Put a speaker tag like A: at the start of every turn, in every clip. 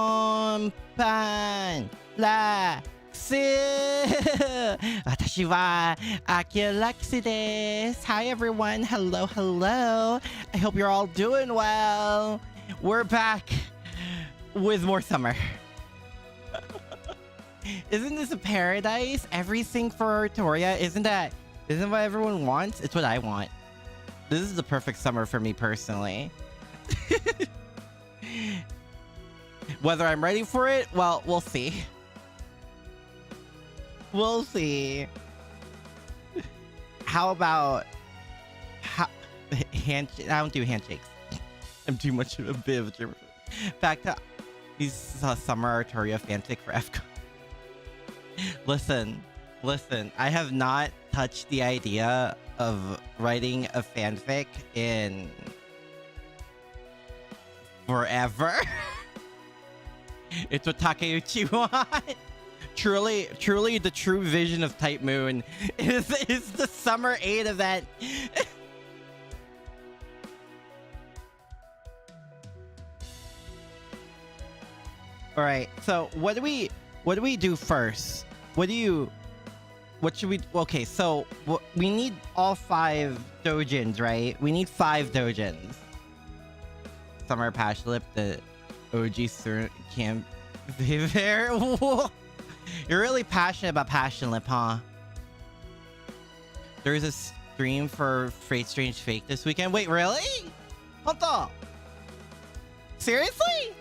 A: Konbanlux! 私は Akira Lux です。Hi everyone, hello, hello. I hope you're all doing well. We're back with more summer. Isn't this a paradise? Everything for Artoria, isn't what everyone wants? It's what I want. This is the perfect summer for me personally. Whether I'm ready for it, well, we'll see. We'll see. How about I don't do handshakes. I'm too much of a bit of a germaphobe. Back to these summer Artoria fanfic for FCO. Listen. I have not touched the idea of writing a fanfic in forever. It's what Takeuchi wants. Truly, the true vision of Type Moon is the Summer 8 event. All right. So what do we do first? What should we? Okay. So we need all 5 dojins, right? We need 5 dojins. Summer Pashlip, the OG Sir can't be there. You're really passionate about Passionlip, huh? There's a stream for Freight Strange Fake this weekend. Wait, really? Honto? Seriously?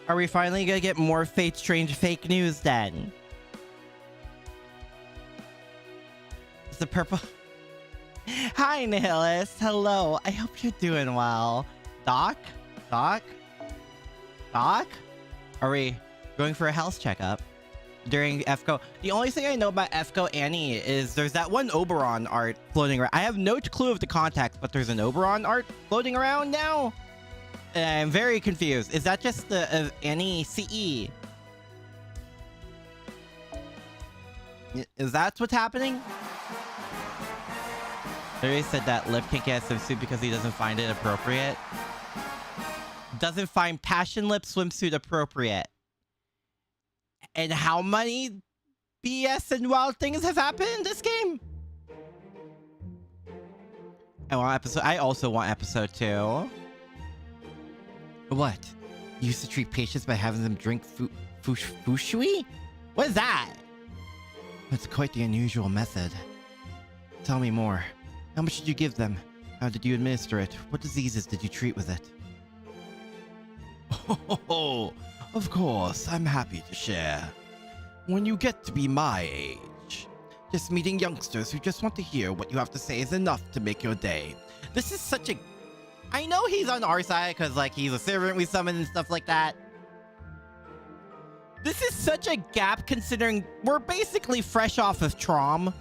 A: Are we finally gonna get more Fate Strange Fake news then? Is the purple... Hi, Nihilist. Hello. I hope you're doing well. Doc? Are we going for a health checkup during FCO? The only thing I know about FCO Annie is there's that one Oberon art floating around. I have no clue of the context, but there's an Oberon art floating around now. And I'm very confused. Is that just the Annie CE? Is that what's happening? Larry said that Lip can't get a swimsuit because he doesn't find it appropriate. Doesn't find Passion Lip swimsuit appropriate. And how many BS and wild things have happened in this game? I also want episode 2. What? You used to treat patients by having them drink fushui? What is that? That's quite the unusual method. Tell me more. How much did you give them? How did you administer it? What diseases did you treat with it? Oh, of course, I'm happy to share. When you get to be my age, just meeting youngsters who just want to hear what you have to say is enough to make your day. This is such a... I know he's on our side because, like, he's a servant we summon and stuff like that. This is such a gap considering we're basically fresh off of Trom.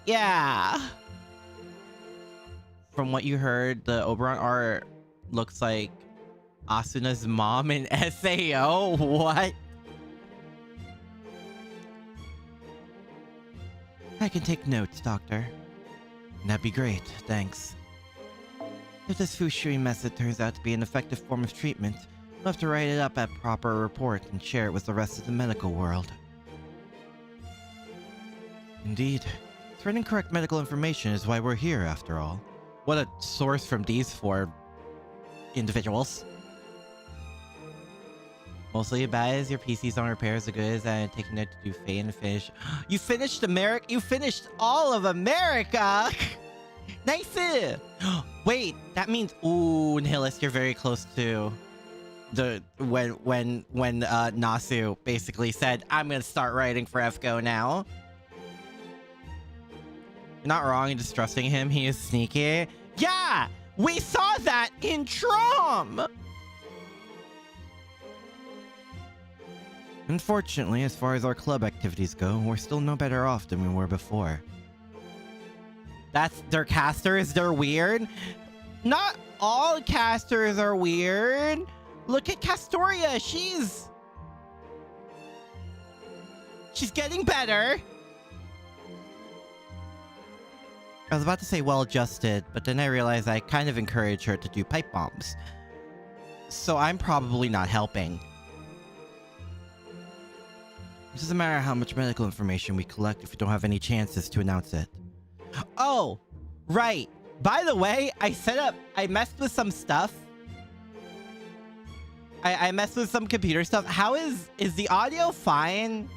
A: Yeah. From what you heard, the Oberon art looks like Asuna's mom in SAO. What? I can take notes, Doctor. That'd be great, thanks. If this fushui method turns out to be an effective form of treatment, we'll have to write it up at proper report and share it with the rest of the medical world. Indeed. Spreading correct medical information is why we're here, after all. What a source from these 4 individuals. Mostly about is your PC's on repairs, the goods, and taking it to do Faye and finish. You finished America? You finished all of America? Nice! Wait, that means... Ooh, Nihilist, you're very close to... When Nasu basically said, I'm gonna start writing for FGO now. You're not wrong in distrusting him. He is sneaky. Yeah! We saw that in Trom! Unfortunately, as far as our club activities go, we're still no better off than we were before. That's their casters? They're weird? Not all casters are weird. Look at Castoria. She's getting better. I was about to say well-adjusted, but then I realized I kind of encouraged her to do pipe bombs. So I'm probably not helping. It doesn't matter how much medical information we collect if we don't have any chances to announce it. Oh, right. By the way, I messed with some stuff. I messed with some computer stuff. How is the audio fine?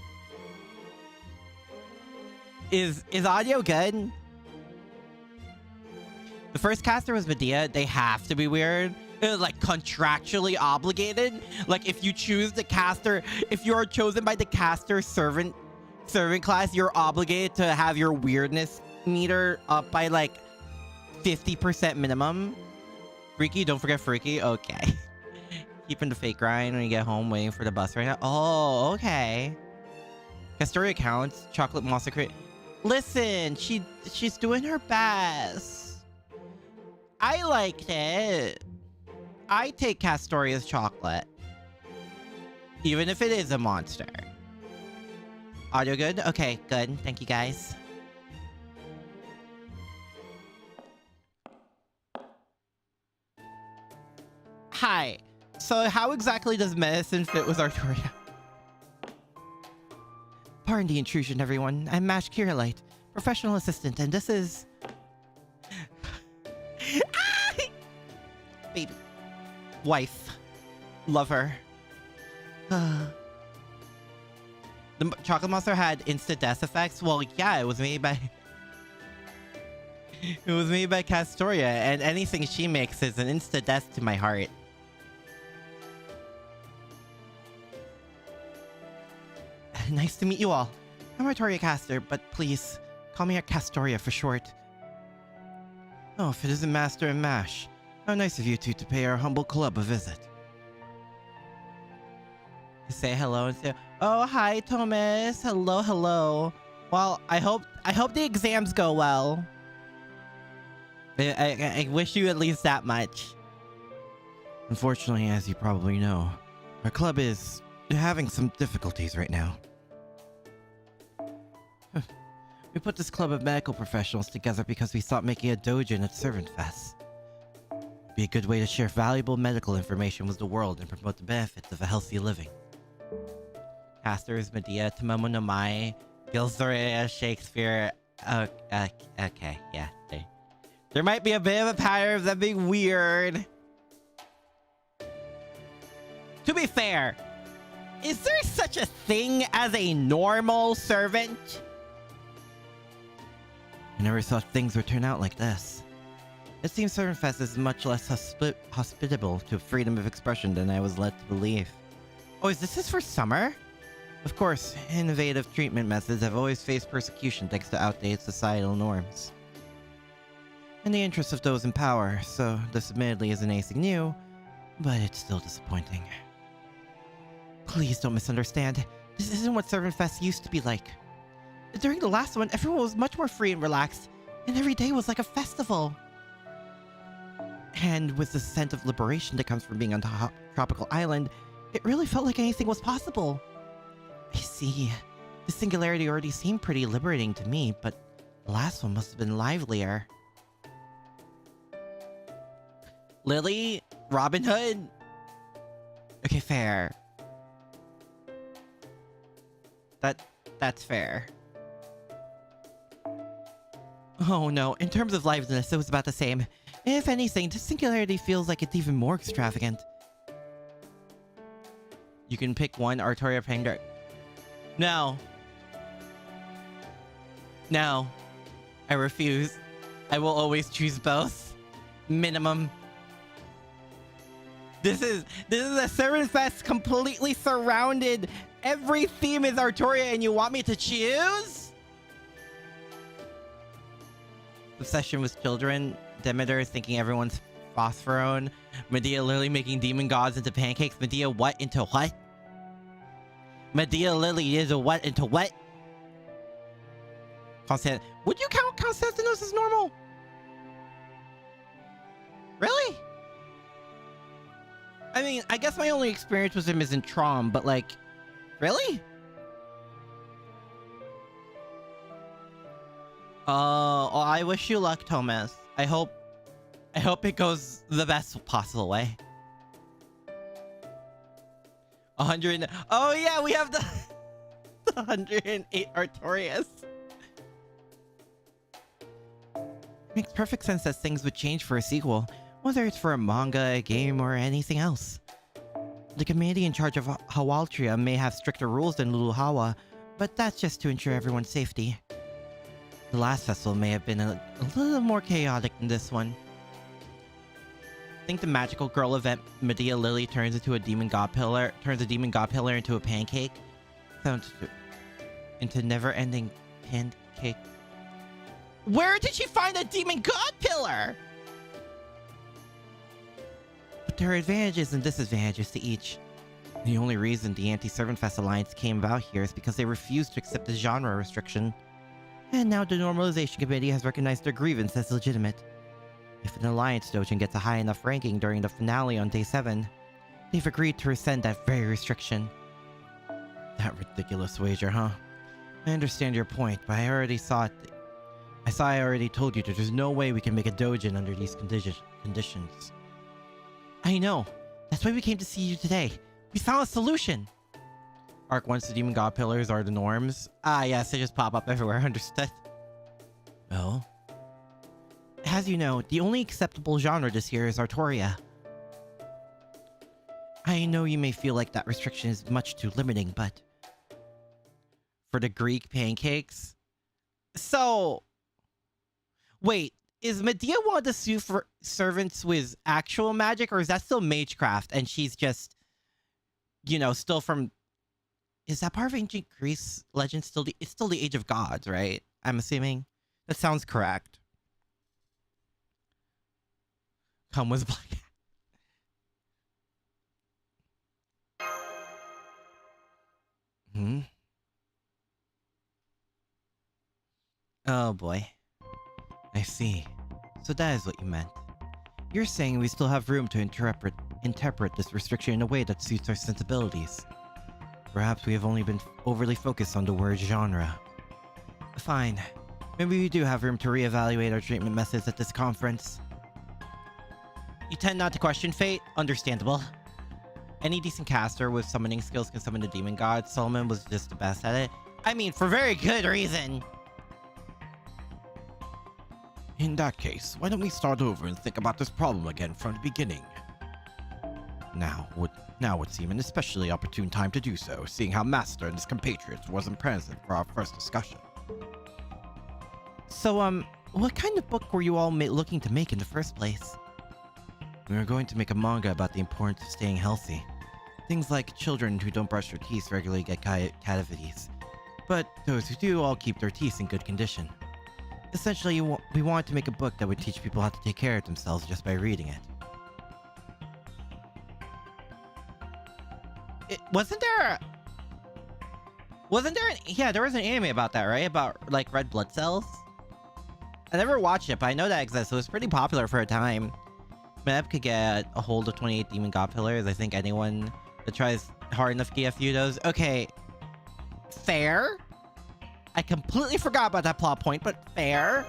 A: Is audio good? The first caster was Medea. They have to be weird. Like contractually obligated. Like if you choose the caster, if you are chosen by the caster servant class, you're obligated to have your weirdness meter up by like 50% minimum. Freaky, don't forget Freaky. Okay. Keeping the fake grind when you get home, waiting for the bus right now. Oh, okay. Castoria counts. Chocolate monster crate. Listen, she's doing her best. I liked it. I take Castoria's chocolate. Even if it is a monster. Audio good? Okay, good. Thank you, guys. Hi. So how exactly does medicine fit with Artoria? Pardon the intrusion, everyone. I'm Mage Akira Lux, professional assistant, and this is... Baby. Wife. Love her. The chocolate monster had instant death effects? Well, yeah, it was made by... It was made by Castoria, and anything she makes is an instant death to my heart. Nice to meet you all. I'm Artoria Caster, but please, call me Castoria for short. Oh, if it isn't Master and Mash. How nice of you two to pay our humble club a visit. Say hello and say, oh, hi, Thomas. Hello, hello. Well, I hope the exams go well. I wish you at least that much. Unfortunately, as you probably know, our club is having some difficulties right now. We put this club of medical professionals together because we thought making a doujin at Servant Fest be a good way to share valuable medical information with the world and promote the benefits of a healthy living. Casters, Medea, Tomomo no Mai, Gilsoria, Shakespeare. Okay, yeah. There might be a bit of a pattern of them being weird. To be fair, is there such a thing as a normal servant? I never thought things would turn out like this. It seems Servant Fest is much less hospitable to freedom of expression than I was led to believe. Oh, is this for summer? Of course, innovative treatment methods have always faced persecution thanks to outdated societal norms. In the interest of those in power, so this admittedly isn't anything new, but it's still disappointing. Please don't misunderstand. This isn't what Servant Fest used to be like. During the last one, everyone was much more free and relaxed, and every day was like a festival. And with the sense of liberation that comes from being on a tropical island, it really felt like anything was possible. I see. The singularity already seemed pretty liberating to me, but the last one must have been livelier. Lily? Robin Hood? Okay, fair. That's fair. Oh no, in terms of liveliness, it was about the same. If anything, the singularity feels like it's even more extravagant. You can pick one Artoria Panger. No. No. I refuse. I will always choose both. Minimum. This is a Servant Fest completely surrounded. Every theme is Artoria and you want me to choose? Obsession with children. Demeter thinking everyone's phosphorone. Medea literally making demon gods into pancakes. Medea what into what? Medea Lily is a what into what? Would you count Constantinos as normal? Really? I mean, I guess my only experience with him is in Trom, but like, really? Oh, I wish you luck, Thomas. I hope it goes the best possible way. 100. Oh yeah, we have the 108 Artorias. Makes perfect sense that things would change for a sequel, whether it's for a manga, a game, or anything else. The committee in charge of Hawaltria may have stricter rules than Luluhawa, but that's just to ensure everyone's safety. The last festival may have been a little more chaotic than this one. Think the magical girl event Medea Lily turns into a demon god pillar, into a pancake? Sounds into never-ending pancake. Where did she find a demon god pillar? But there are advantages and disadvantages to each. The only reason the Anti-Servant Fest Alliance came about here is because they refused to accept the genre restriction. And now the Normalization Committee has recognized their grievance as legitimate. If an Alliance Dojin gets a high enough ranking during the finale on Day 7, they've agreed to rescind that very restriction. That ridiculous wager, huh? I understand your point, but I already told you that there's no way we can make a Dojin under these conditions. I know. That's why we came to see you today. We found a solution. Arc, once the demon god pillars are the norms. Ah, yes, they just pop up everywhere. Understood. Well, as you know, the only acceptable genre this year is Artoria. I know you may feel like that restriction is much too limiting, but for the Greek pancakes. So, wait, is Medea one of the super servants with actual magic, or is that still magecraft and she's just, you know, still from? Is that part of ancient Greece legend still it's still the Age of Gods, right? I'm assuming. That sounds correct. Come with black. Oh boy. I see. So that is what you meant. You're saying we still have room to interpret this restriction in a way that suits our sensibilities. Perhaps we have only been overly focused on the word genre. Fine. Maybe we do have room to reevaluate our treatment methods at this conference. You tend not to question fate? Understandable. Any decent caster with summoning skills can summon the demon god. Solomon was just the best at it. I mean, for very good reason.
B: In that case, why don't we start over and think about this problem again from the beginning? Now would seem an especially opportune time to do so, seeing how Master and his compatriots wasn't present for our first discussion.
A: So, what kind of book were you all looking to make in the first place?
B: We were going to make a manga about the importance of staying healthy. Things like children who don't brush their teeth regularly get cavities, but those who do all keep their teeth in good condition. Essentially, we wanted to make a book that would teach people how to take care of themselves just by reading it.
A: Wasn't there yeah, there was an anime about that, right? About, like, red blood cells? I never watched it, but I know that exists. It was pretty popular for a time. Meb could get a hold of 28 Demon God Pillars. I think anyone that tries hard enough to get a few of those. Okay. Fair? I completely forgot about that plot point, but fair?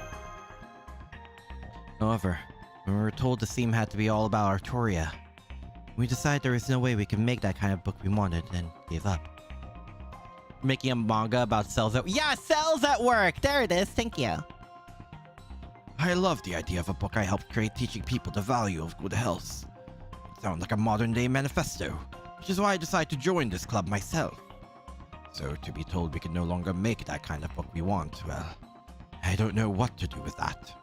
B: However, when we were told the theme had to be all about Artoria, we decided there was no way we could make that kind of book we wanted and gave up.
A: Making a manga about cells at... Yeah, cells at work! There it is, thank you.
B: I love the idea of a book I helped create teaching people the value of good health. It sounds like a modern-day manifesto, which is why I decided to join this club myself. So to be told we can no longer make that kind of book we want, well, I don't know what to do with that.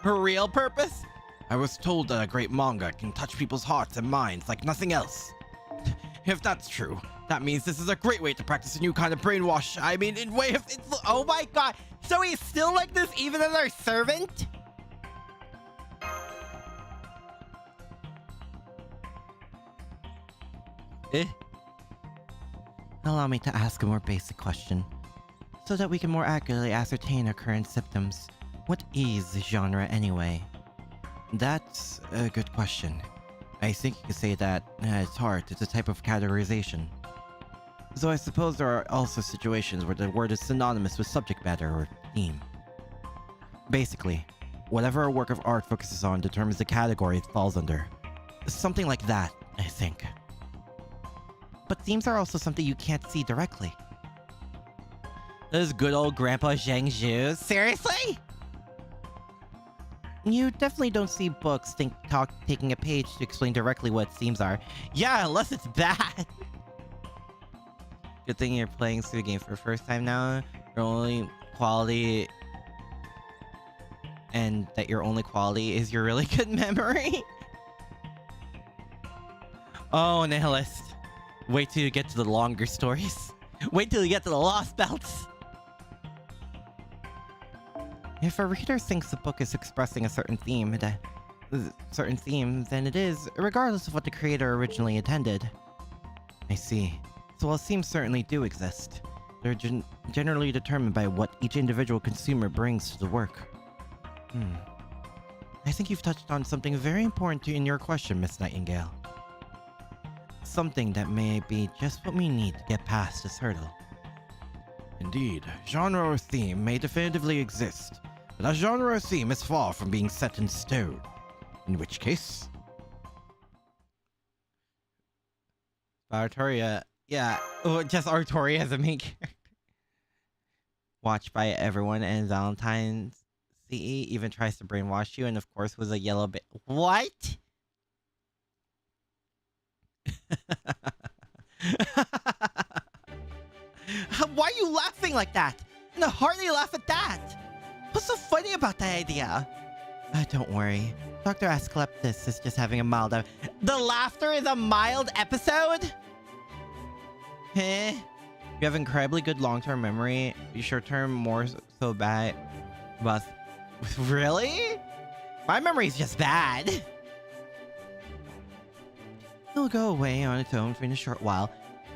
A: Her real purpose?
B: I was told that a great manga can touch people's hearts and minds like nothing else. If that's true, that means this is a great way to practice a new kind of brainwash. I mean, in way of...
A: Oh my god! So he's still like this even as our servant?
B: Allow me to ask a more basic question, so that we can more accurately ascertain our current symptoms. What is genre anyway? That's a good question. I think you could say that at its heart, it's a type of categorization. So I suppose there are also situations where the word is synonymous with subject matter or theme. Basically, whatever a work of art focuses on determines the category it falls under. Something like that, I think.
A: But themes are also something you can't see directly. This is good old Grandpa Zhang Zhu. Seriously? You definitely don't see books taking a page to explain directly what themes are. Yeah, unless it's bad. Good thing you're playing through the game for the first time now. Your only quality... And that your only quality is your really good memory. Oh, Nihilist. Wait till you get to the longer stories. Wait till you get to the Lost Belts. If a reader thinks the book is expressing a certain theme, then it is, regardless of what the creator originally intended. I see. So while themes certainly do exist, they're generally determined by what each individual consumer brings to the work. I think you've touched on something very important in your question, Miss Nightingale. Something that may be just what we need to get past this hurdle.
B: Indeed, genre or theme may definitively exist, but a genre or theme is far from being set in stone. In which case...
A: Artoria, yeah, just Artoria as a main character. Watched by everyone, and Valentine's CE even tries to brainwash you, and of course was a yellow bit. What? Why are you laughing like that? And hardly laugh at that. What's so funny about that idea? Don't worry. Dr. Asclepius is just having a mild... The laughter is a mild episode? Huh? You have incredibly good long-term memory. Your short-term more so bad. But... Really? My memory's just bad. It'll go away on its own for in a short while.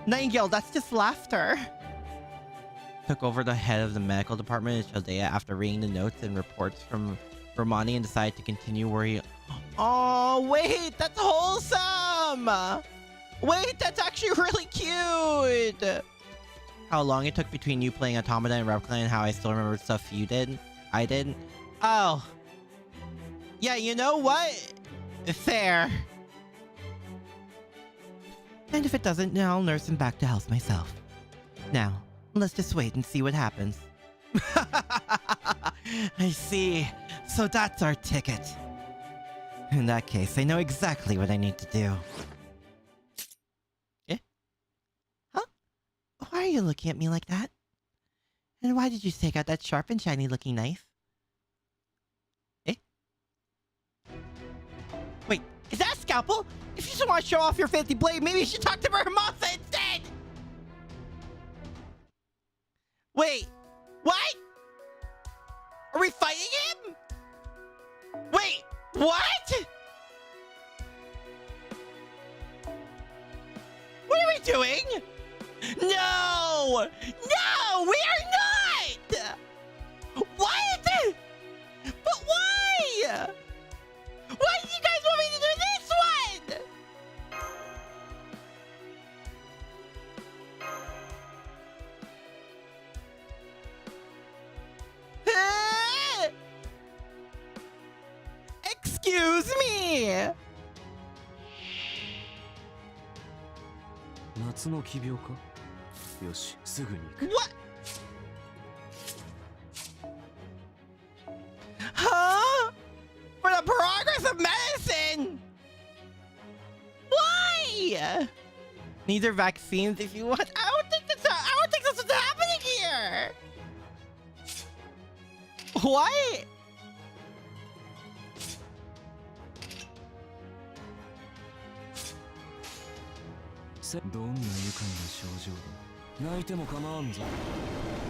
A: Nightingale, that's just laughter. Took over the head of the medical department in Chaldea after reading the notes and reports from Romani and decided to continue where he... Oh, wait, that's wholesome! Wait, that's actually really cute! How long it took between you playing Automata and Replica and how I still remember stuff you did? I did? Oh. Yeah, you know what? Fair. And if it doesn't, then I'll nurse him back to health myself. Now, let's just wait and see what happens. I see. So that's our ticket. In that case, I know exactly what I need to do. Eh? Huh? Why are you looking at me like that? And why did you take out that sharp and shiny looking knife? Eh? Wait, is that a scalpel? If you just want to show off your fancy blade, maybe you should talk to Murmasa instead! Wait, what? Are we fighting him? Wait, what? What are we doing? No! No, we are not! What? But why? Why did you guys want me to do this one? Excuse me!
C: 夏の奇病かよしすぐに行く
A: What? Huh? For the progress of medicine? Why? Neither vaccines if you want. I don't think that's what's happening here. What?
C: どんな愉快な症状だ泣いても構わんぞ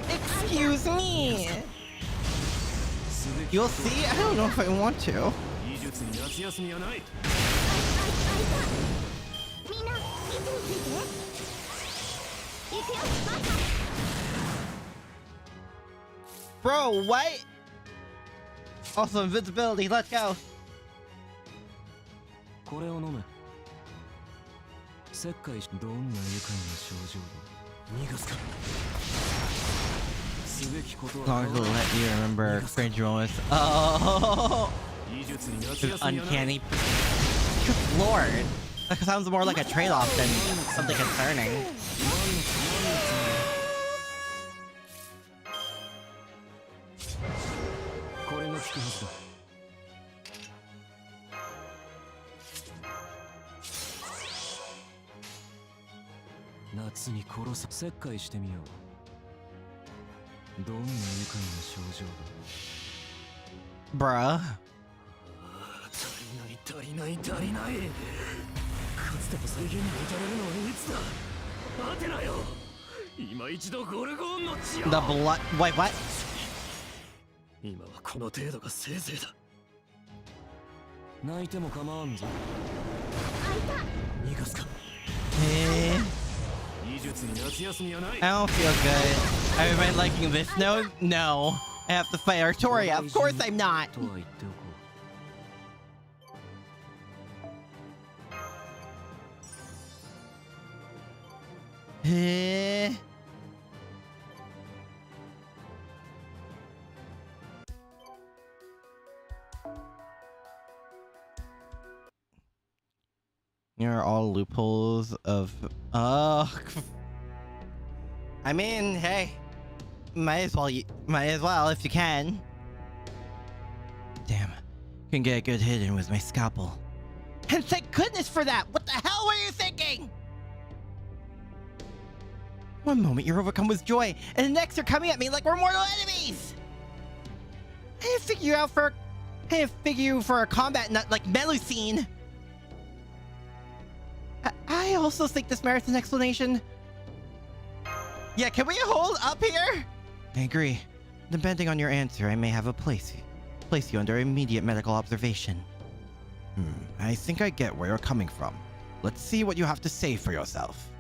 A: Excuse me. You'll see. I don't know if I want to.
C: 技術に夏休みはない
A: Bro, what? Also invincibility. Let's go.
C: これを飲め石灰どんな愉快な症状
A: Long to let you remember cringe moments. Oh, it's uncanny. Good lord, that sounds more like a trade-off than something concerning.
C: これが効くはずだ。夏に殺す切開してみよう。どんな愉快な症状だ。
A: Bruh.
C: 足りないかつての再現に至れるのはいつだ。待てなよ。今一度ゴルゴーンの血を。
A: The blood. Wait, what?
C: 今はこの程度がせいぜいだ。泣いても構わんぞ。逃がすか。
A: I don't feel good. Am I liking this? No, no. I have to fight Artoria. Of course I'm not. Here are all loopholes of... I mean, hey. Might as well if you can. Damn. Can get a good hit in with my scalpel. And thank goodness for that! What the hell were you thinking? One moment you're overcome with joy, and the next you're coming at me like we're mortal enemies! I didn't figure you for a combat nut like Melusine. I also think this merits an explanation. Yeah, can we hold up here? I agree. Depending on your answer, I may have a place you under immediate medical observation.
B: I think I get where you're coming from. Let's see what you have to say for yourself.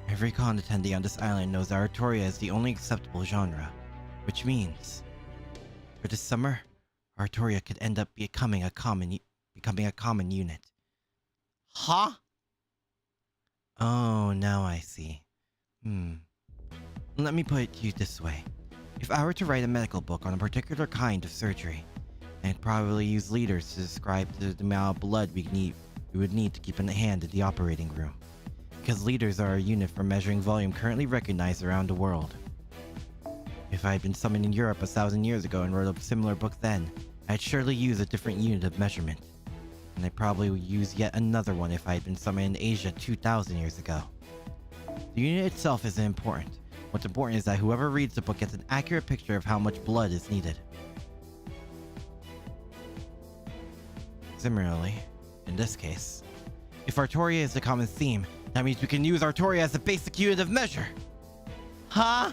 A: Every con attendee on this island knows that Artoria is the only acceptable genre, which means for this summer, Artoria could end up becoming a common unit. Huh? Oh, now I see. Let me put it to you this way. If I were to write a medical book on a particular kind of surgery, I'd probably use liters to describe the amount of blood we would need to keep in hand in the operating room. Because liters are a unit for measuring volume currently recognized around the world. If I had been summoned in Europe 1,000 years ago and wrote a similar book then, I'd surely use a different unit of measurement. And I'd probably use yet another one if I had been summoned in Asia 2,000 years ago. The unit itself isn't important. What's important is that whoever reads the book gets an accurate picture of how much blood is needed. Similarly, in this case, if Artoria is the common theme, that means we can use Artoria as the basic unit of measure. Huh?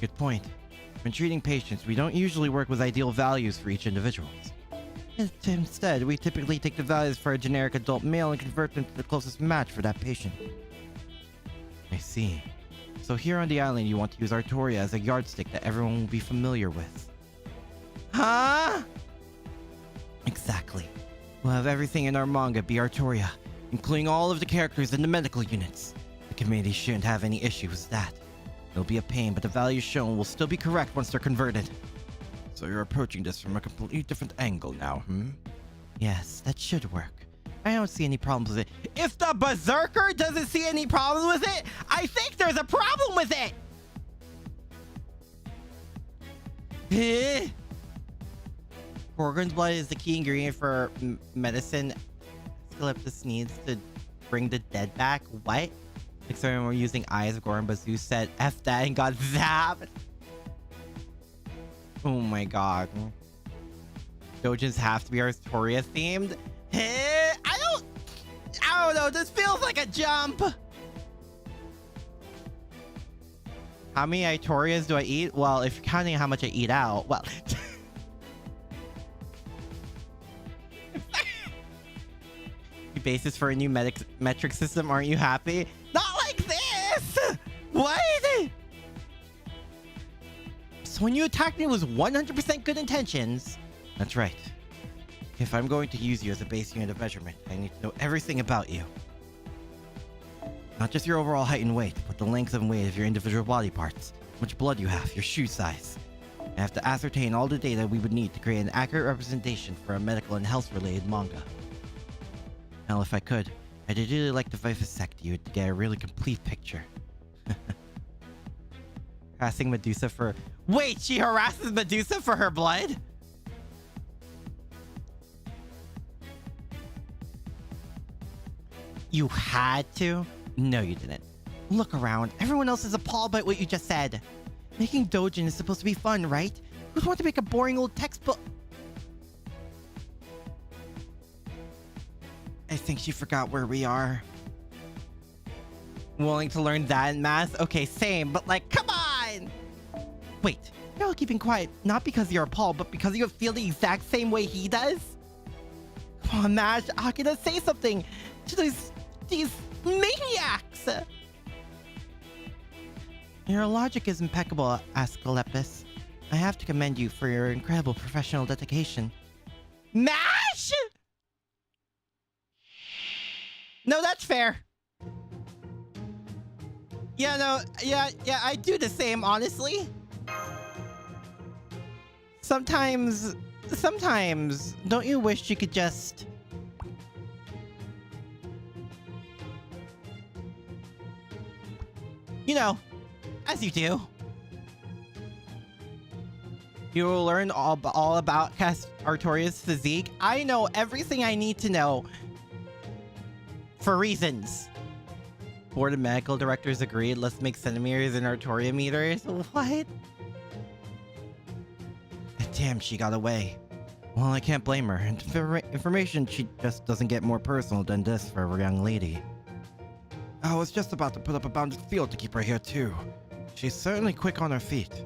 A: Good point. When treating patients, we don't usually work with ideal values for each individual. Instead, we typically take the values for a generic adult male and convert them to the closest match for that patient. I see. So here on the island, you want to use Artoria as a yardstick that everyone will be familiar with. Huh? Exactly. We'll have everything in our manga be Artoria, including all of the characters and the medical units. The community shouldn't have any issues with that. It'll be a pain, but the values shown will still be correct once they're converted.
B: So you're approaching this from a completely different angle now,
A: Yes, that should work. I don't see any problems with it. If the Berserker doesn't see any problems with it, I think there's a problem with it! Gorgon's blood is the key ingredient for medicine Scalyptus needs to bring the dead back. What? Like someone were using eyes of Goron, but Zeus said F that and got zapped. Oh my god. Dojins have to be Artoria themed? I don't know, this feels like a jump! How many Artorias do I eat? Well, if you're counting how much I eat out, well... Basis for a new metric system, aren't you happy? Not like this! What? So when you attacked me with 100% good intentions... That's right.
B: If I'm going to use you as a base unit of measurement, I need to know everything about you. Not just your overall height and weight, but the length and weight of your individual body parts, how much blood you have, your shoe size. I have to ascertain all the data we would need to create an accurate representation for a medical and health-related manga. Hell, if I could, I'd really like to vivisect you to get a really complete picture. Harassing Medusa for... Wait, she harasses Medusa for her blood? You had to? No, you didn't. Look around. Everyone else is appalled by what you just said. Making doujin is supposed to be fun, right? Who'd want to make a boring old textbook? I think she forgot where we are. Willing to learn that in math? Okay, same, but like, come on! Wait, you're all keeping quiet, not because you're appalled, but because you feel the exact same way he does? Come on, Mage, Akira, say something to these maniacs! Your logic is impeccable, Asclepius. I have to commend you for your incredible professional dedication. MASH?! No, that's fair. Yeah, no, yeah, I do the same, honestly. Sometimes, don't you wish you could just... You know, as you do. You will learn all about Artoria's physique. I know everything I need to know. For reasons. Board of medical directors agreed. Let's make centimeters and Artoria meters. What? Damn, she got away. Well, I can't blame her. Information she just doesn't get more personal than this for a young lady. I was just about to put up a bounded field to keep her here too. She's certainly quick on her feet.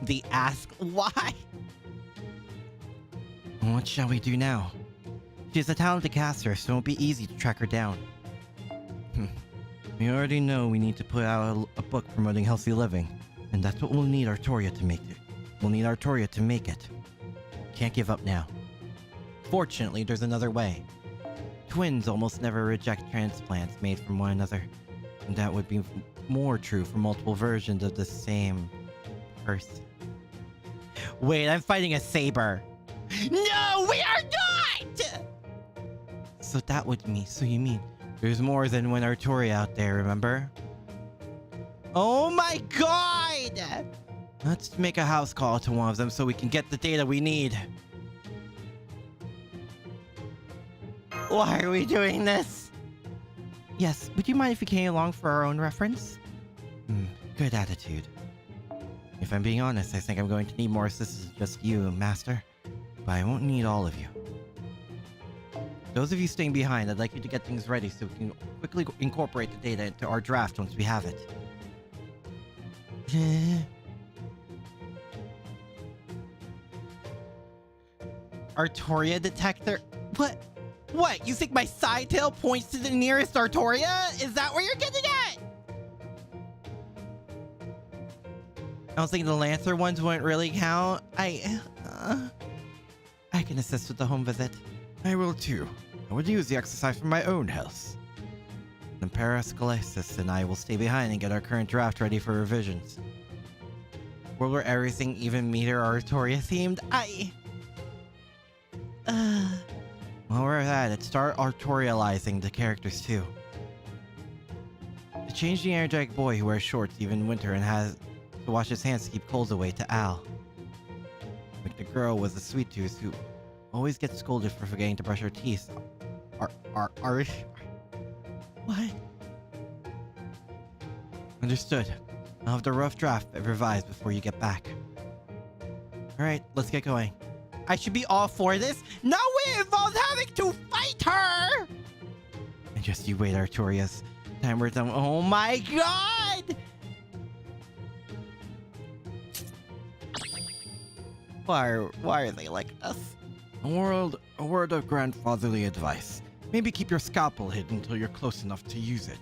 B: The ask why? What shall we do now? She's a talented caster, so it won't be easy to track her down. We already know we need to put out a book promoting healthy living, and that's what we'll need Artoria to make it. We'll need Artoria to make it. Can't give up now. Fortunately, there's another way. Twins almost never reject transplants made from one another, and that would be more true for multiple versions of the same person. Wait, I'm fighting a saber. No, we are not! So that would mean, so you mean there's more than one Artoria out there, remember? Oh my god! Let's make a house call to one of them so we can get the data we need. Why are we doing this? Yes, would you mind if we came along for our own reference? Good attitude. If I'm being honest, I think I'm going to need more assistance than just you, Master. But I won't need all of you. Those of you staying behind, I'd like you to get things ready so we can quickly incorporate the data into our draft once we have it. Artoria detector? What? What? You think my side tail points to the nearest Artoria? Is that where you're getting at? I was thinking the Lancer ones wouldn't really count. I can assist with the home visit. I will too. I would use the exercise for my own health. The Parasclesis and I will stay behind and get our current draft ready for revisions. Will everything even meter Artoria themed? While we're at it, start Artorializing the characters too. To change the energetic boy who wears shorts even in winter and has to wash his hands to keep colds away to Al. Make the girl with the sweet tooth who always gets scolded for forgetting to brush her teeth. What? Understood. I'll have the rough draft revised before you get back. Alright, let's get going. I should be all for this. No way involves having to fight her! And just you wait, Artorias. Time we're done. Oh my god! Why are they like us? A word of grandfatherly advice. Maybe keep your scalpel hidden until you're close enough to use it.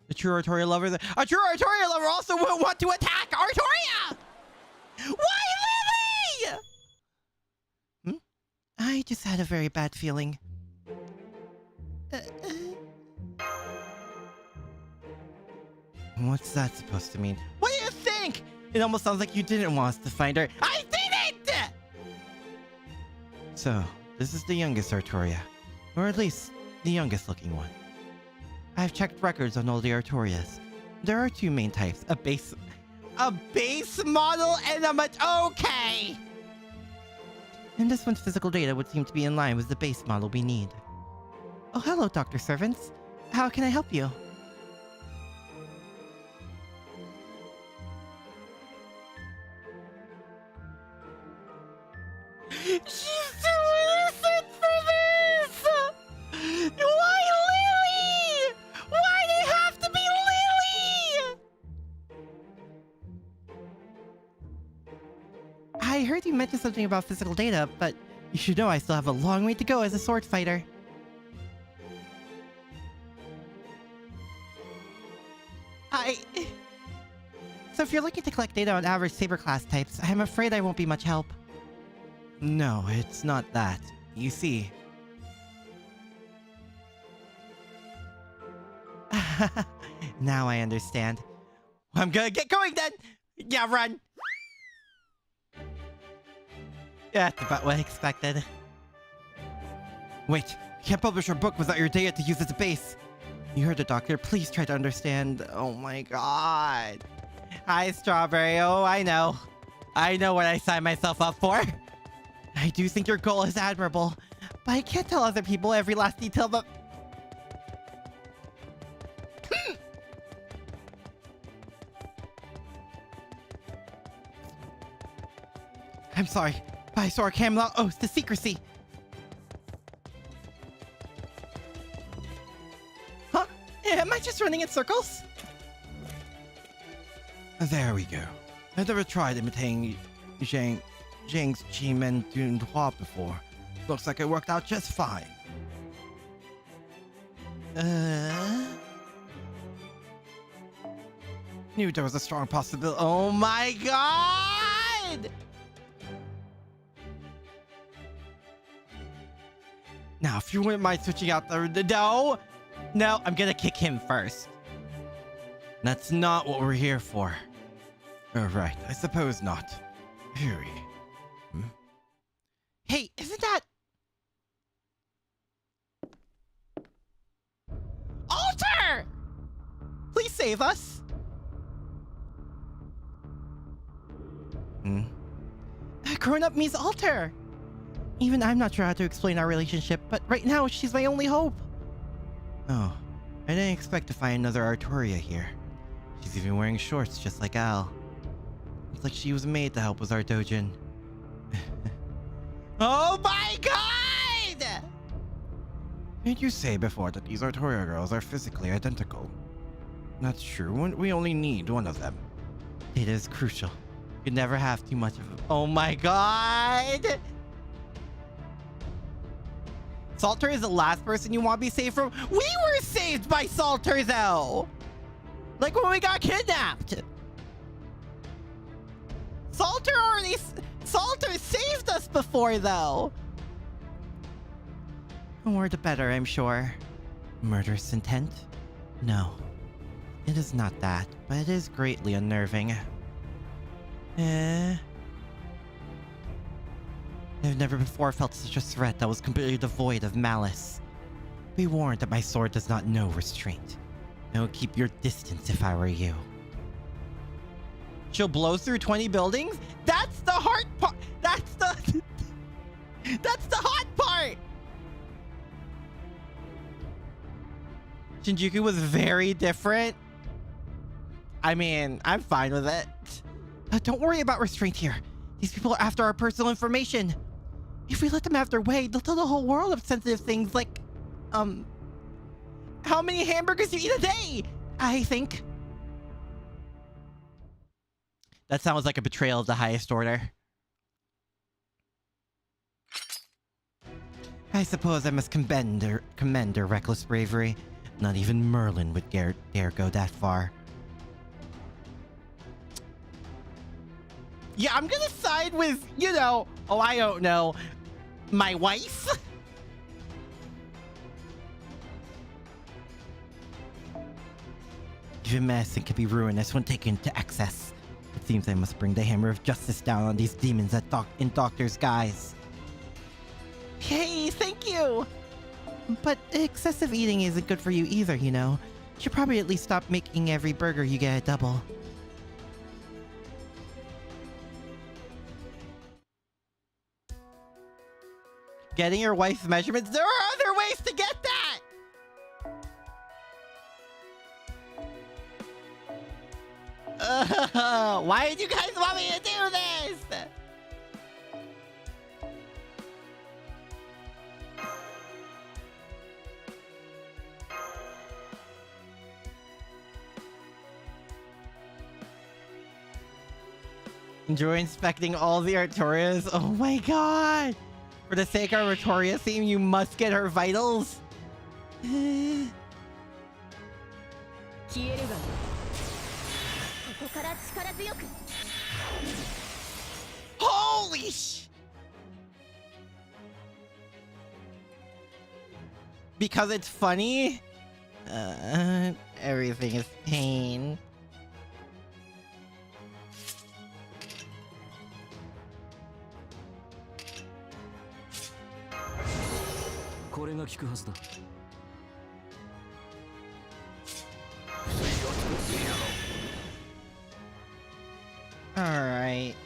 B: The true Artoria lover also will want to attack Artoria! Why
A: just had a very bad feeling. What's that supposed to mean? What do you think? It almost sounds like you didn't want us to find her. I didn't! So, this is the youngest Artoria. Or at least, the youngest looking one. I've checked records on all the Artorias. There are two main types. A base model and a much... Okay! And this one's physical data would seem to be in line with the base model we need. Oh, hello, Dr. Servants. How can I help you? She's too innocent for this! Why Lily? Why did it have to be Lily? I heard you mentioned something about physical data, but you should know I still have a long way to go as a sword fighter. So if you're looking to collect data on average saber class types, I'm afraid I won't be much help. No, it's not that. You see... Now I understand. I'm gonna get going then! Yeah, run! That's about what I expected. Wait, you can't publish your book without your data to use as a base. You heard the doctor, please try to understand. Oh my god. Hi, Strawberry. Oh, I know. I know what I signed myself up for. I do think your goal is admirable, but I can't tell other people every last detail, but... I'm sorry, but I saw Camelot oath to secrecy. Huh? Am I just running in circles?
B: There we go. I've never tried imitating Zhang's Chi-Men Dune Droit before. Looks like it worked out just fine. Knew there was a strong possibility.
A: Oh my god! Now, if you wouldn't mind switching out the... No, I'm gonna kick him first.
B: That's not what we're here for. Oh, right. I suppose not. Fury.
A: Hey, isn't that... Alter! Please save us. Grown-up means Alter. Even I'm not sure how to explain our relationship, but right now, she's my only hope.
B: Oh, I didn't expect to find another Artoria here. She's even wearing shorts just like Al. It's like she was made to help with our dojin.
A: Oh my god!
B: Didn't you say before that these Artoria girls are physically identical? That's true. We only need one of them.
A: It is crucial. You never have too much of it. Oh my god! Salter is the last person you want to be saved from. We were saved by Salter, though! Like when we got kidnapped! Salter saved us before, though! The more the better, I'm sure. Murderous intent? No. It is not that, but it is greatly unnerving. I've never before felt such a threat that was completely devoid of malice. Be warned that my sword does not know restraint. I would keep your distance if I were you. She'll blow through 20 buildings? That's the hard part! That's the... That's the hot part! Shinjuku was very different. I mean, I'm fine with it. Don't worry about restraint here. These people are after our personal information. If we let them have their way, they'll tell the whole world of sensitive things like, how many hamburgers you eat a day, I think. That sounds like a betrayal of the highest order. I suppose I must commend her reckless bravery. Not even Merlin would dare go that far. Yeah, I'm gonna side with, you know, oh, I don't know. My wife? Even medicine can be ruinous when taken to excess. It seems I must bring the hammer of justice down on these demons in doctor's guise. Hey, thank you! But excessive eating isn't good for you either, you know. You should probably at least stop making every burger you get a double. Getting your wife's measurements? There are other ways to get that! Why did you guys want me to do this? Enjoy inspecting all the Artorias. Oh my god! For the sake of Artoria theme, you must get her vitals. Holy sh! Because it's funny? Everything is pain.
C: これが効くはずだ。
A: Alright.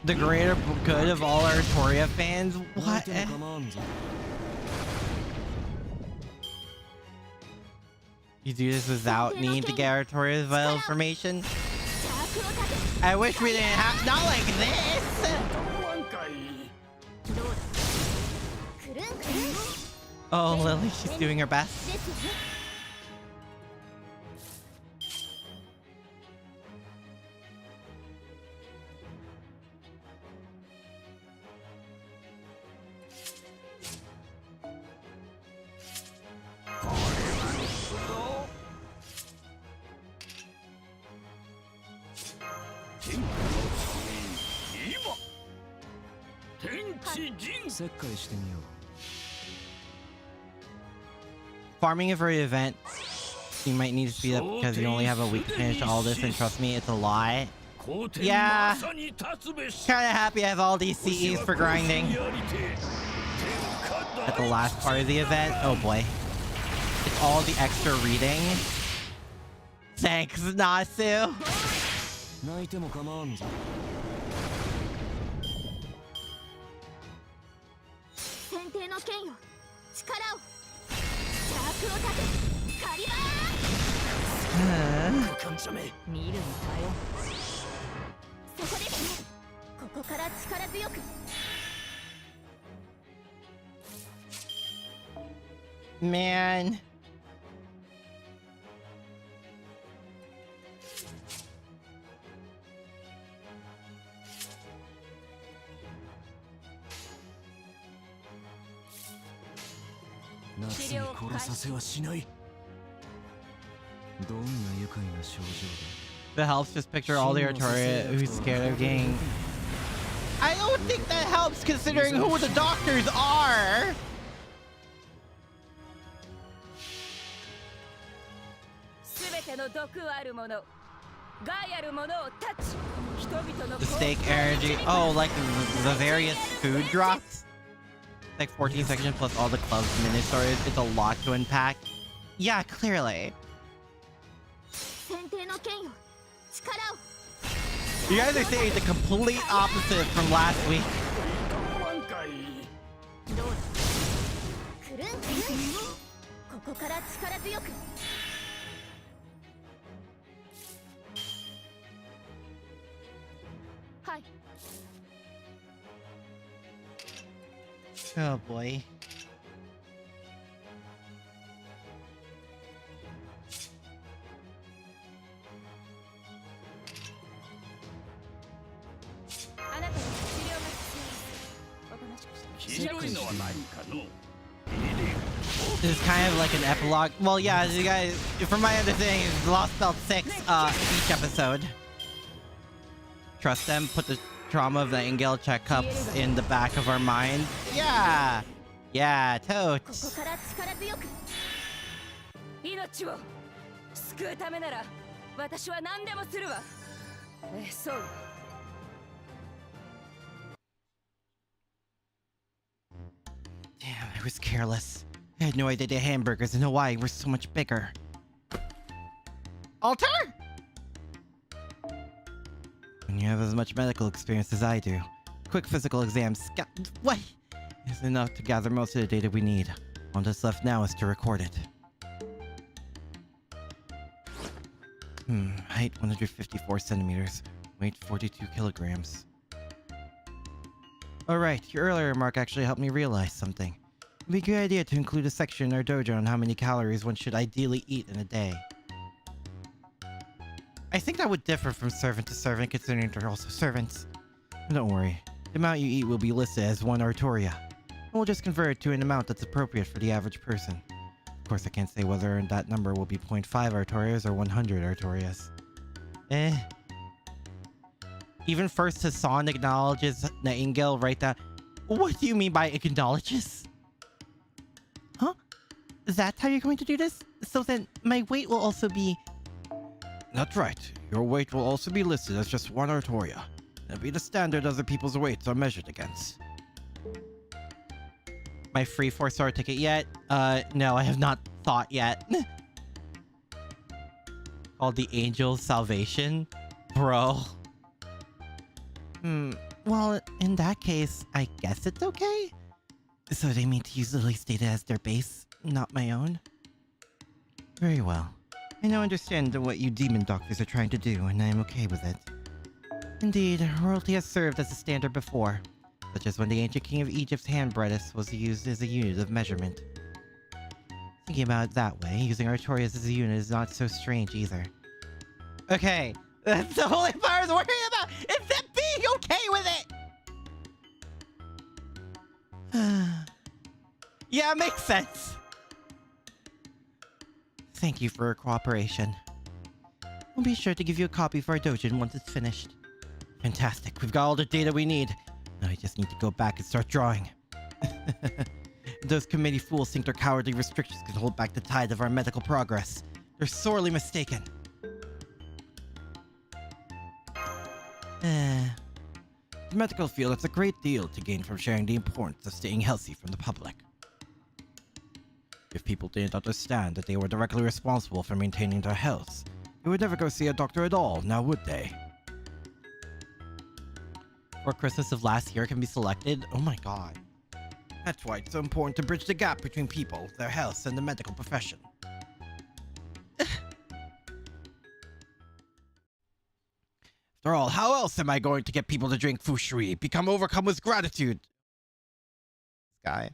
A: The greater good of all Artoria fans? What? You do this without need to get Artoria's vital information? I wish we didn't have— not like this! Oh, Lily, she's doing her best. Farming it for the event, you might need to speed up because you only have a week to finish all this, and trust me, it's a lot. Yeah, kinda happy I have all these CEs for grinding. At the last part of the event, oh boy. It's all the extra reading. Thanks, Nasu. Man. That helps. Just picture all the Artoria who's scared of getting— I don't think that helps considering who the doctors are! The steak energy— oh, like the various food drops? Like 14 sections plus all the club's mini stories. It's a lot to unpack. Yeah, clearly. You guys are saying the complete opposite from last week. Oh boy. This is kind of like an epilogue. Well, yeah, you guys, from my understanding, it's Lost Belt 6 each episode. Trust them, put the trauma of the Nightingale checkups in the back of our mind. Yeah! Yeah, totes.
D: 命を救うためなら私は何でもするわ。そう。
A: Damn, I was careless. I had no idea the hamburgers in Hawaii were so much bigger. Alter? When you have as much medical experience as I do, quick physical exams what? Is enough to gather most of the data we need. All that's left now is to record it. Height 154 centimeters, weight 42 kilograms. Alright, your earlier remark actually helped me realize something. It'd be a good idea to include a section in our dojo on how many calories one should ideally eat in a day. I think that would differ from servant to servant, considering they're also servants. But don't worry, the amount you eat will be listed as 1 Artoria. And we'll just convert it to an amount that's appropriate for the average person. Of course, I can't say whether that number will be 0.5 Artorias or 100 Artorias. Even first Hassan acknowledges Nightingale right that. What do you mean by acknowledges? Huh? Is that how you're going to do this? So then, my weight will also be...
B: That's right. Your weight will also be listed as just 1 Artoria. It'll be the standard other people's weights are measured against.
A: My free 4-star ticket yet? No, I have not thought yet. Called the Angel's Salvation? Bro. Well, in that case, I guess it's okay? So they mean to use the least data as their base, not my own? Very well. I now understand what you demon doctors are trying to do, and I am okay with it. Indeed, royalty has served as a standard before, such as when the ancient king of Egypt's handbreadth was used as a unit of measurement. Thinking about it that way, using Artorias as a unit is not so strange either. Okay, that's the only part I was worrying about! Is them being okay with it! Yeah, it makes sense. Thank you for your cooperation. We'll be sure to give you a copy for our doujin once it's finished. Fantastic, we've got all the data we need. Now I just need to go back and start drawing. Those committee fools think their cowardly restrictions can hold back the tide of our medical progress. They're sorely mistaken.
B: The medical field has a great deal to gain from sharing the importance of staying healthy from the public. If people didn't understand that they were directly responsible for maintaining their health, they would never go see a doctor at all, now would they?
A: For Christmas of last year can be selected? Oh my god.
B: That's why it's so important to bridge the gap between people, their health, and the medical profession. After all, how else am I going to get people to drink fushui, become overcome with gratitude,
A: Guy.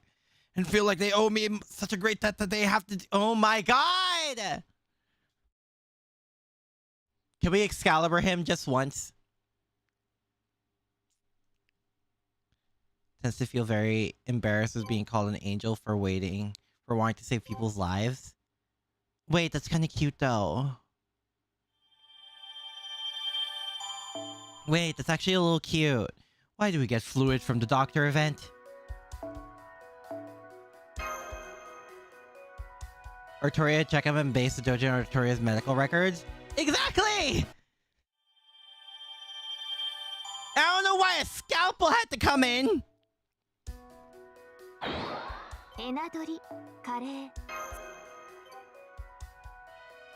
B: and feel like they owe me such a great debt that they have to...
A: Oh my god! Can we Excalibur him just once? Tends to feel very embarrassed as being called an angel for wanting to save people's lives. Wait, that's kind of cute though. Wait, that's actually a little cute. Why do we get fluid from the doctor event? Artoria, check him and base the dojo on Artoria's medical records? Exactly! I don't know why a scalpel had to come in!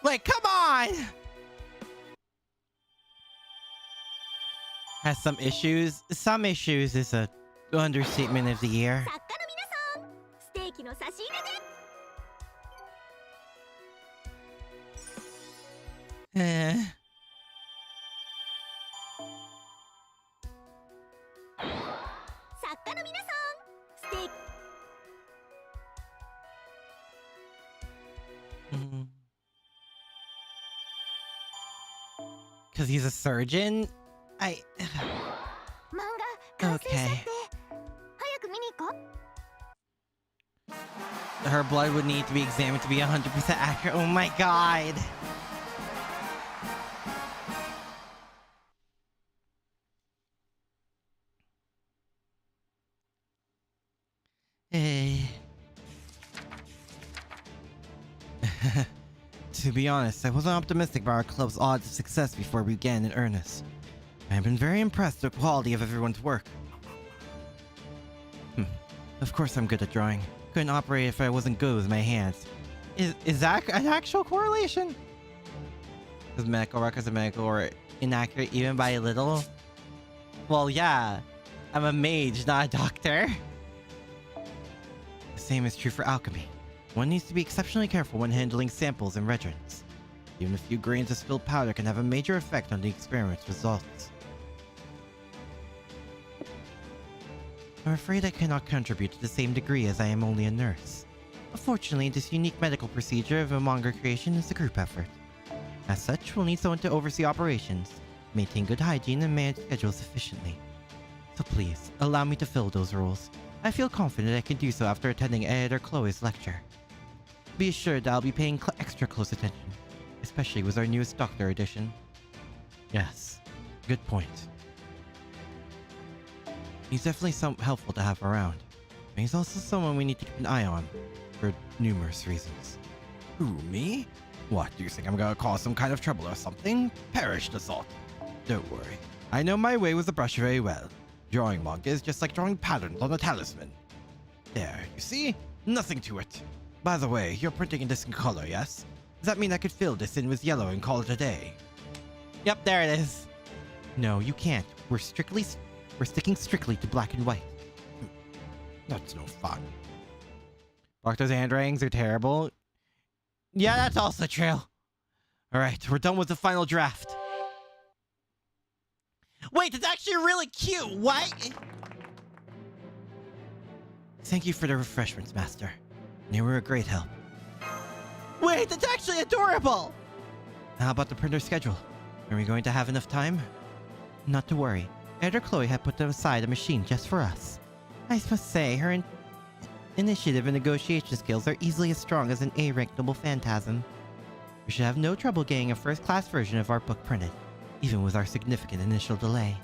A: Like, come on! Has some issues? Some issues is a understatement of the year. Because he's a surgeon? Okay. her blood would need to be examined to be 100% accurate. Oh my god. Hey. To be honest, I wasn't optimistic about our club's odds of success before we began in earnest. I have been very impressed with the quality of everyone's work. Of course I'm good at drawing. Couldn't operate if I wasn't good with my hands. Is that an actual correlation? Is medical records of medical or inaccurate even by a little? Well, yeah. I'm a mage, not a doctor. The same is true for alchemy. One needs to be exceptionally careful when handling samples and reagents. Even a few grains of spilled powder can have a major effect on the experiment's results. I'm afraid I cannot contribute to the same degree as I am only a nurse. Unfortunately, this unique medical procedure of a manga creation is a group effort. As such, we'll need someone to oversee operations, maintain good hygiene, and manage schedules efficiently. So please, allow me to fill those roles. I feel confident I can do so after attending Editor Chloe's lecture. Be assured that I'll be paying extra close attention, especially with our newest Doctor edition. Yes, good point. He's definitely helpful to have around, and he's also someone we need to keep an eye on, for numerous reasons.
B: Who, me? What, do you think I'm gonna cause some kind of trouble or something? Perish the thought. Don't worry. I know my way with the brush very well. Drawing manga is just like drawing patterns on a talisman. There, you see? Nothing to it. By the way, you're printing this in color, yes? Does that mean I could fill this in with yellow and call it a day?
A: Yep, there it is. No, you can't. We're sticking strictly to black and white.
B: That's no fun.
A: Doctor's handwritings are terrible. Yeah, that's also true. Alright, we're done with the final draft. Wait, it's actually really cute! What?
B: Thank you for the refreshments, Master. They were a great help.
A: Wait, that's actually adorable!
B: How about the printer schedule? Are we going to have enough time?
A: Not to worry. Editor Chloe had put aside a machine just for us. I must say, her initiative and negotiation skills are easily as strong as an A-ranked noble phantasm. We should have no trouble getting a first-class version of our book printed, even with our significant initial delay.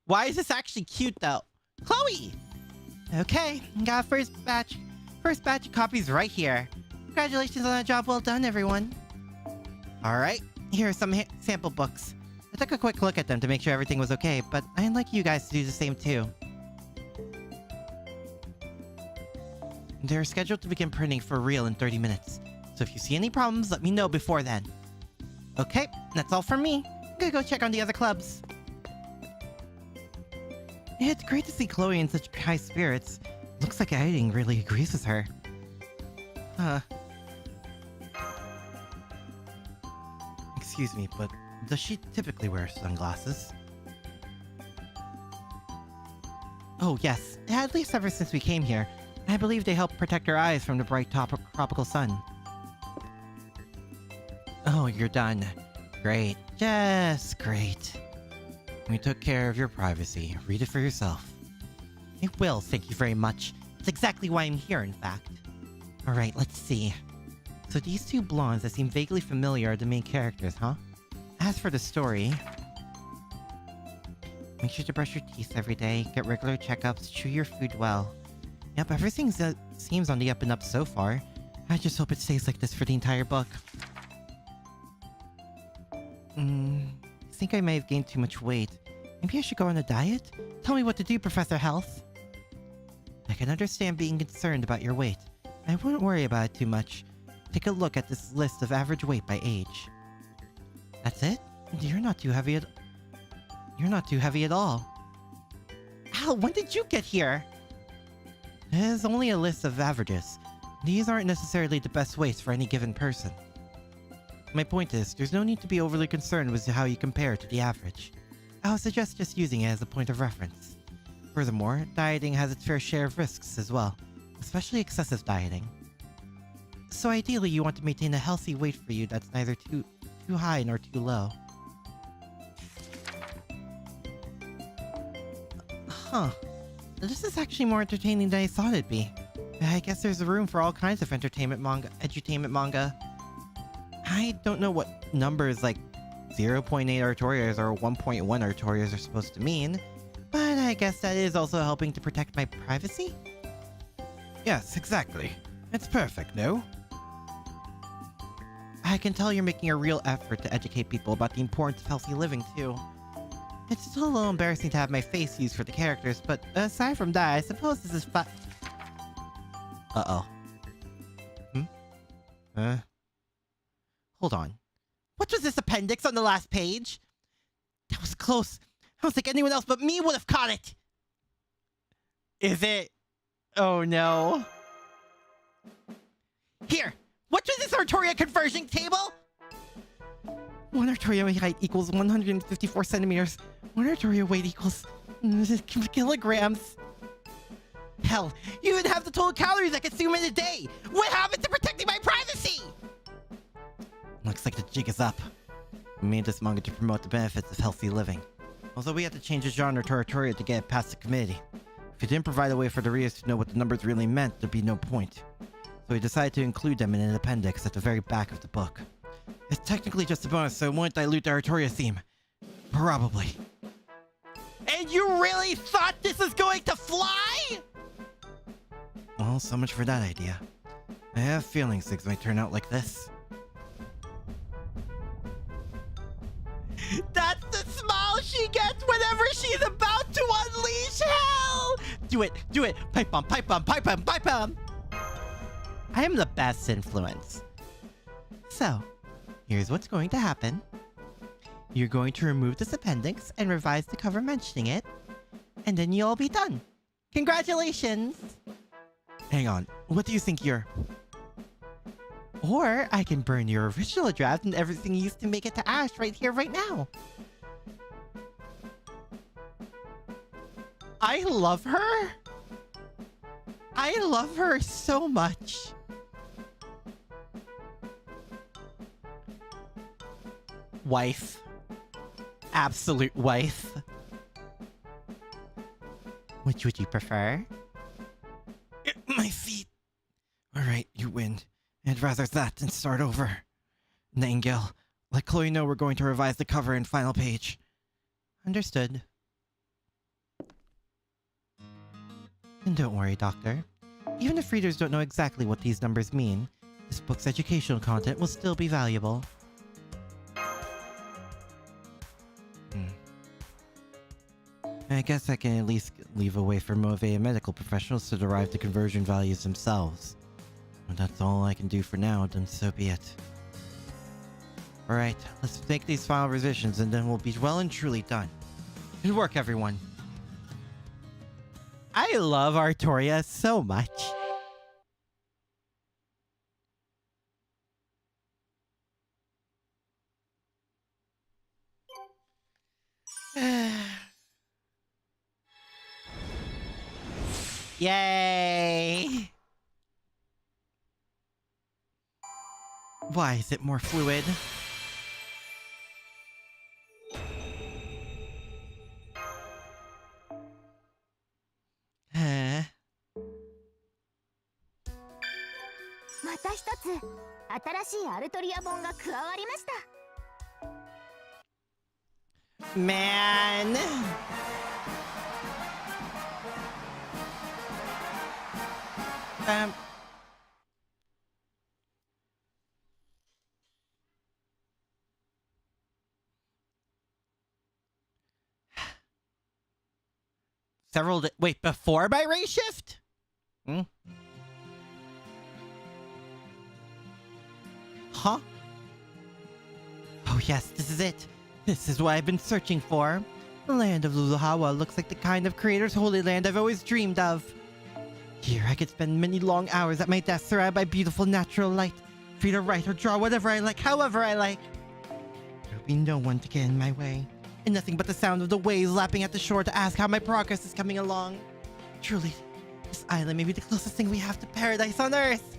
A: Why is this actually cute, though? Chloe! Okay, got first batch of copies right here. Congratulations on a job well done, everyone. Alright, here are some sample books. I took a quick look at them to make sure everything was okay, but I'd like you guys to do the same too. They're scheduled to begin printing for real in 30 minutes, so if you see any problems, let me know before then. Okay, that's all from me. I'm gonna go check on the other clubs. It's great to see Chloe in such high spirits. Looks like editing really agrees with her. Excuse me, but does she typically wear sunglasses? Oh yes, at least ever since we came here. I believe they help protect her eyes from the bright tropical sun. Oh, you're done. Great. Just great. We took care of your privacy. Read it for yourself. I will, thank you very much. That's exactly why I'm here, in fact. Alright, let's see. So these two blondes that seem vaguely familiar are the main characters, huh? As for the story... Make sure to brush your teeth every day, get regular checkups, chew your food well. Yep, everything seems on the up and up so far. I just hope it stays like this for the entire book. I think I may have gained too much weight. Maybe I should go on a diet? Tell me what to do, Professor Health. I can understand being concerned about your weight. I wouldn't worry about it too much. Take a look at this list of average weight by age. That's it? You're not too heavy at all. Al, when did you get here? It is only a list of averages. These aren't necessarily the best weights for any given person. My point is, there's no need to be overly concerned with how you compare to the average. I would suggest just using it as a point of reference. Furthermore, dieting has its fair share of risks as well, especially excessive dieting. So ideally, you want to maintain a healthy weight for you that's neither too high nor too low. Huh. this is actually more entertaining than I thought it'd be. I guess there's room for all kinds of entertainment manga, edutainment manga. I don't know what numbers like 0.8 Artorias or 1.1 Artorias are supposed to mean, but I guess that is also helping to protect my privacy?
B: Yes, exactly. It's perfect, no?
A: I can tell you're making a real effort to educate people about the importance of healthy living, too. It's still a little embarrassing to have my face used for the characters, but aside from that, I suppose this is fun. Uh-oh. Hold on. What was this appendix on the last page? That was close. I don't think anyone else but me would have caught it. Is it? Oh no. Here! What was this Artoria conversion table? 1 Artoria height equals 154 centimeters. 1 Artoria weight equals kilograms. Hell, you even have the total calories I consume in a day. What happened to protecting my privacy? Looks like the jig is up. We made this manga to promote the benefits of healthy living. Although we had to change the genre to Artoria to get it past the committee. If we didn't provide a way for the readers to know what the numbers really meant, there'd be no point. So we decided to include them in an appendix at the very back of the book. It's technically just a bonus, so it won't dilute the Artoria theme. Probably. And you really thought this was going to fly? Well, so much for that idea. I have feelings things might turn out like this. That's the smile she gets whenever she's about to unleash hell! Do it! Do it! Pipe bomb! Pipe bomb! Pipe bomb! Pipe bomb! I am the best influence. So, here's what's going to happen. You're going to remove this appendix and revise the cover mentioning it, and then you'll be done. Congratulations! Hang on, what do you think you're... Or I can burn your original draft and everything you used to make it to ash right here, right now. I love her. I love her so much. Wife. Absolute wife. Which would you prefer?
B: My feet. Alright, you win. I'd rather that than start over. Nightingale, let Chloe know we're going to revise the cover and final page.
A: Understood. And don't worry, Doctor. Even if readers don't know exactly what these numbers mean, this book's educational content will still be valuable.
B: I guess I can at least leave a way for motivated medical professionals to derive the conversion values themselves. If that's all I can do for now, then so be it.
A: Alright, let's make these final revisions and then we'll be well and truly done. Good work, everyone. I love Artoria so much. Yay! Why is it more fluid? Huh?
E: また一つ新しいアルトリア本が加わりました。
A: Man! Wait, before my race shift? Hmm? Huh? Oh yes, this is it. This is what I've been searching for. The land of Luluhawa looks like the kind of creator's holy land I've always dreamed of. Here I could spend many long hours at my desk surrounded by beautiful natural light, free to write or draw whatever I like, however I like. There'll be no one to get in my way, and nothing but the sound of the waves lapping at the shore to ask how my progress is coming along. Truly, this island may be the closest thing we have to paradise on Earth.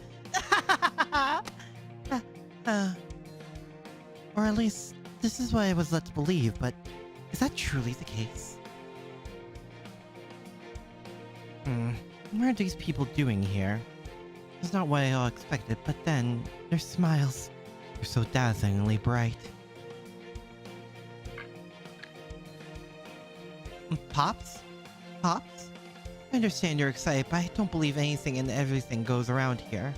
A: Or at least, this is what I was led to believe, but is that truly the case? What are these people doing here? It's not what I all expected, but then, their smiles. They're so dazzlingly bright. Pops? Pops? I understand you're excited, but I don't believe anything and everything goes around here.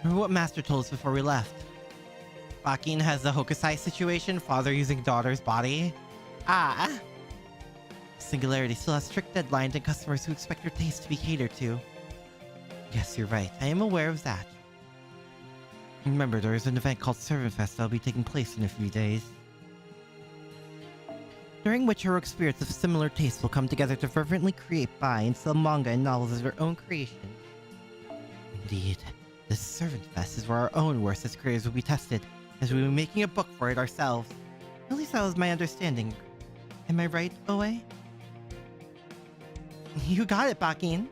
A: Remember what Master told us before we left. Bakin has the Hokusai situation, father using daughter's body. Ah! Singularity still has strict deadlines and customers who expect your taste to be catered to. Yes, you're right. I am aware of that. Remember, there is an event called Servant Fest that will be taking place in a few days, during which heroic spirits of similar tastes will come together to fervently create, buy, and sell manga and novels as their own creation. Indeed, this Servant Fest is where our own worst as creators will be tested, as we will be making a book for it ourselves. At least that was my understanding. Am I right, Oe? You got it, Bakin.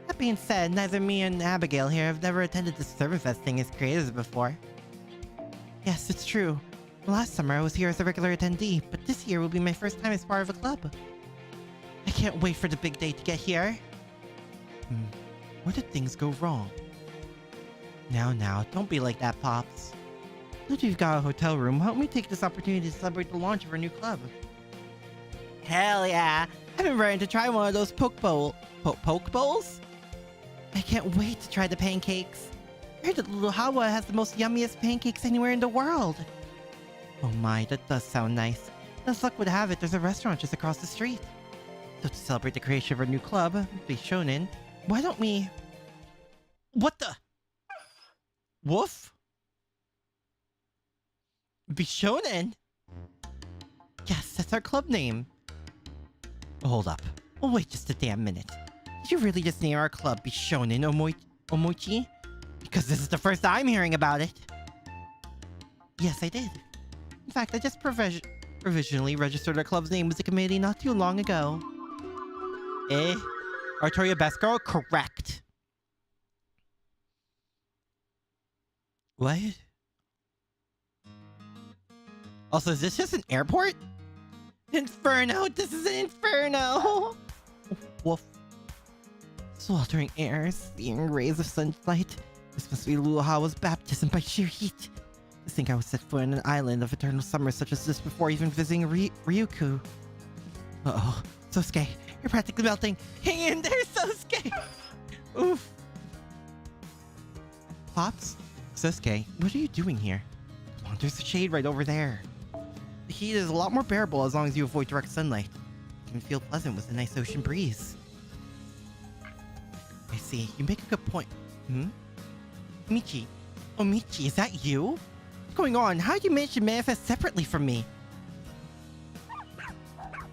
A: That being said, neither me and Abigail here have never attended this Servant Fest thing as creators before. Yes, it's true. Last summer I was here as a regular attendee, but this year will be my first time as part of a club. I can't wait for the big day to get here. Where did things go wrong? Now, don't be like that, Pops. Now that you've got a hotel room, help me take this opportunity to celebrate the launch of our new club. Hell yeah! I've been ready to try one of those poke bowls? I can't wait to try the pancakes. I heard that Little Hawa has the most yummiest pancakes anywhere in the world. Oh my, that does sound nice. As luck would have it, there's a restaurant just across the street. So to celebrate the creation of our new club, the Shonen, why don't we... What the... Woof? Bishonen? Yes, that's our club name. Hold up. Oh, wait just a damn minute. Did you really just name our club Bishonen Omoichi? Because this is the first I'm hearing about it. Yes, I did. In fact, I just provisionally registered our club's name with the committee not too long ago. Artoria best girl? Correct. What? Also, is this just an airport? Inferno! This is an inferno! Woof. Sweltering air, seeing rays of sunlight. This must be Luhawa's baptism by sheer heat. I think I was set foot on an island of eternal summer such as this before even visiting Ryukyu. Uh-oh. Sosuke, you're practically melting. Hang in there, Sosuke! Oof. Pops? Sosuke, what are you doing here? Come on, there's a shade right over there. The heat is a lot more bearable as long as you avoid direct sunlight. It can feel pleasant with a nice ocean breeze. I see. You make a good point. Michi. Oh, Michi, is that you? What's going on? How did you manage to manifest separately from me?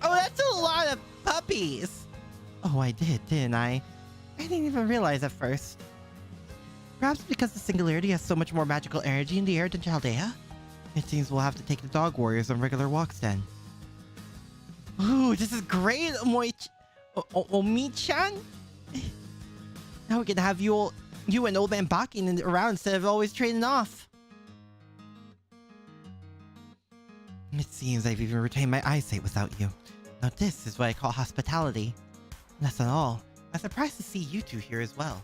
A: Oh, that's a lot of puppies! Oh, I did, didn't I? I didn't even realize at first. Perhaps because the Singularity has so much more magical energy in the air than Chaldea? It seems we'll have to take the dog warriors on regular walks then. Ooh, this is great, Omi-chan! Now we can have you and Old Man Bakin around instead of always trading off. It seems I've even retained my eyesight without you. Now this is what I call hospitality. And that's not all. I'm surprised to see you two here as well.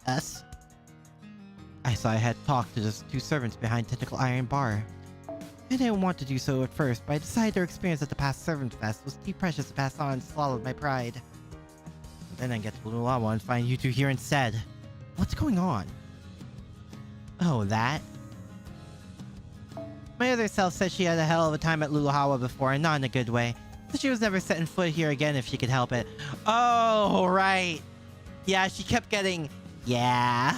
A: Us? I saw I had talked to the two servants behind Tentacle Iron Bar. I didn't want to do so at first, but I decided their experience at the past Servant Fest was too precious to pass on and swallowed my pride. But then I get to Lulawa and find you two here instead. What's going on? Oh, that? My other self said she had a hell of a time at Lulawa before, and not in a good way. So she was never setting foot here again if she could help it. Oh, right. Yeah, she kept getting... Yeah.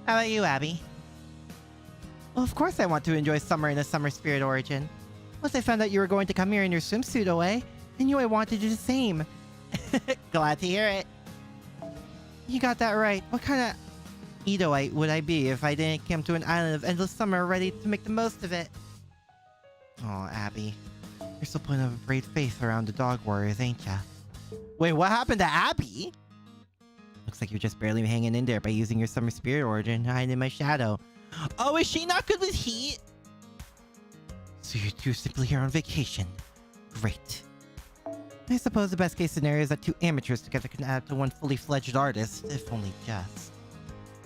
A: How about you, Abby? Well, of course I want to enjoy summer in a summer spirit origin. Once I found out you were going to come here in your swimsuit away, I knew I wanted to do the same. Glad to hear it. You got that right. What kind of Edoite would I be if I didn't come to an island of endless summer ready to make the most of it? Oh, Abby. You're still putting a brave faith around the dog warriors, ain't ya? Wait, what happened to Abby? Looks like you're just barely hanging in there by using your summer spirit origin, hiding in my shadow. Oh, is she not good with heat? So you're two simply here on vacation. Great. I suppose the best case scenario is that two amateurs together can add up to one fully fledged artist, if only just.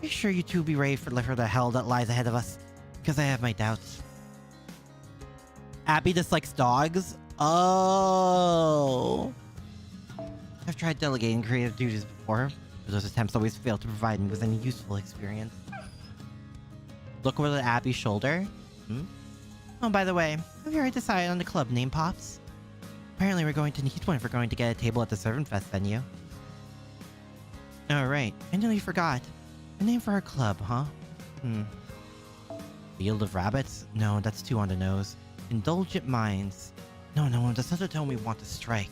A: Are you sure you two will be ready for the hell that lies ahead of us? Because I have my doubts. Abby dislikes dogs? Oh. I've tried delegating creative duties before, but those attempts always fail to provide me with any useful experience. Look over at Abby's shoulder. Oh, by the way, have you already decided on the club name, Pops? Apparently we're going to need one if we're going to get a table at the Servant Fest venue. Oh, right. I nearly forgot. A name for our club, huh? Field of Rabbits? No, that's too on the nose. Indulgent Minds. No, that's not the tone we want to strike.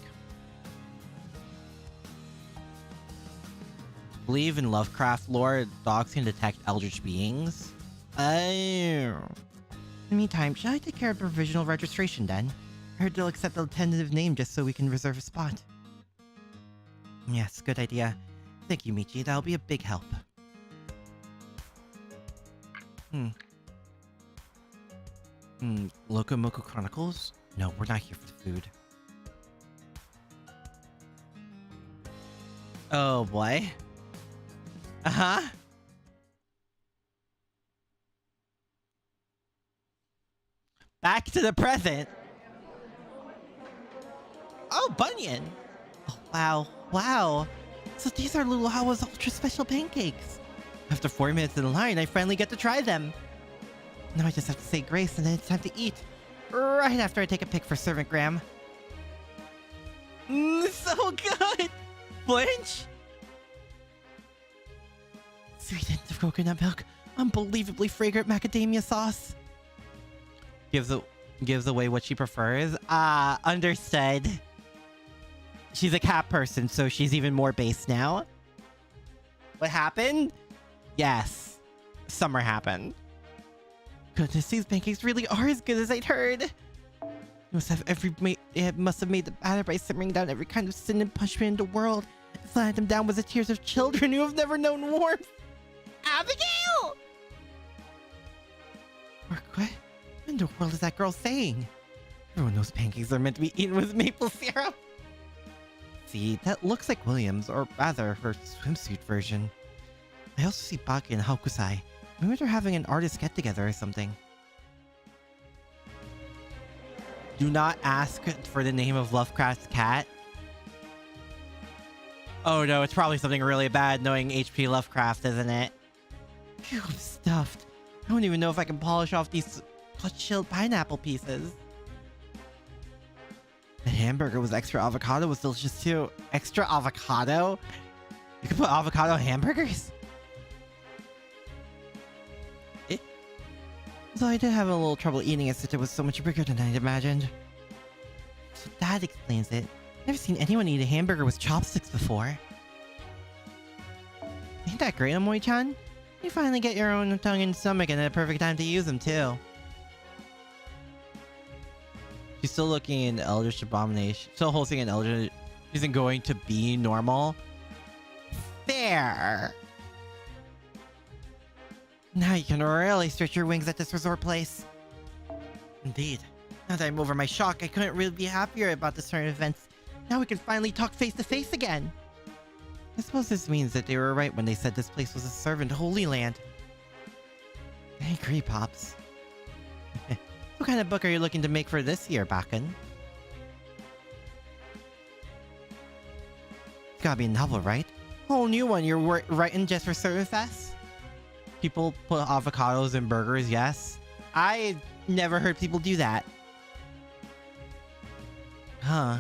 A: Believe in Lovecraft lore, dogs can detect eldritch beings? Oh. In the meantime, should I take care of provisional registration then? I heard they'll accept the tentative name just so we can reserve a spot. Yes, good idea. Thank you, Michi. That'll be a big help. Locomoco Chronicles? No, we're not here for the food. Oh boy. Uh-huh. Back to the present. Oh, Bunyan. Oh, wow. So these are Lulu Hawa's ultra special pancakes. After 4 minutes in line, I finally get to try them. Now I just have to say grace and then it's time to eat. Right after I take a pic for Servant Graham. So good! Flinch? Sweet hint of coconut milk. Unbelievably fragrant macadamia sauce. Gives away what she prefers. Understood. She's a cat person, so she's even more base now. What happened? Yes. Summer happened. Goodness, these pancakes really are as good as I'd heard. It must have made the batter by simmering down every kind of sin and punishment in the world. And sliding them down with the tears of children who have never known warmth. Abigail! What in the world is that girl saying? Everyone knows pancakes are meant to be eaten with maple syrup. See, that looks like William's, or rather, her swimsuit version. I also see Baki and Hokusai. Maybe they're having an artist get-together or something. Do not ask for the name of Lovecraft's cat. Oh no, it's probably something really bad knowing H.P. Lovecraft, isn't it? Phew, I'm stuffed. I don't even know if I can polish off these chilled pineapple pieces. The hamburger with extra avocado was delicious too. Extra avocado? You can put avocado on hamburgers? So I did have a little trouble eating it since it was so much bigger than I'd imagined. So that explains it. Never seen anyone eat a hamburger with chopsticks before. Ain't that great, Amoy-chan? You finally get your own tongue and stomach and a perfect time to use them too. She's still looking in Eldritch Abomination. Still hosting an Eldritch. Isn't going to be normal. Fair. Now you can really stretch your wings at this resort place. Indeed. Now that I'm over my shock, I couldn't really be happier about this turn of events. Now we can finally talk face to face again. I suppose this means that they were right when they said this place was a servant holy land. I agree, Pops. What kind of book are you looking to make for this year, Bakken? It's gotta be a novel, right? Whole new one you're writing just for Servant Fest? People put avocados in burgers, yes. I never heard people do that. Huh.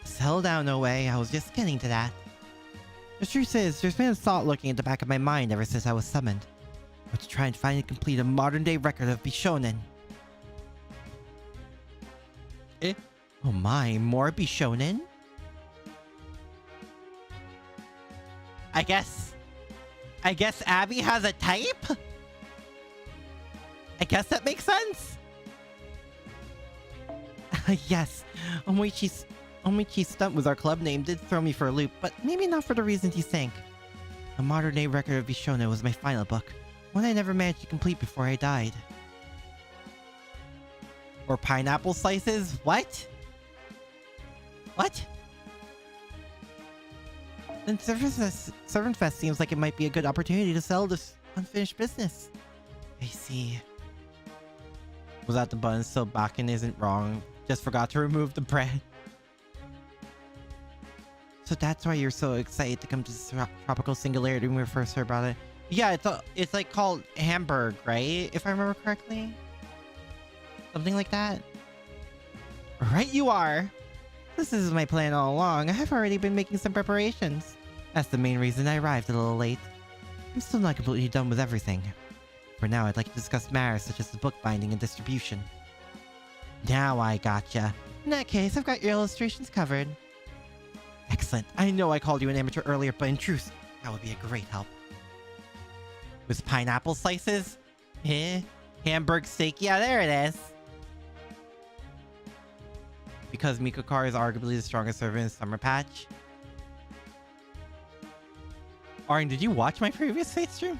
A: Settle down, no way. I was just getting to that. The truth is, there's been a thought looking at the back of my mind ever since I was summoned. I want to try and finally complete a modern-day record of Bishonen. Oh my, more Bishonen? I guess Abby has a type? I guess that makes sense? Yes, Omoichi's stunt with our club name did throw me for a loop, but maybe not for the reasons you think. A modern-day record of Bishonen was my final book, one I never managed to complete before I died. Or pineapple slices? What? What? Then Servant Fest seems like it might be a good opportunity to sell this unfinished business. I see. Was that the button? So Bakken isn't wrong. Just forgot to remove the bread. So that's why you're so excited to come to Tropical Singularity when we first heard about it. Yeah, it's like called Hamburg, right? If I remember correctly. Something like that. Right you are. This is my plan all along. I have already been making some preparations. That's the main reason I arrived a little late. I'm still not completely done with everything. For now, I'd like to discuss matters such as the book binding and distribution. Now I gotcha. In that case, I've got your illustrations covered. Excellent. I know I called you an amateur earlier, but in truth, that would be a great help. With pineapple slices? Eh? Hamburg steak? Yeah, there it is. Because Mikokar is arguably the strongest servant in Summer Patch. Arin, did you watch my previous Fate stream?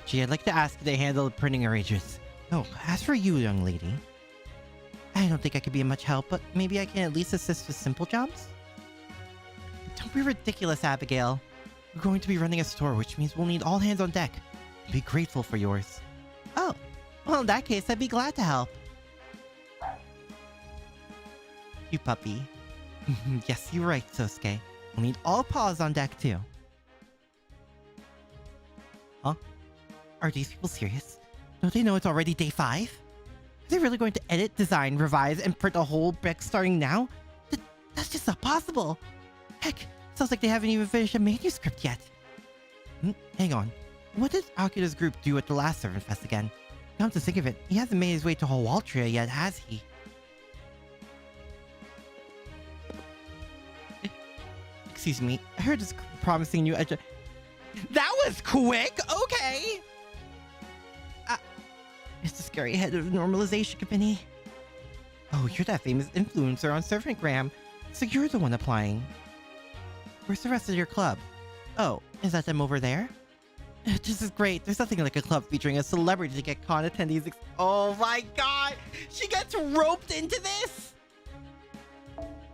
A: Gee, I'd like to ask you to handle the printing arrangements. Oh, as for you, young lady, I don't think I could be of much help, but maybe I can at least assist with simple jobs? Don't be ridiculous, Abigail. We're going to be running a store, which means we'll need all hands on deck. I'd be grateful for yours. Oh, well, in that case, I'd be glad to help. You puppy. Yes, you're right, Sosuke. We'll need all paws on deck, too. Huh? Are these people serious? Don't they know it's already day 5? Are they really going to edit, design, revise, and print a whole book starting now? That's just not possible. Heck, sounds like they haven't even finished a manuscript yet. Hang on. What did Akira's group do at the last Servant Fest again? Come to think of it, he hasn't made his way to Artoria yet, has he? Excuse me, I heard this promising you That was quick! Okay! It's the scary head of the normalization company. Oh, you're that famous influencer on Servantgram, so you're the one applying. Where's the rest of your club? Oh, is that them over there? This is great. There's nothing like a club featuring a celebrity to get con attendees. Oh my god! She gets roped into this!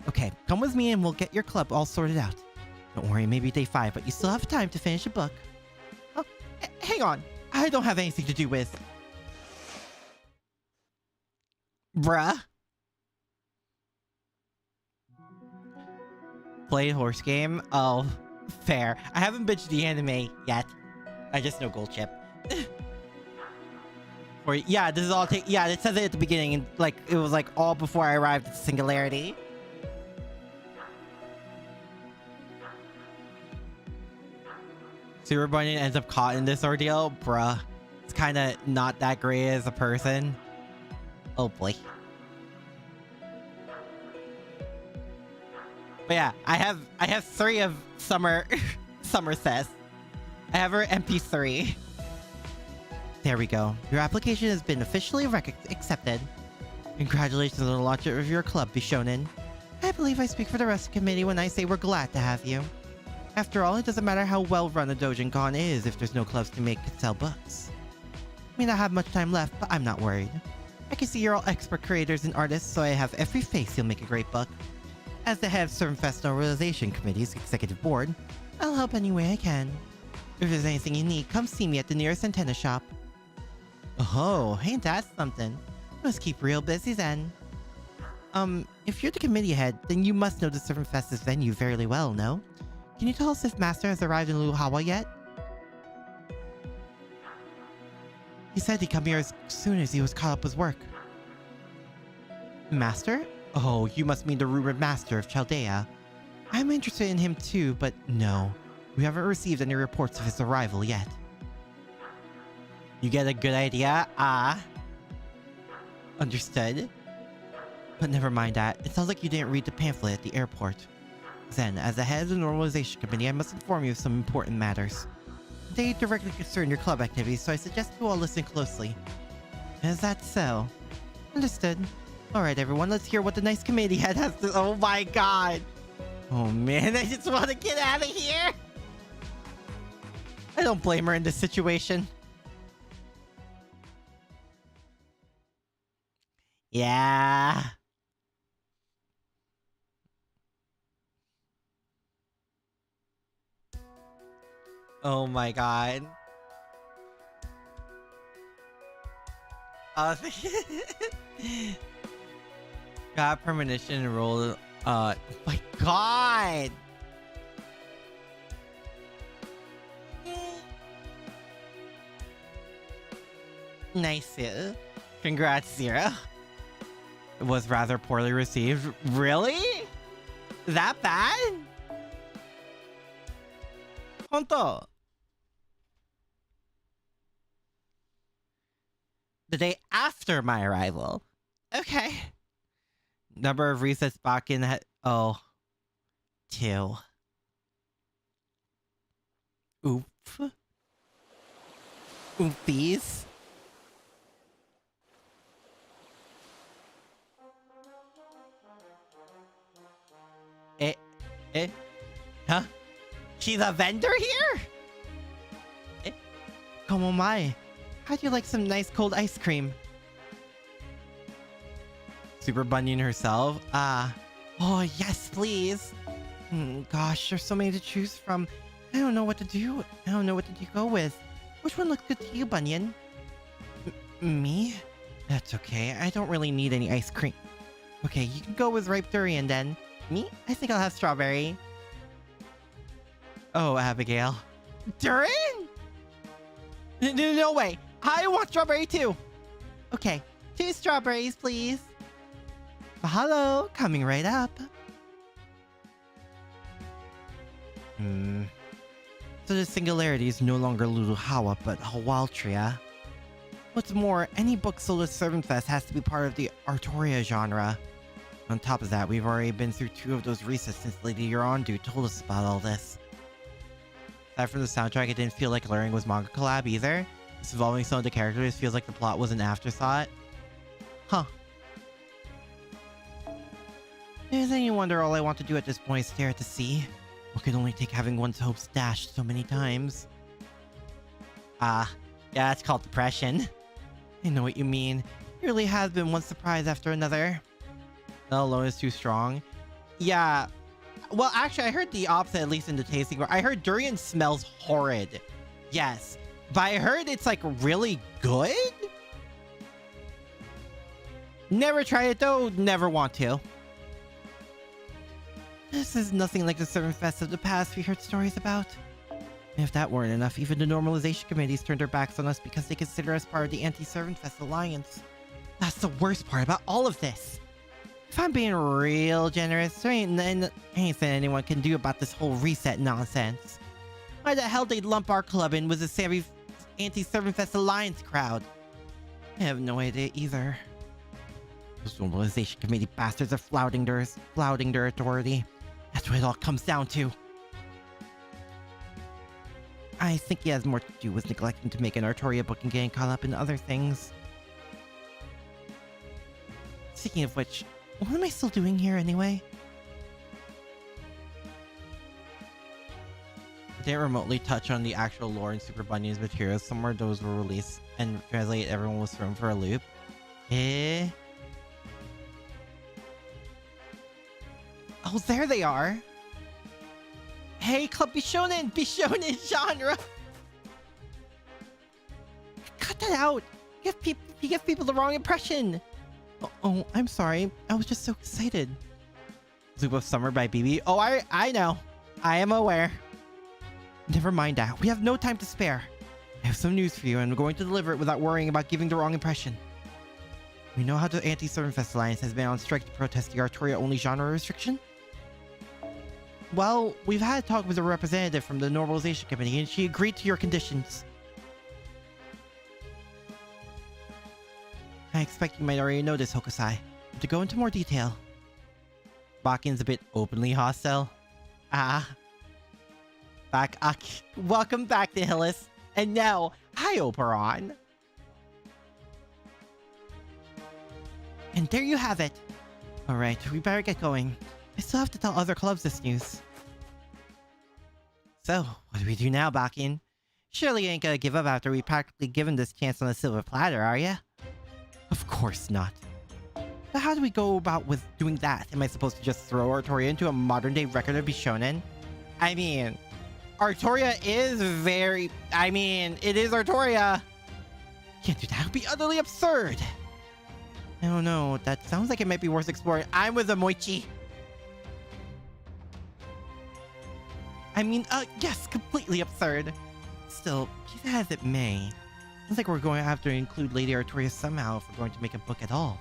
A: Okay, come with me and we'll get your club all sorted out. Don't worry, maybe day 5, but you still have time to finish a book. Oh, hang on. I don't have anything to do with... Bruh. Played horse game? Oh, fair. I haven't bitched the anime yet. I just know Gold Chip. Or yeah, this is all yeah, it says it at the beginning, and like it was like all before I arrived at Singularity. Super Bunny ends up caught in this ordeal, bruh. It's kind of not that great as a person. Oh boy. But yeah, I have 3 of Summer says. I have her MP3. There we go. Your application has been officially accepted. Congratulations on the launch of your club, Bishonen. I believe I speak for the rest of the committee when I say we're glad to have you. After all, it doesn't matter how well run a Dojin-Con is if there's no clubs to make and sell books. I may not have much time left, but I'm not worried. I can see you're all expert creators and artists, so I have every faith you'll make a great book. As the head of Servant Fest Normalization Committee's executive board, I'll help any way I can. If there's anything you need, come see me at the nearest antenna shop. Oh, ain't that something? Must keep real busy then. If you're the committee head, then you must know the Servant Fest's venue fairly well, no? Can you tell us if Master has arrived in Luhawa yet? He said he'd come here as soon as he was caught up with work. Master? Oh, you must mean the rumored Master of Chaldea. I'm interested in him too, but no. We haven't received any reports of his arrival yet. You get a good idea? Understood. But never mind that. It sounds like you didn't read the pamphlet at the airport. Then, as the head of the Normalization Committee, I must inform you of some important matters. They directly concern your club activities, so I suggest you all listen closely. Is that so? Understood. Alright everyone, let's hear what the nice committee head has to— Oh my god! Oh man, I just want to get out of here! I don't blame her in this situation. Yeah. Oh my god. Got premonition and roll. My god. Nice. Congrats, Zero. It was rather poorly received. Really? That bad? Honto. The day after my arrival. Okay. Number of resets back in that. Oh. 2. Oof. Oofies. Huh? She's a vendor here? Como mai. How'd you like some nice cold ice cream? Super Bunyan herself? Oh yes, please. Gosh, there's so many to choose from. I don't know what to do. I don't know what to go with. Which one looks good to you, Bunyan? Me? That's okay. I don't really need any ice cream. Okay, you can go with ripe durian then. Me? I think I'll have strawberry. Oh, Abigail. Durian? No way. I want strawberry too. Okay, 2 strawberries, please. Mahalo, coming right up. So the singularity is no longer Luluhawa, but Hawaltria. What's more, any book sold at Servant Fest has to be part of the Artoria genre. On top of that, we've already been through 2 of those resets since Lady Yorandu told us about all this. Aside from the soundtrack, it didn't feel like learning was manga collab either. Just involving some of the characters feels like the plot was an afterthought. Huh. Is any wonder all I want to do at this point is stare at the sea? What can only take having one's hopes dashed so many times? Yeah, that's called depression. I know what you mean. It really has been one surprise after another. That alone is too strong. Yeah. Well, actually, I heard the opposite, at least in the tasting. I heard durian smells horrid. Yes. But I heard it's, like, really good? Never tried it, though. Never want to. This is nothing like the Servant Fest of the past we heard stories about. If that weren't enough, even the normalization committees turned their backs on us because they consider us part of the anti-Servant Fest alliance. That's the worst part about all of this. If I'm being real generous, there ain't anything anyone can do about this whole reset nonsense. Why the hell they'd lump our club in with the savvy anti-Servant Fest alliance crowd? I have no idea either. Those normalization committee bastards are flouting their authority. That's what it all comes down to. I think he has more to do with neglecting to make an Artoria book and getting caught up in other things. Speaking of which, what am I still doing here anyway? I didn't remotely touch on the actual lore in Super Bunyan's materials. Somewhere those were released and translated. Everyone was thrown for a loop. Oh, there they are. Hey, Club Bishonen genre. Cut that out. You give people the wrong impression. Oh, I'm sorry. I was just so excited. Loop of Summer by BB. Oh, I know. I am aware. Never mind that. We have no time to spare. I have some news for you, and I'm going to deliver it without worrying about giving the wrong impression. We know how the Anti-Servant Fest Alliance has been on strike to protest the Artoria-only genre restriction. Well, we've had a talk with a representative from the Normalization Committee, and she agreed to your conditions. I expect you might already know this, Hokusai. But to go into more detail... Bakin's a bit openly hostile. Welcome back to Hillis. And now, hi, Operon. And there you have it. Alright, we better get going. I still have to tell other clubs this news. So, what do we do now, Bakin? Surely you ain't gonna give up after we practically given this chance on a silver platter, are ya? Of course not. But how do we go about with doing that? Am I supposed to just throw Artoria into a modern-day record of Bishonen? I mean, Artoria is very... I mean, it is Artoria! Can't do that. It would be utterly absurd! I don't know. That sounds like it might be worth exploring. I'm with Amoichi. I mean, yes, completely absurd. Still, be that as it may, sounds like we're going to have to include Lady Artoria somehow if we're going to make a book at all.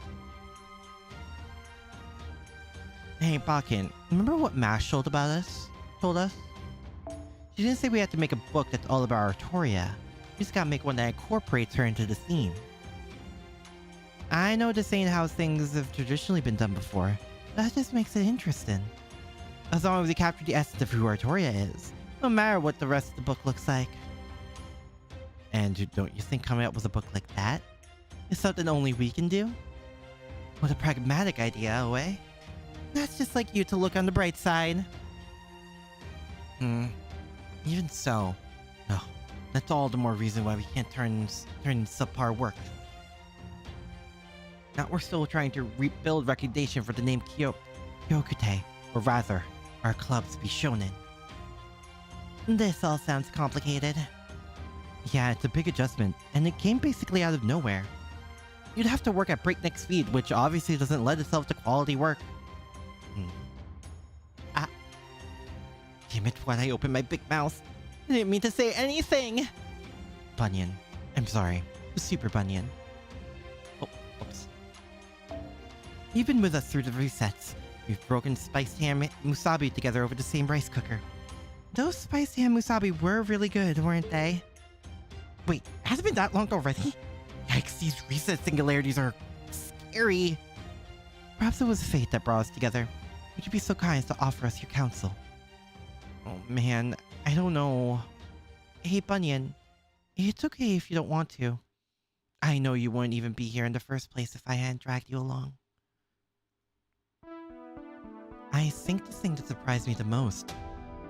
A: Hey, Bakken, remember what Mash told us? She didn't say we had to make a book that's all about Artoria. We just gotta make one that incorporates her into the theme. I know this ain't how things have traditionally been done before, but that just makes it interesting. As long as we capture the essence of who Artoria is, no matter what the rest of the book looks like. And don't you think coming up with a book like that is something only we can do? What a pragmatic idea, Oe. That's just like you to look on the bright side. Even so, no, that's all the more reason why we can't turn subpar work. Now we're still trying to rebuild recognition for the name Kyokute, or rather, our club's Bishonen. This all sounds complicated. Yeah, it's a big adjustment, and it came basically out of nowhere. You'd have to work at breakneck speed, which obviously doesn't lend itself to quality work. Damn it, why'd I open my big mouth? I didn't mean to say anything! Bunyan. I'm sorry. Super Bunyan. Oh, oops. You've been with us through the resets. We've broken spiced ham musabi together over the same rice cooker. Those spiced ham musabi were really good, weren't they? Wait, has it been that long already? Yikes, these reset singularities are scary. Perhaps it was fate that brought us together. Would you be so kind as to offer us your counsel? Oh man, I don't know. Hey Bunyan, it's okay if you don't want to. I know you wouldn't even be here in the first place if I hadn't dragged you along. I think the thing that surprised me the most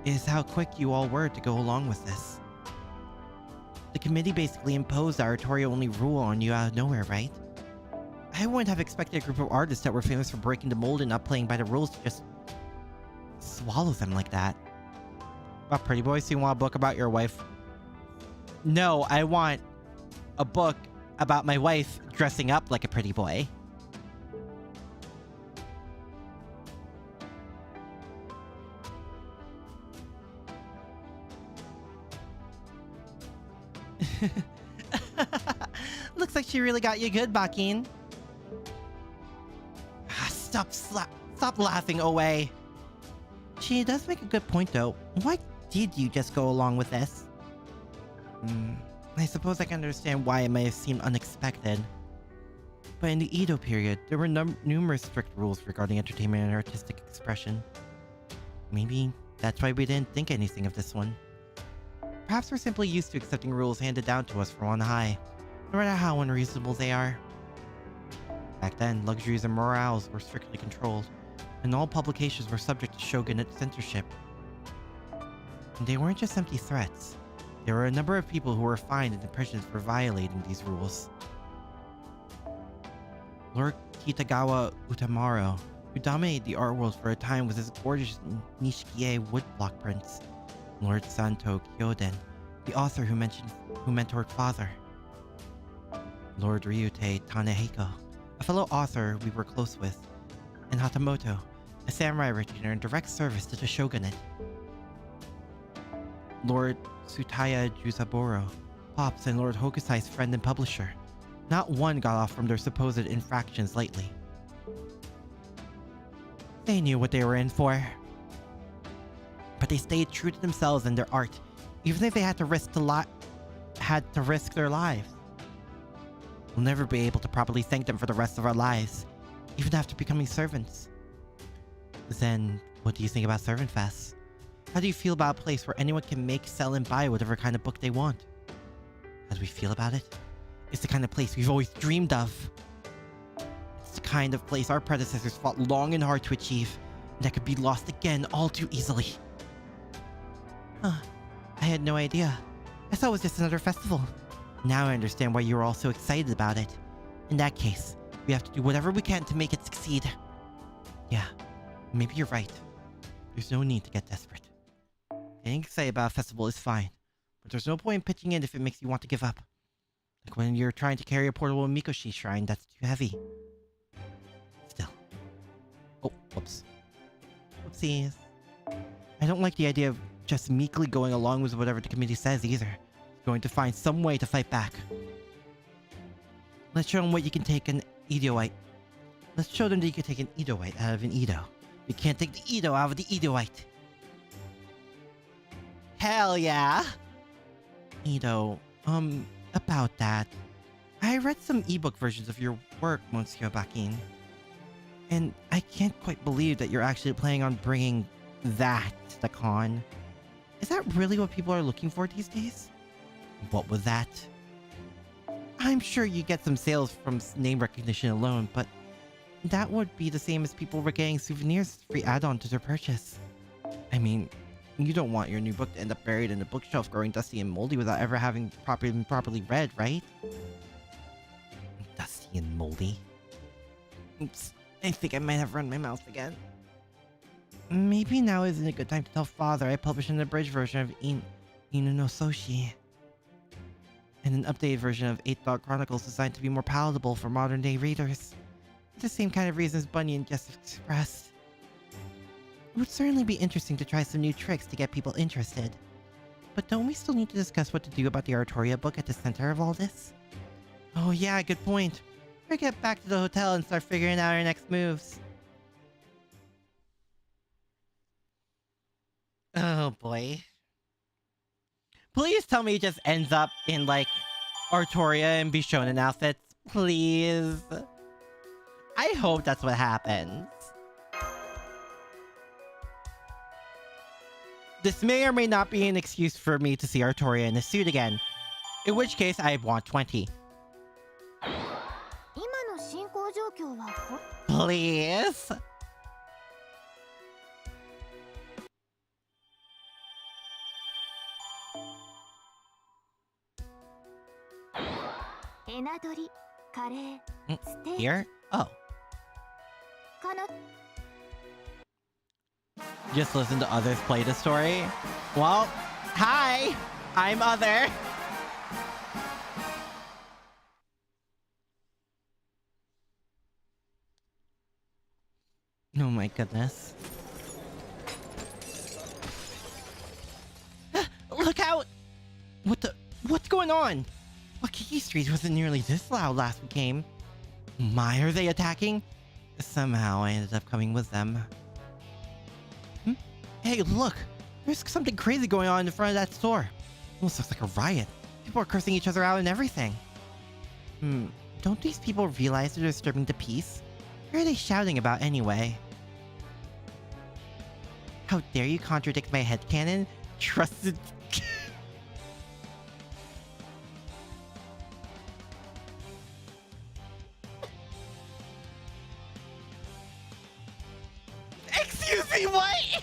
A: is how quick you all were to go along with this. The committee basically imposed our Artoria-only rule on you out of nowhere, right? I wouldn't have expected a group of artists that were famous for breaking the mold and not playing by the rules to just swallow them like that. What, pretty boy, so you want a book about your wife? No, I want a book about my wife dressing up like a pretty boy. Looks like she really got you good, Bakken. Stop laughing away. She does make a good point though. Why did you just go along with this? I suppose I can understand why it may have seemed unexpected. But in the Edo period, there were numerous strict rules regarding entertainment and artistic expression. Maybe that's why we didn't think anything of this one. Perhaps we're simply used to accepting rules handed down to us from on high, no matter how unreasonable they are. Back then, luxuries and morals were strictly controlled, and all publications were subject to shogunate censorship. And they weren't just empty threats. There were a number of people who were fined and imprisoned for violating these rules. Lord Kitagawa Utamaro, who dominated the art world for a time with his gorgeous Nishikie woodblock prints. Lord Santo Kyoden, the author who mentored Father. Lord Ryute Tanehiko, a fellow author we were close with. And Hatamoto, a samurai retainer in direct service to the shogunate. Lord Tsutaya Jusaburo, Pops and Lord Hokusai's friend and publisher. Not one got off from their supposed infractions lightly. They knew what they were in for. But they stayed true to themselves and their art, even if they had to risk their lives. We'll never be able to properly thank them for the rest of our lives, even after becoming servants. Then, what do you think about Servant Fest? How do you feel about a place where anyone can make, sell, and buy whatever kind of book they want? How do we feel about it? It's the kind of place we've always dreamed of. It's the kind of place our predecessors fought long and hard to achieve, and that could be lost again all too easily. Huh. I had no idea. I thought it was just another festival. Now I understand why you were all so excited about it. In that case, we have to do whatever we can to make it succeed. Yeah, maybe you're right. There's no need to get desperate. Getting excited about a festival is fine, but there's no point in pitching in if it makes you want to give up. Like when you're trying to carry a portable Mikoshi shrine that's too heavy. Still. Oh, whoops. Whoopsies. I don't like the idea of just meekly going along with whatever the committee says either. Going to find some way to fight back. Let's show them what you can take an Edoite. Let's show them that you can take an Edoite out of an Edo. You can't take the Edo out of the Edoite. Hell yeah! Edo, about that. I read some ebook versions of your work, Monsieur Bakin. And I can't quite believe that you're actually planning on bringing that to the con. Is that really what people are looking for these days? What was that? I'm sure you get some sales from name recognition alone, but that would be the same as people were getting souvenirs as free add-on to their purchase. I mean, you don't want your new book to end up buried in the bookshelf growing dusty and moldy without ever having been properly read, right? Dusty and moldy. Oops, I think I might have run my mouth again. Maybe now isn't a good time to tell Father I published an abridged version of Inu no Soshi. And an updated version of 8 Dog Chronicles designed to be more palatable for modern-day readers. For the same kind of reasons Bunyan just expressed. It would certainly be interesting to try some new tricks to get people interested. But don't we still need to discuss what to do about the Artoria book at the center of all this? Oh yeah, good point. Better get back to the hotel and start figuring out our next moves. Oh boy. Please tell me it just ends up in, like, Artoria and Bishonen outfits. Please. I hope that's what happens. This may or may not be an excuse for me to see Artoria in a suit again. In which case, I want 20. Please. Here? Oh. Just listen to others play the story? Well, hi! I'm Other! Oh my goodness. Look out! What's going on? Wakiki Street wasn't nearly this loud last we came. My, are they attacking? Somehow I ended up coming with them. Hey, look! There's something crazy going on in front of that store. Almost looks like a riot. People are cursing each other out and everything. Don't these people realize they're disturbing the peace? What are they shouting about anyway? How dare you contradict my headcanon? Trusted... Excuse me, what?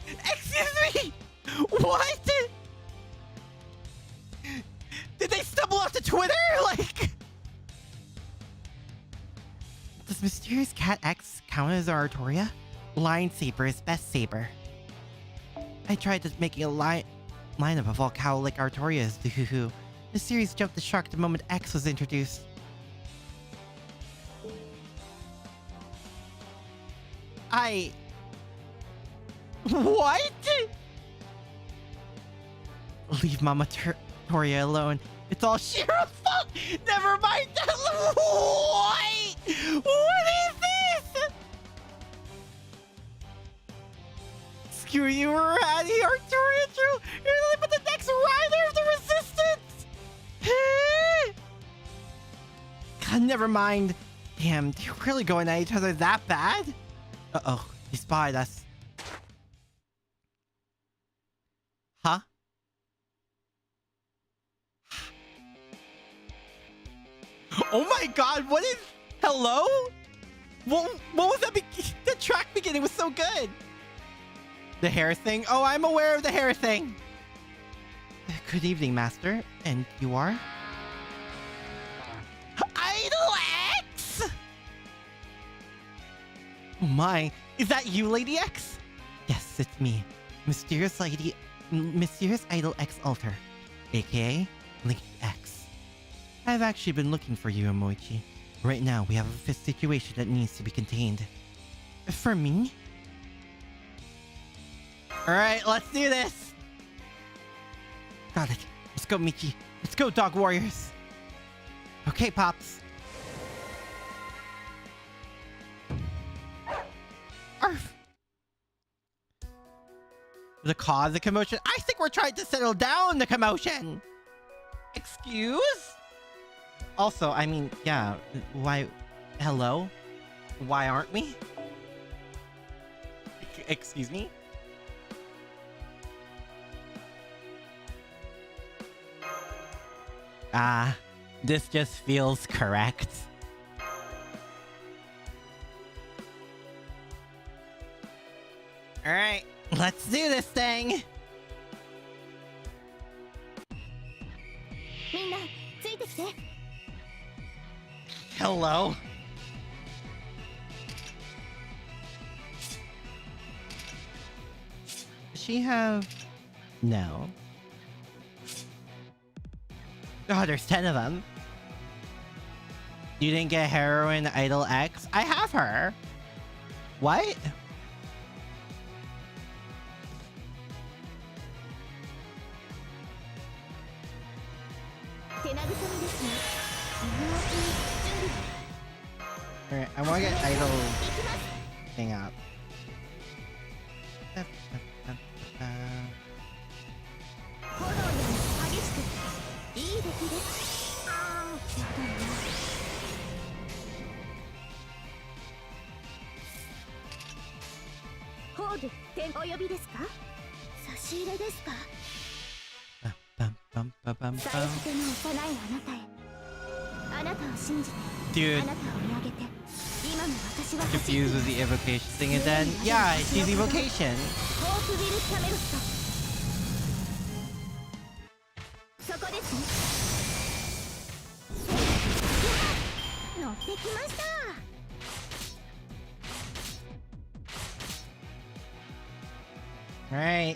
A: Excuse me! What? Did they stumble onto Twitter? Like... Does Mysterious Cat X count as our Artoria? Line Saber is best saber. I tried just making a lineup of all cow-like Artorias, doo-hoo-hoo. The series jumped the shark the moment X was introduced. What? Leave Mama Toria alone. It's all Shiro's fault! Never mind that! What? What is this? Screw you, Ratty, Artoria True! You're nothing but the next rider of the Resistance! God, never mind. Damn, they're really going at each other that bad? Uh-oh, he spied us. Huh? Oh my god, what is... Hello? What was that? The track beginning was so good. The hair thing? Oh, I'm aware of the hair thing. Good evening, Master. And you are? Idol X! Oh my, is that you, Lady X? Yes, it's me. Mysterious Idol X Alter, aka Lady X. I've actually been looking for you, Emoichi. Right now, we have a situation that needs to be contained. For me? Alright, let's do this! Got it. Let's go, Michi. Let's go, Dog Warriors. Okay, Pops. Arf. The cause of commotion? I think we're trying to settle down the commotion. Excuse? Also, I mean, yeah, why... Hello? Why aren't we? Excuse me? This just feels correct. Alright, let's do this thing!
E: みんなついてきて。
A: Hello? Does she have... No. Oh, there's 10 of them. You didn't get Heroine Idol X? I have her. What? Alright, I want to get Idol thing up. Dude, confused with the evocation thing, and then yeah, she's evocation. Right.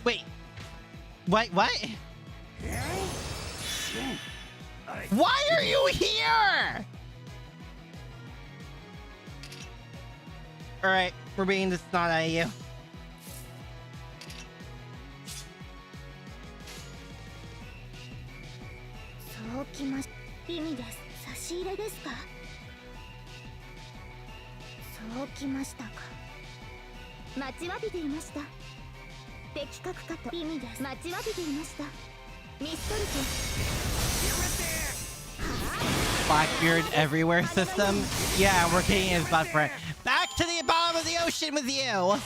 A: Wait. What? Why are you here? Alright, we're beating the snot out of you. Blackbeard everywhere system? Yeah, we're kicking his butt for it. Back to the bottom of the ocean with you!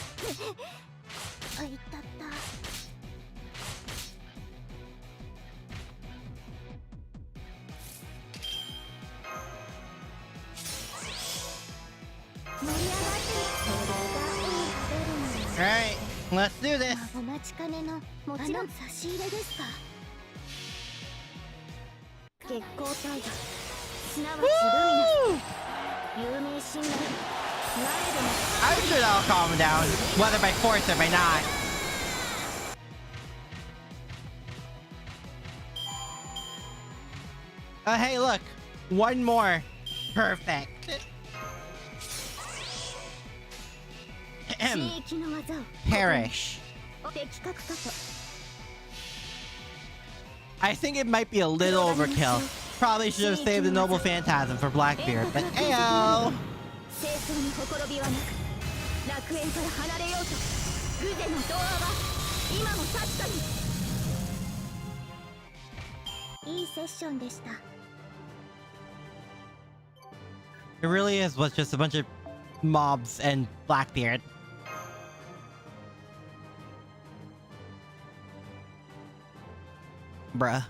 A: Alright, let's do this! Woo! I'm sure that'll calm him down, whether by force or by not. Hey, look. One more. Perfect. Perish. I think it might be a little overkill. Probably should have saved the Noble Phantasm for Blackbeard, but ayo! It really is was just a bunch of mobs and Blackbeard. Bruh.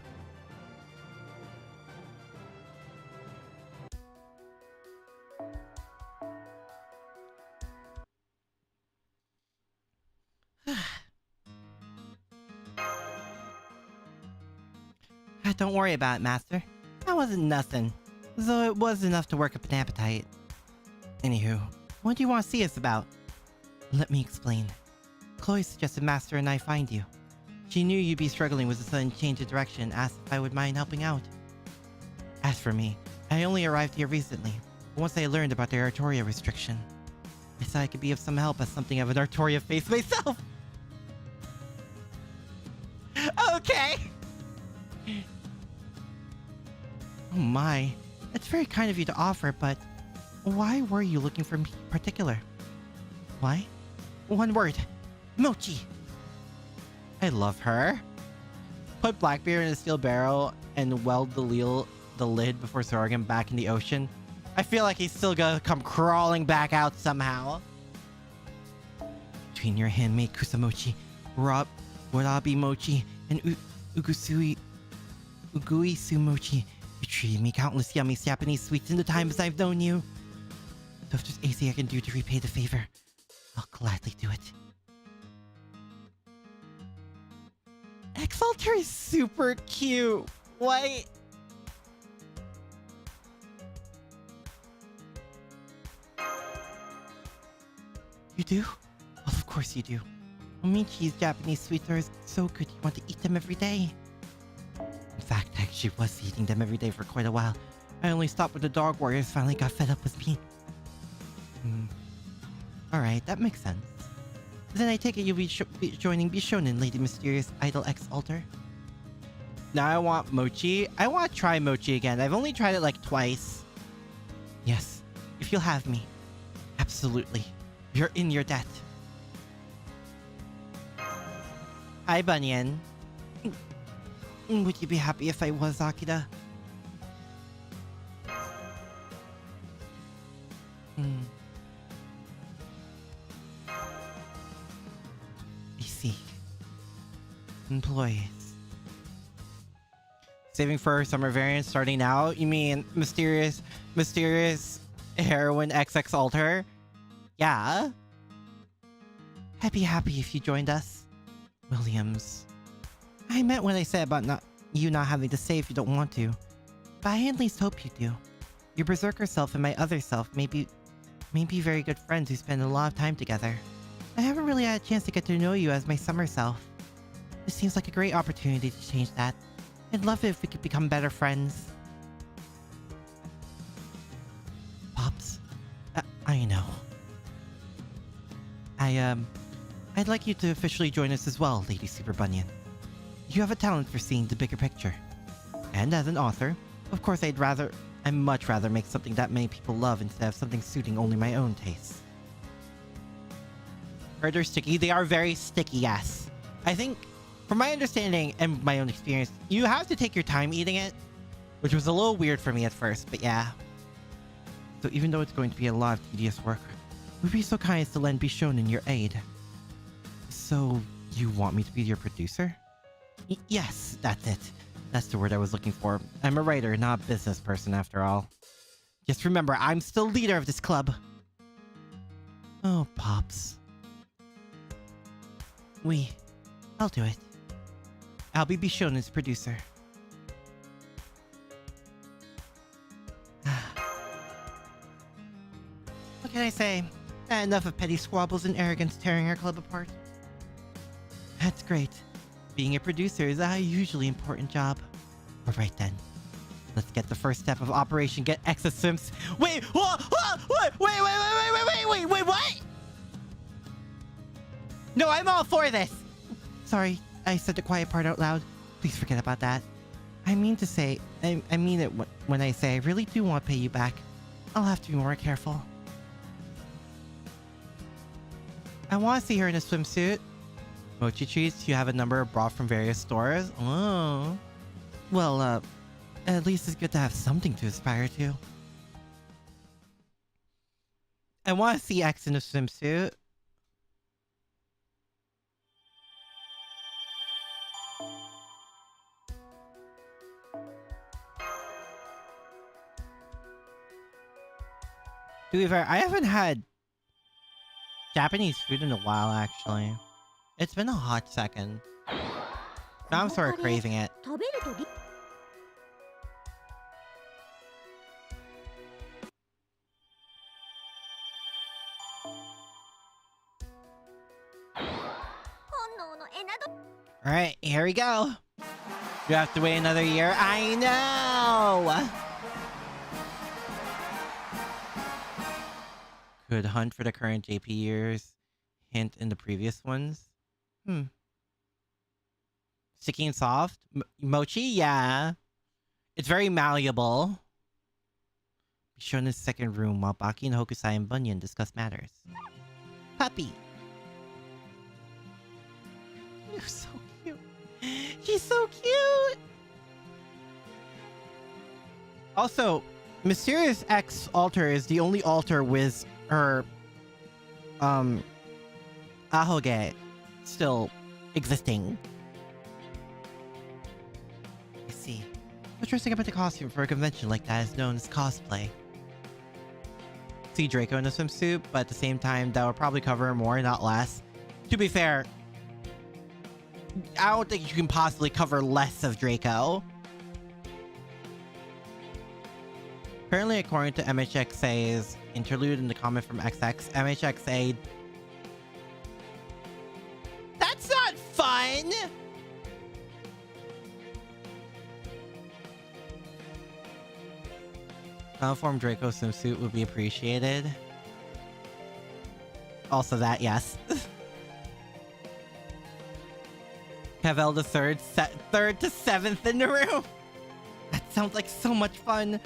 A: Don't worry about it, Master. That wasn't nothing. Though it was enough to work up an appetite. Anywho, what do you want to see us about? Let me explain. Chloe suggested Master and I find you. She knew you'd be struggling with a sudden change of direction and asked if I would mind helping out. As for me, I only arrived here recently, but once I learned about the Artoria restriction, I thought I could be of some help as something of an Artoria face myself. Okay! Oh my, it's very kind of you to offer, but why were you looking for me in particular? Why? One word. Mochi! I love her. Put Blackbeard in a steel barrel and weld the lid before throwing him back in the ocean. I feel like he's still gonna come crawling back out somehow. Between your handmade Kusamochi, Warabi Mochi, and Ugui Sumochi, you treated me countless yummy Japanese sweets in the time as I've known you. So if there's anything I can do to repay the favor, I'll gladly do it. Exalter is super cute. What? You do? Well, of course you do. Omichi's Japanese sweets are so good you want to eat them every day. In fact, I actually was eating them every day for quite a while. I only stopped when the dog warriors finally got fed up with me. Alright, that makes sense. Then I take it you'll be joining Bishonen, Lady Mysterious Idol X Alter. Now I want Mochi. I want to try Mochi again. I've only tried it like twice. Yes, if you'll have me. Absolutely. You're in your debt. Hi, Bunyan. Would you be happy if I was, Akira? I see. Employees. Saving for summer variant starting now? You mean mysterious heroine XX Alter? Yeah. I'd be happy if you joined us. Williams. I meant what I said about not having to say if you don't want to. But I at least hope you do. Your berserker self and my other self may be very good friends who spend a lot of time together. I haven't really had a chance to get to know you as my summer self. This seems like a great opportunity to change that. I'd love it if we could become better friends. Pops, I know. I'd like you to officially join us as well, Lady Super Bunyan. You have a talent for seeing the bigger picture. And as an author, of course I'd much rather make something that many people love instead of something suiting only my own tastes. They're sticky. They are very sticky, yes. I think, from my understanding and my own experience, you have to take your time eating it, which was a little weird for me at first, but yeah. So even though it's going to be a lot of tedious work, would be so kind as to lend Bishonen your aid. So, you want me to be your producer? Yes, that's it. That's the word I was looking for. I'm a writer, not a business person after all. Just remember, I'm still leader of this club. Oh, Pops. I'll do it. I'll be Bishonen's producer. What can I say? Enough of petty squabbles and arrogance tearing our club apart. That's great. Being a producer is a hugely important job. Alright then. Let's get the first step of Operation Get Exosims. Wait, what? Wait, what? No, I'm all for this. Sorry, I said the quiet part out loud. Please forget about that. I mean to say, I mean it when I say I really do want to pay you back. I'll have to be more careful. I want to see her in a swimsuit. Mochi treats, you have a number brought from various stores. Oh. Well, at least it's good to have something to aspire to. I want to see X in a swimsuit. To be fair, I haven't had Japanese food in a while, actually. It's been a hot second. Now I'm sort of craving it.
E: 食べるとり
A: Alright, here we go. You have to wait another year. I know! Could hunt for the current JP years. Hint in the previous ones. Sticky and soft? Mochi? Yeah. It's very malleable. Be shown in the second room while Baki and Hokusai and Bunyan discuss matters. Puppy. You're so cute. She's so cute. Also, Mysterious X altar is the only altar with her Ahoge still existing. I see. But dressing up in the costume for a convention like that is known as cosplay. See Draco in a swimsuit, but at the same time, that would probably cover her more, not less. To be fair, I don't think you can possibly cover less of Draco. Apparently, according to MHXA's interlude in the comment from XX, MHXA... That's not fun! Uniform Draco swimsuit would be appreciated. Also that, yes. Cavell the third to seventh in the room. That sounds like so much fun.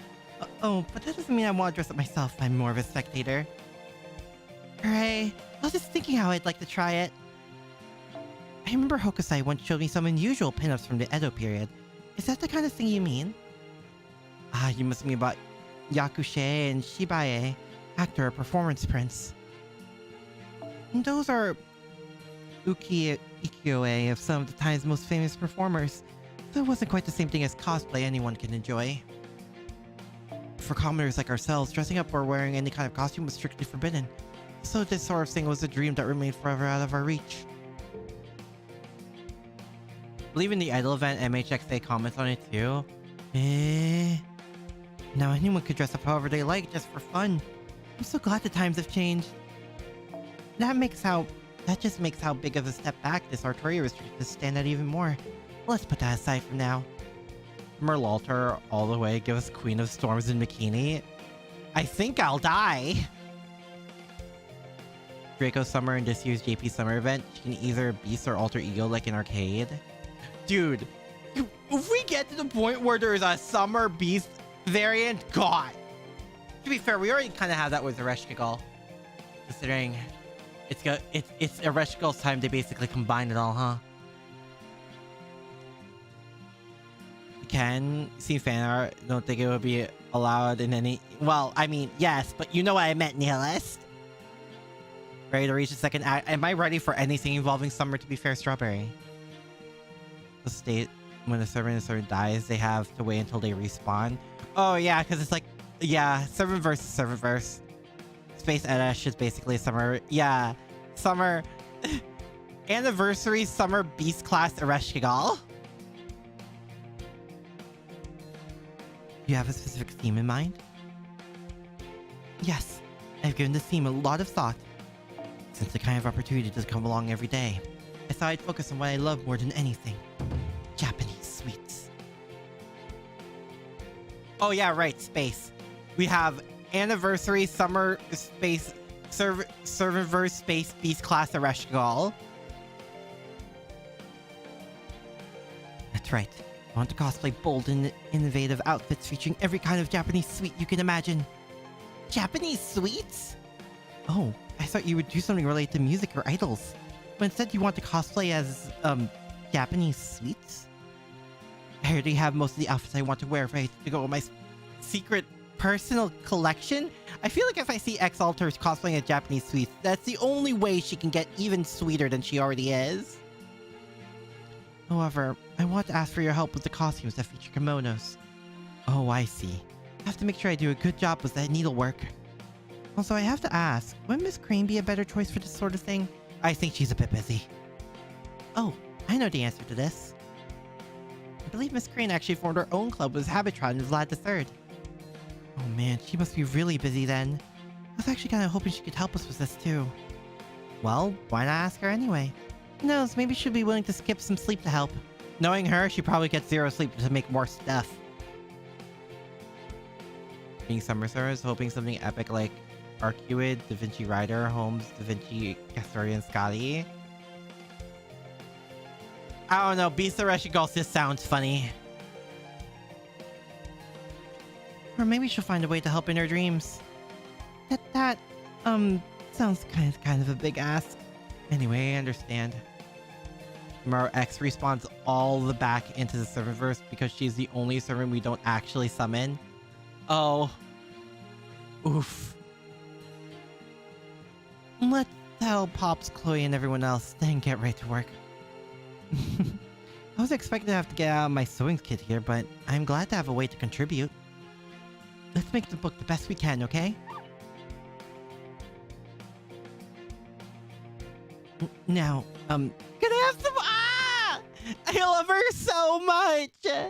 A: Oh, but that doesn't mean I want to dress up myself. I'm more of a spectator. Hooray. I was just thinking how I'd like to try it. I remember Hokusai once showed me some unusual pinups from the Edo period. Is that the kind of thing you mean? Ah, you must mean about Yakushe and Shibae, actor or performance prints. And those are ukiyo-e of some of the time's most famous performers, so it wasn't quite the same thing as cosplay anyone can enjoy. For commoners like ourselves, dressing up or wearing any kind of costume was strictly forbidden, so this sort of thing was a dream that remained forever out of our reach. I believe in the idol event, MHXA comments on it too. Now anyone could dress up however they like, just for fun. I'm so glad the times have changed. That just makes how big of a step back this Artoria restriction stand out even more. Let's put that aside for now. Merlalter all the way, give us Queen of Storms in bikini. I think I'll die. Draco Summer in this year's JP Summer event. She can either beast or alter ego like an arcade. Dude, if we get to the point where there's a Summer Beast variant, God. To be fair, we already kind of have that with Ereshkigal. Considering it's Ereshkigal's time, they basically combine it all, huh? You can see fan art. Don't think it would be allowed in any... Well, I mean, yes, but you know what I meant, Nihilist. Ready to reach the second act. Am I ready for anything involving Summer, to be fair, Strawberry? The state, when a servant dies, they have to wait until they respawn. Oh, yeah, because it's like... Yeah, servant versus servant verse. Space Edesh is basically a Summer... Yeah, Summer... Anniversary Summer Beast Class Ereshkigal. Do you have a specific theme in mind? Yes, I've given this theme a lot of thought. Since the kind of opportunity doesn't come along every day, I thought I'd focus on what I love more than anything. Japanese sweets. Oh yeah, right, space. We have Anniversary Summer Space Servantverse Space Beast Class Ereshkigal. That's right. I want to cosplay bold and innovative outfits featuring every kind of Japanese sweet you can imagine. Japanese sweets? Oh, I thought you would do something related to music or idols. But instead you want to cosplay as, Japanese sweets? I already have most of the outfits I want to wear ready to go with my secret personal collection. I feel like if I see X Alters cosplaying as Japanese sweets, that's the only way she can get even sweeter than she already is. However, I want to ask for your help with the costumes that feature kimonos. Oh, I see. I have to make sure I do a good job with that needlework. Also, I have to ask, would Miss Crane be a better choice for this sort of thing? I think she's a bit busy. Oh, I know the answer to this. I believe Miss Crane actually formed her own club with Habitron and Vlad III. Oh man, she must be really busy then. I was actually kind of hoping she could help us with this too. Well, why not ask her anyway? Who knows, maybe she'll be willing to skip some sleep to help. Knowing her, she probably gets 0 sleep to make more stuff. Being Summer Service, hoping something epic like Arcuid, Da Vinci Rider, Holmes, Da Vinci, Castoria, and Scotty. I don't know, Beast the Russian Ghost just sounds funny. Or maybe she'll find a way to help in her dreams. That sounds kind of a big ask. Anyway, I understand. Tomorrow X respawns all the back into the serververse because she's the only servant we don't actually summon. Oh. Oof. Let's tell Pops, Chloe, and everyone else, then get right to work. I was expecting to have to get out of my sewing kit here, but I'm glad to have a way to contribute. Let's make the book the best we can, okay? Now, can I have some? Ah! I love her so much!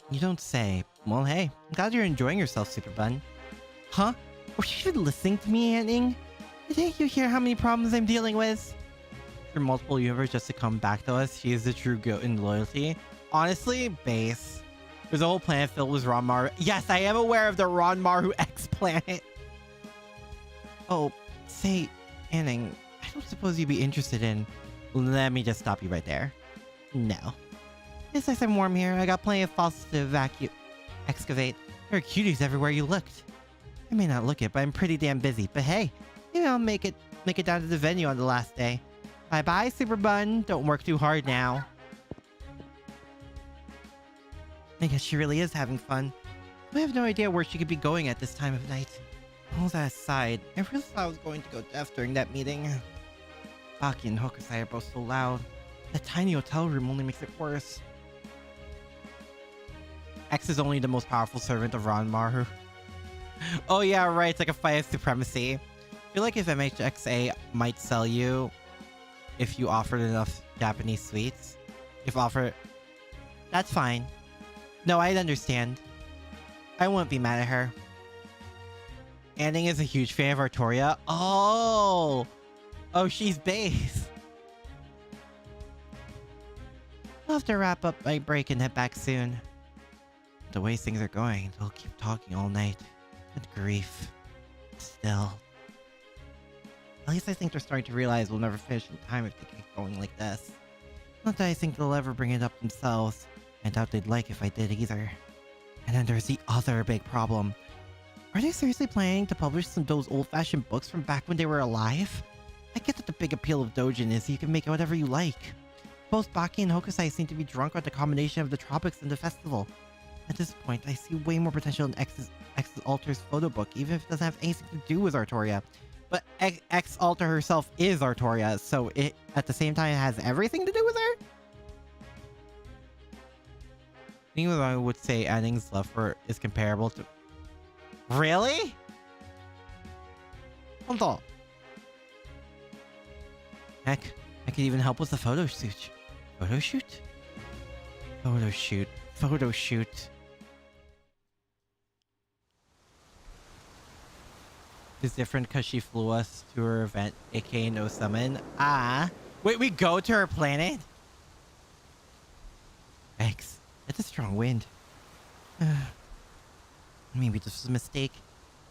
A: You don't say. Well, hey, I'm glad you're enjoying yourself, Super Bun. Huh? Were you even listening to me, Anning? Didn't you hear how many problems I'm dealing with? For multiple universe just to come back to us, she is the true goat in loyalty. Honestly, base. There's a whole planet filled with Ronmar. Yes, I am aware of the Ronmaru X planet. Oh, say, Anning, I don't suppose you'd be interested in... Let me just stop you right there. No. It's nice I'm warm here. I got plenty of fossils to excavate. There are cuties everywhere you looked. I may not look it, but I'm pretty damn busy. But hey, maybe I'll make it down to the venue on the last day. Bye-bye, Super Bun. Don't work too hard now. I guess she really is having fun. I have no idea where she could be going at this time of night. All that aside, I really thought I was going to go deaf during that meeting. Baki and Hokusai are both so loud. That tiny hotel room only makes it worse. X is only the most powerful servant of Ronmaru. Oh yeah, right, it's like a fight of supremacy. I feel like if MHXA might sell you if you offered enough Japanese sweets. If offered... That's fine. No, I'd understand. I wouldn't be mad at her. Anning is a huge fan of Artoria. Oh! Oh, she's base. I'll have to wrap up my break and head back soon. The way things are going, they'll keep talking all night. Good grief. Still. At least I think they're starting to realize we'll never finish in time if they keep going like this. Not that I think they'll ever bring it up themselves. I doubt they'd like if I did either. And then there's the other big problem. Are they seriously planning to publish some of those old-fashioned books from back when they were alive? I get that the big appeal of Dojin is you can make it whatever you like. Both Baki and Hokusai seem to be drunk on the combination of the tropics and the festival. At this point, I see way more potential in X's Alter's photo book, even if it doesn't have anything to do with Artoria. But X Alter herself is Artoria, so it at the same time has everything to do with her? Even though I would say Anning's love for her is comparable to... Really? Hold on. Heck, I could even help with the photo shoot. Photo shoot? Photo shoot. Photo shoot. It's different because she flew us to her event, aka No Summon. Ah. Wait, we go to her planet? X. That's a strong wind. Maybe this was a mistake.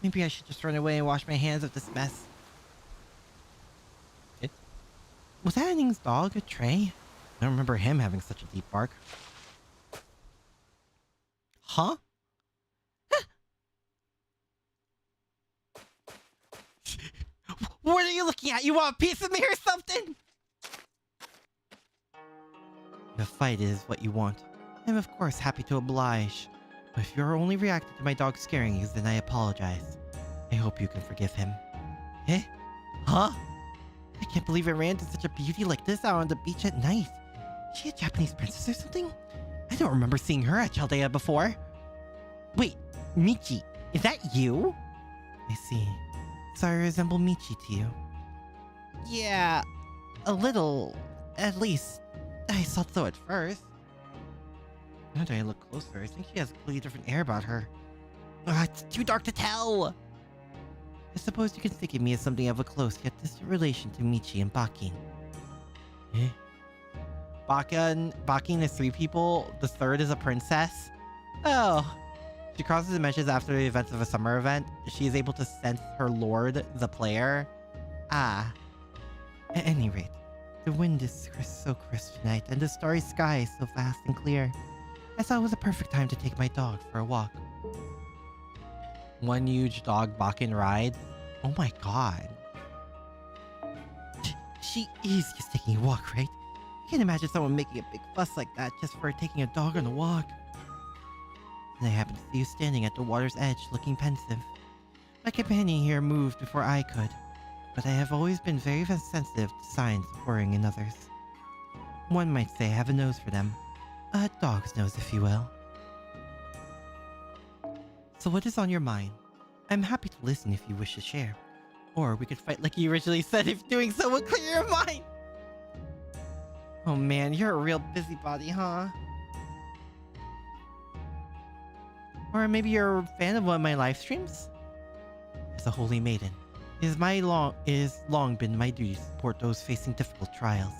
A: Maybe I should just run away and wash my hands of this mess. Was that Anning's dog, Trey? I don't remember him having such a deep bark. Huh? What are you looking at? You want a piece of me or something? The fight is what you want. I'm of course happy to oblige. But if you're only reacting to my dog scaring you, then I apologize. I hope you can forgive him. Eh? Huh? I can't believe I ran into such a beauty like this out on the beach at night. Is she a Japanese princess or something? I don't remember seeing her at Chaldea before. Wait, Michi, is that you? I see. So I resemble Michi to you? Yeah, a little. At least, I thought so at first. Now that I look closer, I think she has a completely different air about her. It's too dark to tell! I suppose you can think of me as something of a close yet distant relation to Michi and Bakin. Eh? Bakin is 3 people, the third is a princess. Oh. She crosses dimensions after the events of a summer event. She is able to sense her lord, the player. Ah. At any rate, the wind is so crisp tonight, and the starry sky is so vast and clear. I thought it was a perfect time to take my dog for a walk. One huge dog Bakin rides. Oh my god. She is just taking a walk, right? I can't imagine someone making a big fuss like that just for taking a dog on a walk. And I happened to see you standing at the water's edge, looking pensive. My companion here moved before I could, but I have always been very sensitive to signs of worrying in others. One might say I have a nose for them. A dog's nose, if you will. So what is on your mind? I'm happy to listen if you wish to share. Or we could fight like you originally said if doing so would clear your mind! Oh man, you're a real busybody, huh? Or maybe you're a fan of one of my live streams? As a holy maiden, it is long been my duty to support those facing difficult trials.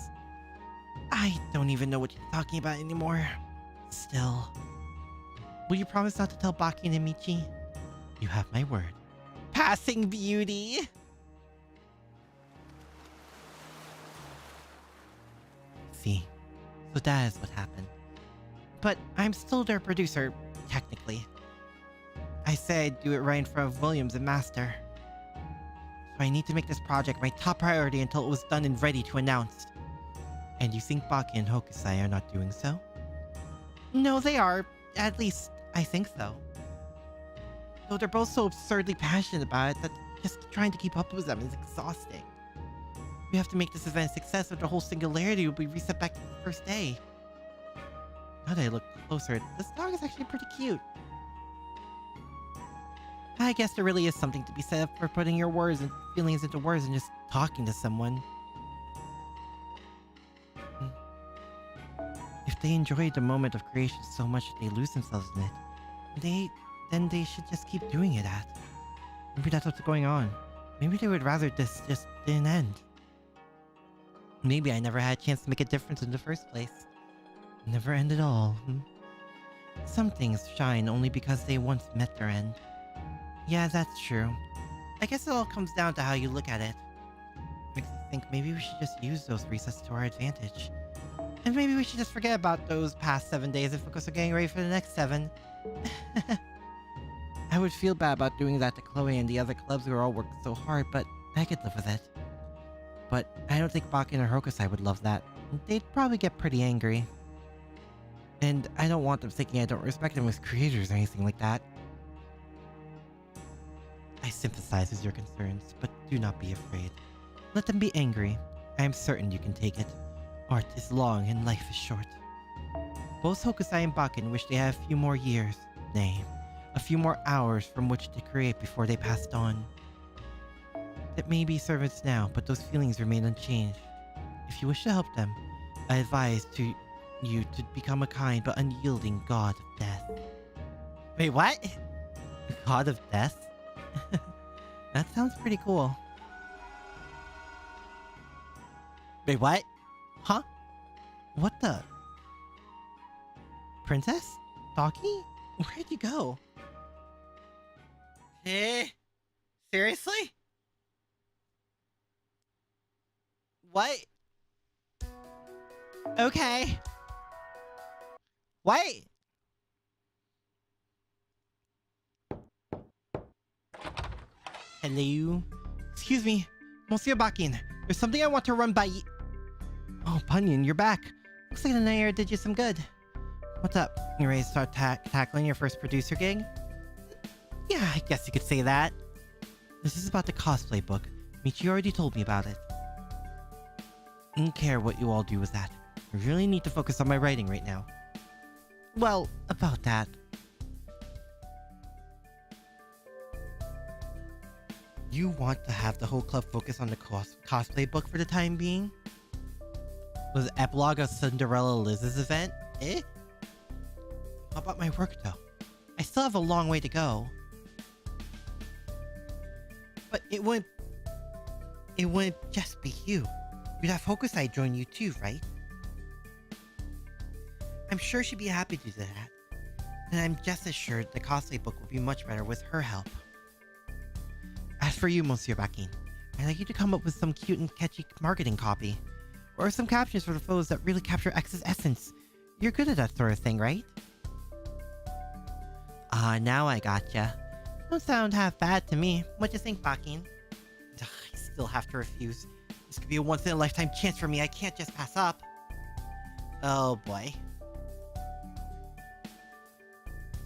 A: I don't even know what you're talking about anymore. Still. Will you promise not to tell Bakin and Michi? You have my word. Passing beauty! See, so that is what happened. But I'm still their producer, technically. I said I'd do it right in front of Williams and Master. So I need to make this project my top priority until it was done and ready to announce. And you think Baki and Hokusai are not doing so? No, they are. At least, I think so. Though they're both so absurdly passionate about it that just trying to keep up with them is exhausting. We have to make this event a success or the whole singularity will be reset back to the first day. Now that I look closer, this dog is actually pretty cute. I guess there really is something to be said for putting your words and feelings into words and just talking to someone. If they enjoy the moment of creation so much that they lose themselves in it, then they should just keep doing it at. Maybe that's what's going on. Maybe they would rather this just didn't end. Maybe I never had a chance to make a difference in the first place. Never end at all. Some things shine only because they once met their end. Yeah, that's true. I guess it all comes down to how you look at it. Makes me think maybe we should just use those resets to our advantage. And maybe we should just forget about those past 7 days and focus on getting ready for the next 7. I would feel bad about doing that to Chloe and the other clubs who are all working so hard, but I could live with it. But I don't think Bakin or Hokusai would love that. They'd probably get pretty angry. And I don't want them thinking I don't respect them as creators or anything like that. I sympathize with your concerns, but do not be afraid. Let them be angry. I am certain you can take it. Art is long and life is short. Both Hokusai and Bakin wish they had a few more years, nay, a few more hours from which to create before they passed on. That may be servants now, but those feelings remain unchanged. If you wish to help them, I advise you to become a kind but unyielding god of death. Wait, what? God of death? That sounds pretty cool. Wait, what? Huh? What the? Princess? Doggy? Where'd you go? Eh? Seriously? What? Okay. Wait. Hello? Excuse me, Monsieur Bakin. There's something I want to run by you. Oh, Bunyan, you're back. Looks like the night air did you some good. What's up? You ready to start tackling your first producer gig? Yeah, I guess you could say that. This is about the cosplay book. Michi already told me about it. I don't care what you all do with that. I really need to focus on my writing right now. Well, about that. You want to have the whole club focus on the cosplay book for the time being? Was the epilogue of Cinderella Liz's event? Eh? How about my work though? I still have a long way to go. But it wouldn't just be you. You'd have Hokusai join you too, right? I'm sure she'd be happy to do that. And I'm just as sure the cosplay book will be much better with her help. As for you, Monsieur Bakin, I'd like you to come up with some cute and catchy marketing copy. Or some captions for the photos that really capture X's essence. You're good at that sort of thing, right? Ah, now I gotcha. Don't sound half bad to me. What do you think, Bakin? Ugh, I still have to refuse. This could be a once-in-a-lifetime chance for me. I can't just pass up. Oh, boy.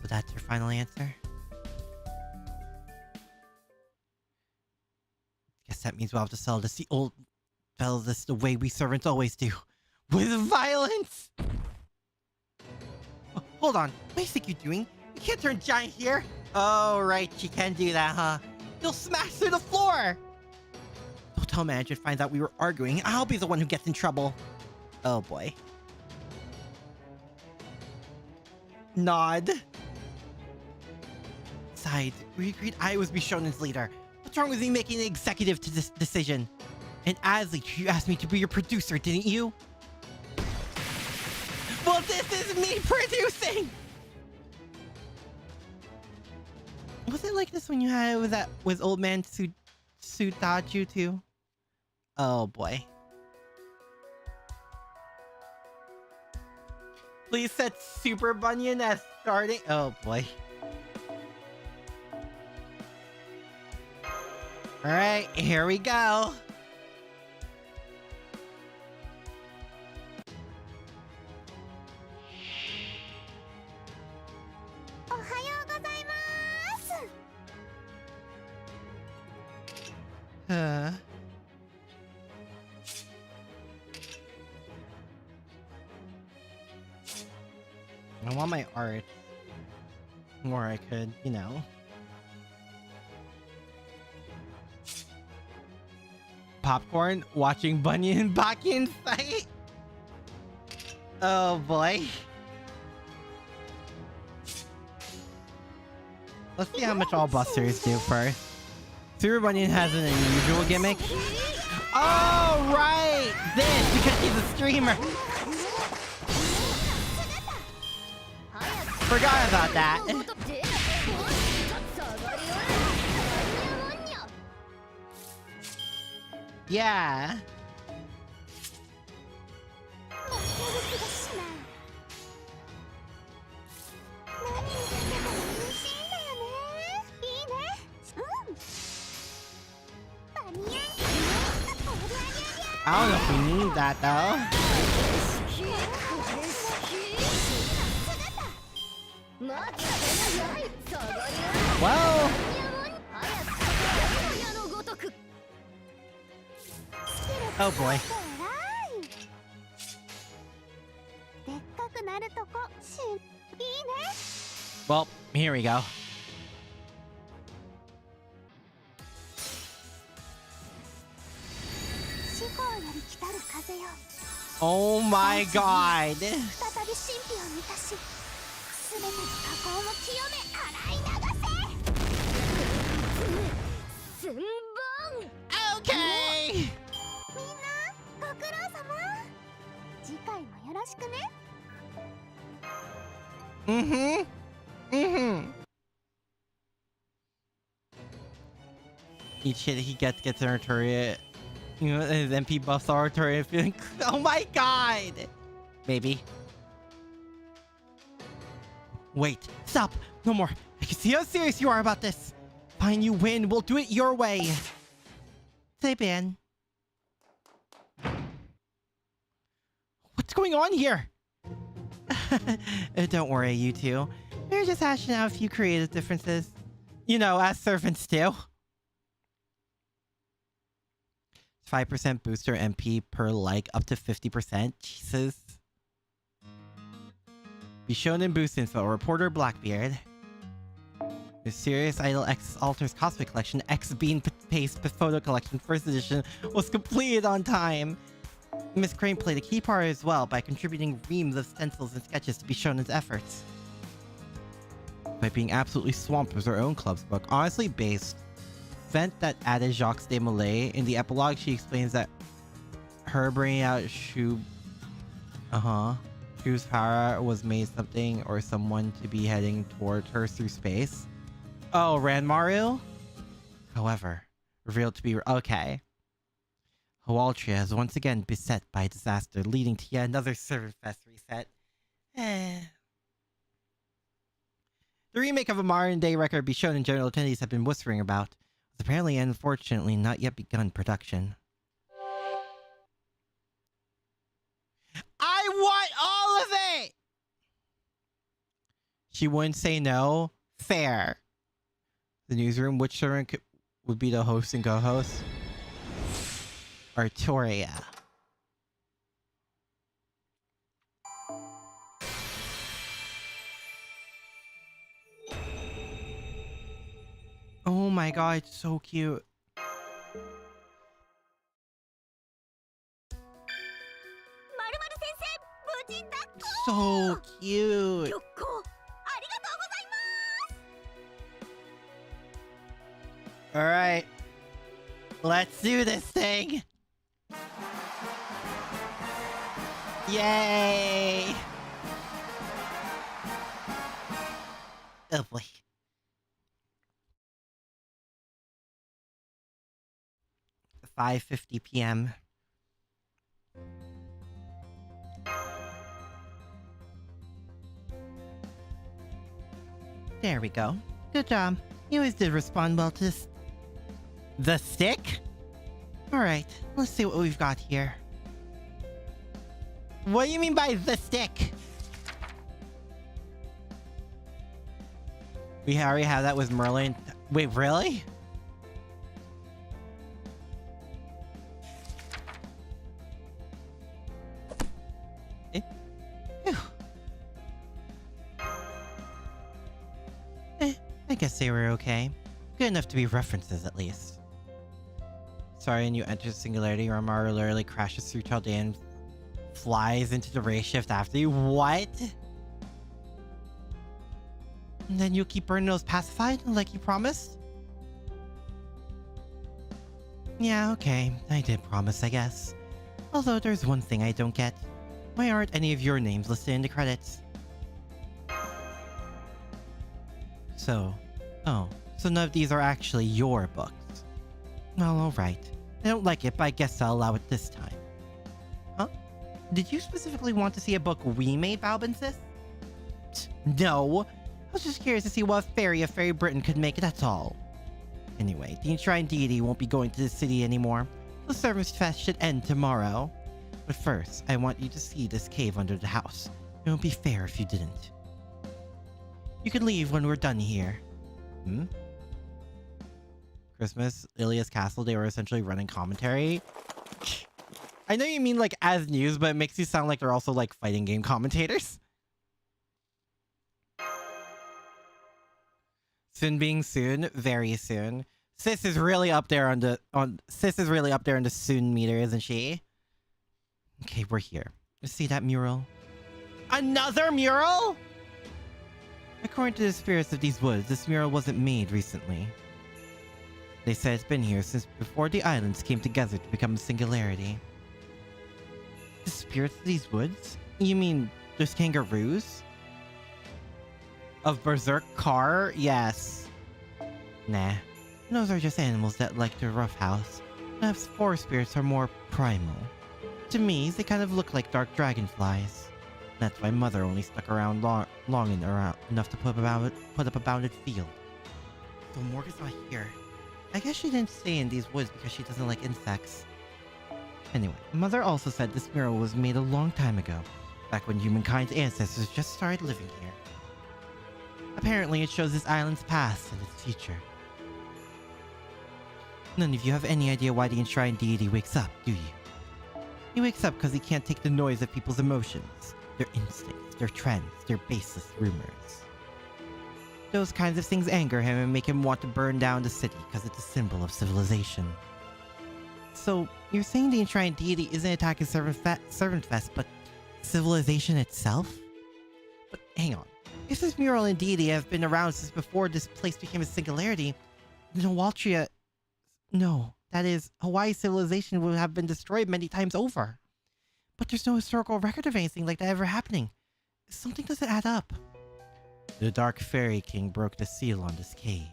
A: So that's your final answer? Guess that means we'll have to sell this the old fellas this the way we servants always do. With violence! Oh, hold on. What do you think you're doing? You can't turn giant here! Oh, right. You can do that, huh? You'll smash through the floor! Don't tell manager finds out we were arguing. I'll be the one who gets in trouble. Oh, boy. Nod. Besides, we agreed I was Bishonen's leader. What's wrong with me making an executive to this decision? And as leader, you asked me to be your producer, didn't you? Well, this is me producing! Was it like this when you had it with old man Sudaju too? Oh boy. Please set Super Bunyan as starting. Oh boy. Alright, here we go. I want my art. Or I could, you know. Popcorn watching Bunyan Bakin fight. Oh boy. Let's see how much all busters do first. Super Bunyan has an unusual gimmick. Oh right! This because he's a streamer. Forgot about that. Yeah. I don't know if we need that though. Well. Oh boy. Well, here we go. Oh my god. Okay. Each hit he gets an Artoria. You know, his MP buffs Artoria feeling. Oh my god! Maybe. Wait, stop! No more. I can see how serious you are about this. Fine, you win. We'll do it your way. Say, Ben. What's going on here? Don't worry, you two. We're just hashing out a few creative differences. You know, as servants do. 5% booster MP per like, up to 50%. Jesus. Be shown in boost info. Reporter Blackbeard. Mysterious Idol X Altars Cosmic Collection X Bean Paste Photo Collection First Edition was completed on time. Miss Crane played a key part as well by contributing reams of stencils and sketches to be shown as efforts. By being absolutely swamped with her own club's book, honestly based, vent that added Jacques de Molay. In the epilogue, she explains that her bringing out Shu's power was made something or someone to be heading toward her through space. Oh, Ranmaru? However, revealed to be... Okay. Artoria is once again beset by disaster, leading to yet another Server Fest reset. The remake of a modern-day record be shown in general attendees have been whispering about. Was apparently and unfortunately not yet begun production. I want all of it! She wouldn't say no. Fair. The newsroom, which servant would be the host and co-host? Artoria. Oh my god, it's so cute. So cute. All right. Let's do this thing. Yay. Oh boy. $5:50 p.m. There we go. Good job. You always did respond well to this. The stick? Alright, let's see what we've got here. What do you mean by the stick? We already have that with Merlin. Wait, really? I guess they were okay. Good enough to be references, at least. Sorry, and you enter Singularity. Ranmaru literally crashes through Chaldea and flies into the ray shift after you. What? And then you keep burning those pacified, like you promised? Yeah, okay. I did promise, I guess. Although there's one thing I don't get. Why aren't any of your names listed in the credits? So none of these are actually your books. Well, alright. I don't like it, but I guess I'll allow it this time. Huh? Did you specifically want to see a book we made, Balbinsis? No. I was just curious to see what fairy of Fairy Britain could make, that's all. Anyway, the Enshrined Deity won't be going to the city anymore. The Servants' Fest should end tomorrow. But first, I want you to see this cave under the house. It won't be fair if you didn't. You can leave when we're done here. Christmas, Ilia's Castle, they were essentially running commentary. I know you mean like as news, but it makes you sound like they're also like fighting game commentators. Soon being soon, very soon. Sis is really up there on the soon meter, isn't she? Okay, we're here. You see that mural? Another mural? According to the spirits of these woods, this mural wasn't made recently. They said it's been here since before the islands came together to become a singularity. The spirits of these woods? You mean there's kangaroos? Of Berserk Car? Yes. Nah. Those are just animals that like to roughhouse. Perhaps forest spirits are more primal. To me, they kind of look like dark dragonflies. That's why Mother only stuck around long enough to put up a bounded field. So Morgan's not here. I guess she didn't stay in these woods because she doesn't like insects. Anyway, Mother also said this mural was made a long time ago, back when humankind's ancestors just started living here. Apparently it shows this island's past and its future. None of you have any idea why the Enshrined Deity wakes up, do you? He wakes up because he can't take the noise of people's emotions. Their instincts, their trends, their baseless rumors. Those kinds of things anger him and make him want to burn down the city because it's a symbol of civilization. So, you're saying the enshrined deity isn't attacking Servant Fest, but civilization itself? But hang on. If this mural and deity have been around since before this place became a singularity, then Waltria... No, that is, Hawaii civilization would have been destroyed many times over. But there's no historical record of anything like that ever happening. Something doesn't add up. The Dark Fairy King broke the seal on this cave.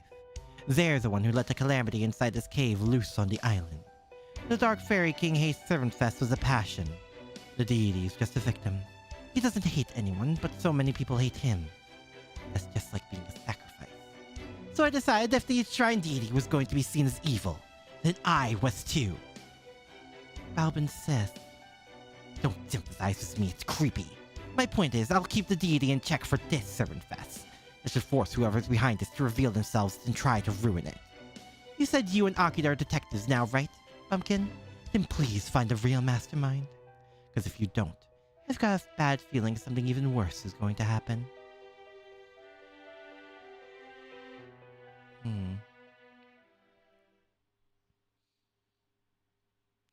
A: They're the one who let the calamity inside this cave loose on the island. The Dark Fairy King hates Servant Fest with a passion. The deity is just a victim. He doesn't hate anyone, but so many people hate him. That's just like being a sacrifice. So I decided if the enshrined deity was going to be seen as evil, then I was too. Balbin says, don't sympathize with me, it's creepy. My point is, I'll keep the deity in check for this Servant Fest. It should force whoever's behind this to reveal themselves and try to ruin it. You said you and Akira are detectives now, right, Pumpkin? Then please find the real mastermind. Because if you don't, I've got a bad feeling something even worse is going to happen.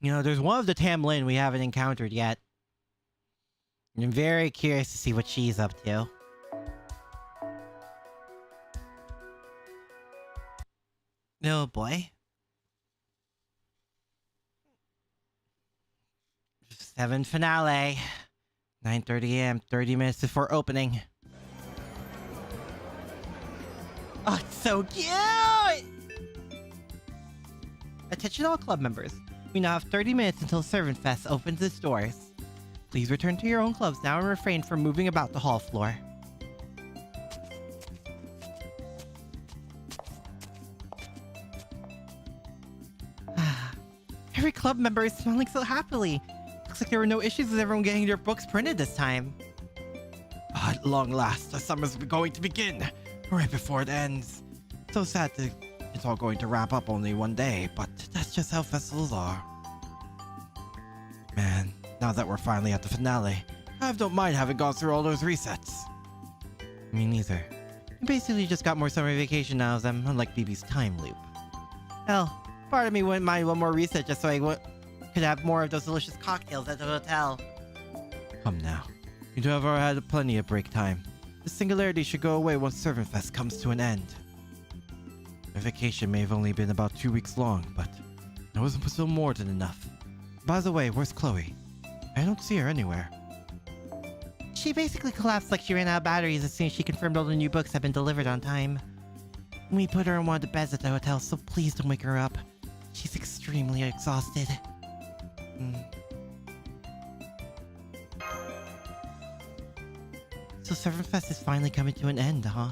A: You know, there's one of the Tamlin we haven't encountered yet. I'm very curious to see what she's up to. Oh boy. 7 finale. 9:30 a.m. 30 minutes before opening. Oh, it's so cute! Attention all club members. We now have 30 minutes until Servant Fest opens its doors. Please return to your own clubs now and refrain from moving about the hall floor. Every club member is smiling so happily. Looks like there were no issues with everyone getting their books printed this time.
B: At long last, the summer's going to begin, right before it ends. So sad that it's all going to wrap up only one day, but that's just how festivals are. Man, now that we're finally at the finale, I don't mind having gone through all those resets.
A: Me neither. I basically just got more summer vacation out of them, unlike BB's time loop. Hell, part of me wouldn't mind one more reset just so I could have more of those delicious cocktails at the hotel.
B: Come now. You two have already had plenty of break time. The singularity should go away once Servant Fest comes to an end. My vacation may have only been about 2 weeks long, but that was still more than enough. By the way, where's Chloe? I don't see her anywhere.
A: She basically collapsed like she ran out of batteries as soon as she confirmed all the new books had been delivered on time. We put her in one of the beds at the hotel, so please don't wake her up. She's extremely exhausted. So Servant Fest is finally coming to an end, huh?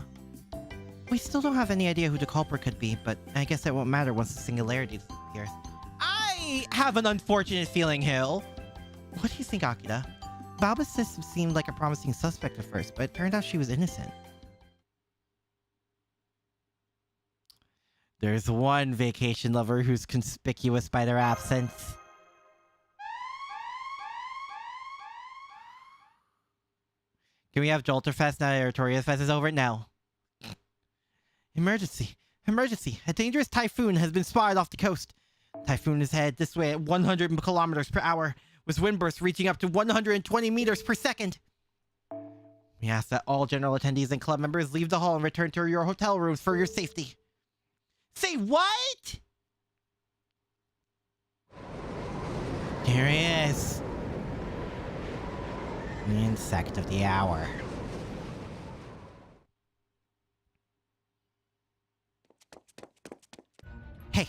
A: We still don't have any idea who the culprit could be, but I guess that won't matter once the singularity disappears. I have an unfortunate feeling, Hill. What do you think, Akira? Baba's system seemed like a promising suspect at first, but it turned out she was innocent. There's one vacation lover who's conspicuous by their absence. Can we have Jolterfest now that Artoria Fest is over? No. Emergency! Emergency! A dangerous typhoon has been spotted off the coast. Typhoon is headed this way at 100 kilometers per hour, with wind bursts reaching up to 120 meters per second. We ask that all general attendees and club members leave the hall and return to your hotel rooms for your safety. Say what? Here he is. The insect of the hour. Hey,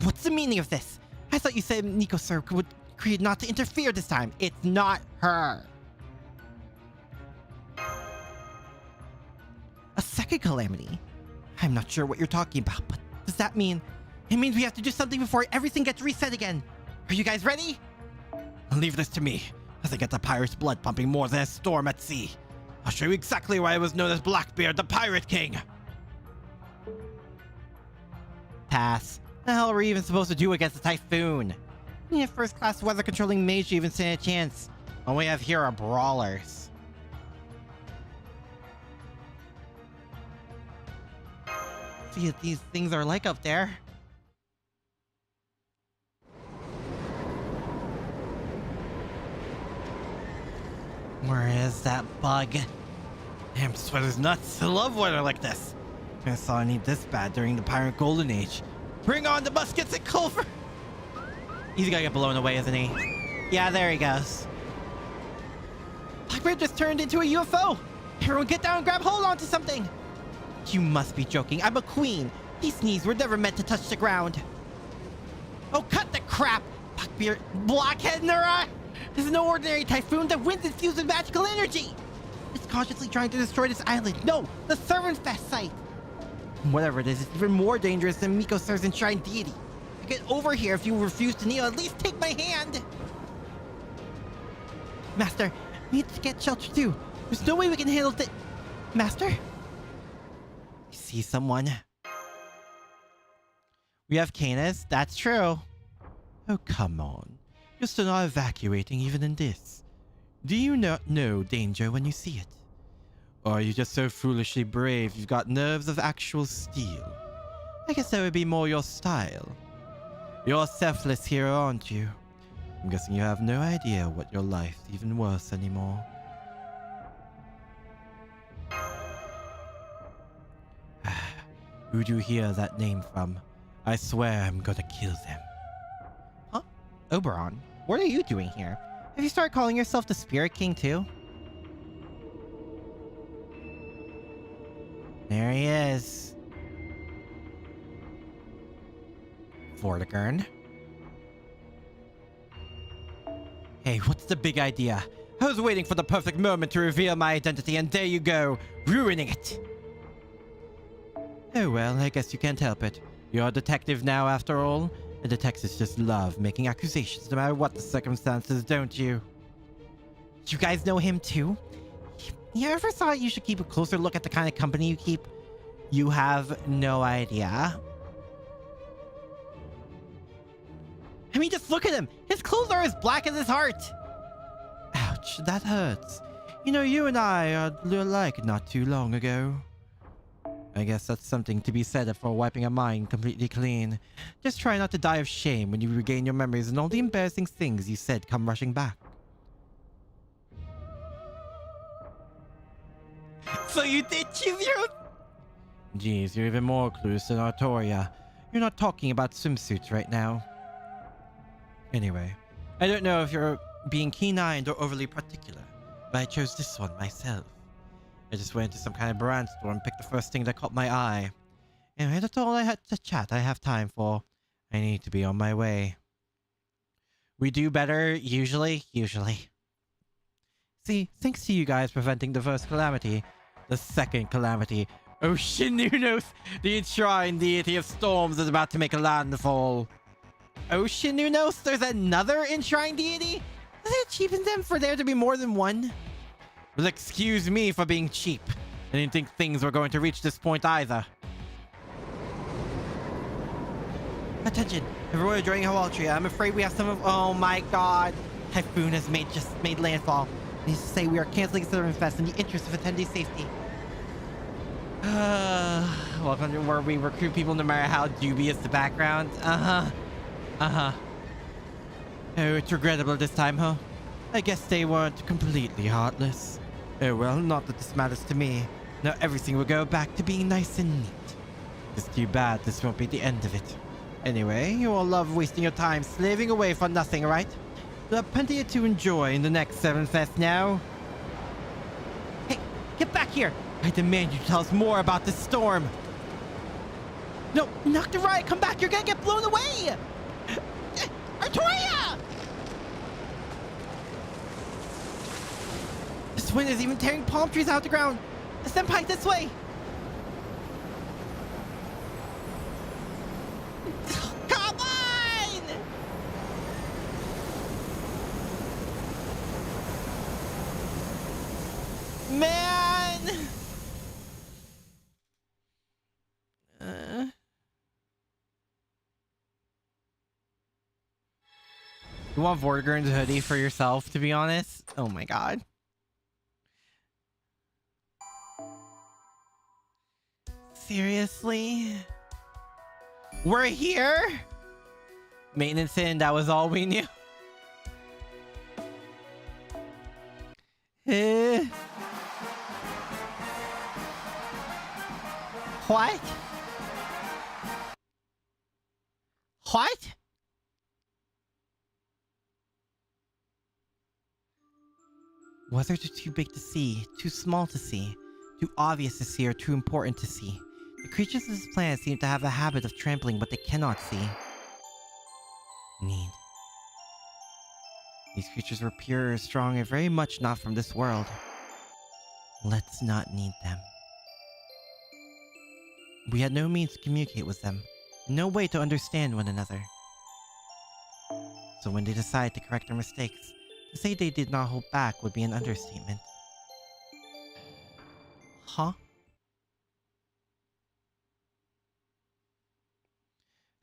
A: what's the meaning of this? I thought you said Nico Sir would agree not to interfere this time. It's not her. A second calamity? I'm not sure what you're talking about, but does that mean... It means we have to do something before everything gets reset again. Are you guys ready?
B: Leave this to me, as I get the pirate's blood pumping more than a storm at sea. I'll show you exactly why I was known as Blackbeard, the Pirate King.
A: Pass. The hell are we even supposed to do against a typhoon? We have first-class weather-controlling mage to even stand a chance. All we have here are brawlers. see what these things are like up there. Where is that bug? Damn, sweater's nuts. I love weather like this. I saw I need this bad during the Pirate Golden Age. Bring on the muskets and Culver! He's gonna get blown away, isn't he? Yeah, there he goes. Blackbeard just turned into a UFO! Everyone get down and grab hold onto something! You must be joking. I'm a queen. These knees were never meant to touch the ground. Oh, cut the crap! Blackbeard, blockhead in their eye! This is no ordinary typhoon. The wind's infused with magical energy! It's consciously trying to destroy this island. No, the Servant Fest site! Whatever it is, it's even more dangerous than Miko Ser's enshrined deity. Get over here if you refuse to kneel. At least take my hand! Master, we need to get shelter too. There's no way we can handle the... Master? I see someone. We have Canis, that's true. Oh, come on. You're still not evacuating even in this. Do you not know danger when you see it? Or are you just so foolishly brave you've got nerves of actual steel? I guess that would be more your style. You're a selfless hero, aren't you? I'm guessing you have no idea what your life's even worse anymore. Who'd you hear that name from? I swear I'm gonna kill them. Huh? Oberon, what are you doing here? Have you started calling yourself the Spirit King too? There he is. Vortigern. Hey, what's the big idea? I was waiting for the perfect moment to reveal my identity, and there you go, ruining it. Oh well, I guess you can't help it. You're a detective now, after all. And detectives just love making accusations no matter what the circumstances, don't you? You guys know him too? You ever thought you should keep a closer look at the kind of company you keep? You have no idea. I mean, just look at him! His clothes are as black as his heart! Ouch, that hurts. You know, you and I are alike not too long ago. I guess that's something to be said for wiping a mind completely clean. Just try not to die of shame when you regain your memories and all the embarrassing things you said come rushing back. So you did choose your... Jeez, you're even more clueless than Artoria. You're not talking about swimsuits right now. Anyway, I don't know if you're being keen-eyed or overly particular, but I chose this one myself. I just went to some kind of brand store and picked the first thing that caught my eye. Anyway, that's all I had to chat I have time for. I need to be on my way. We do better, usually. See, thanks to you guys preventing the first calamity, the second calamity, Oceanunos, the enshrined deity of storms, is about to make a landfall. Oceanunos? There's another enshrined deity? Does it cheapen them for there to be more than one? Well, excuse me for being cheap. I didn't think things were going to reach this point either. Attention, everyone enjoying Artoria. I'm afraid we have some of... Oh my god. Typhoon has just made landfall. Needs to say we are canceling Servant Fest in the interest of attendee safety. Welcome to where we recruit people no matter how dubious the background. Oh, it's regrettable this time, huh? I guess they weren't completely heartless. Oh well, not that this matters to me. Now everything will go back to being nice and neat. It's too bad this won't be the end of it. Anyway, you all love wasting your time slaving away for nothing, right? You'll have plenty to enjoy in the next Servant Fest now. Hey, get back here! I demand you tell us more about this storm. No, Nocta Riot, come back! You're gonna get blown away! Artoria! This wind is even tearing palm trees out the ground. Senpai, this way! Come on! Man! You want Vortigern's hoodie for yourself, to be honest? Oh my god. Seriously? We're here? Maintenance in, that was all we knew. What? What? Weathers are too big to see, too small to see, too obvious to see, or too important to see. The creatures of this planet seem to have a habit of trampling what they cannot see. Need. These creatures were pure, strong, and very much not from this world. Let's not need them. We had no means to communicate with them, no way to understand one another. So when they decided to correct their mistakes, to say they did not hold back would be an understatement. Huh?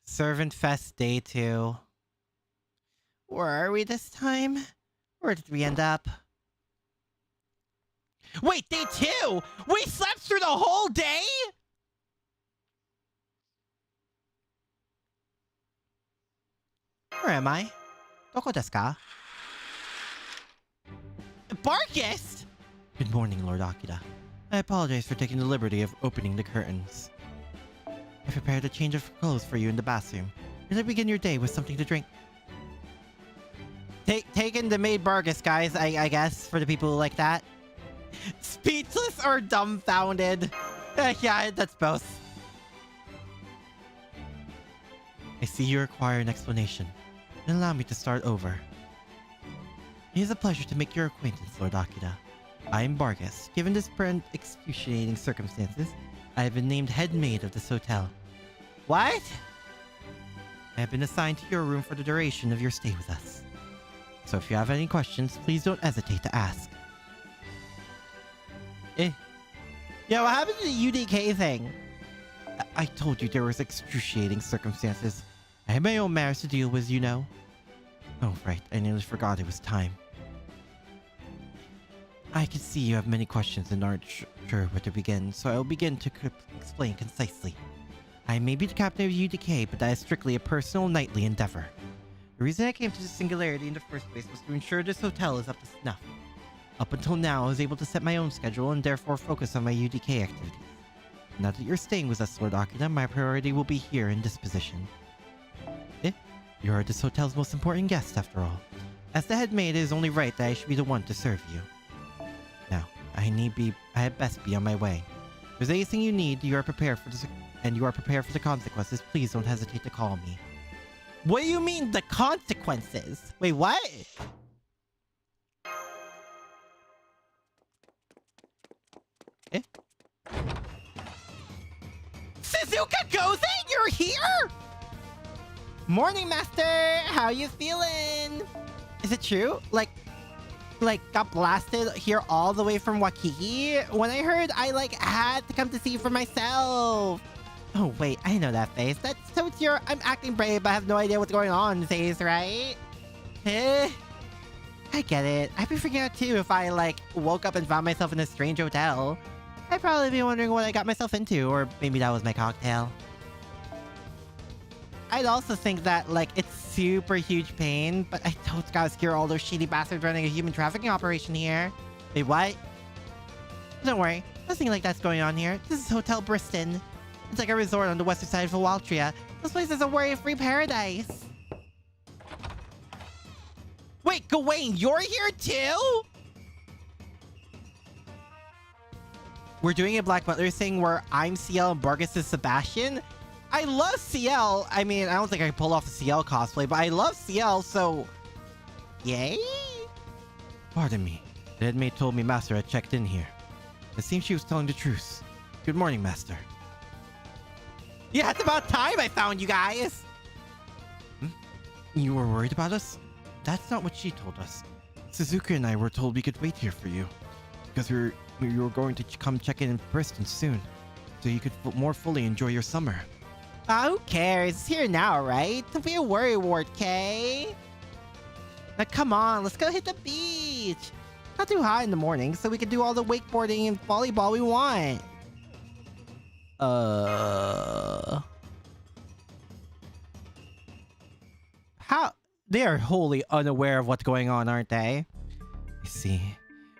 A: Servant Fest Day 2. Where are we this time? Where did we end up? Wait, Day 2? We slept through the whole day? Where am I? Doko desu ka? Barkus! Good morning, Lord Akira. I apologize for taking the liberty of opening the curtains. I prepared a change of clothes for you in the bathroom. You'll begin your day with something to drink. Taking the maid Bargus, guys, I guess, for the people who like that. Speechless or dumbfounded? Yeah, that's both. I see you require an explanation. Then allow me to start over. It is a pleasure to make your acquaintance, Lord Akira. I am Bargus. Given this present excruciating circumstances, I have been named head maid of this hotel. What? I have been assigned to your room for the duration of your stay with us. So if you have any questions, please don't hesitate to ask. Yeah, what happened to the UDK thing? I told you there was excruciating circumstances. I had my own matters to deal with, you know. Oh, right. I nearly forgot it was time. I can see you have many questions and aren't sure where to begin, so I will begin to explain concisely. I may be the captain of UDK, but that is strictly a personal nightly endeavor. The reason I came to this singularity in the first place was to ensure this hotel is up to snuff. Up until now, I was able to set my own schedule and therefore focus on my UDK activities. Now that you're staying with us, Lord Akira, my priority will be here in this position. You are this hotel's most important guest, after all. As the head maid, it is only right that I should be the one to serve you. Now, I had best be on my way. If there's anything you need, you are prepared for this, and you are prepared for the consequences, please don't hesitate to call me. What do you mean, the consequences? Wait, what? Suzuka Gozen, you're here? Morning, Master! How you feeling? Is it true? Like got blasted here all the way from Waikiki? When I heard, I had to come to see you for myself. Oh wait, I know that face. So it's your I'm acting brave but I have no idea what's going on phase, right? I get it. I'd be freaking out too if I woke up and found myself in a strange hotel. I'd probably be wondering what I got myself into, or maybe that was my cocktail. I'd also think that, it's super huge pain, but I don't gotta scare all those shady bastards running a human trafficking operation here. Wait, what? Don't worry, nothing like that's going on here. This is Hotel Briston. It's like a resort on the western side of Altria. This place is a worry-free paradise. Wait, Gawain, you're here too? We're doing a Black Butler thing where I'm CL and Bargus is Sebastian? I love CL. I mean, I don't think I can pull off a CL cosplay, but I love CL, so... Yay?
B: Pardon me. The head maid told me Master had checked in here. It seems she was telling the truth. Good morning, Master.
A: Yeah, it's about time I found you guys!
B: You were worried about us? That's not what she told us. Suzuka and I were told we could wait here for you. Because we were going to come check in Briston soon. So you could more fully enjoy your summer.
A: Who cares? It's here now, right? Don't be a worrywart, Kay. Now come on, let's go hit the beach. Not too hot in the morning, so we can do all the wakeboarding and volleyball we want. How? They are wholly unaware of what's going on, aren't they?
B: I see.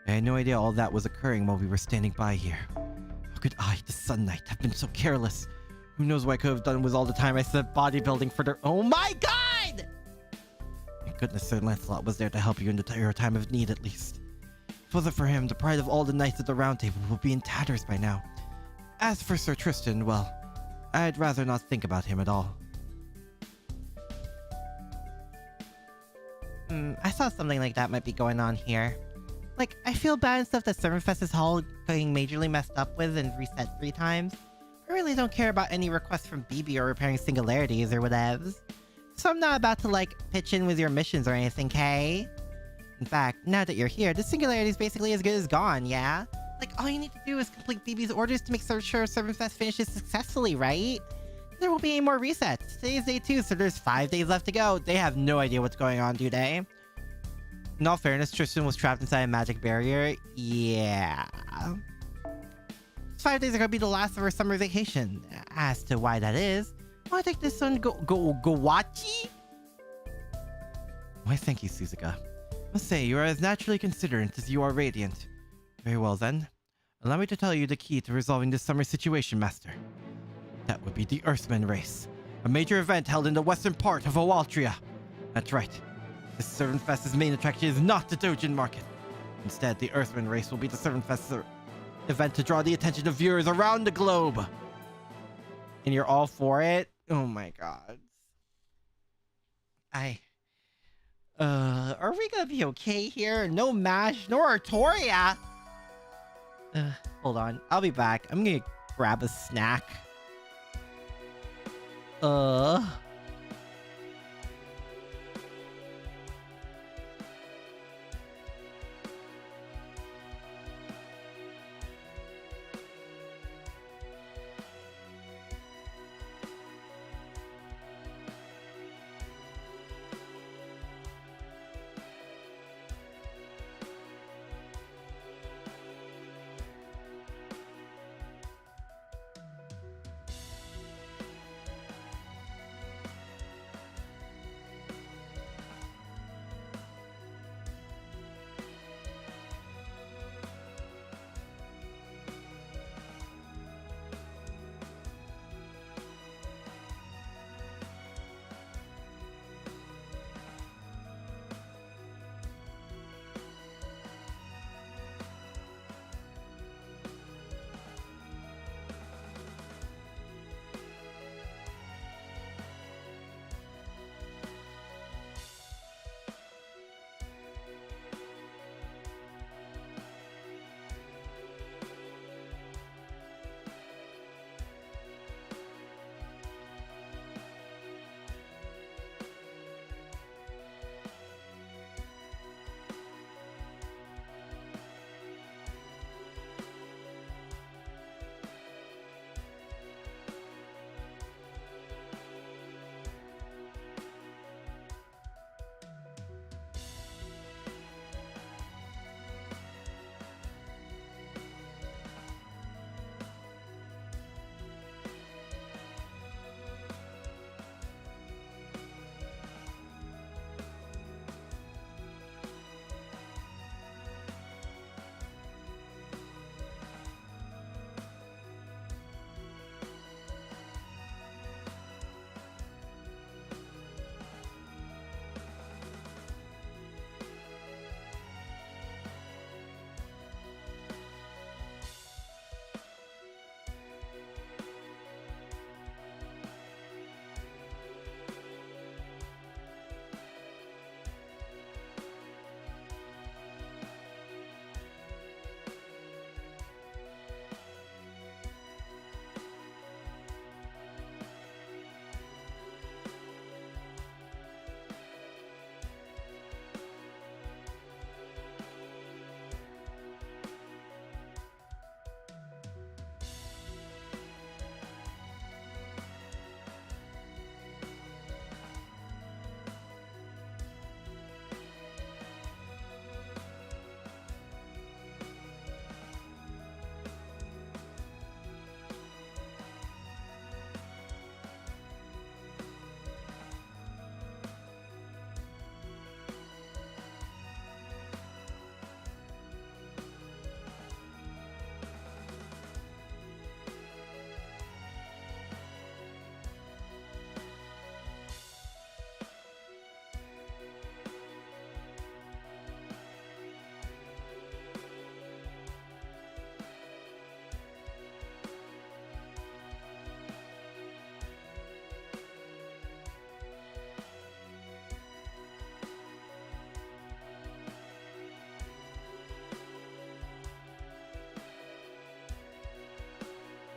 B: I had no idea all that was occurring while we were standing by here. How could I, the Sun Knight, have been so careless?
A: Who knows what I could have done with all the time I spent bodybuilding for their— Oh my god!
B: Thank goodness Sir Lancelot was there to help you in your time of need, at least. If it wasn't for him, the pride of all the knights at the Round Table would be in tatters by now. As for Sir Tristan, well, I'd rather not think about him at all.
A: I saw something like that might be going on here. Like, I feel bad and stuff that Serverfest's hall getting majorly messed up with and reset 3 times. I really don't care about any requests from BB or repairing singularities or whatevs. So I'm not about to, like, pitch in with your missions or anything, Kay? In fact, now that you're here, the singularity is basically as good as gone, yeah? Like, all you need to do is complete BB's orders to make sure Serverfest finishes successfully, right? There won't be any more resets. Today's day 2, so there's 5 days left to go. They have no idea what's going on, do they? In all fairness, Tristan was trapped inside a magic barrier. Yeah. 5 days are gonna be the last of our summer vacation. As to why that is, I think this one go watchy?
B: Why, thank you, Suzuka. Must say, you are as naturally considerate as you are radiant. Very well, then. Allow me to tell you the key to resolving this summer situation, Master. That would be the Earthman race, a major event held in the western part of Owaltria. That's right. This Servantfest's main attraction is not the Dojin Market. Instead, the Earthman race will be the Servantfest's event to draw the attention of viewers around the globe.
A: And you're all for it? Oh my god. Are we gonna be okay here? No Mage, no Artoria! Hold on. I'll be back. I'm gonna grab a snack.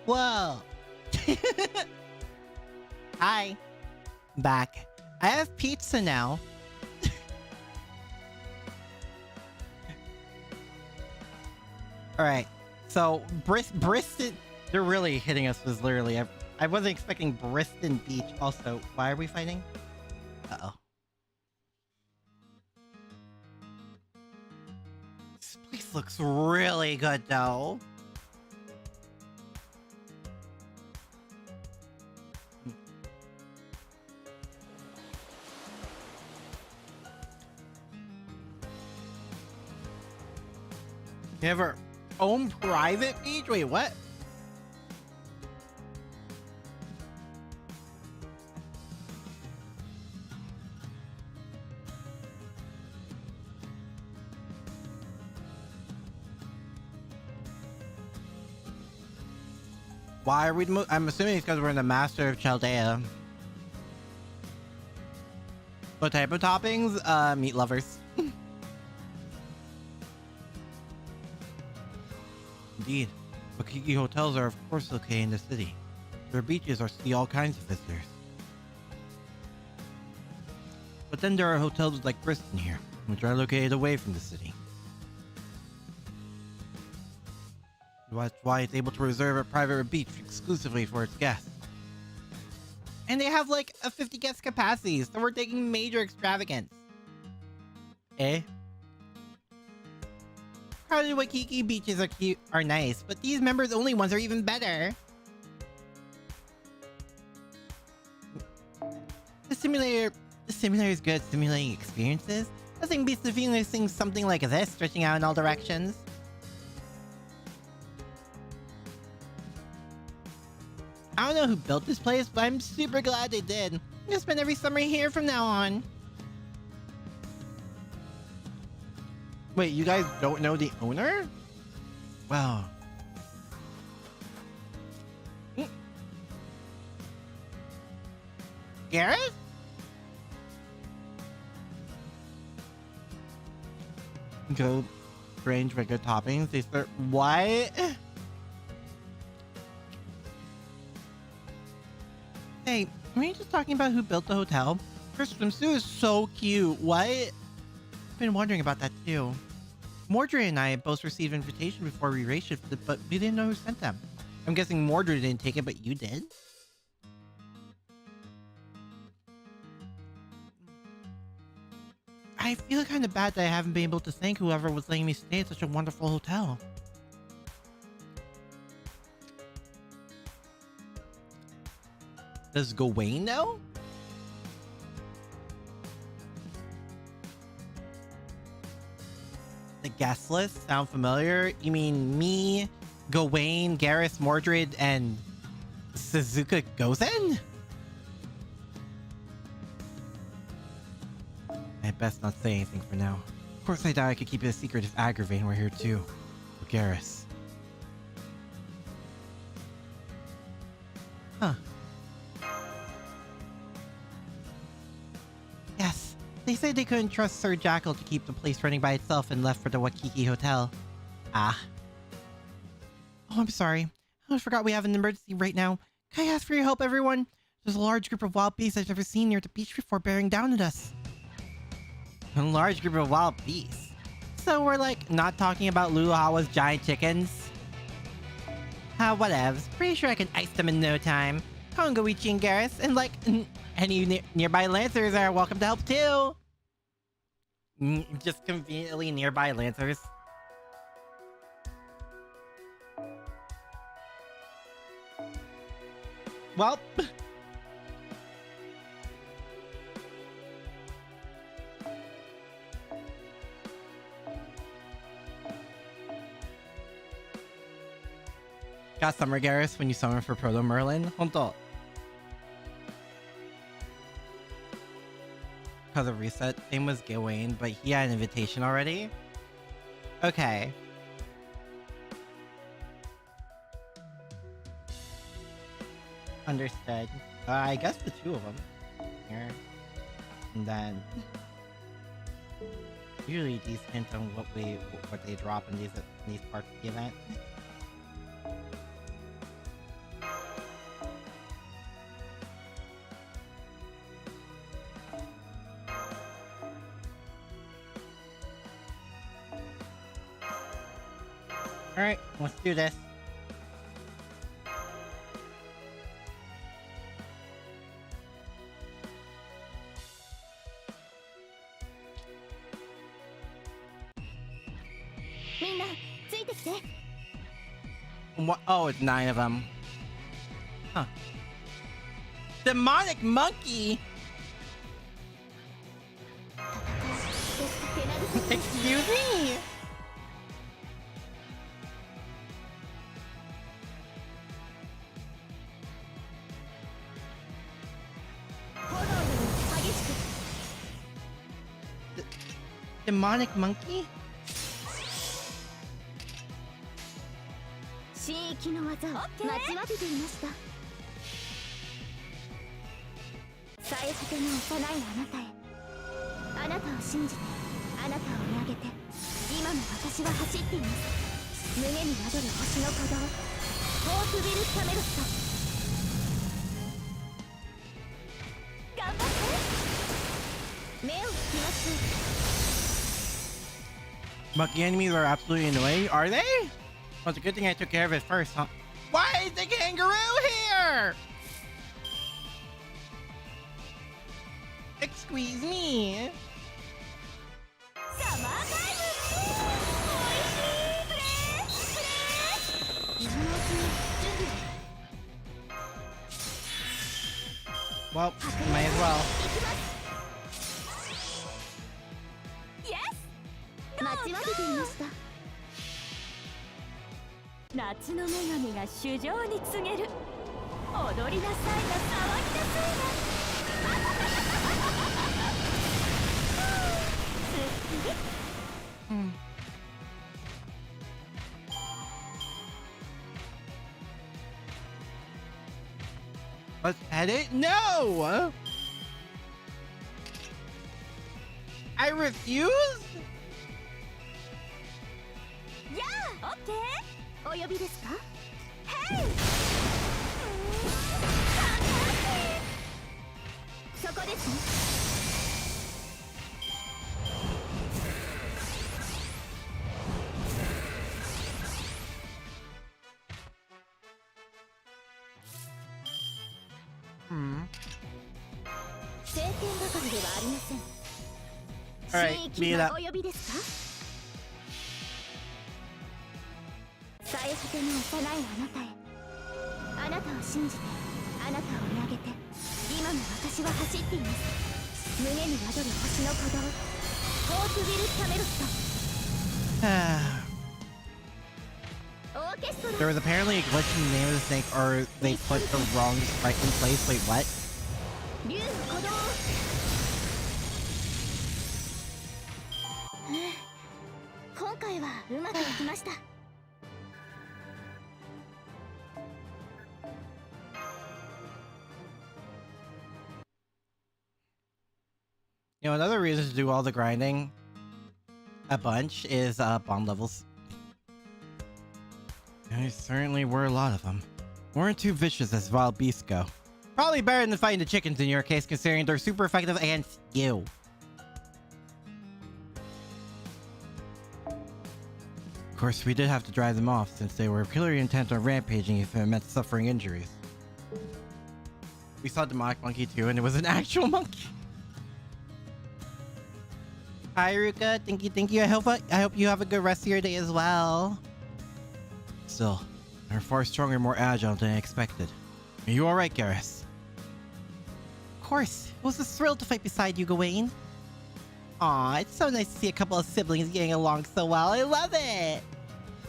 A: Whoa. Hi. Back. I have pizza now. Alright. So, Briston... They're really hitting us with literally... I wasn't expecting Briston Beach. Also, why are we fighting? Uh-oh. This place looks really good, though. You have our own private beach? Wait, what? Why are we... I'm assuming it's because we're in the Master of Chaldea. What type of toppings? Meat lovers. Indeed. Wakiki hotels are of course located in the city. Their beaches are see all kinds of visitors. But then there are hotels like Briston here, which are located away from the city. That's why it's able to reserve a private beach exclusively for its guests. And they have like a 50 guest capacity, so we're taking major extravagance. Eh? Crowded Waikiki beaches are cute, are nice, but these members only ones are even better. The simulator is good at simulating experiences. Nothing beats the feeling of seeing something like this stretching out in all directions. I don't know who built this place, but I'm super glad they did. I'm gonna spend every summer here from now on. Wait, you guys don't know the owner? Wow. Gareth? Go range regular toppings. They start... What? Hey, were you just talking about who built the hotel? Her swimsuit is so cute. What? I've been wondering about that too. Mordred and I both received an invitation before we race shifted, but we didn't know who sent them. I'm guessing Mordred didn't take it, but you did? I feel kind of bad that I haven't been able to thank whoever was letting me stay at such a wonderful hotel. Does Gawain know? The guest list sound familiar? You mean me, Gawain, Gareth, Mordred, and Suzuka Gozen? I best not say anything for now. Of course I doubt I could keep it a secret if Agravain were here too. Or Garrus. Huh. Yes, they said they couldn't trust Sir Jackal to keep the place running by itself and left for the Waikiki Hotel. Ah. Oh, I'm sorry. I forgot we have an emergency right now. Can I ask for your help, everyone? There's a large group of wild beasts I've never seen near the beach before bearing down at us. A large group of wild beasts? So we're like not talking about Luluhawa's giant chickens? Whatevs. Pretty sure I can ice them in no time. Kongoichi and Garrus, and like any nearby Lancers are welcome to help too. Just conveniently nearby Lancers. Well. Got Summer Garrus when you summon for Proto Merlin? Honto. Because of reset. Same was Gawain, but he had an invitation already. Okay. Understood. I guess the two of them. Here. And then... Usually these hint on what they drop in these parts of the event. Alright, let's do this. What? Oh, it's 9 of them. Huh. Demonic monkey? Excuse me? Demonic monkey?
E: 新域の技を待ちわびていました。最果ての幼いあなたへ、あなたを信じて、あなたを見上げて、今も私は走っています。胸に宿る星の鼓動、ホープビル・サメロスト。頑張って。目を引きます。
A: Monkey enemies are absolutely annoying, are they? Well, it's a good thing I took care of it first, huh? Why is the kangaroo here? Excuse me. Well, might as well.
E: 待ちわびていました。
D: 夏の女神が衆生に告げる。踊りなさいな、騒ぎなさいな。
A: Let's edit? No! I refuse?
E: やあ、オッケー。お呼びですか？ヘイ！そこですね。晴天ばかりではありません。
A: Alright, beat it up.
E: お呼びですか？最果ての幼いあなたへ、あなたを信じて、あなたを見上げて、今も私は走っています。胸に宿る星の鼓動、ホープビル・サメロスト。オーケストラ。
A: There was apparently a glitch in the name of the snake, or they put the wrong sprite in place. Wait, what?
E: 竜の鼓動。今回はうまくいきました。
A: You know, another reason to do all the grinding a bunch is bomb levels. There certainly were a lot of them. Weren't too vicious as wild beasts go. Probably better than fighting the chickens in your case, considering they're super effective against you. Of course, we did have to drive them off, since they were clearly intent on rampaging if it meant suffering injuries. We saw Demonic Monkey too, and it was an actual monkey. Hi, Ruka. Thank you. I hope you have a good rest of your day as well. Still, they're far stronger and more agile than I expected. Are you alright, Garrus? Of course. It was a thrill to fight beside you, Gawain. Aw, it's so nice to see a couple of siblings getting along so well. I love it!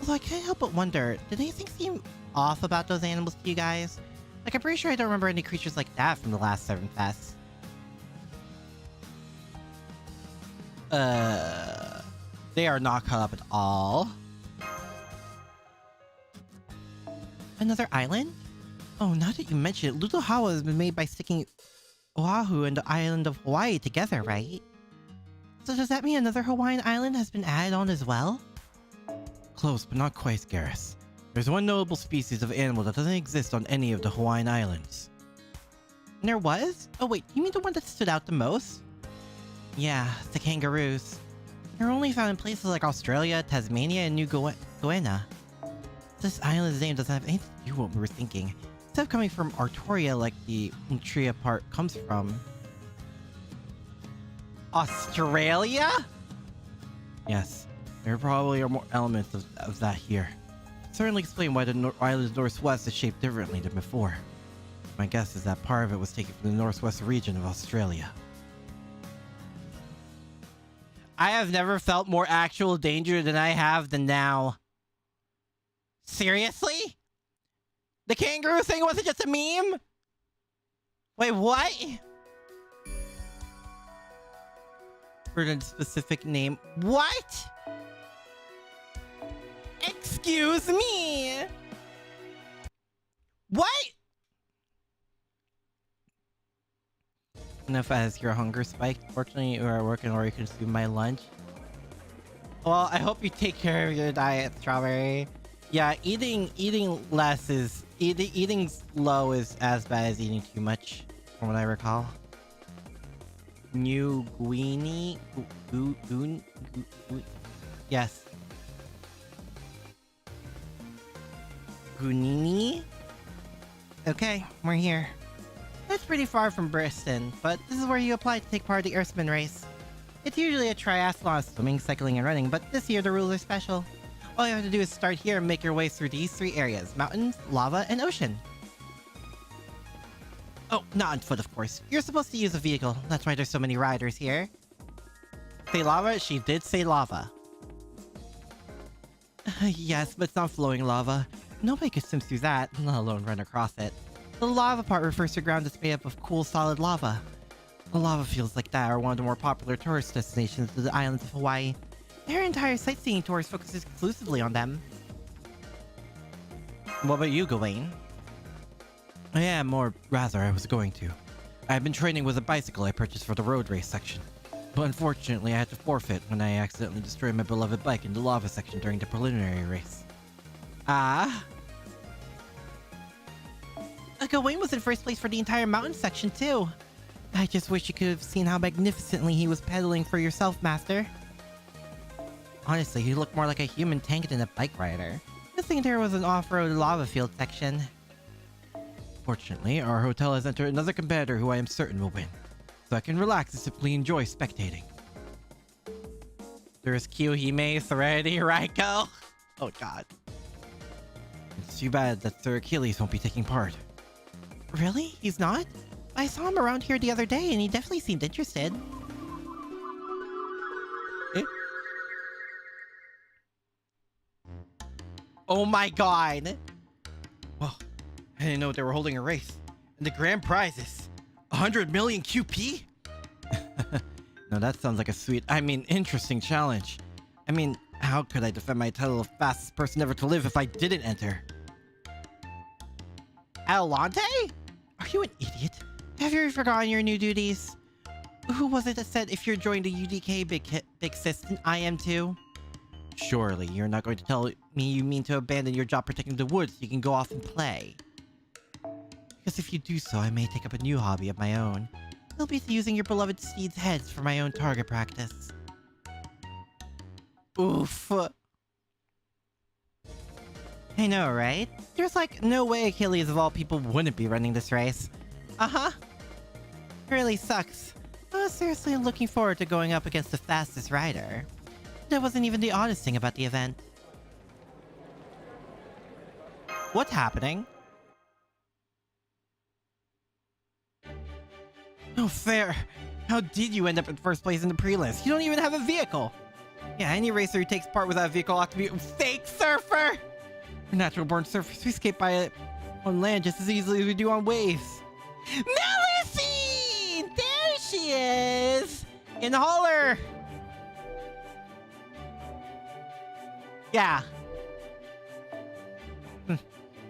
A: Although I can't help but wonder, did anything seem off about those animals to you guys? Like, I'm pretty sure I don't remember any creatures like that from the last 7 fests. They are not caught up at all. Another island? Oh, now that you mention it, Lutohawa has been made by sticking Oahu and the island of Hawaii together, right? So does that mean another Hawaiian island has been added on as well? Close, but not quite, Garrus. There's one notable species of animal that doesn't exist on any of the Hawaiian islands. And there was? Oh wait, you mean the one that stood out the most? Yeah, the kangaroos. They're only found in places like Australia, Tasmania, and New Guinea. This island's name doesn't have anything to do with what we were thinking. Instead of coming from Artoria like the Untria part comes from... Australia? Yes, there probably are more elements of that here. Certainly explain why the island's northwest is shaped differently than before. My guess is that part of it was taken from the northwest region of Australia. I have never felt more actual danger than I have than now. Seriously? The kangaroo thing wasn't just a meme? Wait, what? For a specific name. What? Excuse me? What? Enough as your hunger spiked. Fortunately, you are working or you consume my lunch. Well, I hope you take care of your diet, Strawberry. Yeah, eating less is... Eating low is as bad as eating too much, from what I recall. New Guini? Yes. Gunini? Okay, we're here. That's pretty far from Briston, but this is where you apply to take part of the Earthman race. It's usually a triathlon, swimming, cycling, and running, but this year the rules are special. All you have to do is start here and make your way through these 3 areas: mountains, lava, and ocean. Oh, not on foot, of course. You're supposed to use a vehicle. That's why there's so many riders here. Say lava? She did say lava. Yes, but it's not flowing lava. Nobody could swim through that, let alone run across it. The lava part refers to ground that's made up of cool, solid lava. The lava fields like that are one of the more popular tourist destinations of the islands of Hawaii. Their entire sightseeing tours focus exclusively on them. What about you, Gawain? I am, or rather, I was going to. I've been training with a bicycle I purchased for the road race section. But unfortunately, I had to forfeit when I accidentally destroyed my beloved bike in the lava section during the preliminary race. Ah? Gawain was in first place for the entire mountain section, too. I just wish you could have seen how magnificently he was pedaling for yourself, Master. Honestly, he looked more like a human tank than a bike rider. Good thing there was an off-road lava field section. Fortunately, our hotel has entered another competitor who I am certain will win, so I can relax and simply enjoy spectating. There's Kyohime, Serenity, Raiko. Oh god. It's too bad that Sir Achilles won't be taking part. Really? He's not? I saw him around here the other day and he definitely seemed interested. Eh? Oh my god! Well, I didn't know they were holding a race. And the grand prize is 100 million QP? No, that sounds like a interesting challenge. I mean, how could I defend my title of fastest person ever to live if I didn't enter? Alante? Are you an idiot? Have you forgotten your new duties? Who was it that said if you're joining the UDK Big Sis, then I am too? Surely, you're not going to tell me you mean to abandon your job protecting the woods so you can go off and play. Because if you do so, I may take up a new hobby of my own. It'll be using your beloved steeds' heads for my own target practice. Oof. I know, right? There's like no way Achilles of all people wouldn't be running this race. Uh-huh. Really sucks. I was seriously looking forward to going up against the fastest rider. That wasn't even the oddest thing about the event. What's happening? No fair. How did you end up in first place in the prelims? You don't even have a vehicle. Yeah, any racer who takes part without a vehicle ought to be a fake surfer. We're natural-born surfers. We skate by it on land just as easily as we do on waves. Melusine! There she is! In the holler! Yeah. At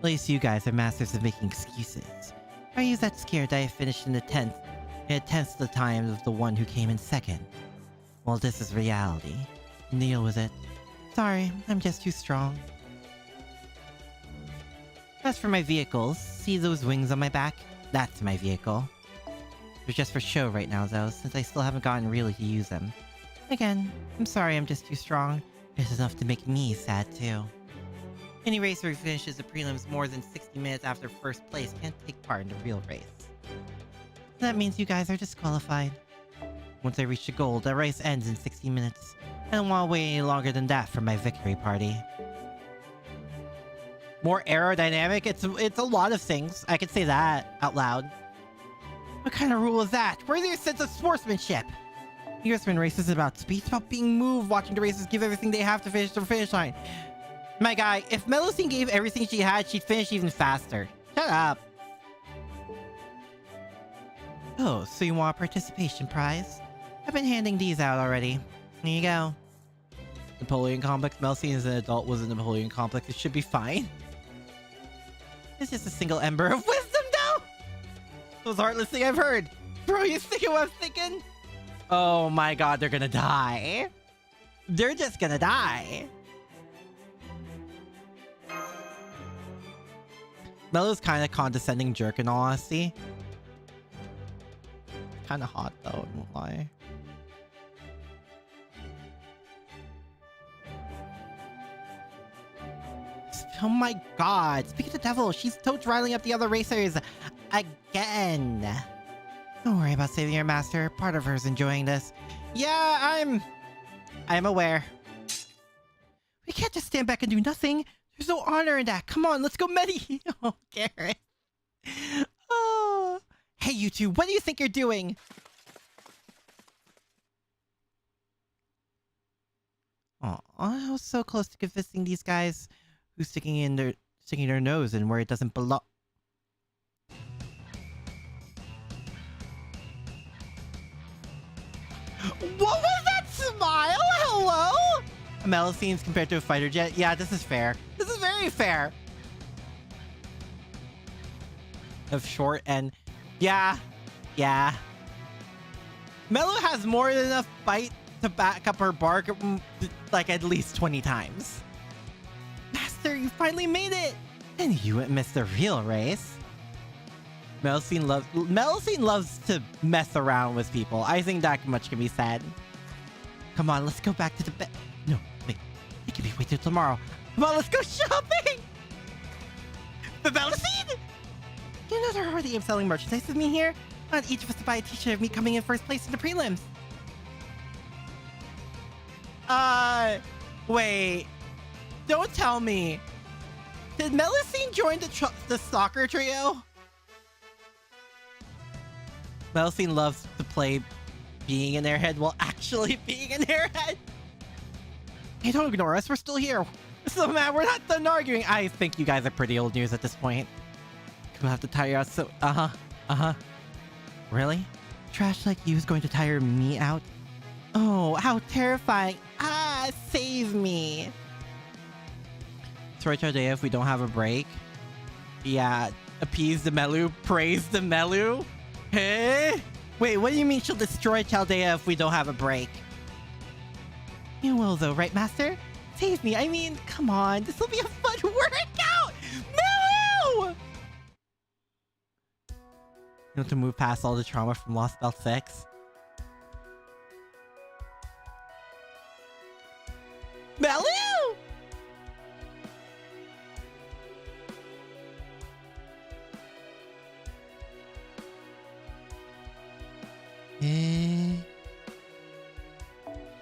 A: least you guys are masters of making excuses. Are you that scared that I finished in a tenth the time of the one who came in second? Well, this is reality. Deal with it. Sorry, I'm just too strong. As for my vehicles, see those wings on my back? That's my vehicle. They're just for show right now though, since I still haven't gotten really to use them. Again, I'm sorry I'm just too strong. It's enough to make me sad too. Any racer who finishes the prelims more than 60 minutes after first place can't take part in the real race. That means you guys are disqualified. Once I reach the goal, the race ends in 60 minutes. I don't want to wait any longer than that for my victory party. More aerodynamic? It's a lot of things. I could say that out loud. What kind of rule is that? Where's your sense of sportsmanship? The Earthman race isn't about speed, it's about being moved, watching the racers give everything they have to finish the finish line. My guy, if Melusine gave everything she had, she'd finish even faster. Shut up. Oh, so you want a participation prize? I've been handing these out already. Here you go. Napoleon Complex. Melusine is an adult with a Napoleon Complex. It should be fine. It's just a single ember of wisdom, though! Most heartless thing I've heard. Bro, you thinking what I'm thinking? Oh my god, they're gonna die. They're just gonna die. Melo's kind of condescending jerk in all honesty. Kind of hot though, I won't lie. Oh my god, speak of the devil, she's totes riling up the other racers again. Don't worry about saving your master, part of her's enjoying this. Yeah, I'm aware. We can't just stand back and do nothing. There's no honor in that. Come on, let's go Medi. Oh, Garrett. Oh. Hey, you two, what do you think you're doing? Oh, I was so close to convincing these guys who's sticking their nose in where it doesn't belong. What was that smile? Hello? Melusine's compared to a fighter jet? Yeah, this is fair. This is very fair. Of short and... Yeah. Melu has more than enough fight to back up her bark like at least 20 times. Master, you finally made it! And you wouldn't miss the real race. Melusine loves to mess around with people. I think that much can be said. Come on, let's go back to the bed. No, wait. It can be wait till tomorrow. Come on, let's go shopping! The Melusine! You know they're already selling merchandise with me here. I want each of us to buy a t-shirt of me coming in first place in the prelims. Wait. Don't tell me. Did Melusine join the soccer trio? Melusine loves to play being an airhead while actually being an airhead. Hey, don't ignore us. We're still here. So, man, we're not done arguing. I think you guys are pretty old news at this point. We'll have to tire out so... Really? Trash like you is going to tire me out? Oh, how terrifying. Save me. Sorry, Chaldea, if we don't have a break. Yeah, appease the Melu, praise the Melu. Hey? Wait, what do you mean she'll destroy Chaldea if we don't have a break? You will though, right, Master? Save me, I mean, come on, this will be a fun workout! Melu! You have to move past all the trauma from Lost Belt 6. Melu!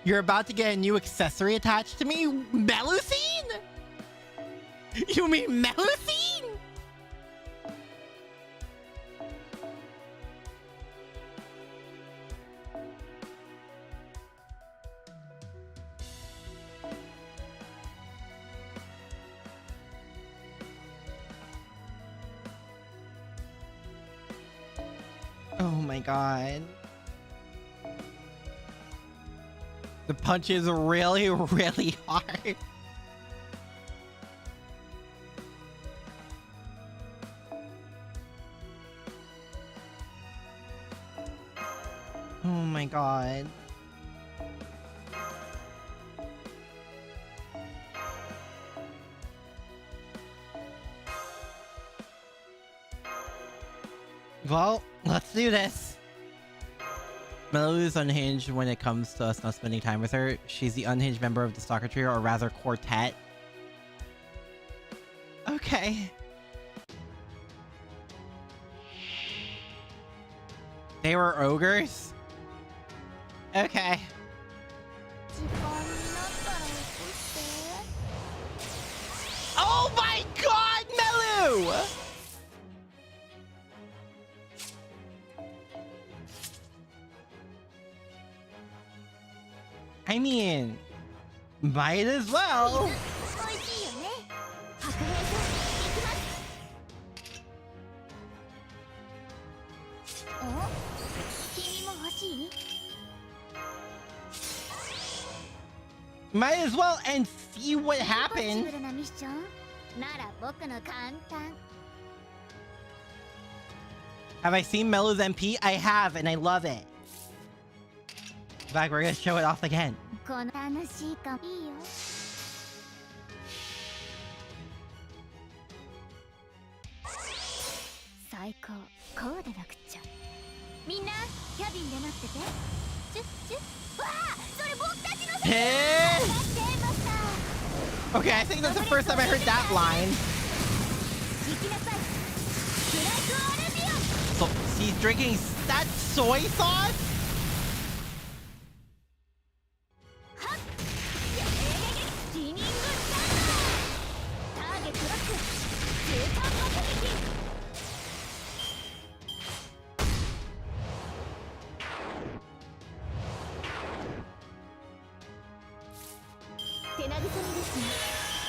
A: You're about to get a new accessory attached to me? Melusine? You mean Melusine? Oh my god. The punch is really, really hard. Oh my god. Well, let's do this. Melu is unhinged when it comes to us not spending time with her. She's the unhinged member of the stalker trio, or rather quartet. Okay. They were ogres? Okay.
E: 時間になったら起こして。
A: Oh my god, Melu! I mean, might as well.
E: 美味しいよね。白兵さん、行きます。お？君も欲しい？
A: Might as well and see what happened.
E: ポッシブルなミッション？なら僕の簡単。
A: Have I seen Melu's MP? I have, and I love it. In fact, we're gonna show it off again.
E: この楽しいかもいいよ。最高、こうでなくっちゃ。みんな、キャビンで待ってて。チュッチュッ。わあ、それ僕たちのせい。
A: Hey!
E: 待ってました。
A: Okay, I think that's the first time I heard that line.
E: 行きなさい。フライトアルビオン。
A: So he's drinking that soy sauce?
E: はっ。スキニングスタンド。ターゲットロック。中間爆撃。 手なぐさみですね。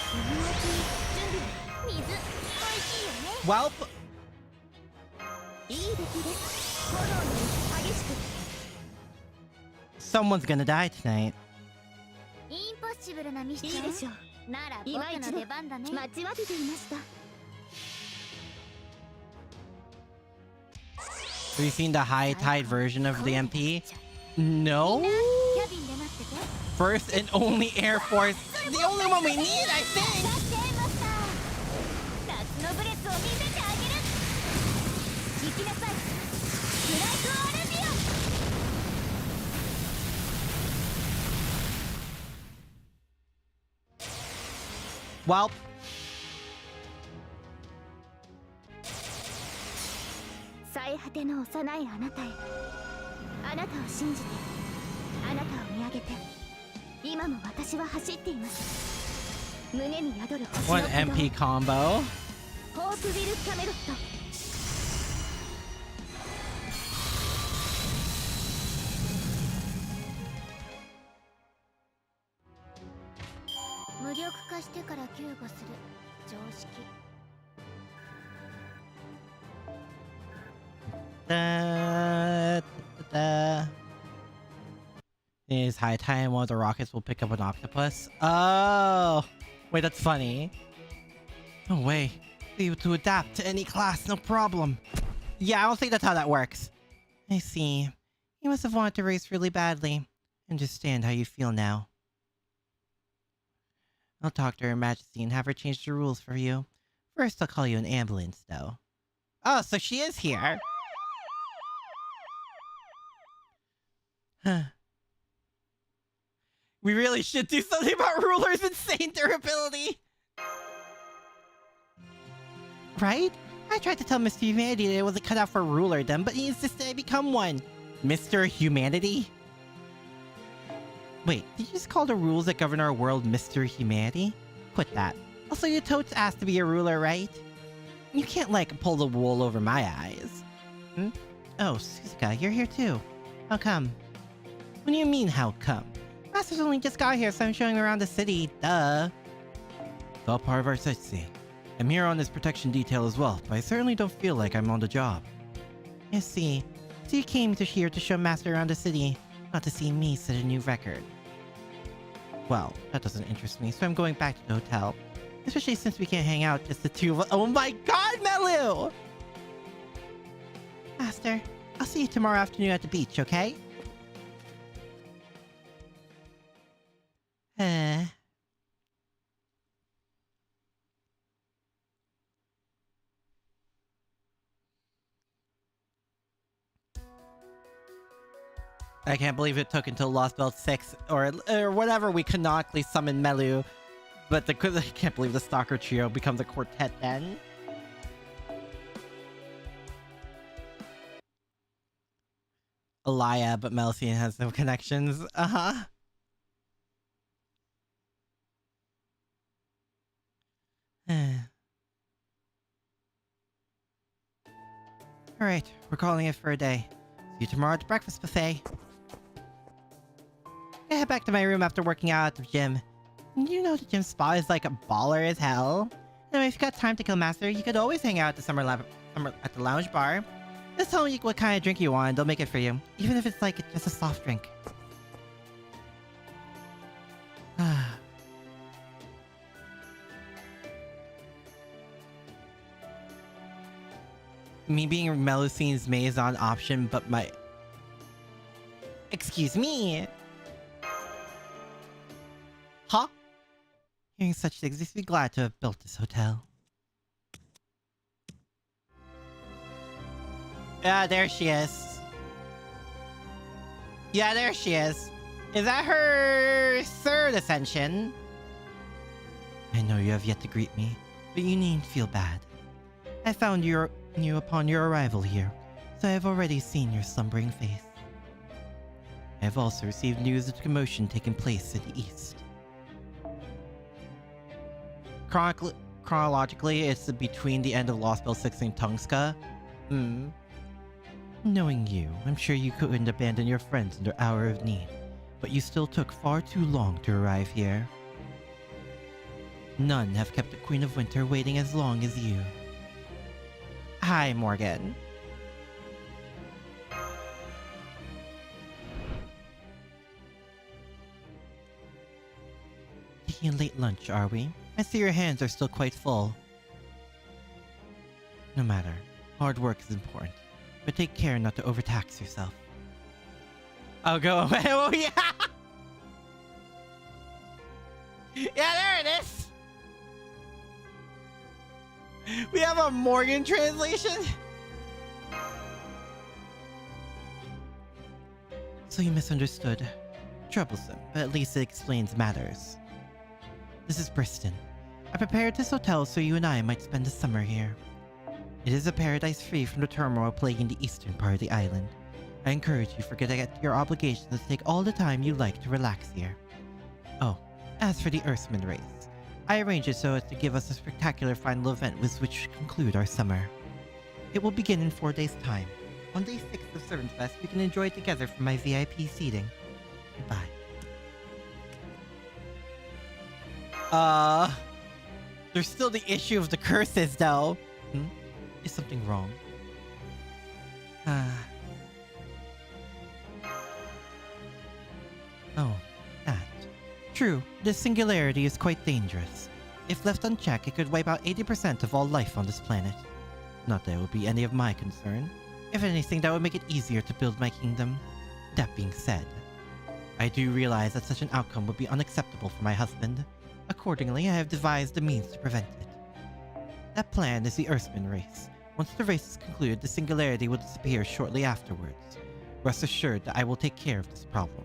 E: 水焼き準備。水、美味しいよね。
A: Well,
E: いい出来です。炎に激しく。
A: someone's gonna die tonight.
E: インポッシブルなミッション。いいでしょう。なら
D: 今一度
E: 僕の出番だね。待ちわびていました。
A: Have you seen the high tide version of the MP? No?
E: キャビンで待ってて。
A: First and only Air Force. The only one we need, I think.
E: 待ってました。夏のブレスを見せてあげる。行きなさい。フライトアルビオン。
A: Well,
E: 最果ての幼いあなたへ。あなたを信じて、あなたを見上げて。今も私は走っています。胸に宿る星の
A: one
E: 鼓動。
A: MP combo.
E: ホープウィル・キャメロット。無力化してから救護する常識。
A: Da, da, da. It is high time one of the rockets will pick up an octopus. Oh, wait, that's funny. No way. Be able to adapt to any class, no problem. Yeah, I don't think that's how that works. I see. You must have wanted to race really badly. I understand how you feel now. I'll talk to Her Majesty and have her change the rules for you. First, I'll call you an ambulance, though. Oh, so she is here. Huh. We really should do something about Ruler's insane durability. Right? I tried to tell Mr. Humanity that it wasn't cut out for Rulerdom, but he insisted I become one. Mr. Humanity? Wait, did you just call the rules that govern our world Mr. Humanity? Quit that. Also, your totes asked to be a ruler, right? You can't, like, pull the wool over my eyes. Hmm? Oh, Suzuka, you're here too. How come? What do you mean, how come? Master's only just got here, so I'm showing around the city, duh. It's all part of our sightseeing. I'm here on this protection detail as well, but I certainly don't feel like I'm on the job. I see. So you came here to show Master around the city, not to see me set a new record. Well, that doesn't interest me, so I'm going back to the hotel. Especially since we can't hang out just the two of us. Oh my god, Melu! Master, I'll see you tomorrow afternoon at the beach, okay? I can't believe it took until Lost Belt 6 or whatever we canonically summoned Melu But I can't believe the Stalker Trio becomes a quartet then. Elia, but Melusine has no connections. Uh-huh. Alright, we're calling it for a day. See you tomorrow at the breakfast buffet. I head back to my room after working out at the gym. You know the gym spa is like a baller as hell. Anyway, if you got time to kill Master, you could always hang out at the at the lounge bar. Just tell me what kind of drink you want, they'll make it for you. Even if it's like just a soft drink. Me being Melusine's maison option, but my... Excuse me! Huh? Hearing such things makes me glad to have built this hotel. Yeah, there she is. Yeah, there she is. Is that her third ascension? I know you have yet to greet me, but you needn't feel bad. I found you upon your arrival here, so I have already seen your slumbering face. I have also received news of the commotion taking place in the east. Chronologically, it's between the end of Lost Bell 6 and Tungska. Knowing you, I'm sure you couldn't abandon your friends in their hour of need, but you still took far too long to arrive here. None have kept the Queen of Winter waiting as long as you. Hi, Morgan. Taking a late lunch, are we? I see your hands are still quite full. No matter. Hard work is important. But take care not to overtax yourself. I'll go away. Oh, yeah! Yeah, there it is! We have a Morgan translation? So you misunderstood. Troublesome, but at least it explains matters. This is Briston. I prepared this hotel so you and I might spend the summer here. It is a paradise free from the turmoil plaguing the eastern part of the island. I encourage you to forget your obligations to take all the time you like to relax here. Oh, as for the Earthman race, I arranged it so as to give us a spectacular final event with which to conclude our summer. It will begin in 4 days' time. On day 6 of Servants Fest, we can enjoy it together from my VIP seating. Goodbye. There's still the issue of the curses, though. Is something wrong? Oh, that. True, this singularity is quite dangerous. If left unchecked, it could wipe out 80% of all life on this planet. Not that it would be any of my concern. If anything, that would make it easier to build my kingdom. That being said, I do realize that such an outcome would be unacceptable for my husband. Accordingly, I have devised a means to prevent it. That plan is the Earthman race. Once the race is concluded, the singularity will disappear shortly afterwards. Rest assured that I will take care of this problem.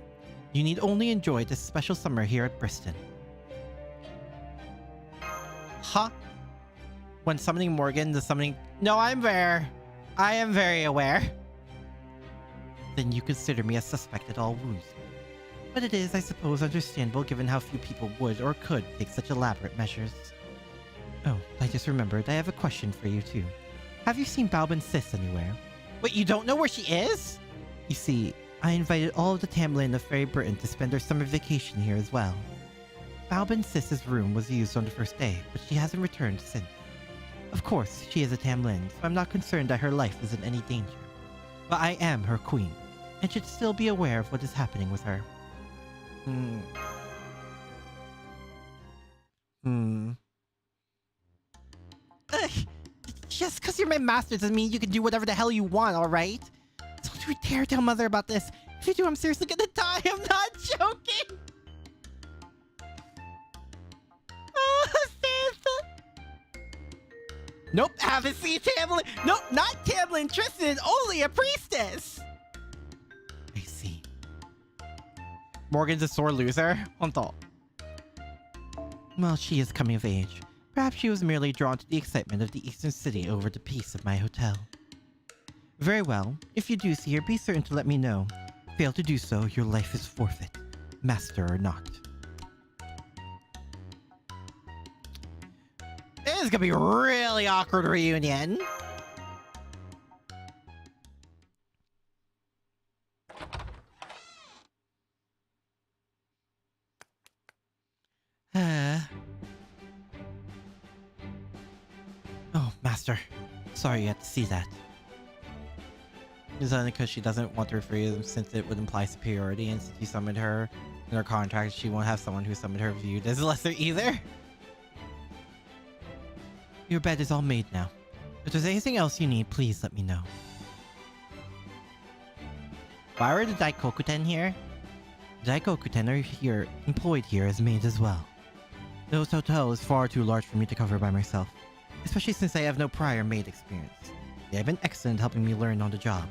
A: You need only enjoy this special summer here at Briston. Huh? When summoning Morgan, the summoning... No, I'm there. I am very aware. Then you consider me a suspect at all wounds. But it is, I suppose, understandable given how few people would or could take such elaborate measures. Oh, I just remembered. I have a question for you, too. Have you seen Balbin Sis anywhere? Wait, you don't know where she is? You see, I invited all of the Tamlin of Fairy Britain to spend their summer vacation here as well. Balbin Sis's room was used on the first day, but she hasn't returned since. Of course, she is a Tamlin, so I'm not concerned that her life is in any danger. But I am her queen, and should still be aware of what is happening with her. Just because you're my master doesn't mean you can do whatever the hell you want, alright? Don't you dare tell Mother about this. If you do, I'm seriously gonna die. I'm not joking. Oh, Sis. Nope, haven't seen Tamlin. Nope, not Tamlin. Tristan, only a priestess. I see. Morgan's a sore loser. Honto.
B: Well, she is coming of age. Perhaps she was merely drawn to the excitement of the Eastern City over the peace of my hotel. Very well. If you do see her, be certain to let me know. Fail to do so, your life is forfeit, master or not.
A: This is gonna be a really awkward reunion.
B: Oh, master. Sorry you had to see that. Is only because she doesn't want to refer to them since it would imply superiority, and since you summoned her in her contract, she won't have someone who summoned her viewed as lesser either. Your bed is all made now. If there's anything else you need, please let me know.
A: Why were the Daikokuten here?
B: Daikokuten are here, employed here as maids as well. The hotel is far too large for me to cover by myself, especially since I have no prior maid experience. They have been excellent helping me learn on the job.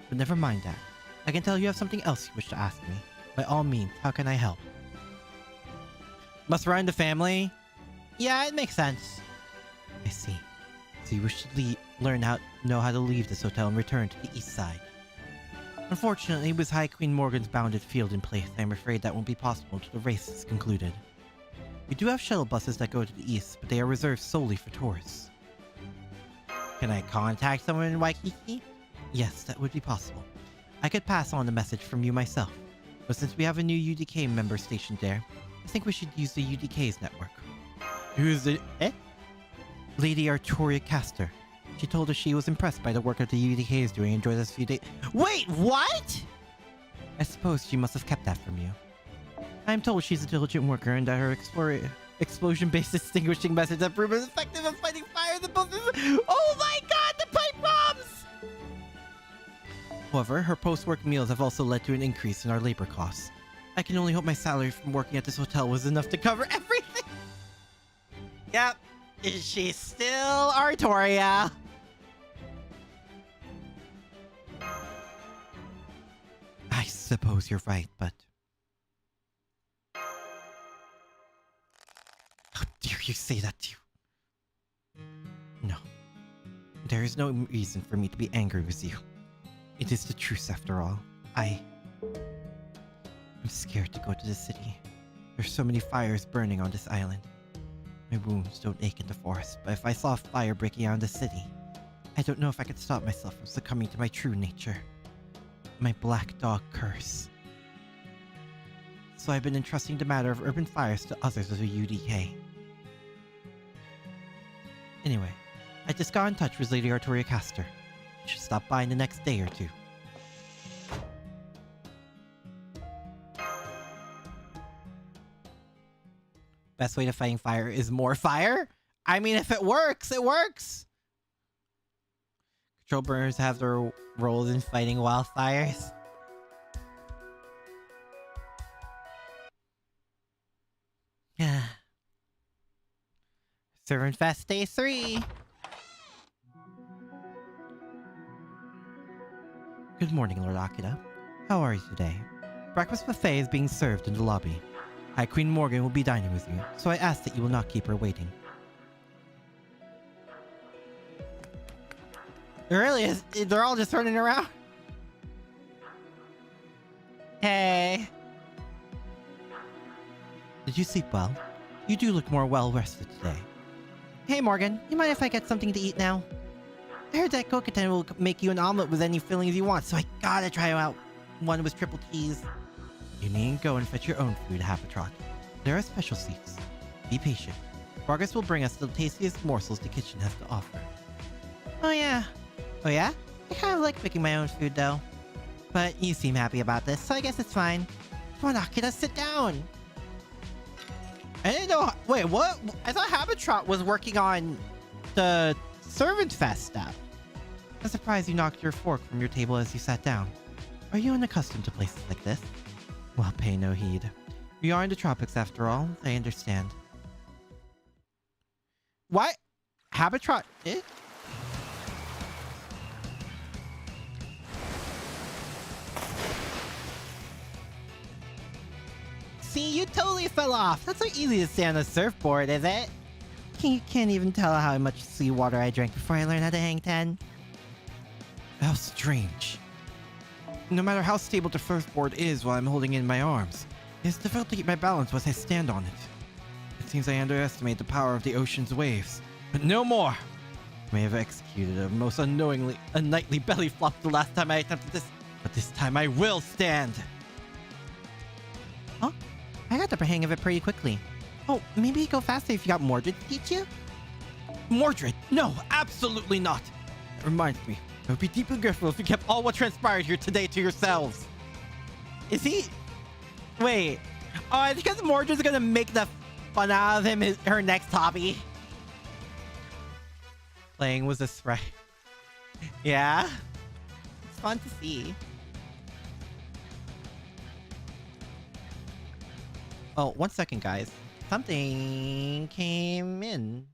B: But never mind that. I can tell you have something else you wish to ask me. By all means, how can I help?
A: Must run the family? Yeah, it makes sense.
B: I see. So you wish to know how to leave this hotel and return to the east side. Unfortunately, with High Queen Morgan's bounded field in place, I am afraid that won't be possible until the race is concluded. We do have shuttle buses that go to the east, but they are reserved solely for tourists.
A: Can I contact someone in Waikiki?
B: Yes, that would be possible. I could pass on the message from you myself, but since we have a new UDK member stationed there, I think we should use the UDK's network.
A: Who's the...
B: Lady Artoria Caster. She told us she was impressed by the work that the UDK is doing and enjoyed us a few days.
A: Wait, what?
B: I suppose she must have kept that from you. I am told she's a diligent worker and that her explosion-based extinguishing methods have proven effective at fighting fire the buses.
A: Oh my god, the pipe bombs!
B: However, her post-work meals have also led to an increase in our labor costs. I can only hope my salary from working at this hotel was enough to cover everything.
A: Yep. Is she still Artoria?
B: I suppose you're right, but... How dare you say that to you? No. There is no reason for me to be angry with you. It is the truth after all. I'm scared to go to the city. There's so many fires burning on this island. My wounds don't ache in the forest, but if I saw a fire breaking out in the city, I don't know if I could stop myself from succumbing to my true nature. My black dog curse. So I've been entrusting the matter of urban fires to others of the UDK. Anyway, I just got in touch with Lady Artoria Caster. She should stop by in the next day or two.
A: Best way to fighting fire is more fire? I mean, if it works, it works. Control burners have their roles in fighting wildfires. Yeah. Servant Fest Day 3.
B: Good morning, Lord Akira. How are you today? Breakfast buffet is being served in the lobby. High Queen Morgan will be dining with you, so I ask that you will not keep her waiting.
A: It really is. They're all just running around. Hey.
B: Did you sleep well? You do look more well rested today.
A: Hey, Morgan. You mind if I get something to eat now? I heard that Kokuten will make you an omelet with any fillings you want, so I gotta try out one with triple cheese.
B: You needn't go and fetch your own food, Hapatrot. There are special seats. Be patient. Progress will bring us the tastiest morsels the kitchen has to offer.
A: Oh yeah? I kind of like picking my own food though. But you seem happy about this, so I guess it's fine. Come on, Akira, sit down. I didn't know. Wait, what? I thought Habitrot was working on the Servant Fest stuff.
B: I'm surprised you knocked your fork from your table as you sat down. Are you unaccustomed to places like this? Well, pay no heed. We are in the tropics after all, I understand.
A: What? Habitrot? see, you totally fell off. That's so easy to stay on a surfboard, is it? You can't even tell how much seawater I drank before I learned how to hang 10.
B: How strange. No matter how stable the surfboard is while I'm holding it in my arms, it's difficult to keep my balance once I stand on it. It seems I underestimate the power of the ocean's waves. But no more! I may have executed a most unknowingly unnightly belly flop the last time I attempted this, but this time I will stand!
A: Huh? I got the hang of it pretty quickly. Oh, maybe it'd go faster if you got Mordred to teach you?
B: Mordred! No, absolutely not! That reminds me, I would be deeply grateful if you kept all what transpired here today to yourselves.
A: Is he... Wait. Oh, it's because Mordred's gonna make the fun out of him her next hobby. Playing with a sprite. Yeah? It's fun to see. Oh, 1 second, guys. Something came in.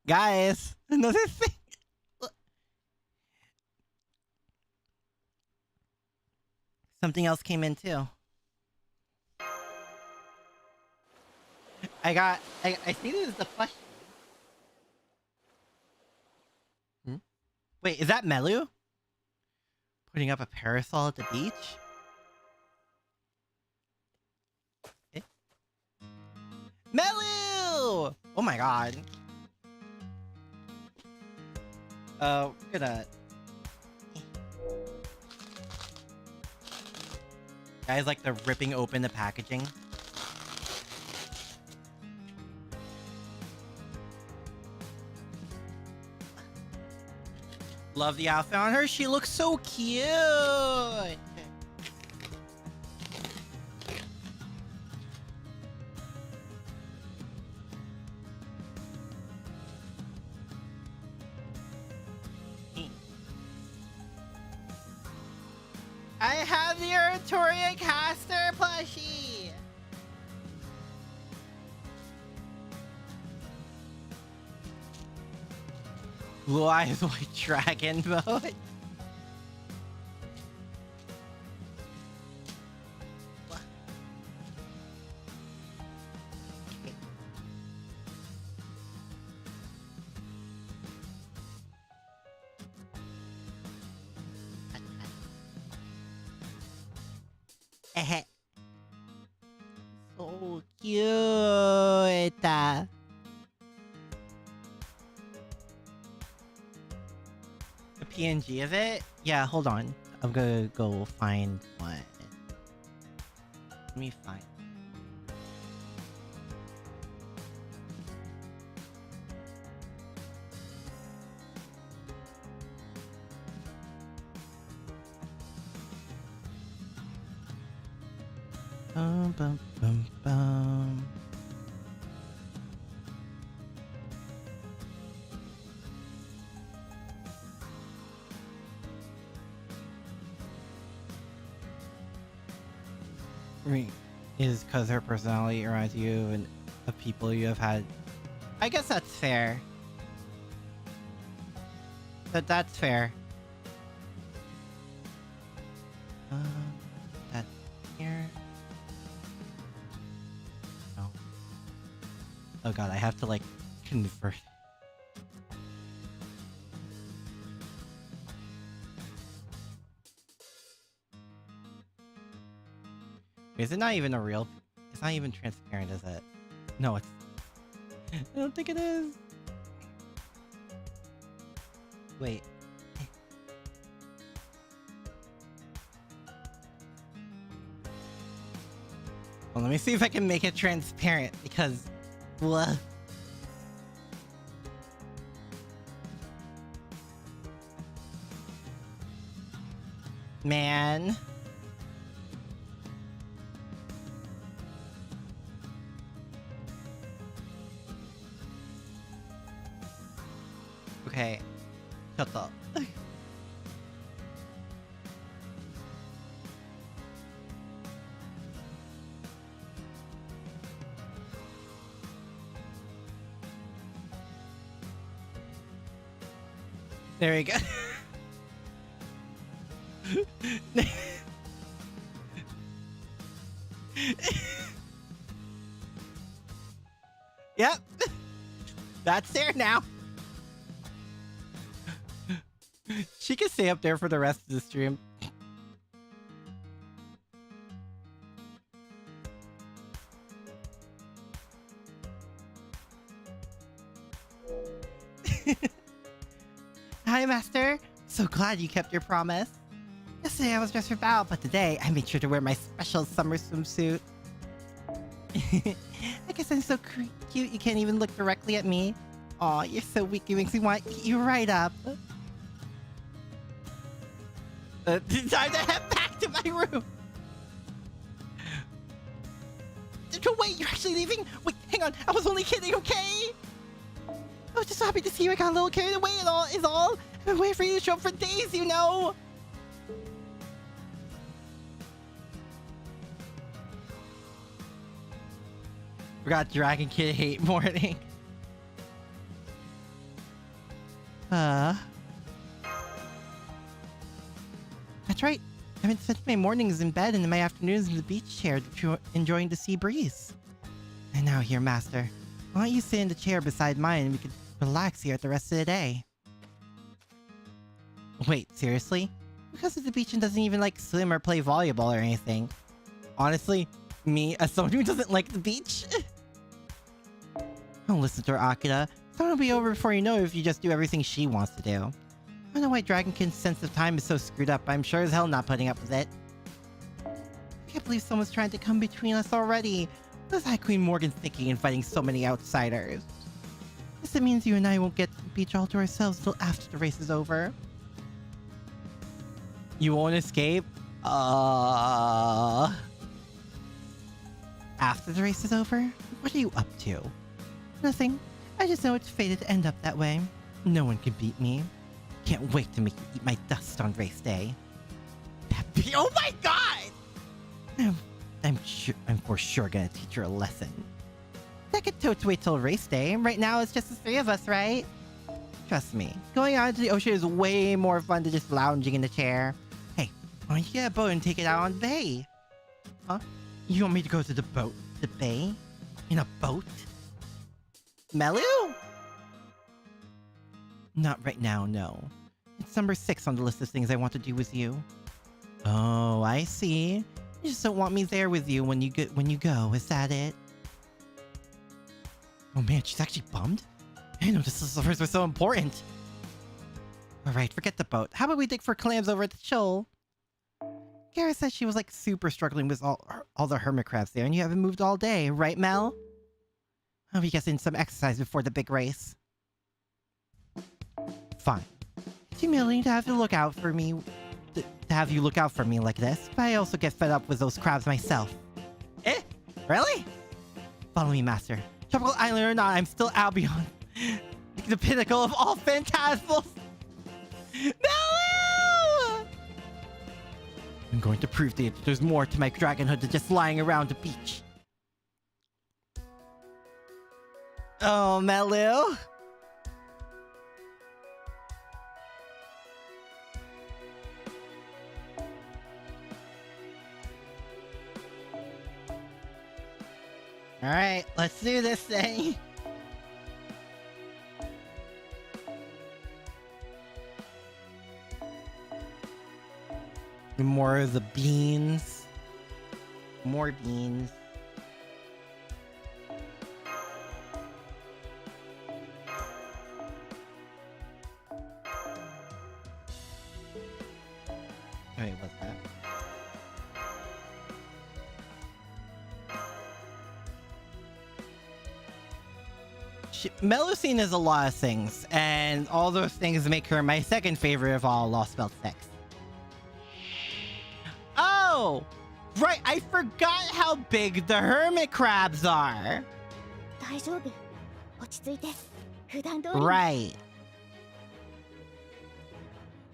A: Guys, another thing. Something else came in too. I think this is the question. Hmm? Wait, is that Melu? Putting up a parasol at the beach? Eh? Melu! Oh my god. We're gonna... Guys like the ripping open the packaging. Love the outfit on her. She looks so cute. I have the Artoria caster plushie. Blue Eyes White Dragon mode. So cute. A PNG of it? Yeah, hold on. I'm gonna go find one. Let me find. Bum, bum, bum. Is because her personality reminds you of people you have had. I guess that's fair. That's fair. That's here. No. Oh god, I have to like convert. Is it not even a real? It's not even transparent, is it? No, it's. I don't think it is. Wait. Well, let me see if I can make it transparent because. Blah. Man. Okay. Shut up. There we go. Yep. That's there now. She can stay up there for the rest of the stream. Hi, Master. So glad you kept your promise. Yesterday I was dressed for battle, but today I made sure to wear my special summer swimsuit. I guess I'm so cute you can't even look directly at me. Aw, you're so weak it makes me want to eat you right up. Time to head back to my room. Wait, you're actually leaving? Wait, hang on. I was only kidding, okay? I was just so happy to see you. I got a little carried away and all is all. I've been waiting for you to show up for days, you know. Forgot Dragon Kid hate morning. That's right. I've been spending my mornings in bed and my afternoons in the beach chair, enjoying the sea breeze. And now here, Master. Why don't you sit in the chair beside mine and we can relax here the rest of the day? Wait, seriously? Because of the beach and doesn't even like swim or play volleyball or anything. Honestly, me as someone who doesn't like the beach. Don't listen to her, Akira. Time will be over before you know it if you just do everything she wants to do. I don't know why Dragonkin's sense of time is so screwed up, but I'm sure as hell not putting up with it. I can't believe someone's trying to come between us already. What is High Queen Morgan thinking inviting so many outsiders? Guess it means you and I won't get to the beach all to ourselves until after the race is over. You won't escape? After the race is over? What are you up to? Nothing. I just know it's fated to end up that way. No one can beat me. Can't wait to make you eat my dust on race day. Oh my god! I'm for sure gonna teach her a lesson. That could totes wait till race day. Right now it's just the three of us, right? Trust me, going out into the ocean is way more fun than just lounging in the chair. Hey, why don't you get a boat and take it out on the bay? Huh? You want me to go to the boat? The bay? In a boat? Melu? Not right now, no. It's number 6 on the list of things I want to do with you. Oh, I see. You just don't want me there with you when you go. Is that it? Oh man, she's actually bummed? I didn't know this was so important. Alright, forget the boat. How about we dig for clams over at the shoal? Gara said she was like super struggling with all the hermit crabs there and you haven't moved all day, right Mel? I'll be getting some exercise before the big race. Fine. It's humiliating to have to look out for me, to have you look out for me like this, but I also get fed up with those crabs myself. Eh? Really? Follow me, Master. Tropical Island or not, I'm still Albion. The pinnacle of all phantasmals. No! I'm going to prove to you that there's more to my dragonhood than just lying around the beach. Oh, Melu. Alright, let's do this thing. More of the beans. More beans. Wait, what's that? Melusine is a lot of things, and all those things make her my second favorite of all Lost Belt sex. Oh! Right, I forgot how big the hermit crabs are!
E: 大丈夫。落ち着いて。普段通りに。
A: Right.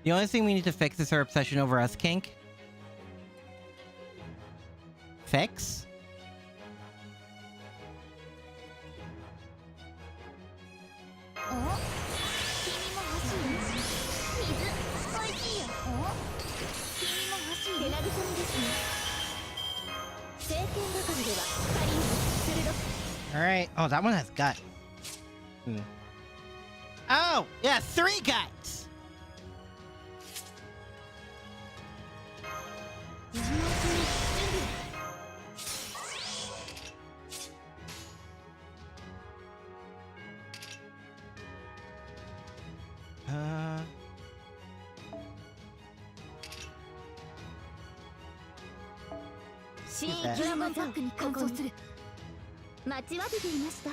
A: The only thing we need to fix is her obsession over us kink. Fix?
E: お君も欲しい水おいしいよお君も欲しい手慰みですね政権係では仮に鋭く
A: Alright. Oh, that one has guts. Oh! Yeah, 3 guts!
E: 今のうちに準備 新キュアマンザックに乾燥する待ちわびていました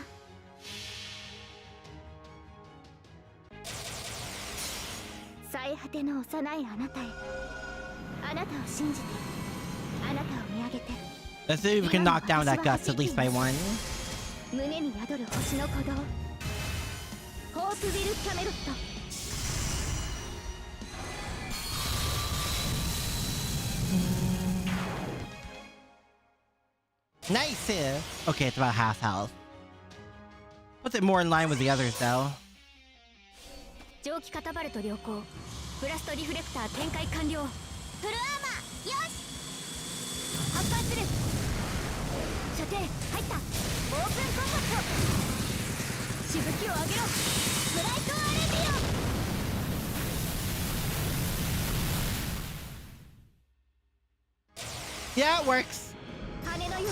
E: 最果ての幼いあなたへあなたを信じてあなたを見上げて
A: Let's see if we can knock down that guts at least by 1.
E: 胸に宿る星の鼓動ホープビル・キャメロット
A: Nice! Okay, it's about half health. Puts it more in line with the others, though.
E: 蒸気カタバルト良好ブラストリフレクター展開完了フルアーマーよし発艦する射程入ったオープンコンバットしぶきを上げろブライトアレビオ
A: Yeah, it works.
E: 羽のように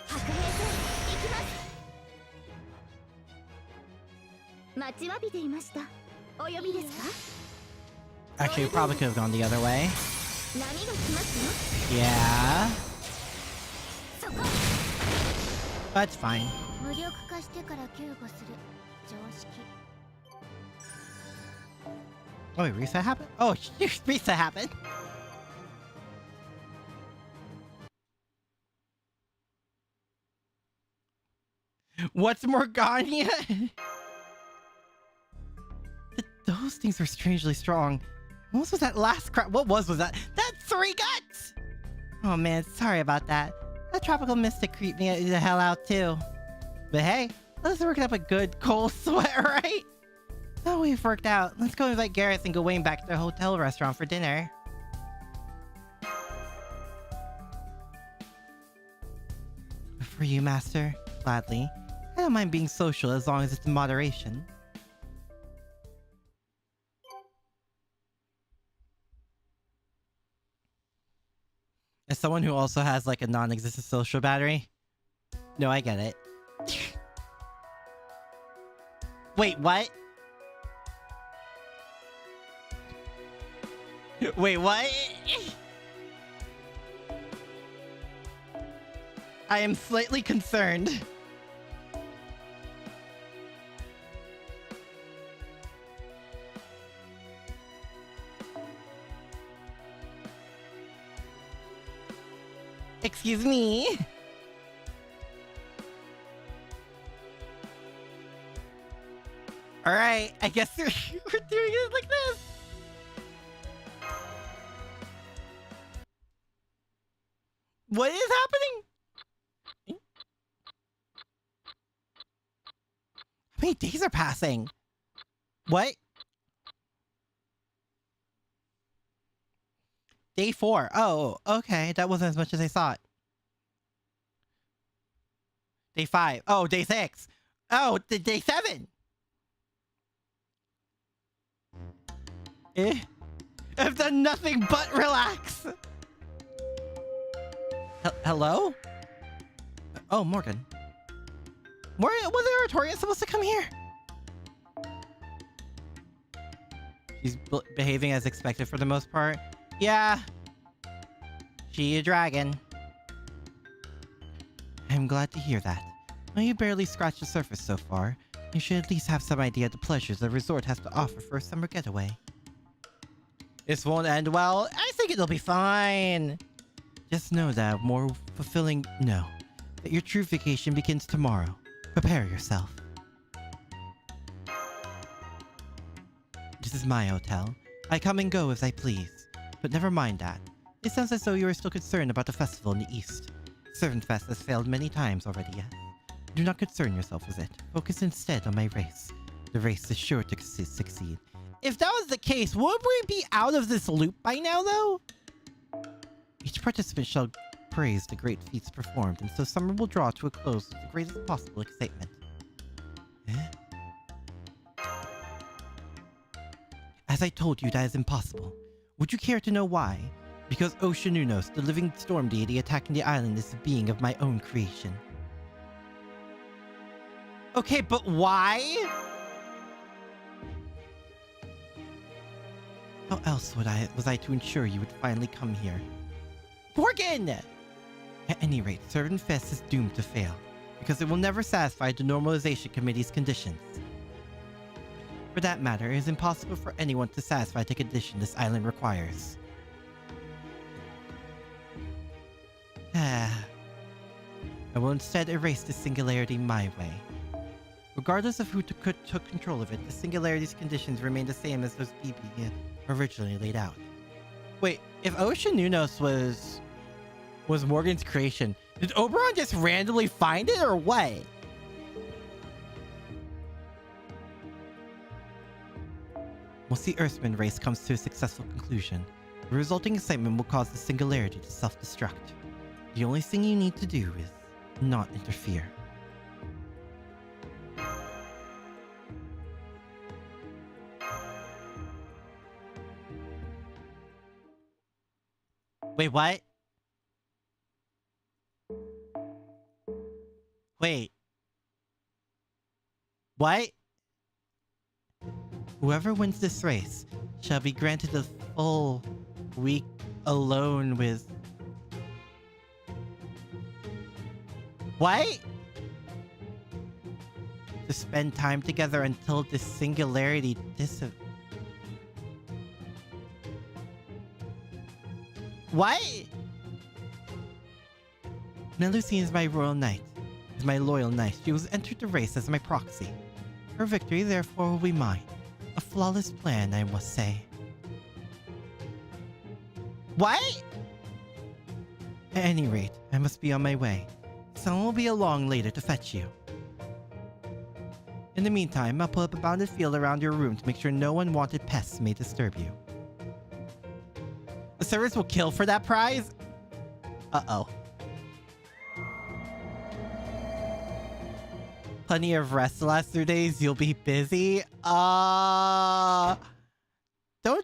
E: 白兵戦行きます待ちわびていましたお呼びですか
A: Actually, we probably could have gone the other way.
E: 波が来ますよ
A: Yeah.
E: そこ
A: That's fine.
E: 無力化してから救護する常識
A: Oh, wait, reset happened? Oh, reset happened. What's Morgania? Those things are strangely strong. What was that last crap? What was that? That's 3 guts! Oh man, sorry about that. That tropical mystic creeped me the hell out too. But hey, let's work up a good cold sweat, right? Oh, we've worked out. Let's go invite Gareth and Gawain back to the hotel restaurant for dinner. For you, Master. Gladly. I don't mind being social as long as it's in moderation. As someone who also has like a non-existent social battery, no, I get it. Wait, what? Wait, what? I am slightly concerned. Excuse me? Alright, I guess we're doing it like this. What is happening? How many days are passing? What? Day 4. Oh, okay. That wasn't as much as I thought. Day 5. Oh, day 6. Oh, the day 7. I've done nothing but relax. Hello? Oh, Morgan. Was Artoria supposed to come here? She's behaving as expected for the most part. Yeah. She a dragon. I'm glad to hear that. Though you barely scratched the surface so far, you should at least have some idea of the pleasures the resort has to offer for a summer getaway. This won't end well. I think it'll be fine. Just know that that your true vacation begins tomorrow. Prepare yourself. This is my hotel. I come and go as I please. But never mind that. It sounds as though you are still concerned about the festival in the east. Servant Fest has failed many times already, yes? Do not concern yourself with it. Focus instead on my race. The race is sure to succeed. If that was the case, would we be out of this loop by now, though? Each participant shall praise the great feats performed, and so summer will draw to a close with the greatest possible excitement. As I told you, that is impossible. Would you care to know why? Because Oceanunos, the living storm deity attacking the island, is a being of my own creation. Okay, but why? How else was I to ensure you would finally come here? Morgan! At any rate, Servant Fest is doomed to fail, because it will never satisfy the Normalization Committee's conditions. For that matter, it is impossible for anyone to satisfy the condition this island requires. I will instead erase the singularity my way. Regardless of who took control of it, the singularity's conditions remain the same as those BB originally laid out. Wait, if Oceanunos was Morgan's creation, did Oberon just randomly find it or what? Once the Earthman race comes to a successful conclusion, the resulting excitement will cause the singularity to self-destruct. The only thing you need to do is not interfere. Wait, what? Wait. What? Whoever wins this race shall be granted a full week alone with... What? To spend time together until this singularity What? Melusine is my royal knight. Is my loyal knight. She was entered the race as my proxy. Her victory, therefore, will be mine. A flawless plan, I must say. What? At any rate, I must be on my way. Someone will be along later to fetch you. In the meantime, I'll put up a bounded field around your room to make sure no unwanted pests may disturb you. The servers will kill for that prize? Uh-oh. Plenty of rest the last 3 days, you'll be busy? Don't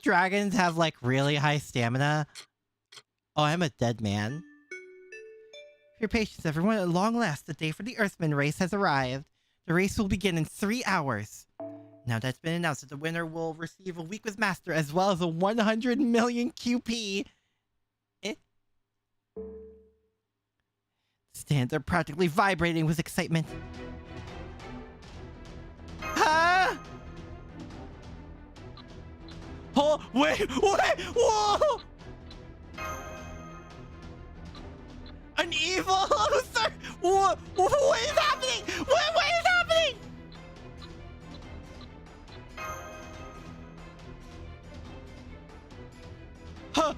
A: dragons have, like, really high stamina? Oh, I'm a dead man. For your patience, everyone, at long last, the day for the Earthman race has arrived. The race will begin in 3 hours. Now that's been announced that the winner will receive a week with Master as well as a 100 million QP. Stands are practically vibrating with excitement. Huh? Oh, wait, whoa! An evil hoster? What is happening? What is happening? Huh?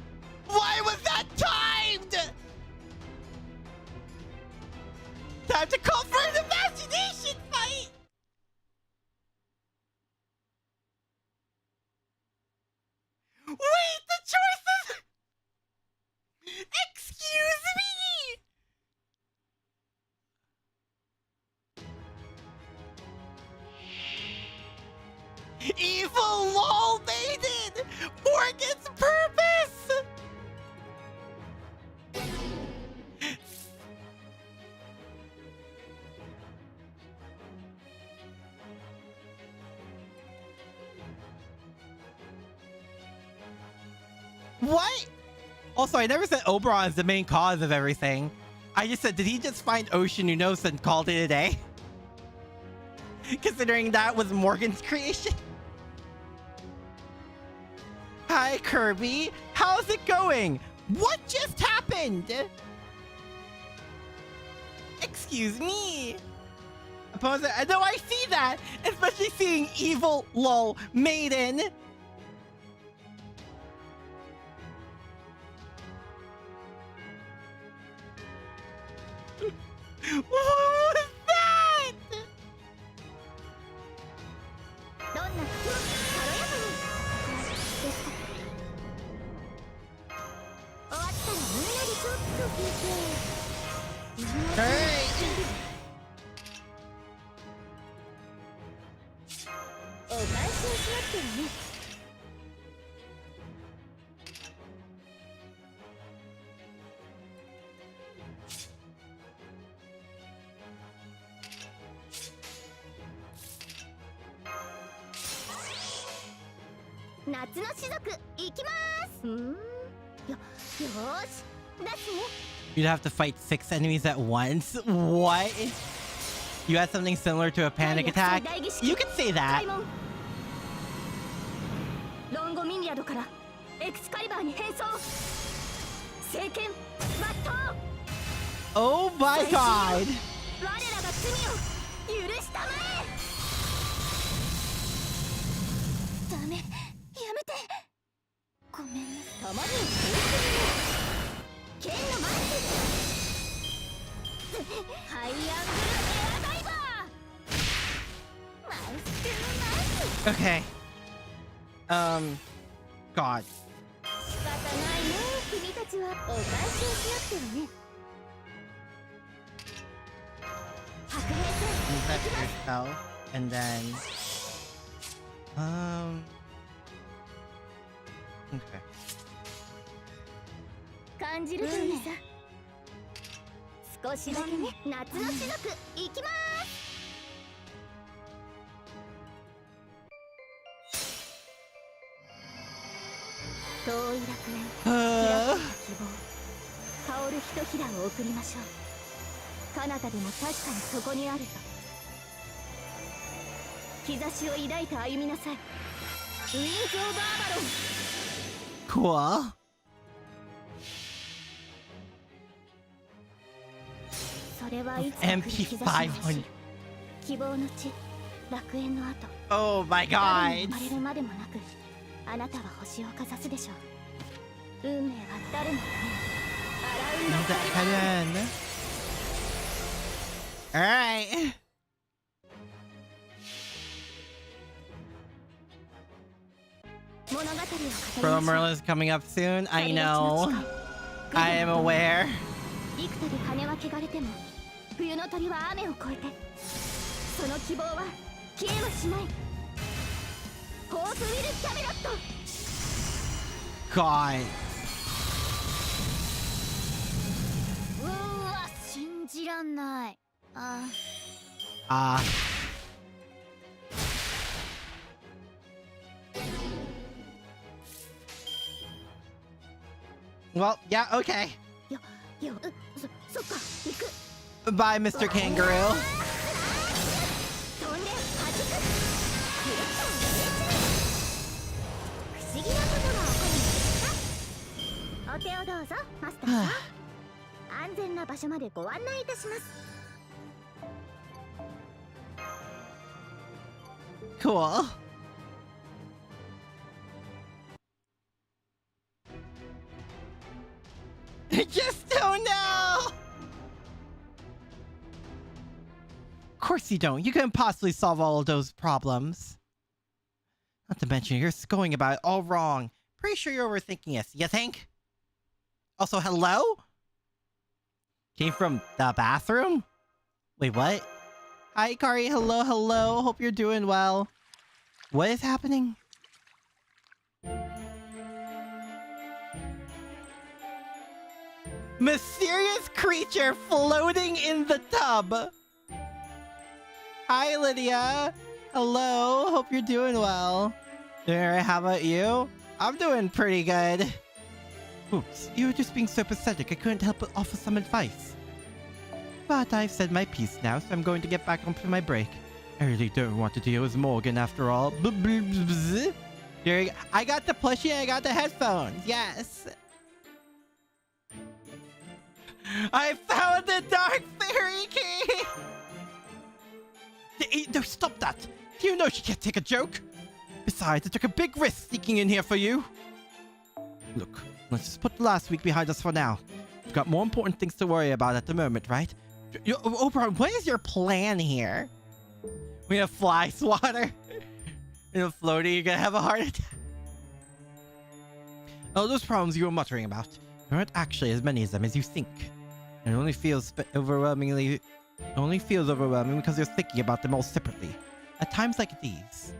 A: Why was that timed? Time to call for an imagination fight! Wait, the choices! Excuse me! Evil lol maiden! Morgan's purpose! What? Also, I never said Oberon's the main cause of everything. I just said, did he just find Ocean Unos and called it a day? Considering that was Morgan's creation. Hi, Kirby. How's it going? What just happened? Excuse me. Opposite. No, I see that. Especially seeing evil lol maiden. What was that?
E: どんな服軽やかにですか。終わったらみんなでちょっと聞いて。
A: Hey.
E: お返しをしなくてもね。夏の種族行きます。よーし、出すね。
A: You'd have to fight 6 enemies at once? What? You had something similar to a panic attack? You could say that.
E: ロンゴミニアドからエクスカリバーに変装。聖剣抜刀。
A: Oh my god!
E: 我らが罪を許したまえ。ダメ、やめて。ごめんね。たまには剣のマッチ。ハイアングルエアダイバー。マウスクナイス。
A: Okay. God.
E: 仕方ないね。君たちはお返しをしなくてはね。
A: Infect yourself, and then... Okay.
E: 感じるといいさ。少しだけね。夏の種族行きます。遠い楽園、開かれた希望、香るひとひらを送りましょう。彼方でも確かにそこにあると。兆しを抱いて歩みなさい。ウィンズ・オブ・アバロン。
A: Cool.
E: それはいつか来る兆しの星。希望の地、楽園の後。
A: Oh my
E: 誰に
A: god.
E: 生まれるまでもなく、あなたは星をかざすでしょう。運命は誰のために。アラウンド
A: Head in. Alright.
E: 物語を語りましょ
A: Bro
E: う。
A: Merlin's coming up soon. I know. I am aware.
E: 幾度羽は汚れても、冬の鳥は雨を越えて、その希望は消えはしない。ホープウィル・キャメロット。
A: God.
E: うわ、信じらんない。
A: Well, yeah, okay.
E: そっか、行く。
A: Bye, Mr. Kangaroo.
E: 飛んで弾く。不思議なことが起こるのですか。お手をどうぞ、マスターさん。安全な場所までご案内いたします。
A: Cool. I just don't know. Of course you don't. You couldn't possibly solve all of those problems. Not to mention, you're going about it all wrong. Pretty sure you're overthinking this. You think? Also, hello? Came from the bathroom? Wait, what? Hi, Kari. Hello, hello. Hope you're doing well. What is happening? Mysterious creature floating in the tub. Hi, Lydia. Hello. Hope you're doing well. How about you? I'm doing pretty good. Oops, you were just being so pathetic. I couldn't help but offer some advice. But I've said my piece now, so I'm going to get back onto my break. I really don't want to deal with Morgan after all. Here, I got the plushie and I got the headphones. Yes. I found the Dark Fairy Key! No, stop that! Do you know she can't take a joke? Besides, I took a big risk sneaking in here for you. Look, let's just put last week behind us for now. We've got more important things to worry about at the moment, right? Oberon, what is your plan here? We have fly swatter. Floating, you're gonna have a heart attack. Oh, those problems you were muttering about. There aren't actually as many of them as you think. It only feels overwhelming because you're thinking about them all separately. At times like these.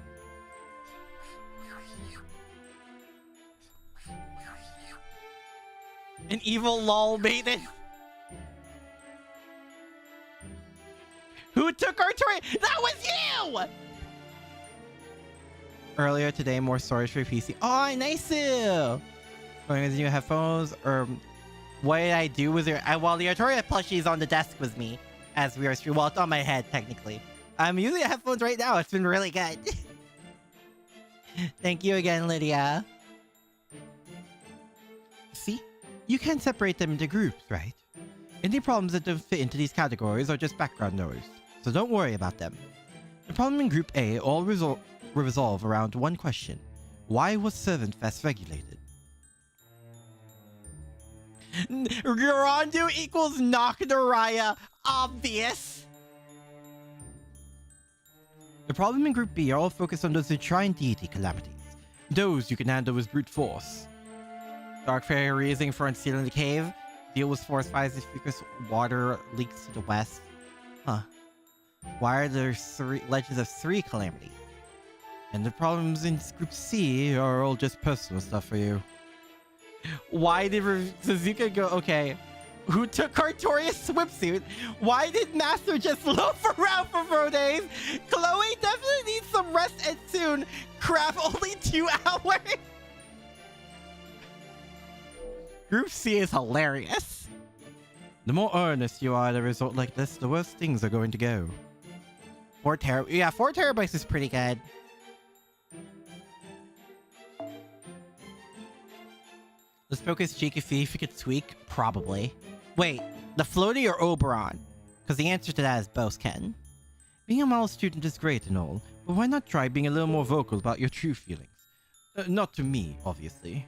A: An evil lol maiden. Who took Artoria? That was you! Earlier today, more storage for PC. Oh, nice! Going as new headphones, or what did I do? Was there? Well, the Artoria plushie is on the desk with me as we are streaming. Well, it's on my head technically. I'm using the headphones right now. It's been really good. Thank you again, Lydia. See, you can separate them into groups, right? Any problems that don't fit into these categories are just background noise, so don't worry about them. The problem in Group A all revolve around one question: why was Servant Fest regulated? Gerondu equals Nakanaraya. Obvious. The problem in Group B are all focused on those enshrined deity calamities. Those you can handle with brute force. Dark Fairy raising for unsealing in the cave. Deal with forest fires if because water leaks to the west. Huh. Why are there legends of 3 calamities? And the problems in Group C are all just personal stuff for you. Why did Suzuka go? Okay. Who took Artoria's swimsuit? Why did Master just loaf around for 4 days? Chloe definitely needs some rest and soon. Crap, only 2 hours? Group C is hilarious. The more earnest you are at a result like this, the worse things are going to go. 4 terabytes. Yeah, 4 terabytes is pretty good. Let's focus Cheeky Fee if you could tweak. Probably. Wait, the floaty or Oberon? Because the answer to that is both, Ken. Being a model student is great and all, but why not try being a little more vocal about your true feelings? Not to me, obviously.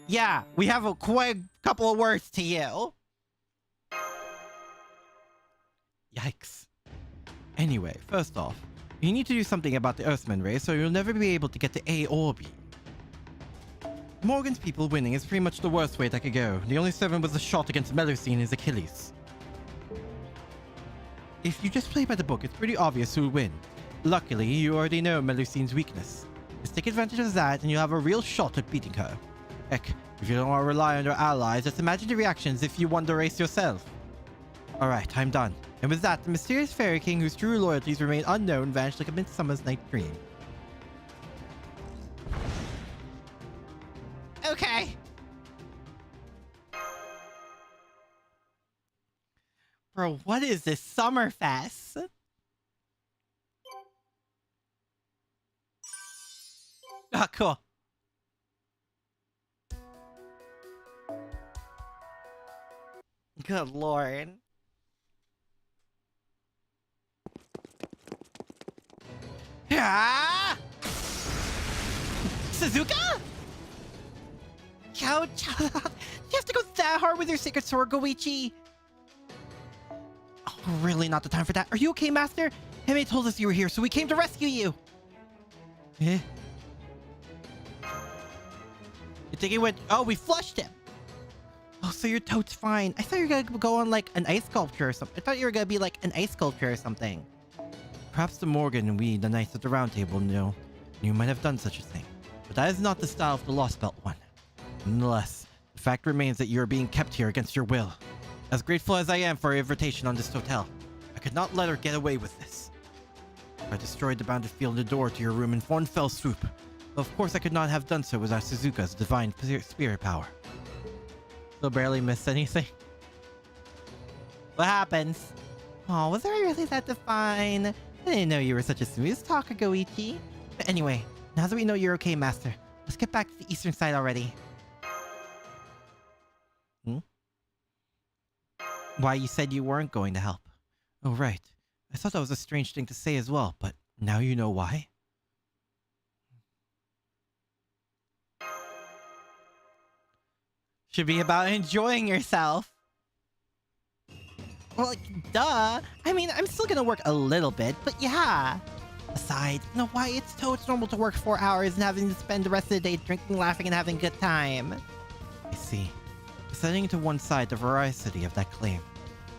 A: Yeah, we have a quick couple of words to you. Yikes. Anyway, first off, you need to do something about the Earthman race or you'll never be able to get to A or B. Morgan's people winning is pretty much the worst way that could go. The only servant was a shot against Melusine is Achilles. If you just play by the book, it's pretty obvious who'll win. Luckily, you already know Melusine's weakness. Just take advantage of that and you'll have a real shot at beating her. Heck, if you don't want to rely on your allies, just imagine the reactions if you won the race yourself. Alright, I'm done. And with that, the mysterious Fairy King whose true loyalties remain unknown vanished like a Midsummer's Night Dream. Okay. Bro, what is this Summerfest? Ah, cool. Good lord. Ah! Suzuka? Chow, you have to go that hard with your sacred sword, Goichi. Oh, really not the time for that. Are you okay, Master? Hime told us you were here, so we came to rescue you. Eh? You think he went... Oh, we flushed him. Oh, so your toad's fine. I thought you were gonna go on like an ice sculpture or something. I thought you were gonna be like an ice sculpture or something. Perhaps the Morgan and we, the Knights of the Round Table, know.
B: You might have done such a thing, but that is not the style of the Lost Belt one. Nonetheless, the fact remains that you are being kept here against your will. As grateful as I am for her invitation on this hotel, I could not let her get away with this. I destroyed the bounded field and the door to your room in one fell swoop. But of course I could not have done so without Suzuka's divine spirit power.
A: Still barely missed anything. What happens? Oh, was I really that divine? I didn't know you were such a smooth talker, Goichi. But anyway, now that we know you're okay, Master, let's get back to the eastern side already. Why, you said you weren't going to help.
B: Oh, right. I thought that was a strange thing to say as well, but now you know why?
A: Should be about enjoying yourself. Well, like, duh. I mean, I'm still gonna work a little bit, but yeah. Besides, you know why? It's normal to work 4 hours and having to spend the rest of the day drinking, laughing, and having a good time.
B: I see. Setting to one side the veracity of that claim,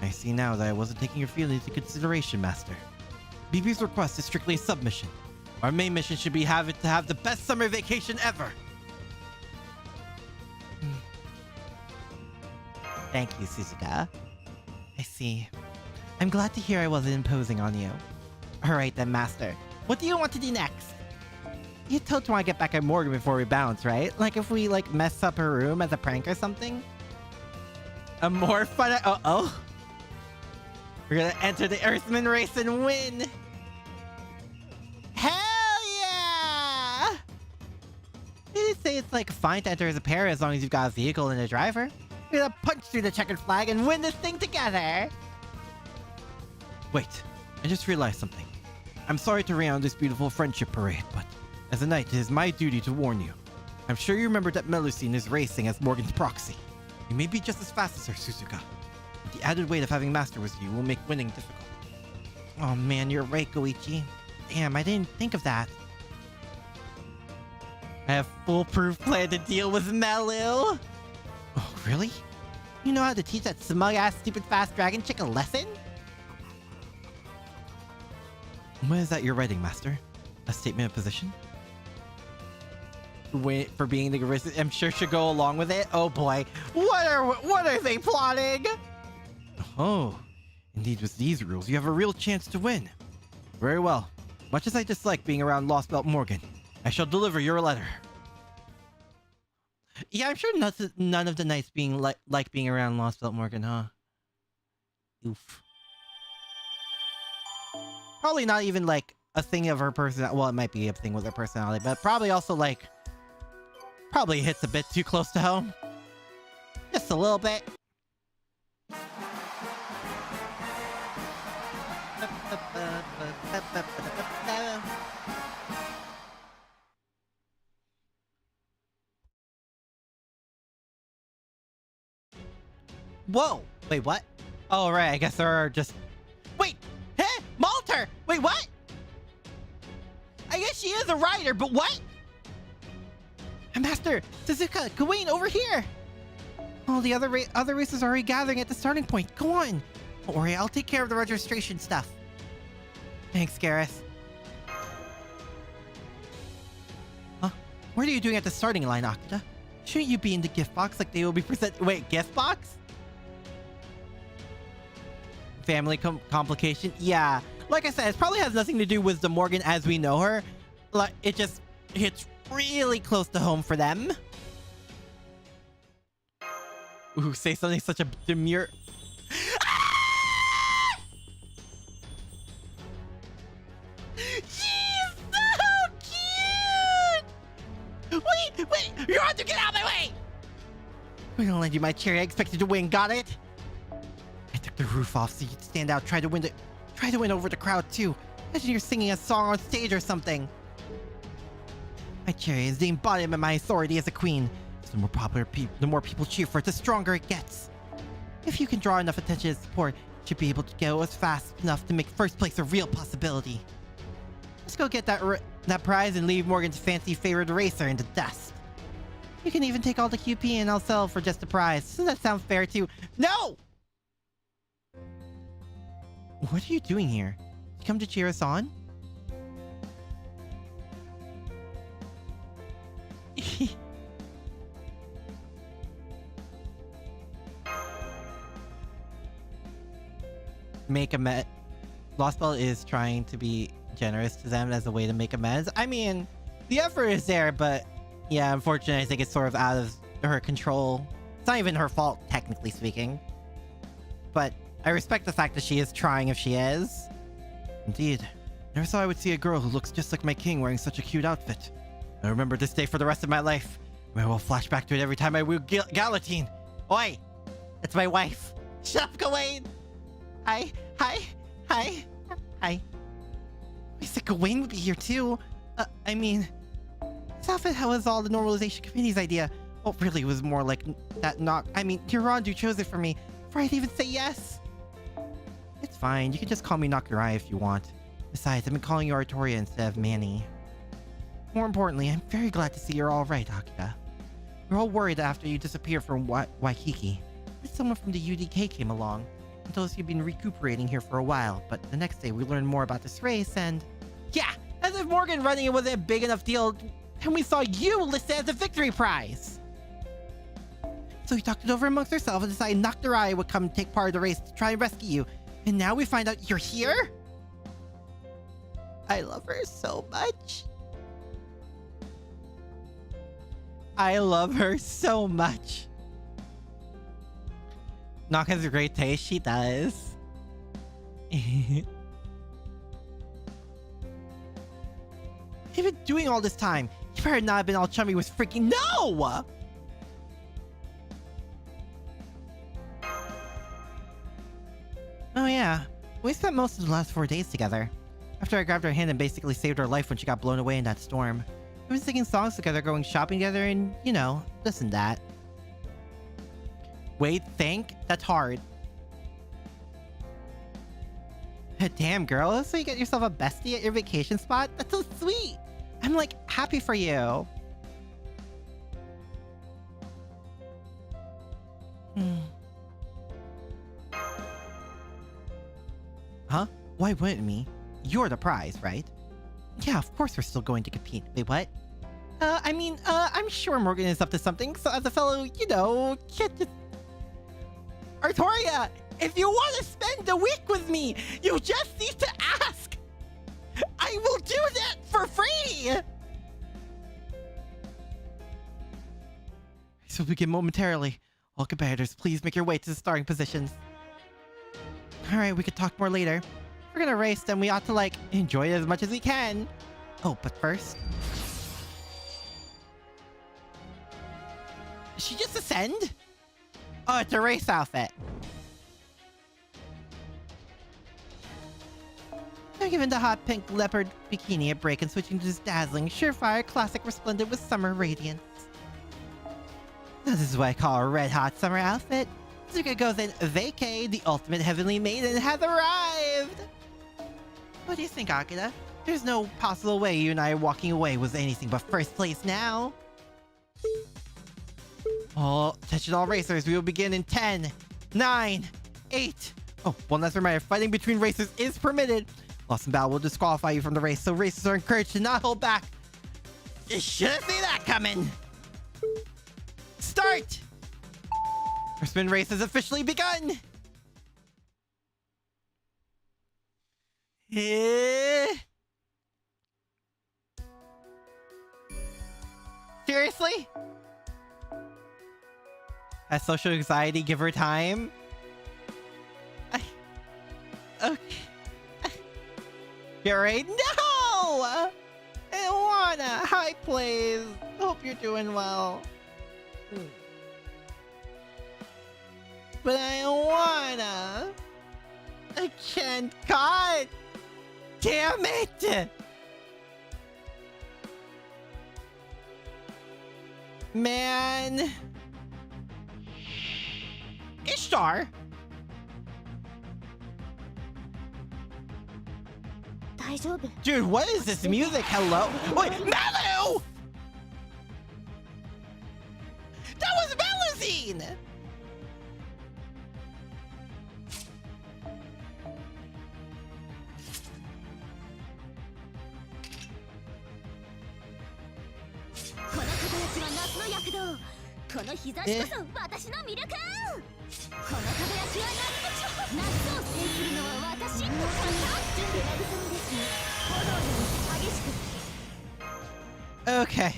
B: I see now that I wasn't taking your feelings into consideration, Master. BB's request is strictly a submission. Our main mission should be to have the best summer vacation ever.
A: Thank you, Suzuka. I see. I'm glad to hear I wasn't imposing on you. Alright then, Master. What do you want to do next? You told want to get back at Morgan before we bounce, right? Like if we like mess up her room as a prank or something? A more fun... Uh-oh. We're gonna enter the Earthman race and win! Hell yeah! They say it's like fine to enter as a pair as long as you've got a vehicle and a driver. We're gonna punch through the checkered flag and win this thing together!
B: Wait, I just realized something. I'm sorry to rain on this beautiful friendship parade, but as a knight, it is my duty to warn you. I'm sure you remember that Melusine is racing as Morgan's proxy. You may be just as fast as her, Suzuka. But the added weight of having Master with you will make winning difficult.
A: Oh man, you're right, Goichi. Damn, I didn't think of that. I have foolproof plan to deal with Melu.
B: Oh, really?
A: You know how to teach that smug-ass, stupid, fast dragon chick a lesson?
B: What is that you're writing, Master? A statement of position?
A: Wait for being the aggressive. I'm sure should go along with it. Oh boy, what are they plotting?
B: Oh, indeed, with these rules, you have a real chance to win. Very well. Much as I dislike being around Lost Belt Morgan, I shall deliver your letter.
A: Yeah, I'm sure none of the knights being like being around Lost Belt Morgan, huh? Oof. Probably not even like a thing of her personality. Well, it might be a thing with her personality, but probably also like probably hits a bit too close to home. Just a little bit. Whoa! Wait, what? Oh, right, I guess there are just... Wait! Huh? Malter! Wait, what? I guess she is a rider, but what? Master! Suzuka! Gawain, over here! Oh, the other racers are already gathering at the starting point. Go on! Don't worry, I'll take care of the registration stuff. Thanks, Gareth. Huh? What are you doing at the starting line, Akita? Shouldn't you be in the gift box like they will be present? Wait, gift box? Family complication? Yeah. Like I said, it probably has nothing to do with the Morgan as we know her. Like, it just hits really close to home for them. Ooh, say something such a demure... Ah! She's so cute! Wait! You have to get out of my way! I'm gonna lend you my chair. I expected to win. Got it? I took the roof off so you'd stand out. Try to win over the crowd too. Imagine you're singing a song on stage or something. My chariot is the embodiment of my authority as a queen. So the more people cheer for it, the stronger it gets. If you can draw enough attention and support, you should be able to go as fast enough to make first place a real possibility. Let's go get that prize and leave Morgan's fancy favorite racer in the dust. You can even take all the QP and I'll sell for just the prize. Doesn't that sound fair too? No! What are you doing here? You come to cheer us on? Make a Lost Bell is trying to be generous to them as a way to make amends. I mean, the effort is there, but yeah, unfortunately, I think it's sort of out of her control. It's not even her fault, technically speaking. But I respect the fact that she is trying if she is.
B: Indeed. Never thought I would see a girl who looks just like my king wearing such a cute outfit. I remember this day for the rest of my life. I will flash back to it every time I wield Galatine.
A: Oi! It's my wife. Shut up, Gawain! Hi.
B: I said Gawain would be here too. I mean, this outfit was all the normalization committee's idea. Oh, really, it was more like that Hirandu chose it for me before I'd even say yes. It's fine, you can just call me Nakurai if you want. Besides, I've been calling you Artoria instead of Manny. More importantly, I'm very glad to see you're alright, Akira. We were all worried after you disappeared from Waikiki. Then someone from the UDK came along and told us you'd been recuperating here for a while, but the next day we learned more about this race and...
A: Yeah, as if Morgan running it wasn't a big enough deal, and we saw you listed as a victory prize!
B: So we talked it over amongst ourselves and decided Nakurai would come take part of the race to try and rescue you. And now we find out you're here? I love her so much.
A: I love her so much. Nak has a great taste, she does.
B: You've been doing all this time. You better not have been all chummy with freaking... No!
A: Oh yeah, we spent most of the last 4 days together. After I grabbed her hand and basically saved her life when she got blown away in that storm. We've been singing songs together, going shopping together, and, you know, this and that. Wait, think? That's hard. Damn, girl, so you get yourself a bestie at your vacation spot? That's so sweet! I'm, like, happy for you. Huh? Why wouldn't we? You're the prize, right? Yeah, of course we're still going to compete. Wait, what? I'm sure Morgan is up to something, so as a fellow, you know, can't just... Artoria, if you want to spend the week with me, you just need to ask! I will do that for free!
B: So we begin momentarily. All competitors, please make your way to the starting positions.
A: Alright, we could talk more later. If we're gonna race, then we ought to, like, enjoy it as much as we can. Oh, but first... Did she just ascend? Oh, it's a race outfit. I'm giving the hot pink leopard bikini a break and switching to this dazzling, surefire, classic, resplendent with summer radiance. Now, this is what I call a red-hot summer outfit. Zuka goes in vacay, the ultimate heavenly maiden has arrived! What do you think, Akira? There's no possible way you and I walking away was anything but first place now. Oh, attention all racers, we will begin in 10, 9, 8. Oh, one last reminder, fighting between racers is permitted. Lost in battle will disqualify you from the race, so racers are encouraged to not hold back. You shouldn't see that coming. Start! Our spin race has officially begun! Seriously? Has social anxiety give her time? Okay. Get ready? No! I don't wanna. Hi, please. Hope you're doing well. But I don't wanna. I can't. God! Damn it! Man. Ishtar? Dude, what is this music? Hello? Wait, Malu! That was Malazine!
E: 夏の躍動この日差しこそ私の魅力この輝きは夏を制するのは私の準備慰みですね炎より激しく
A: Okay.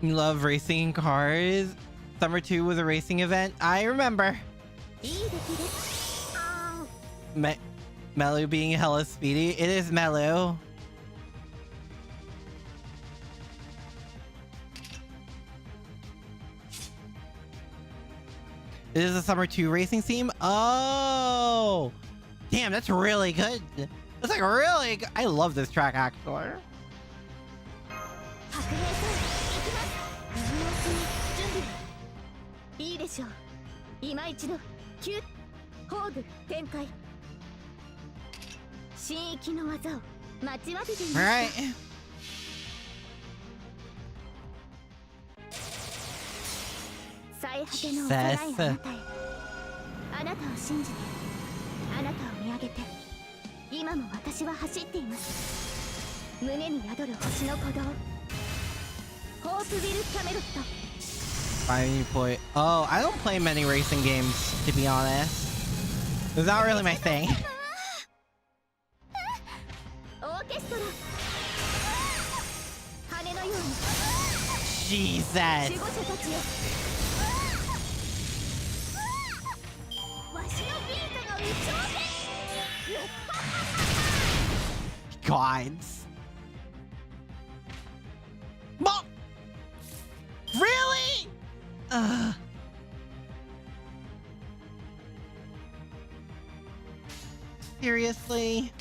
A: You love racing cars? Summer 2 was a racing event. I remember.
E: いい出来です
A: Melu being hella speedy. It is Melu. It is a Summer 2 racing theme. Oh! Damn, that's really good. That's like really good. I love this track, actually.
E: 白兵さん行きます右の足に準備はいいでしょう今一度急宝具展開新域の技を待ちわびていました
A: Alright.
E: 最果ての幼いあなたへあなたを信じてあなたを見上げて今も私は走っています胸に宿る星の鼓動ホープビルキャメロット
A: Finally play. Oh, I don't play many racing games, to be honest. It's not really my thing.
E: オーケストラ羽のように
A: Jesus.
E: 守護者たちよわしのビートの宇宙で
A: Gods. Mom! Really? Seriously?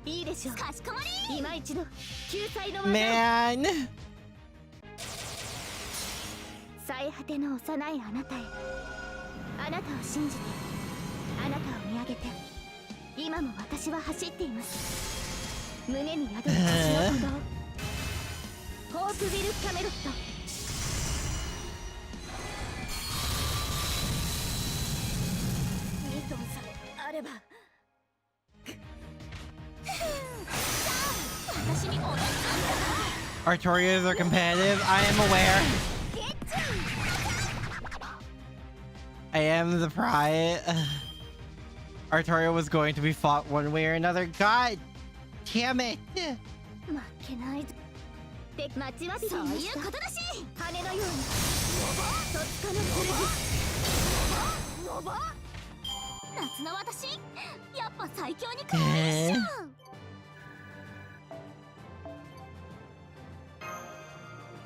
E: いいでしょうかしこまり今一度救済の技を
A: Man.
E: 最果ての幼いあなたへあなたを信じてあなたを見上げて今も私は走っています胸に宿る星の鼓動ホープビルキャメロットミトンさえあれば私にもらった
A: Artorias are competitive. I am aware. I am the pride. Artoria was going to be fought one way or another. God damn it.
E: 負けないぞで待ちわびていましたそういうことだし羽のようにとつかの剣ノバ夏の私やっぱ最強に変わるっしょ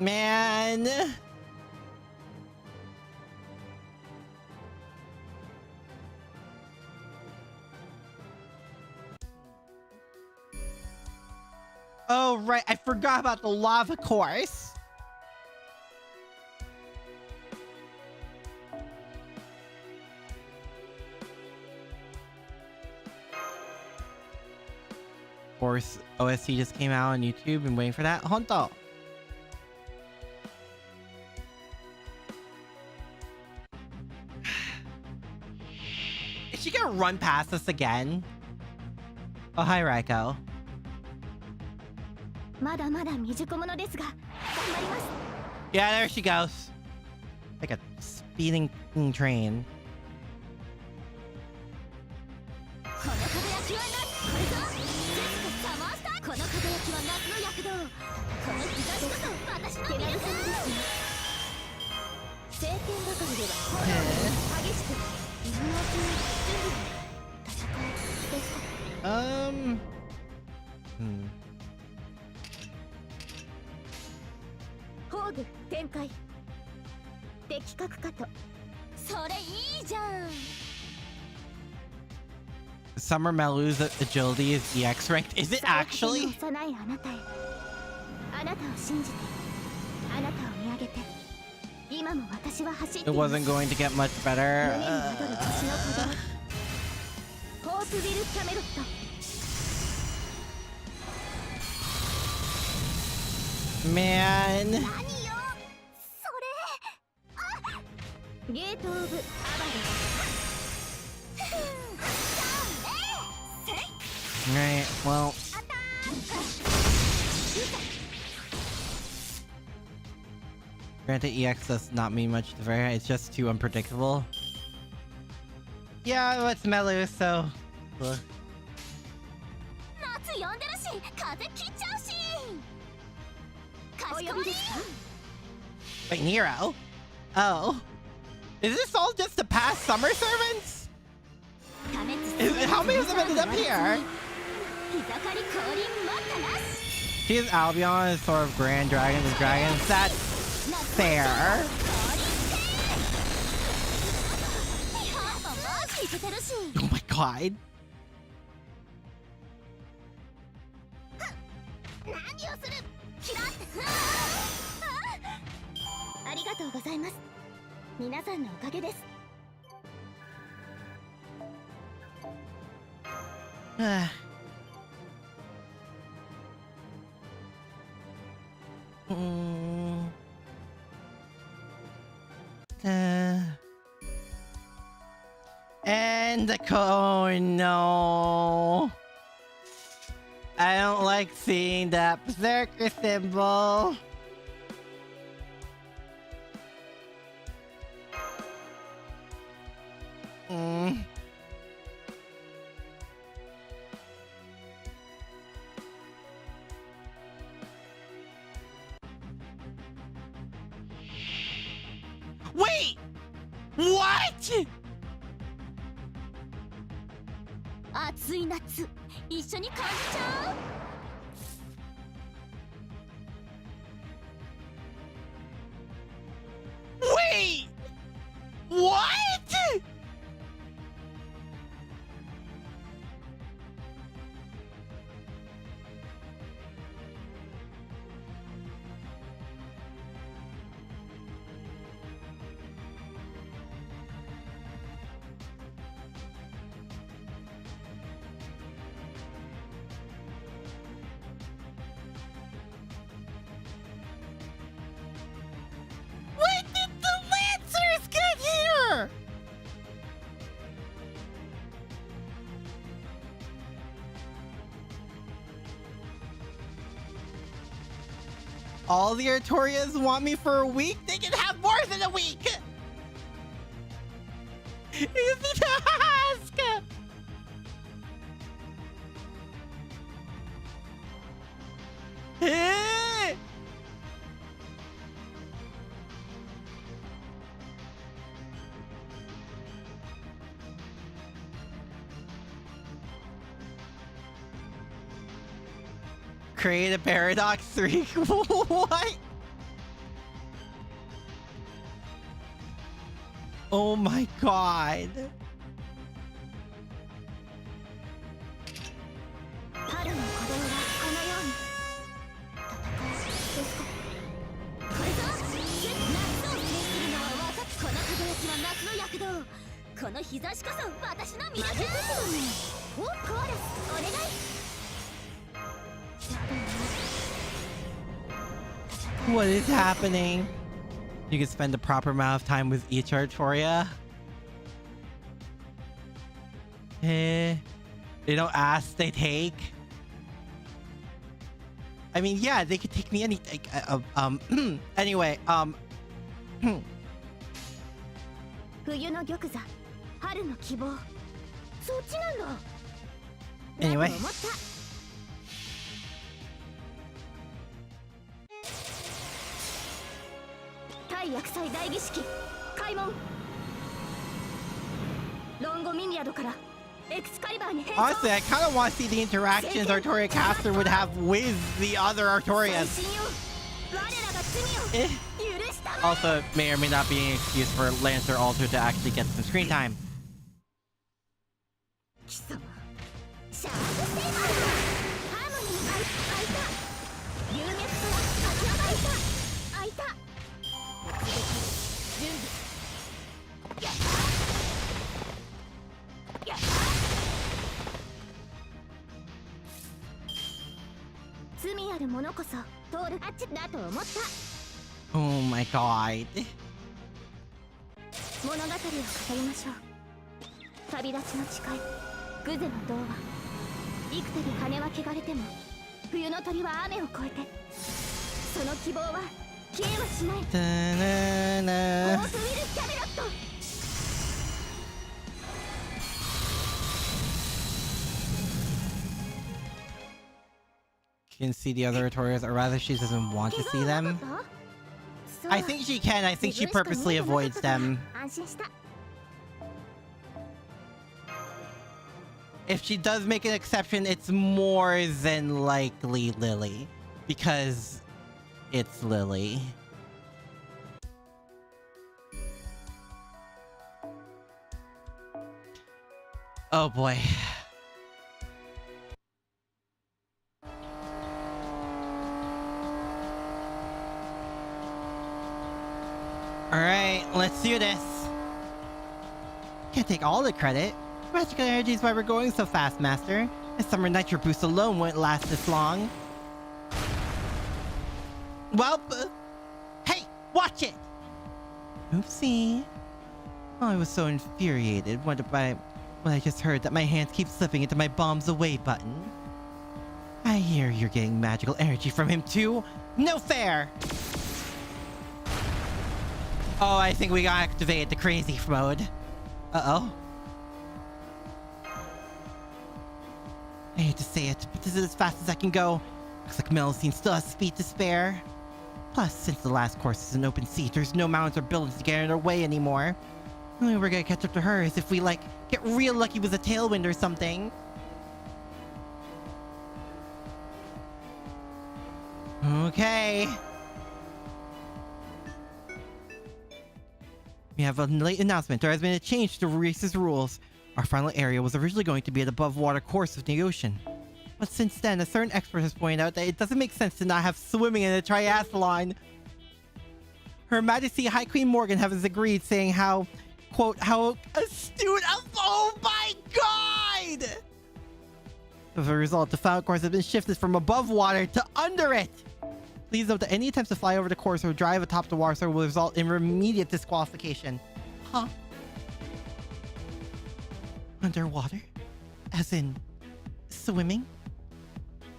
A: Man. Oh, right. I forgot about the lava course. Of course, OST just came out on YouTube and waiting for that. Honto. Is she gonna run past us again? Oh, hi, Raiko.
E: まだまだ未熟者ですが頑張ります
A: Yeah, there she goes. Like a speeding train.
E: この輝きは夏これぞサマースターこの輝きは夏の躍動この日差しこそ私の魅力晴天ばかりでは炎激しく今のうちに準備戦いですか 宝具展開的確かとそれいいじゃん
A: Summer Melu's agility is EX ranked. Is it actually?
E: 幼いあなたへあなたを信じてあなたを見上げて今も私は走って
A: It wasn't going to get much better.
E: 胸に宿る星の鼓動ホープビルキャメロット
A: Man.
E: 何よそれゲートオブアバル
A: Right, well, Granted, EX does not mean much to Vera. It's just too unpredictable. Yeah, it's Melu, so. Ugh.
E: 夏呼んでるし風切っちゃうしかしこまり
A: Wait, Nero? Oh. Is this all just to pass summer servants? How many of them ended up here?
E: 膝刈り降臨待ったなし
A: She is Albion is sort of Grand Dragon of Dragons. That's fair.
E: マジいけてるし
A: Oh my god.
E: 何をするキラッありがとうございます皆さんのおかげです
A: And the oh no. I don't like seeing that berserker symbol. Wait! What?
E: 暑い夏一緒に感じちゃう
A: Wait! What?! When did the Lancers get here?! All the Artorias want me for a week? They can have more than a week! Easy to ask! Eh? Create a Paradox 3? What? Oh my god.
E: 春の鼓動はこのように戦うですかこれぞ夏を制するのは私この輝きは夏の躍動この日差しこそ私の魅力おコーラスお願い
A: What is happening? You can spend the proper amount of time with each Artoria. They don't ask, they take. I mean, yeah, they could take me any. Anyway,
E: 冬の玉座春の希望そっちなんだ
A: Anyway.
E: だと思った対薬剤大儀式開門ロンゴミニアドからエクスカリバーに変装
A: Honestly, I kind of want to see the interactions Artoria Caster would have with the other Artorias.
E: 最新よ我らが罪を
A: Eh.
E: 許したまえ
A: Also, may or may not be an excuse for Lancer Alter to actually get some screen time.
E: 貴様シャープステイマーハーモニー開いた流脈から立ち上がった開いた準備やったやった罪ある者こそ通るあっちだと思った
A: Oh my god.
E: 物語を語りましょう旅立ちの誓いグゼの童話幾度羽は汚れても冬の鳥は雨を越えてその希望は消えはしない。
A: Da-na-na.
E: オースウィルキャメロット。
A: She can see the other Artorias, or rather she doesn't want to see them. I think she can. I think she purposely avoids them.
E: 安心した。
A: If she does make an exception, it's more than likely Lily. Because it's Lily. Oh boy. Alright, let's do this. Can't take all the credit. Magical energy is why we're going so fast, Master. A summer nitro boost alone wouldn't last this long. Well, hey, watch it! Oopsie. Oh, I was so infuriated when I just heard that my hands keep slipping into my bombs away button. I hear you're getting magical energy from him too. No fair! Oh, I think we gotta activate the crazy mode. Uh-oh. I hate to say it, but this is as fast as I can go. Looks like Melusine still has speed to spare. Plus, since the last course is an open sea, there's no mountains or buildings to get in our way anymore. The only way we're gonna catch up to her is if we, like, get real lucky with a tailwind or something. Okay. We have a late announcement. There has been a change to the race's rules. Our final area was originally going to be an above-water course of the ocean. But since then, a certain expert has pointed out that it doesn't make sense to not have swimming in a triathlon. Her Majesty High Queen Morgan has agreed, saying how, quote, how astute of— oh my god! As a result, the final course has been shifted from above water to under it. Please note that any attempts to fly over the course or drive atop the water will result in immediate disqualification. Huh? Underwater? As in swimming?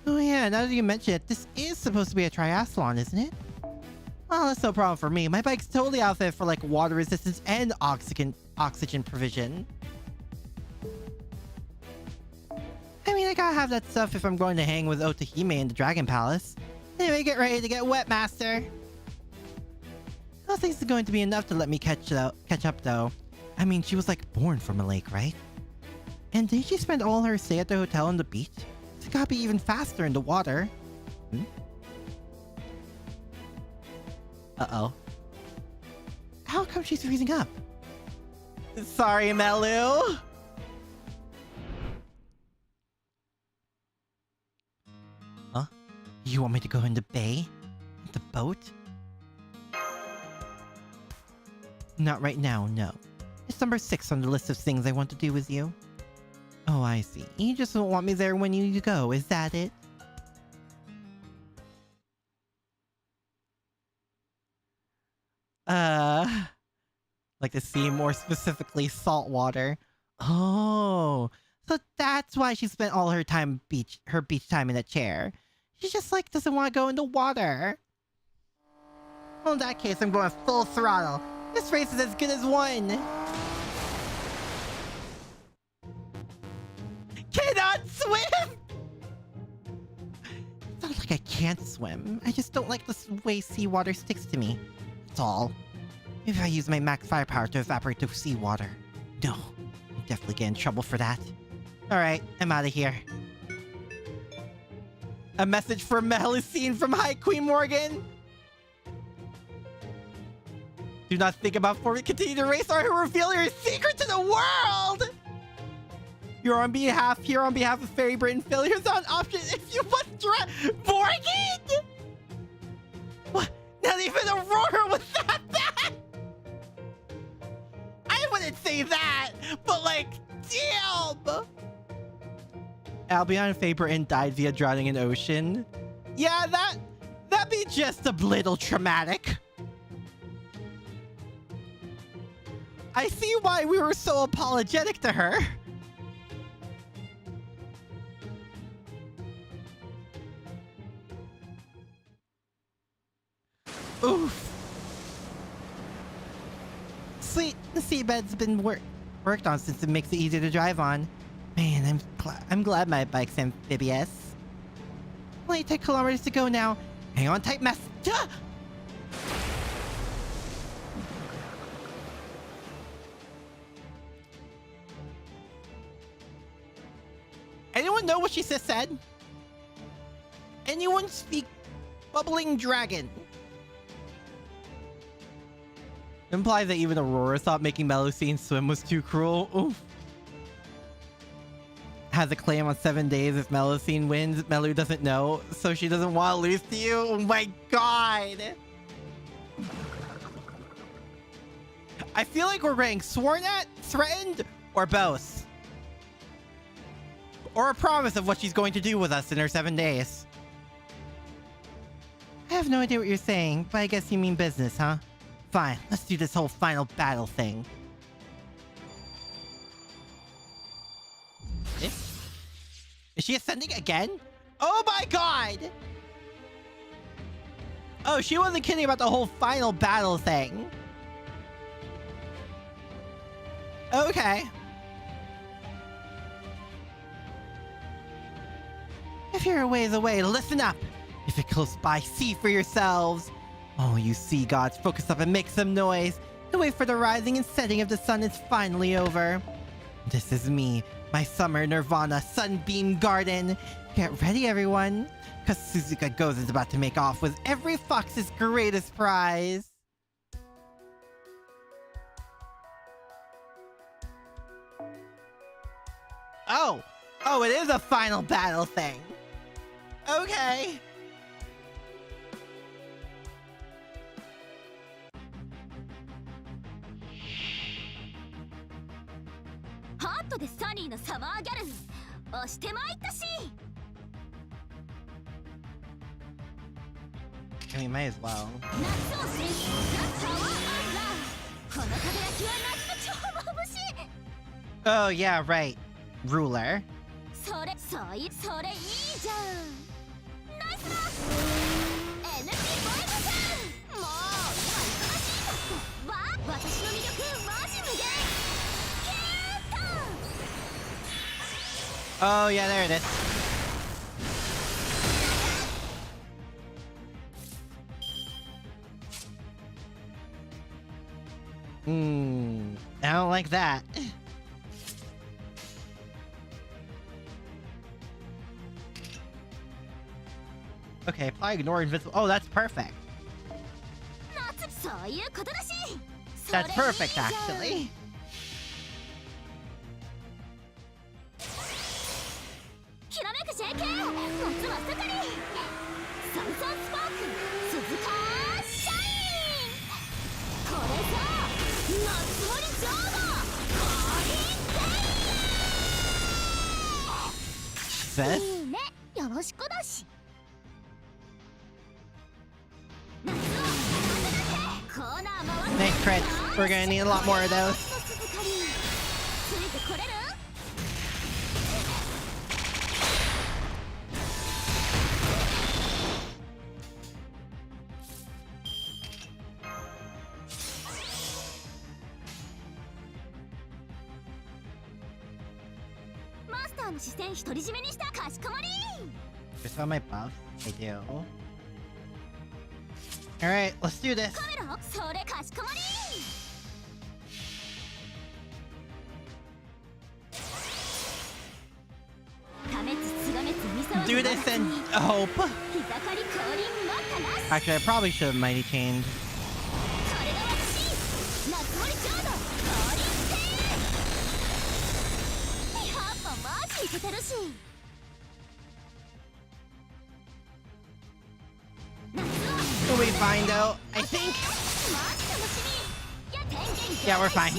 A: Oh yeah, now that you mention it, this is supposed to be a triathlon, isn't it? Well, that's no problem for me. My bike's totally outfitted for like water resistance and oxygen provision. I mean, I gotta have that stuff if I'm going to hang with Otahime in the Dragon Palace. Anyway, get ready to get wet, Master. I don't think this is going to be enough to let me catch up, though. I mean, she was like born from a lake, right? And did she spend all her stay at the hotel on the beach? It gotta be even faster in the water. Hmm? Uh-oh. How come she's freezing up? Sorry, Melu. Huh? You want me to go in the bay? The boat? Not right now, no. It's number 6 on the list of things I want to do with you. Oh, I see. You just don't want me there when you go, is that it? Like to see more specifically saltwater. Oh, so that's why she spent all her beach time in a chair. She just like doesn't want to go in the water. Well, in that case, I'm going full throttle. This race is as good as won. Cannot swim! It's not like I can't swim. I just don't like the way seawater sticks to me. That's all. Maybe I use my max firepower to evaporate the seawater. No, I'll definitely get in trouble for that. Alright, I'm out of here. A message from Melusine from High Queen Morgan. Do not think about before we continue to race or he'll reveal your secret to the world! Here on behalf of Fairy Britain, failures on option if you must drive. Morgan? What? Not even Aurora was that bad? I wouldn't say that, but like, damn! Albion and Fairy Britain died via drowning in ocean. Yeah, that'd be just a little traumatic. I see why we were so apologetic to her. Oof. Sweet, the seabed's been worked on since it makes it easier to drive on. Man, I'm glad my bike's amphibious. Only 10 kilometers to go now. Hang on tight, mess. Ah! Anyone know what she just said? Anyone speak bubbling dragon? Implies that even Aurora thought making Melusine swim was too cruel. Oof. Has a claim on 7 days if Melusine wins. Melu doesn't know, so she doesn't want to lose to you. Oh my god. I feel like we're being sworn at, threatened, or both. Or a promise of what she's going to do with us in her 7 days. I have no idea what you're saying, but I guess you mean business, huh? Fine, let's do this whole final battle thing. Is she ascending again? Oh my god! Oh, she wasn't kidding about the whole final battle thing. Okay. If you're a ways away, listen up. If you're close by, see for yourselves. Oh, you sea gods, focus up and make some noise. The wait for the rising and setting of the sun is finally over. This is me, my summer nirvana sunbeam garden. Get ready, everyone, because Suzuka Goes is about to make off with every fox's greatest prize. Oh, it is a final battle thing. Okay.
E: Hot でサニーのサマーギャル押してまいったし。
A: I mean, might as well.
E: 夏を制すザ・パワーアンラー。この輝きは夏の超眩しい。
A: Oh, yeah, right. Ruler.
E: それいいじゃん。ナイスだ。エネルギーボイブズ。もう今忙しいと。私の魅力マジ無限。キュート。
A: Oh, yeah, there it is. I don't like that. Okay, apply ignore invisible. Oh, that's perfect. That's perfect, actually. Jesus. Thanks, crits. We're gonna need a lot more of those. Just on my buff, I do. Alright, let's do this. Do this and hope. Actually, I probably should have mighty changed. We'll be fine though, I think. Yeah, we're fine.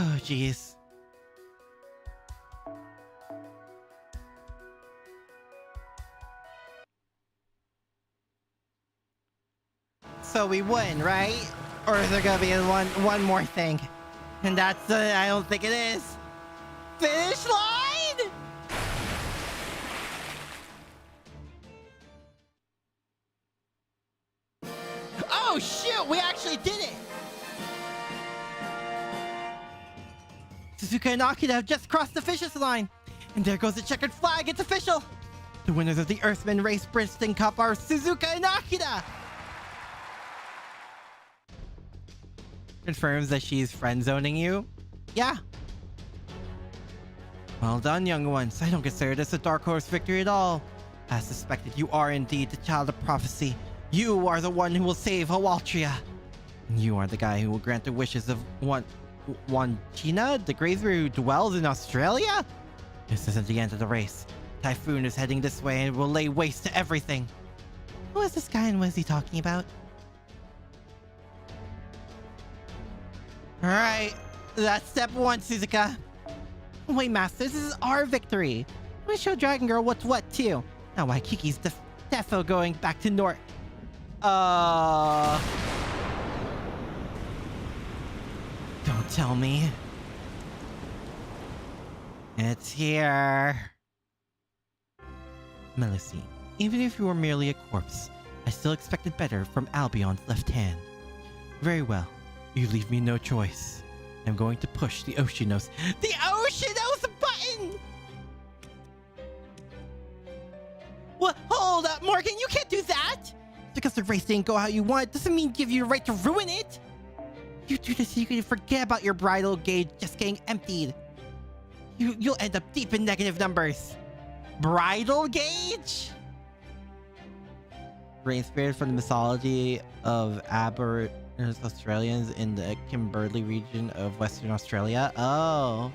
A: Oh, jeez. so we win, right? Or is there gonna be one more thing? And that's I don't think it is. Finish line? Oh shoot, we actually did it! Suzuka and Akira have just crossed the finish line. And there goes the checkered flag, it's official! The winners of the Earthman Race Bristol Cup are Suzuka and Akira! Confirms that she's friend-zoning you? Yeah. Well done, young ones. I don't consider this a dark horse victory at all. As suspected, you are indeed the child of prophecy. You are the one who will save Artoria. And you are the guy who will grant the wishes of China, the grazer who dwells in Australia? This isn't the end of the race. Typhoon is heading this way and will lay waste to everything. Who is this guy and what is he talking about? Alright, that's step one, Suzuka. Wait, Masters, this is our victory. We show Dragon Girl what's what, too. Now Waikiki's defo going back to North. Don't tell me. It's here. Melusine, even if you were merely a corpse, I still expected better from Albion's left hand. Very well. You leave me no choice. I'm going to push the Oceanos. The Oceanos button! What? Hold up, Morgan, you can't do that! Because the race didn't go how you want doesn't mean give you the right to ruin it! You do this so you can forget about your bridal gauge just getting emptied. You'll end up deep in negative numbers. Bridal gauge? Rain spirit from the mythology of Australians in the Kimberley region of Western Australia. Oh.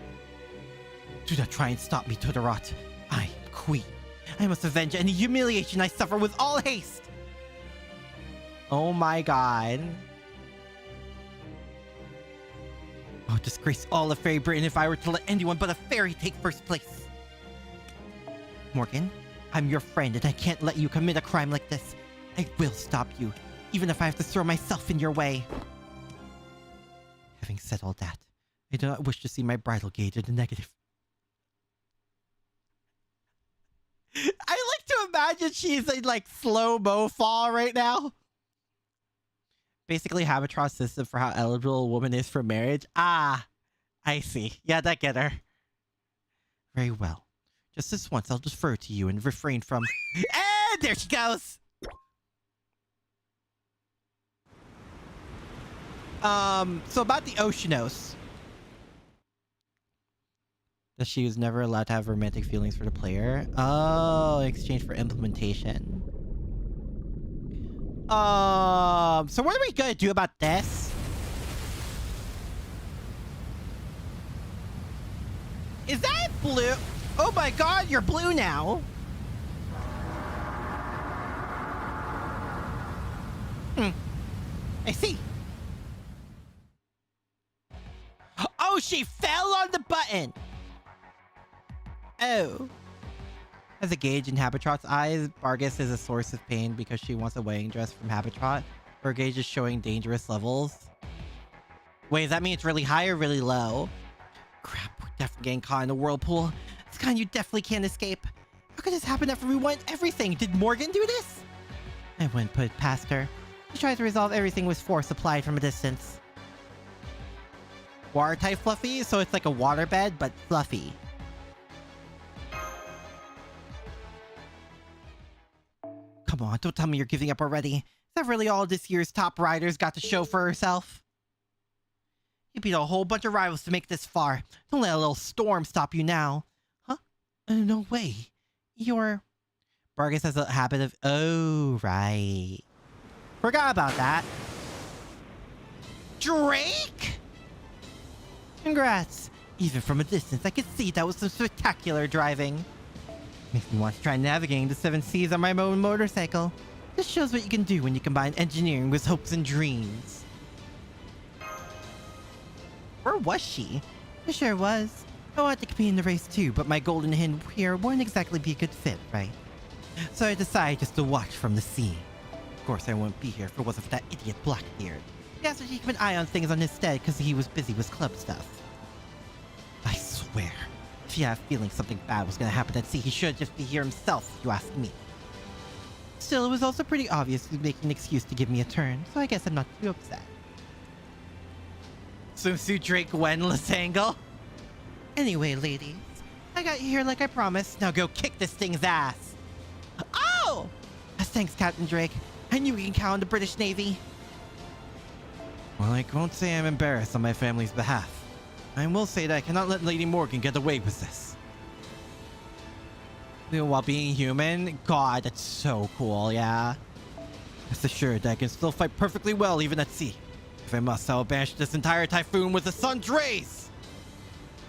A: Do not try and stop me, Todorot. I am queen. I must avenge any humiliation I suffer with all haste. Oh my god. I would disgrace all of Fairy Britain if I were to let anyone but a fairy take first place. Morgan, I'm your friend and I can't let you commit a crime like this. I will stop you, even if I have to throw myself in your way. Having said all that, I do not wish to see my bridal gauge in the negative. I like to imagine she's in like slow-mo fall right now. Basically, Habitrot's system for how eligible a woman is for marriage. Ah, I see. Yeah, that get her. Very well. Just this once, I'll defer to you and refrain from... And there she goes! So about the Oceanos. That she was never allowed to have romantic feelings for the player. Oh, in exchange for implementation. So what are we gonna do about this? Is that blue? Oh my god, you're blue now. I see. Oh, she fell on the button. Oh. As a gauge in Habitrot's eyes, Bargus is a source of pain because she wants a wedding dress from Habitrot. Her gauge is showing dangerous levels. Wait, does that mean it's really high or really low? Crap, we're definitely getting caught in a whirlpool. It's kind you definitely can't escape. How could this happen after we won everything? Did Morgan do this? I wouldn't put it past her. She tried to resolve everything with force applied from a distance. Water type fluffy, so it's like a waterbed, but fluffy. Come on, don't tell me you're giving up already. Is that really all this year's top rider's got to show for herself? You beat a whole bunch of rivals to make this far. Don't let a little storm stop you now. Huh? No way. You're... Bargus has a habit of... Oh, right. Forgot about that. Drake? Congrats. Even from a distance, I could see that was some spectacular driving. Makes me want to try navigating the 7 seas on my own motorcycle. This shows what you can do when you combine engineering with hopes and dreams. Where was she? I sure was. I wanted to compete in the race too, but my golden hen here wouldn't exactly be a good fit, right? So I decided just to watch from the sea. Of course, I wouldn't be here if it wasn't for that idiot Blackbeard. He asked me to keep an eye on things on his stead because he was busy with club stuff. I swear, if you have a feeling something bad was gonna happen at sea, he should just be here himself, if you ask me. Still, it was also pretty obvious he was making an excuse to give me a turn, so I guess I'm not too upset. Swimsuit Drake Gwenless angle. Anyway, ladies, I got you here like I promised. Now go kick this thing's ass. Oh! Thanks, Captain Drake. I knew we can count on the British Navy. Well, I won't say I'm embarrassed on my family's behalf. I will say that I cannot let Lady Morgan get away with this. While being human? God, that's so cool, yeah. Rest assured that I can still fight perfectly well even at sea. If I must, I will banish this entire typhoon with the sun's rays!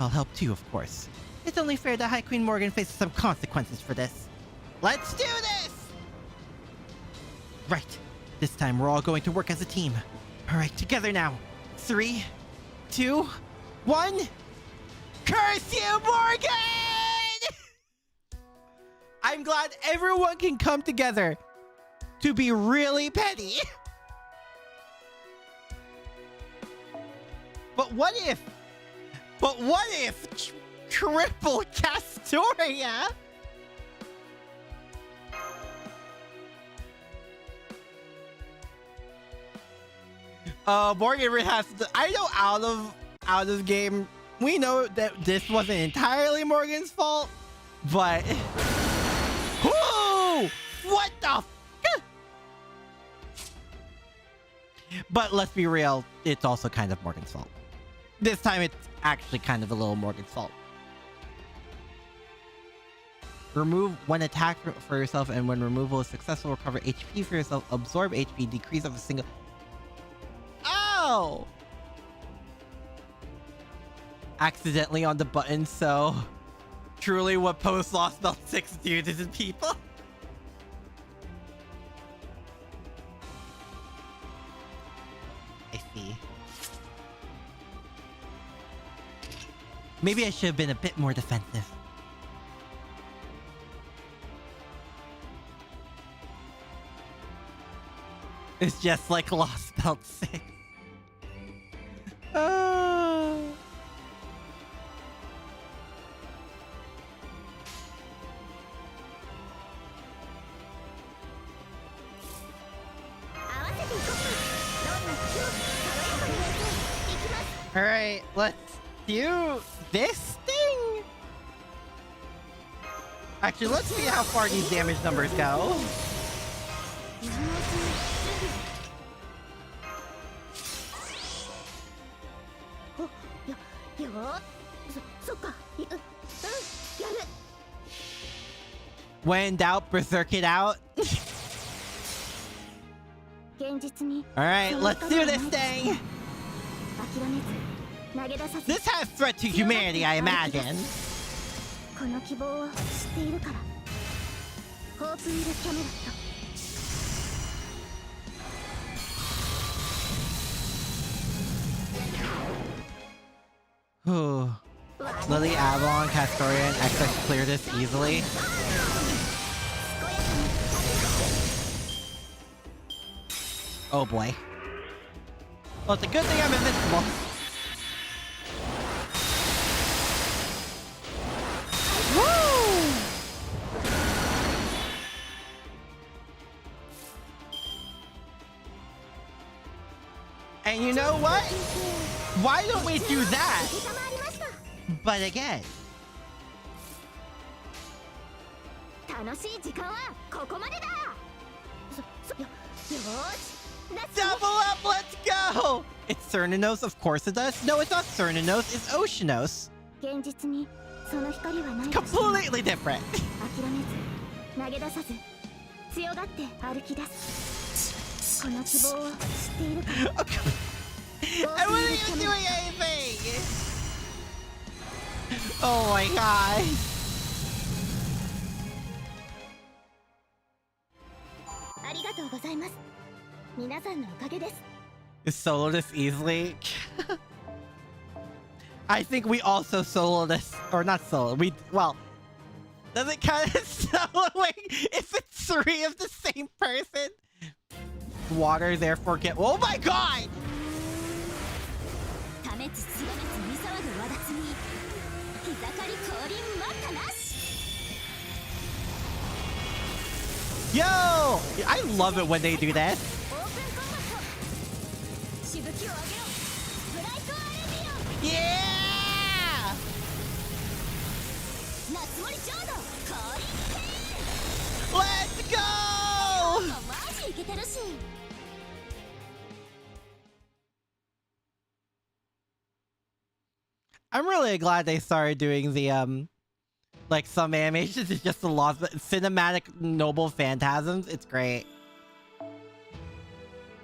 A: I'll help too, of course. It's only fair that High Queen Morgan faces some consequences for this. Let's do this! Right. This time we're all going to work as a team. Alright, together now. 3, 2, 1. Curse you, Morgan! I'm glad everyone can come together to be really petty. But what if triple Castoria? Morgan has to, I know out of game, we know that this wasn't entirely Morgan's fault, but whoo! What the f? But let's be real, it's also kind of Morgan's fault. This time it's actually kind of a little Morgan's fault. Remove one attack for yourself, and when removal is successful, recover HP for yourself. Absorb HP, decrease of a single... Oh! Accidentally on the button, so... Truly what post-loss Melt 6 do to the people? I see. Maybe I should have been a bit more defensive. It's just like Lost Belt 6. Alright, let's do this thing? Actually, let's see how far these damage numbers go. When in doubt, berserk it out. Alright, let's do this thing. This has threat to humanity, I imagine. Lily, Avalon, Castoria, and XX clear this easily. Oh boy. Well, it's a good thing I'm invincible. Woo! And you know what? Why don't we do that? But again. Double up, let's go! It's Cernanos, of course it does. No, it's not Cernanos, it's Oceanos. Completely different. I wasn't even doing anything! Oh my god. Is solo this easily? I think we also solo this, or not solo, well, does it count as soloing if it's 3 of the same person? water, therefore get. Oh my god!
E: ためつつがめつ見騒ぐわだつに膝刈り降臨待ったなし
A: Yo! I love it when they do this.
E: オープンコンバットしぶきを上げろブライトアレビオン
A: Yeah!
E: 夏森浄土降臨
A: Let's go!
E: マジイケてるし
A: I'm really glad they started doing the like some animations is just a lot of cinematic noble phantasms. It's great.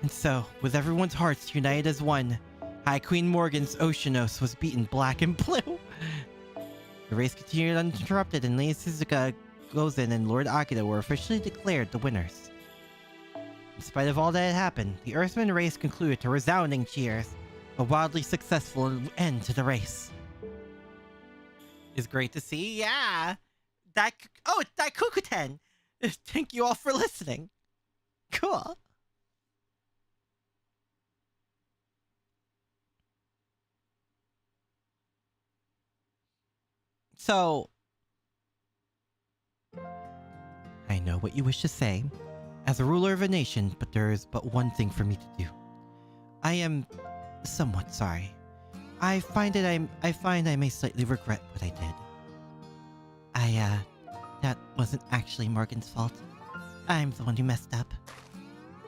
A: And so, with everyone's hearts united as one, High Queen Morgan's Oceanos was beaten black and blue. The race continued uninterrupted, and Lady Suzuka, Gozen, and Lord Akira were officially declared the winners. In spite of all that had happened, the Earthman race concluded to resounding cheers, a wildly successful end to the race. It's great to see, yeah. Oh, it's Daikokuten! Thank you all for listening. Cool. So, I know what you wish to say, as a ruler of a nation, but there is but one thing for me to do. I am somewhat sorry. I find I may slightly regret what I did. That wasn't actually Morgan's fault. I'm the one who messed up.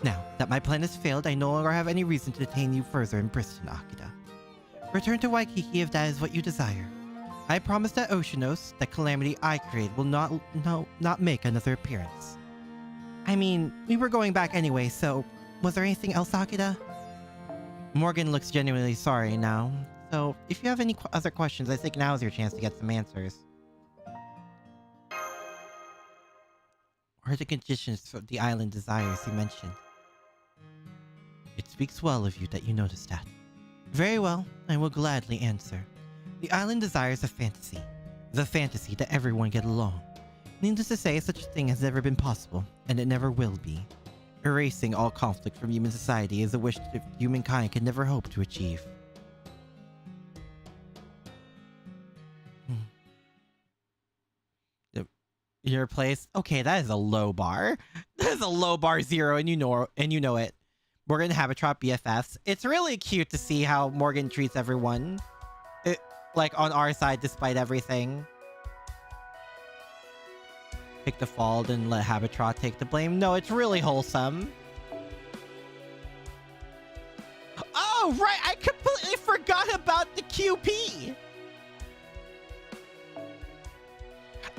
A: Now that my plan has failed, I no longer have any reason to detain you further in Bristol, Akira. Return to Waikiki if that is what you desire. I promise that Oceanos, that calamity I created, will not make another appearance. I mean, we were going back anyway, so was there anything else, Akira? Morgan looks genuinely sorry now, so if you have any other questions, I think now is your chance to get some answers. What are the conditions for the island desires you mentioned? It speaks well of you that you noticed that. Very well, I will gladly answer. The island desires a fantasy. The fantasy that everyone get along. Needless to say, such a thing has never been possible, and it never will be. Erasing all conflict from human society is a wish that humankind can never hope to achieve. Your place? Okay, that is a low bar. That is a low bar 0, and you know it. Morgan and Habitrot BFFs. It's really cute to see how Morgan treats everyone. Like on our side despite everything. Pick the fault and let Habitrot take the blame. No, it's really wholesome. Oh, right! I completely forgot about the QP!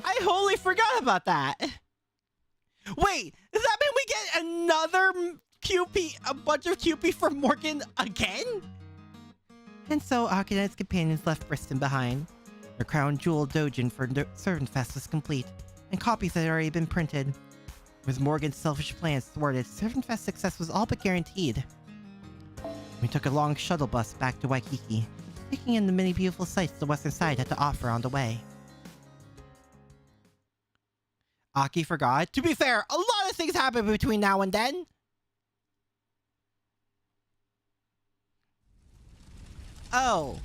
A: I wholly forgot about that. Wait, does that mean we get another QP, a bunch of QP from Morgan again? And so Akira and his companions left Briston behind. Their crown jewel dojin for Servant Fest was complete, and copies had already been printed. With Morgan's selfish plans thwarted, Servant Fest's success was all but guaranteed. We took a long shuttle bus back to Waikiki, taking in the many beautiful sights the western side had to offer on the way. Aki forgot. To be fair, a lot of things happen between now and then. Oh.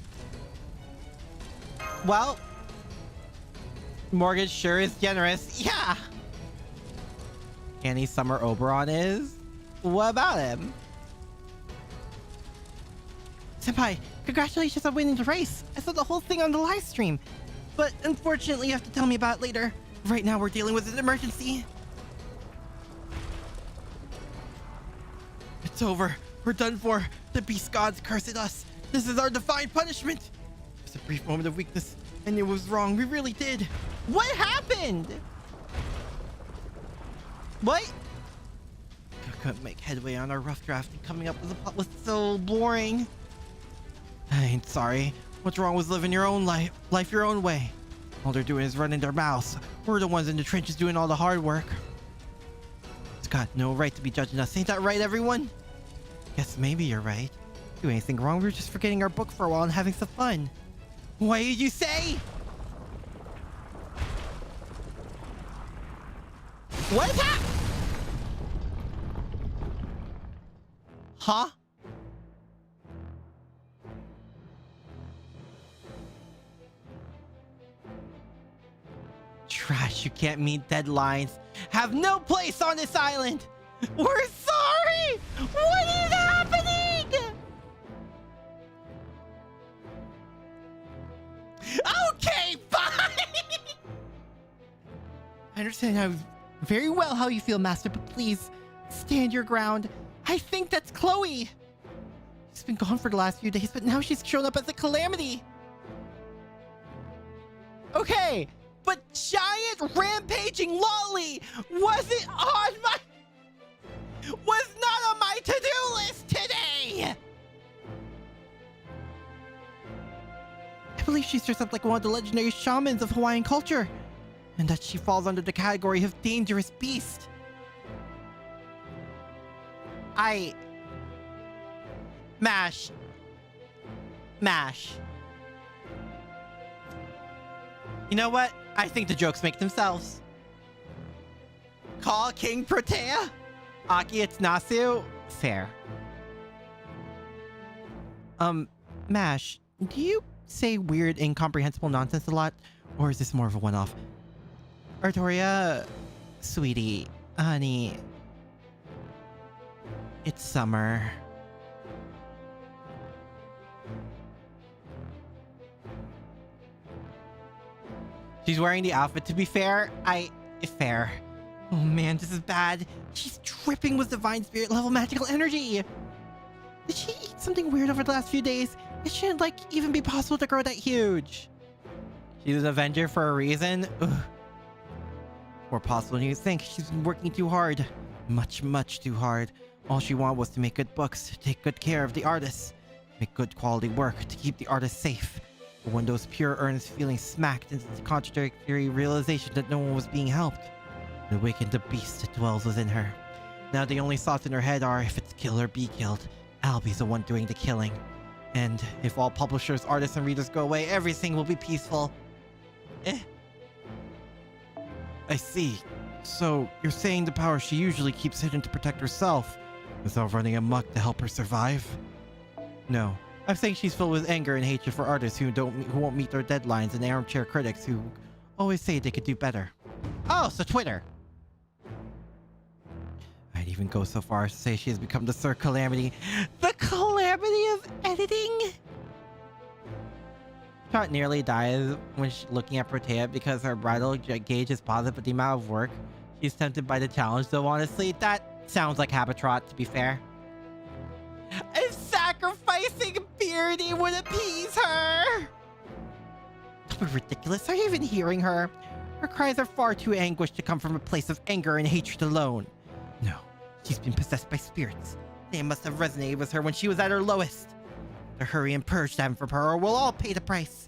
A: Well, Morgan sure is generous. Yeah. Annie Summer Oberon is? What about him? Senpai, congratulations on winning the race. I saw the whole thing on the live stream. But unfortunately, you have to tell me about it later. Right now, we're dealing with an emergency. It's over. We're done for. The beast gods cursed us. This is our divine punishment. It was a brief moment of weakness, and it was wrong. We really did. What happened? What? I couldn't make headway on our rough draft, and coming up with a plot was so boring. I ain't sorry. What's wrong with living your own life your own way? All they're doing is running their mouths. We're the ones in the trenches doing all the hard work. It's got no right to be judging us. Ain't that right, everyone? Guess maybe you're right. Do anything wrong, we were just forgetting our book for a while and having some fun. What did you say? What is that? Huh? Trash who can't meet deadlines have no place on this island! We're sorry! What is happening? Okay, fine! I understand very well how you feel, Master, but please, stand your ground. I think that's Chloe! She's been gone for the last few days, but now she's shown up as a calamity! Okay, but giant rampaging lolly was not on my to-do list today! I believe she's dressed up like one of the legendary shamans of Hawaiian culture, and that she falls under the category of dangerous beast. Mash. You know what? I think the jokes make themselves. Call King Protea? Aki, it's Nasu? Fair. Mash, do you say weird, incomprehensible nonsense a lot? Or is this more of a one-off? Artoria, sweetie, honey, it's summer. She's wearing the outfit. To be fair, fair. Oh man, this is bad. She's dripping with divine spirit level magical energy. Did she eat something weird over the last few days? It shouldn't, even be possible to grow that huge. She's an Avenger for a reason. Ugh. More possible than you think. She's been working too hard. Much, much too hard. All she wanted was to make good books, to take good care of the artists, make good quality work, to keep the artists safe. But when those pure earnest feelings smacked into the contradictory realization that no one was being helped, it awakened the beast that dwells within her. Now the only thoughts in her head are, if it's kill or be killed, I'll be the one doing the killing. And if all publishers, artists, and readers go away, everything will be peaceful.
B: I see. So, you're saying the power she usually keeps hidden to protect herself is now running amok to help her survive?
A: No. I'm saying she's filled with anger and hatred for artists who won't meet their deadlines, and armchair critics who always say they could do better. Oh, so Twitter. I'd even go so far as to say she has become the Sir Calamity. The Calamity of editing? Trot nearly dies when looking at Protea because her bridal gauge is positive, but the amount of work she's tempted by the challenge, though honestly, that sounds like Habitrot, to be fair. And sacrificing purity would appease her! Don't be ridiculous. Are you even hearing her? Her cries are far too anguished to come from a place of anger and hatred alone. No, she's been possessed by spirits. They must have resonated with her when she was at her lowest. To hurry and purge them from her, or we'll all pay the price.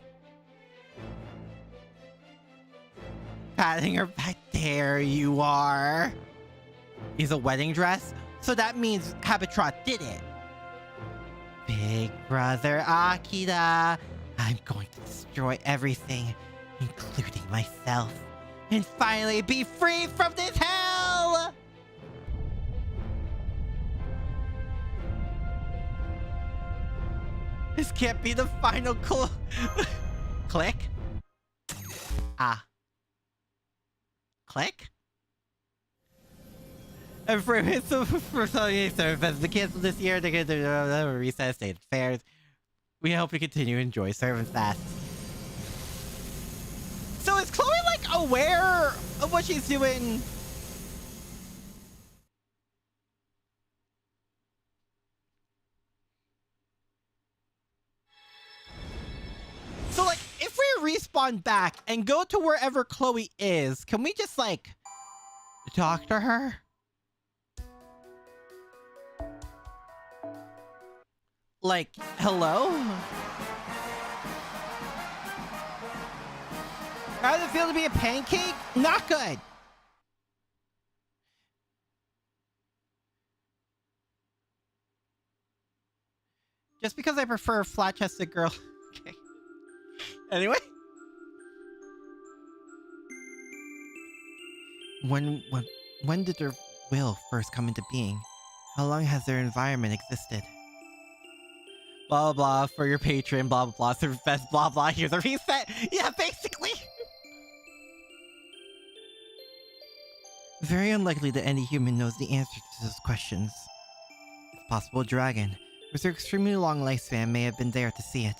A: Patting her back. There you are. Is a wedding dress? So that means Habitrot did it. Big brother Akira, I'm going to destroy everything, including myself, and finally be free from this hell! This can't be the final click? Ah. Click? And for service to cancel this year, they're going to reset state affairs. We hope you continue to enjoy Servants Fast. So is Chloe aware of what she's doing? So if we respawn back and go to wherever Chloe is, can we just talk to her? Hello? How does it feel to be a pancake? Not good. Just because I prefer a flat-chested girl. Okay. Anyway. When did her will first come into being? How long has their environment existed? Blah, blah, blah, for your patron, blah, blah, blah, serve best, blah, blah, here's a reset. Yeah, basically. Very unlikely that any human knows the answer to those questions. It's possible a dragon, with their extremely long lifespan, may have been there to see it.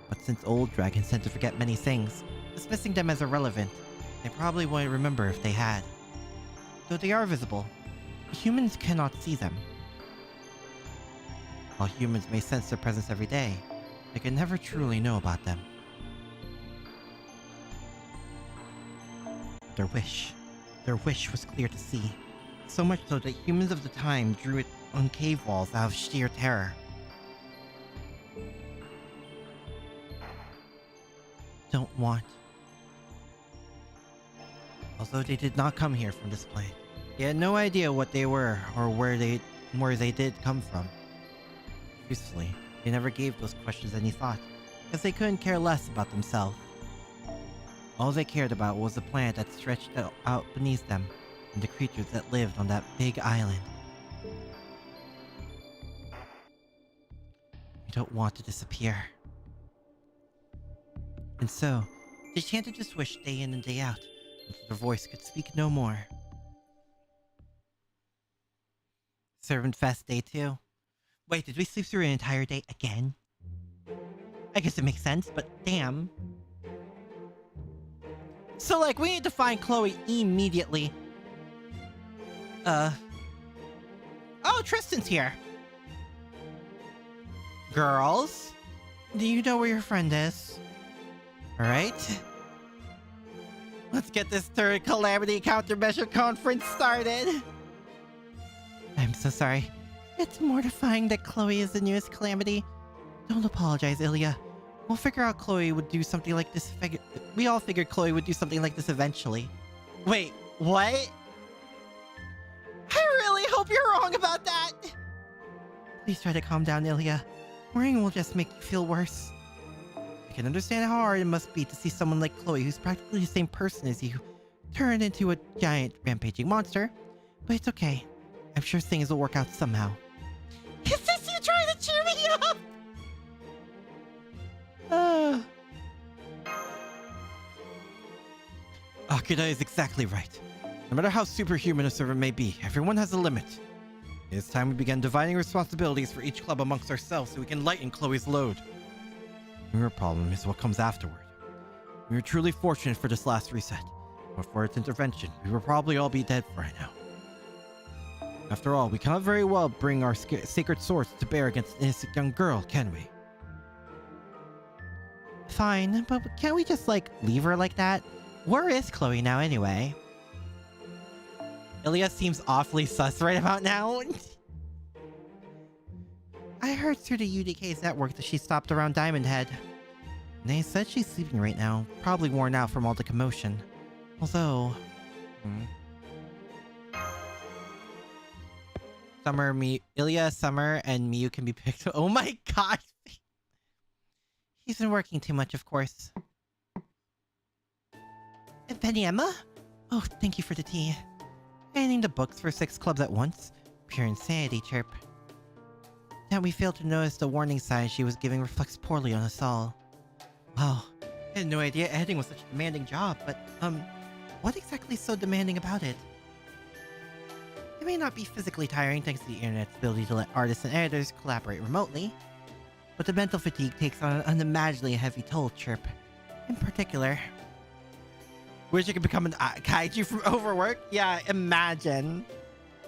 A: But since old dragons tend to forget many things, dismissing them as irrelevant, they probably won't remember if they had. Though they are visible, humans cannot see them. While humans may sense their presence every day, they can never truly know about them. Their wish was clear to see, so much so that humans of the time drew it on cave walls out of sheer terror. Don't want. Although they did not come here from this plane, they had no idea what they were or where they did come from. Truthfully, they never gave those questions any thought, because they couldn't care less about themselves. All they cared about was the planet that stretched out beneath them, and the creatures that lived on that big island. We don't want to disappear. And so, they chanted this wish day in and day out, until their voice could speak no more. Servant Fest Day 2. Wait, did we sleep through an entire day again? I guess it makes sense, but damn. So, like, we need to find Chloe immediately. Oh, Tristan's here. Girls, do you know where your friend is? Alright. Let's get this third Calamity Countermeasure Conference started. I'm so sorry. It's mortifying that Chloe is the newest Calamity. Don't apologize, Ilya. We'll figure out Chloe would do something like this. We all figured Chloe would do something like this eventually. Wait, what? I really hope you're wrong about that! Please try to calm down, Ilya. Worrying will just make you feel worse. I can understand how hard it must be to see someone like Chloe, who's practically the same person as you, turned into a giant rampaging monster. But it's okay. I'm sure things will work out somehow. Is this you trying to cheer me up? Akira is exactly right. No matter how superhuman a servant may be, everyone has a limit. It is time we began dividing responsibilities for each club amongst ourselves so we can lighten Chloe's load. Your problem is what comes afterward. We were truly fortunate for this last reset, but for its intervention, we would probably all be dead right now. After all, we cannot very well bring our sacred swords to bear against an innocent young girl, can we? Fine, but can't we just, like, leave her like that? Where is Chloe now, anyway? Ilya seems awfully sus right about now. I heard through the UDK's network that she stopped around Diamond Head. They said she's sleeping right now, probably worn out from all the commotion. Although... Ilya, Summer, and Miyu can be picked. Oh my god! He's been working too much, of course. And Penny Emma? Oh, thank you for the tea. Banning the books for 6 clubs at once? Pure insanity, chirp. That we failed to notice the warning signs she was giving reflects poorly on us all. Wow, I had no idea editing was such a demanding job, but, what exactly is so demanding about it? It may not be physically tiring thanks to the internet's ability to let artists and editors collaborate remotely, but the mental fatigue takes on an unimaginably heavy toll, chirp. In particular... Wish you could become an kaiju from overwork? Yeah, imagine.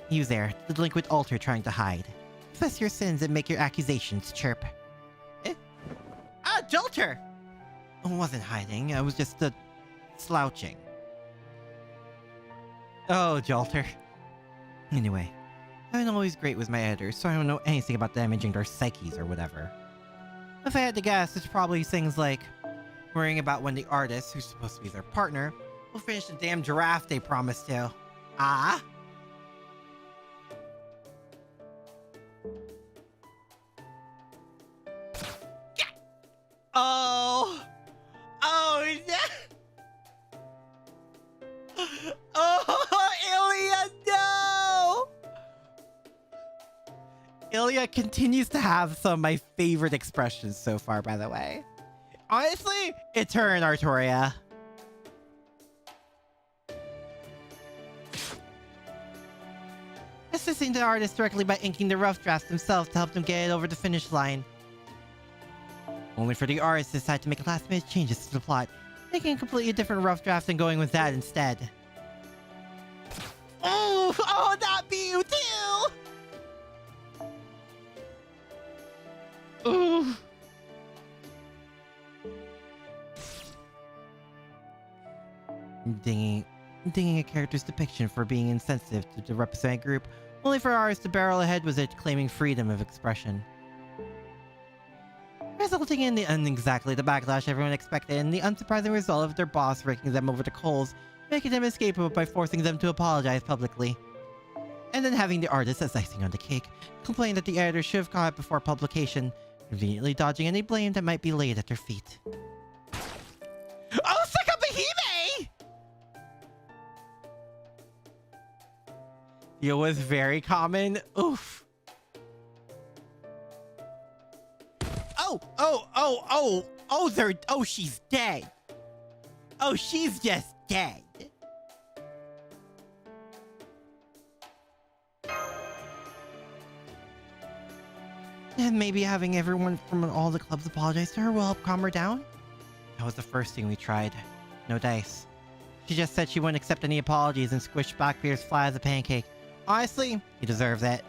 A: You there, the delinquent alter trying to hide. Confess your sins and make your accusations, chirp. Ah, Jolter! I wasn't hiding, I was just, slouching. Oh, Jolter. Anyway, I'm always great with my editors, so I don't know anything about damaging their psyches or whatever. If I had to guess, it's probably things like worrying about when the artist, who's supposed to be their partner, will finish the damn giraffe they promised to. Ah? Oh! Oh, no! Oh, Ilya, no! Ilya continues to have some of my favorite expressions so far, by the way. Honestly, it's her and Artoria. Assisting the artist directly by inking the rough drafts themselves to help them get it over the finish line. Only for the artist to decide to make last-minute changes to the plot, making a completely different rough draft and going with that instead. Oh, that be you too! Ooh. Dinging a character's depiction for being insensitive to the represented group, only for ours to barrel ahead with it claiming freedom of expression. Resulting in exactly the backlash everyone expected and the unsurprising result of their boss raking them over the coals, making them escapable by forcing them to apologize publicly. And then having the artist as icing on the cake, complain that the editor should have caught it before publication, conveniently dodging any blame that might be laid at their feet. Oh, Sakabahime! It was very common. Oof. Oh, she's dead. Oh, she's just dead. And maybe having everyone from all the clubs apologize to her will help calm her down? That was the first thing we tried. No dice. She just said she wouldn't accept any apologies and squished Blackbeard's flat as a pancake. Honestly, he deserves it.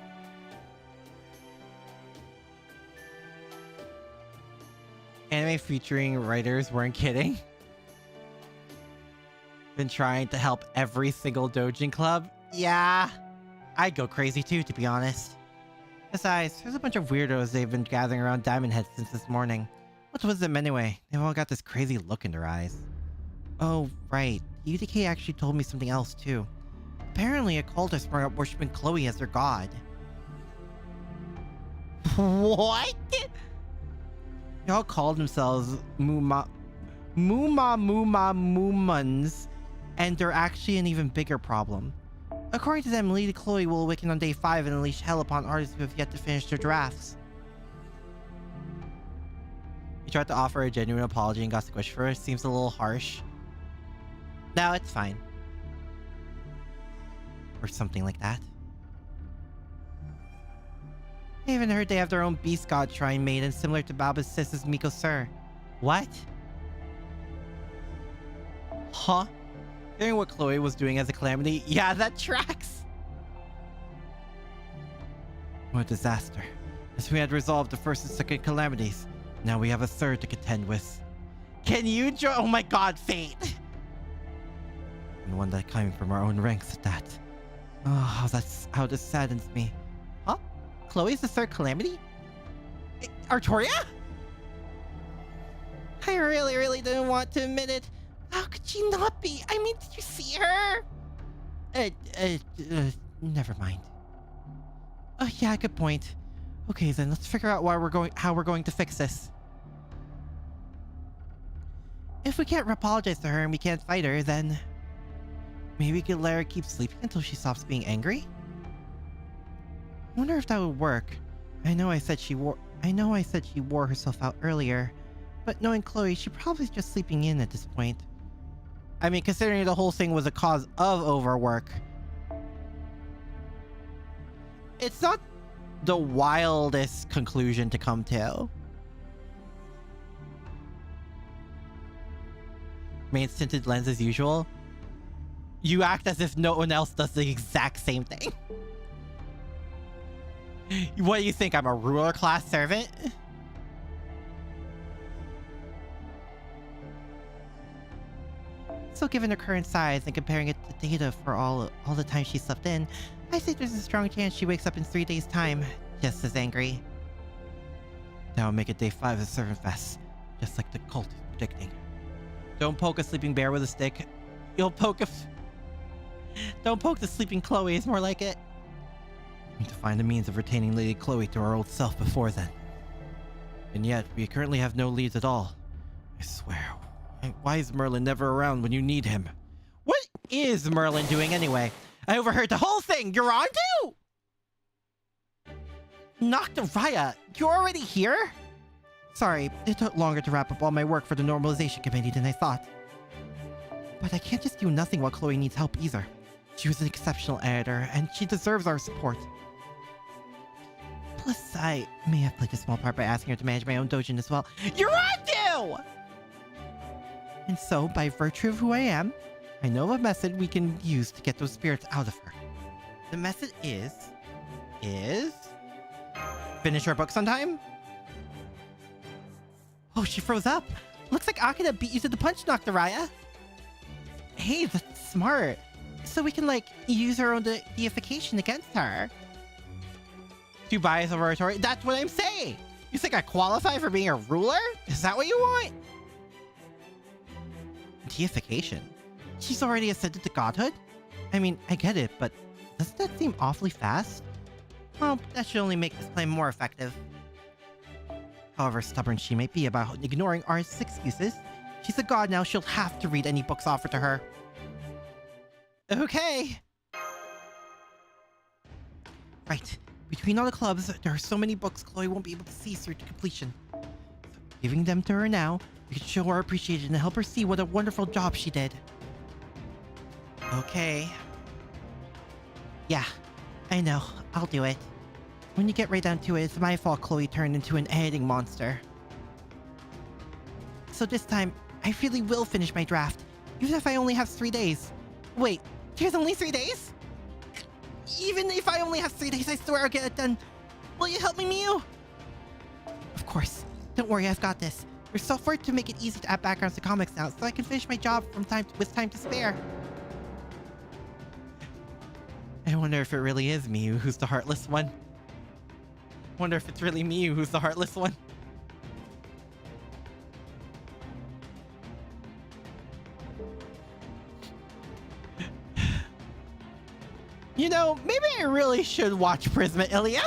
A: Anime featuring writers weren't kidding. Been trying to help every single doujin club? Yeah, I'd go crazy too, to be honest. Besides, there's a bunch of weirdos they've been gathering around Diamond Head since this morning. What was them anyway? They've all got this crazy look in their eyes. Oh, right. UDK actually told me something else too. Apparently a cult has sprung up worshipping Chloe as their god. What? They all called themselves Moomans, and they're actually an even bigger problem. According to them, Lady Chloe will awaken on day 5 and unleash hell upon artists who have yet to finish their drafts. He tried to offer a genuine apology and got squished for it. Seems a little harsh. No, it's fine. Or something like that. I even heard they have their own beast god shrine maiden similar to Baba's sister's Miko Sir. What? Huh? Hearing what Chloe was doing as a calamity? Yeah, that tracks! What a disaster. As we had resolved the first and second calamities, now we have a third to contend with. Can you join? Oh my god, fate! And one that coming from our own ranks at that. Oh, how this saddens me. Huh? Chloe's the third calamity? Artoria? I really didn't want to admit it. How could she not be? I mean, did you see her? Never mind. Oh yeah, good point. Okay then, let's figure out how we're going to fix this. If we can't apologize to her and we can't fight her, then maybe we could let her keep sleeping until she stops being angry? I wonder if that would work. I know I said she wore herself out earlier, but knowing Chloe, she's probably just sleeping in at this point. I mean, considering the whole thing was a cause of overwork. It's not the wildest conclusion to come to. Mains tinted lens as usual. You act as if no one else does the exact same thing. What do you think? I'm a ruler class servant? So given her current size and comparing it to data for all the time she slept in, I think there's a strong chance she wakes up in 3 days' time, just as angry. That will make it day 5 of Servant Fest, just like the cult is predicting. Don't poke a sleeping bear with a stick. You'll poke a... Don't poke the sleeping Chloe, is more like it. We need to find a means of retaining Lady Chloe to our old self before then. And yet, we currently have no leads at all. I swear. Why is Merlin never around when you need him? What is Merlin doing anyway? I overheard the whole thing! You're on too! Nocturaya, you're already here? Sorry, it took longer to wrap up all my work for the normalization committee than I thought. But I can't just do nothing while Chloe needs help either. She was an exceptional editor, and she deserves our support. Plus, I may have played a small part by asking her to manage my own dojin as well. You're on to! And so, by virtue of who I am, I know of a method we can use to get those spirits out of her. The method is... finish her books on time? Oh, she froze up. Looks like Akira beat you to the punch, Nocturaya. Hey, that's smart. So we can, like, use our own deification against her. Too biased over Artoria? That's what I'm saying! You think I qualify for being a ruler? Is that what you want? Deification? She's already ascended to godhood? I mean, I get it, but doesn't that seem awfully fast? Well, that should only make this plan more effective. However stubborn she may be about ignoring our excuses, she's a god now, she'll have to read any books offered to her. Okay. Right. Between all the clubs, there are so many books Chloe won't be able to see through to completion. So giving them to her now, we can show her appreciation and help her see what a wonderful job she did. Okay. Yeah, I know. I'll do it. When you get right down to it, it's my fault Chloe turned into an editing monster. So this time, I really will finish my draft, even if I only have 3 days. Wait, there's only 3 days? Even if I only have 3 days, I swear I'll get it done. Will you help me, Miu? Of course. Don't worry, I've got this. There's software to make it easy to add backgrounds to comics now, so I can finish my job with time to spare. I wonder if it really is Miu who's the heartless one. Wonder if it's really Miu who's the heartless one. You know, maybe I really should watch Prisma Ilya.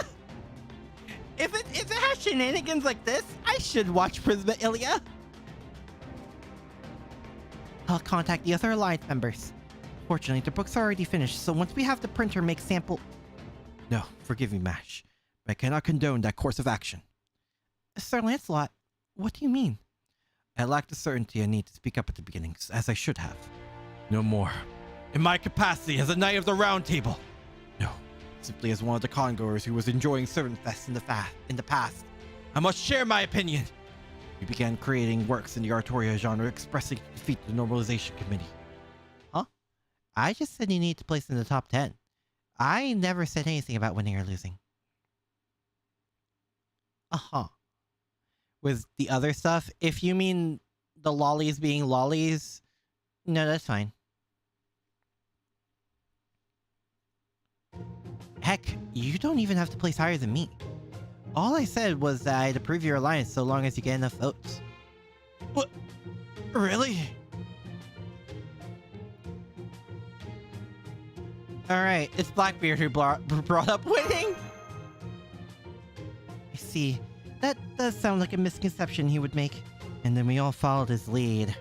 A: If it has shenanigans like this, I should watch Prisma Ilya. I'll contact the other Alliance members. Fortunately, their books are already finished, so once we have the printer make sample...
B: No, forgive me, Mash, but I cannot condone that course of action.
A: Sir Lancelot, what do you mean?
B: I lacked the certainty I need to speak up at the beginning, as I should have. No more. In my capacity as a Knight of the Round Table. No, simply as one of the congoers who was enjoying Servant Fest in the past. I must share my opinion. We began creating works in the Artoria genre expressing to defeat the Normalization Committee.
A: Huh? I just said you need to place in the top 10. I never said anything about winning or losing. Uh-huh. With the other stuff, if you mean the lollies being lollies, no, that's fine. Heck, you don't even have to place higher than me. All I said was that I'd approve your alliance so long as you get enough votes.
B: What? Really?
A: Alright, it's Blackbeard who brought up winning. I see. That does sound like a misconception he would make. And then we all followed his lead.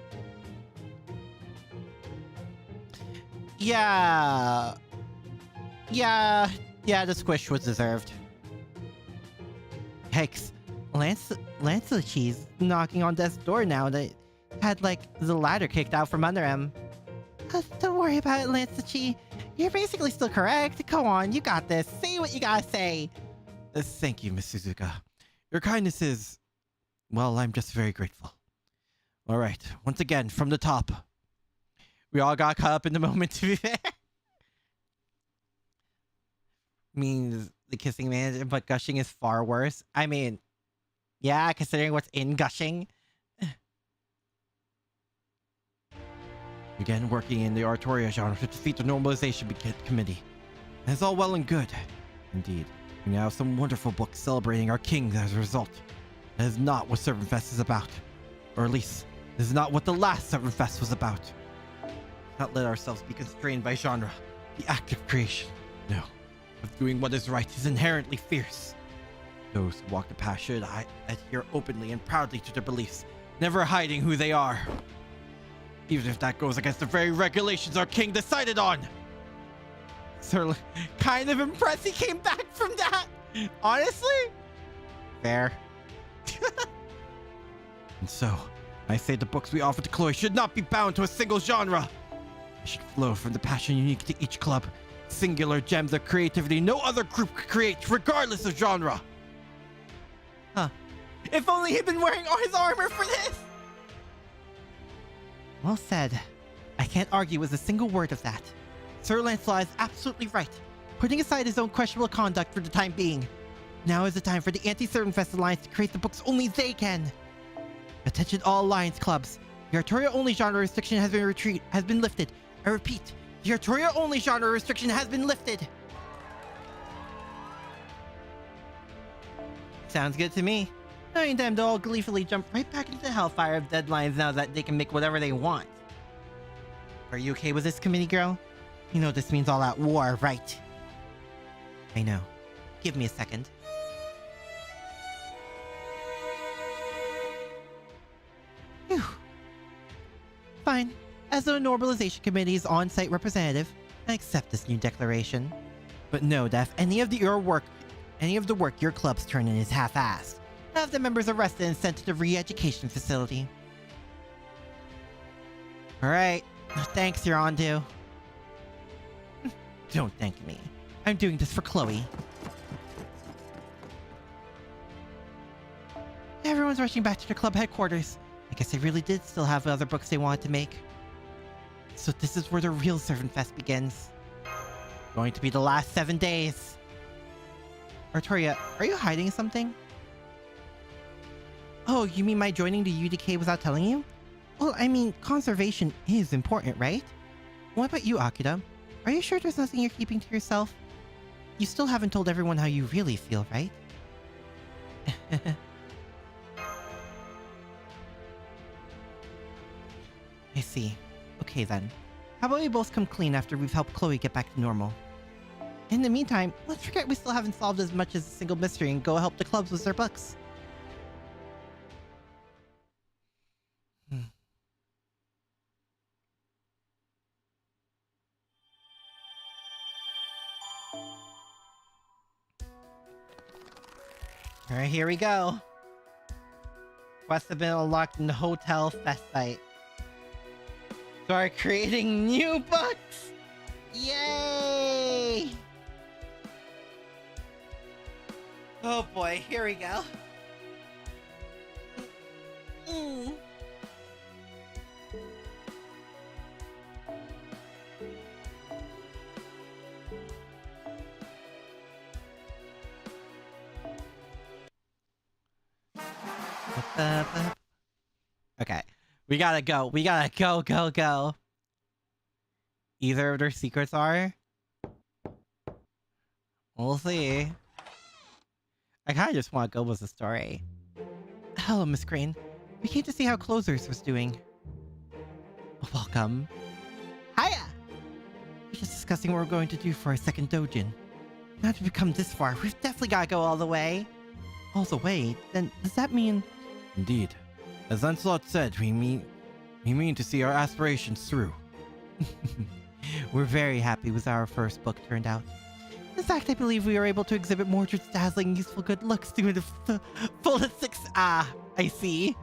A: Yeah, the squish was deserved. Yikes. Lancelot's knocking on death's door now that had, like, the ladder kicked out from under him. Don't worry about it, Lancelot. You're basically still correct. Come on, you got this. Say what you gotta say.
B: Thank you, Miss Suzuka. Your kindness is... well, I'm just very grateful. Alright, once again, from the top.
A: We all got caught up in the moment, to be fair. Means the kissing man, but gushing is far worse. I mean, yeah, considering what's in gushing.
B: Began working in the Artoria genre to defeat the Normalization Committee. And it's all well and good. Indeed, we now have some wonderful books celebrating our kings as a result. That is not what Servant Fest is about. Or at least, this is not what the last Servant Fest was about. Not let ourselves be constrained by genre, the act of creation. No, of doing what is right is inherently fierce. Those who walk the path should adhere openly and proudly to their beliefs, never hiding who they are. Even if that goes against the very regulations our king decided on.
A: Sir, kind of impressed he came back from that. Honestly? Fair.
B: And so, I say the books we offer to Chloe should not be bound to a single genre. They should flow from the passion unique to each club. Singular gems of creativity no other group could create, regardless of genre.
A: Huh. If only he'd been wearing all his armor for this! Well said. I can't argue with a single word of that. Sir Lancelot is absolutely right. Putting aside his own questionable conduct for the time being, now is the time for the Anti-Certain-Fest Alliance to create the books only they can. Attention all Alliance clubs. The Artoria only genre restriction has been lifted. I repeat, the Artoria only genre restriction has been lifted. Sounds good to me. Knowing them to all gleefully jump right back into the hellfire of deadlines now that they can make whatever they want. Are you okay with this, committee girl? You know this means all out war, right? I know. Give me a second. Phew. Fine. As the Normalization Committee's on-site representative, I accept this new declaration. But know that if any of the work your clubs turn in is half-assed, have the members arrested and sent to the re-education facility. Alright. Thanks, you're on to. Don't thank me. I'm doing this for Chloe. Everyone's rushing back to their club headquarters. I guess they really did still have other books they wanted to make. So this is where the real Servant Fest begins. Going to be the last 7 days. Artoria, are you hiding something? Oh, you mean my joining the UDK without telling you? Well, I mean, conservation is important, right? What about you, Akira? Are you sure there's nothing you're keeping to yourself? You still haven't told everyone how you really feel, right? I see. Okay then. How about we both come clean after we've helped Chloe get back to normal? In the meantime, let's forget we still haven't solved as much as a single mystery and go help the clubs with their books. Alright, here we go. Quests have been unlocked in the Hotel Fest site. Start creating new books! Yay! Oh boy, here we go. Okay. We gotta go. We gotta go. Either of their secrets are? We'll see. I kinda just want to go with the story. Hello, Miss Crane. We came to see how Closers was doing. Welcome. Hiya! We're just discussing what we're going to do for our second dojin. Now that we've come this far, we've definitely gotta go all the way. All the way? Then does that mean...
B: Indeed. As Lancelot said, we mean to see our aspirations through.
A: We're very happy with how our first book turned out. In fact, I believe we were able to exhibit Mordred's dazzling, useful good looks through the full of 6. I see.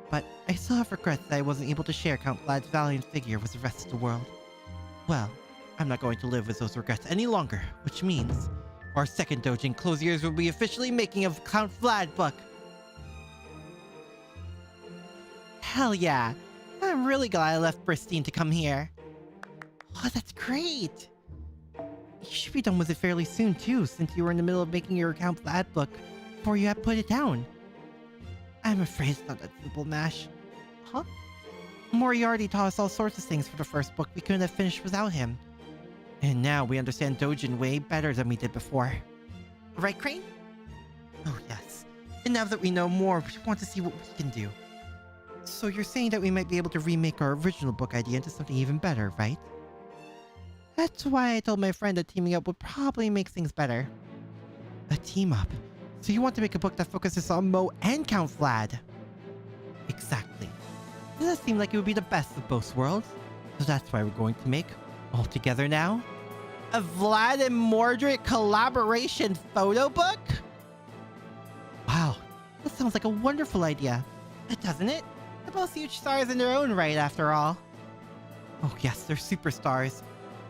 A: But I still have regrets that I wasn't able to share Count Vlad's valiant figure with the rest of the world. Well, I'm not going to live with those regrets any longer, which means our second dojin Closiers will be officially making a Count Vlad book. Hell yeah! I'm really glad I left Pristine to come here. Oh, that's great! You should be done with it fairly soon too, since you were in the middle of making your Count Vlad book before you had put it down. I'm afraid it's not that simple, Mash. Huh? Moriarty taught us all sorts of things for the first book we couldn't have finished without him. And now we understand Dojin way better than we did before. Right, Crane? Oh, yes. And now that we know more, we want to see what we can do. So you're saying that we might be able to remake our original book idea into something even better, right? That's why I told my friend that teaming up would probably make things better. A team up? So you want to make a book that focuses on Mo and Count Vlad? Exactly. It does seem like it would be the best of both worlds. So that's why we're going to make All Together Now? A Vlad and Mordred collaboration photo book? Wow, that sounds like a wonderful idea. Doesn't it? They're both huge stars in their own right, after all. Oh yes, they're superstars.